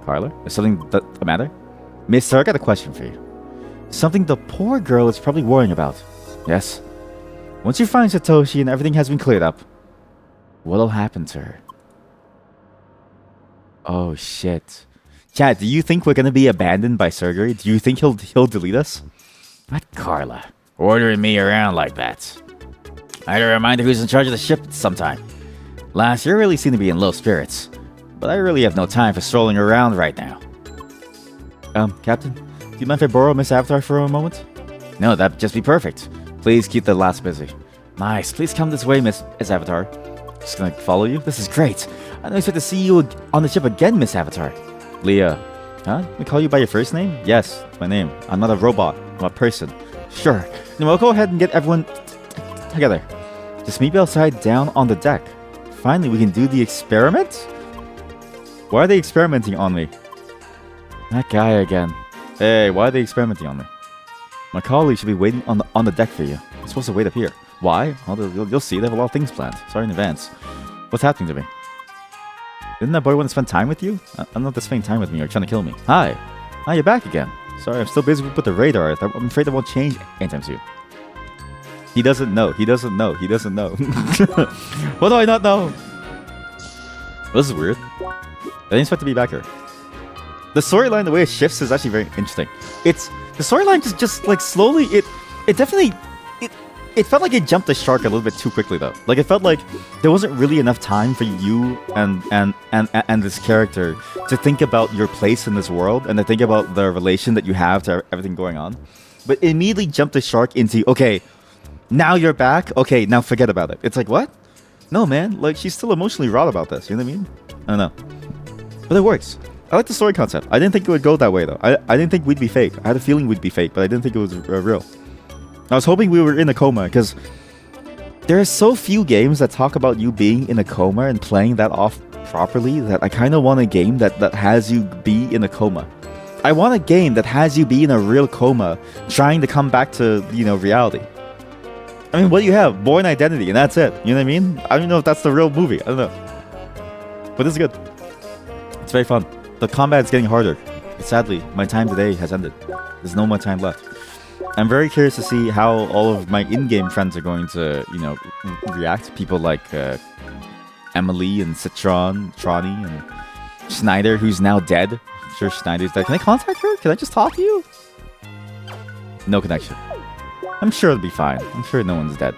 Carla? Is something the matter? Mister, I got a question for you. Something the poor girl is probably worrying about. Yes? Once you find Satoshi and everything has been cleared up, what'll happen to her? Oh, shit. Chat, do you think we're going to be abandoned by Sergey? Do you think he'll delete us? Not Carla. Ordering me around like that. I had to remind her who's in charge of the ship sometime. Lass, you really seem to be in low spirits. But I really have no time for strolling around right now. Captain? Do you mind if I borrow Miss Avatar for a moment? No, that'd just be perfect. Please keep the lass busy. Nice. Please come this way, Miss Avatar. Just gonna follow you? This is great. I don't expect to see you on the ship again, Miss Avatar. Leah. Huh? We call you by your first name? Yes, my name. I'm not a robot. I'm a person. Sure. Then we'll go ahead and get everyone together. Just meet me outside down on the deck. Finally, we can do the experiment? Why are they experimenting on me? That guy again. Hey, why are they experimenting on me? My colleagues should be waiting on the deck for you. I'm supposed to wait up here. Why? Well, you'll see. They have a lot of things planned. Sorry in advance. What's happening to me? Didn't that boy want to spend time with you? I'm not spending time with me or trying to kill me. Hi. Ah, you're back again. Sorry, I'm still busy with the radar. I'm afraid that won't change anytime soon. He doesn't know. He doesn't know. He doesn't know. What do I not know? This is weird. I didn't expect to be back here. The storyline, the way it shifts, is actually very interesting. The storyline just like slowly. It definitely. It felt like it jumped the shark a little bit too quickly though. Like it felt like there wasn't really enough time for you and this character to think about your place in this world and to think about the relation that you have to everything going on. But it immediately jumped the shark into, okay, now you're back. Okay, now forget about it. It's like, what? No, man. Like she's still emotionally wrought about this. You know what I mean? I don't know. But it works. I like the story concept. I didn't think it would go that way though. I didn't think we'd be fake. I had a feeling we'd be fake, but I didn't think it was real. I was hoping we were in a coma because there are so few games that talk about you being in a coma and playing that off properly that I kind of want a game that has you be in a coma. I want a game that has you be in a real coma trying to come back to, reality. I mean, what do you have? Born Identity, and that's it. You know what I mean? I don't even know if that's the real movie. I don't know. But it's good. It's very fun. The combat is getting harder. Sadly, my time today has ended. There's no more time left. I'm very curious to see how all of my in-game friends are going to, react. People like Emily and Citron, Tronny, and Schneider, who's now dead. I'm sure Schneider's dead. Can I contact her? Can I just talk to you? No connection. I'm sure it'll be fine. I'm sure no one's dead.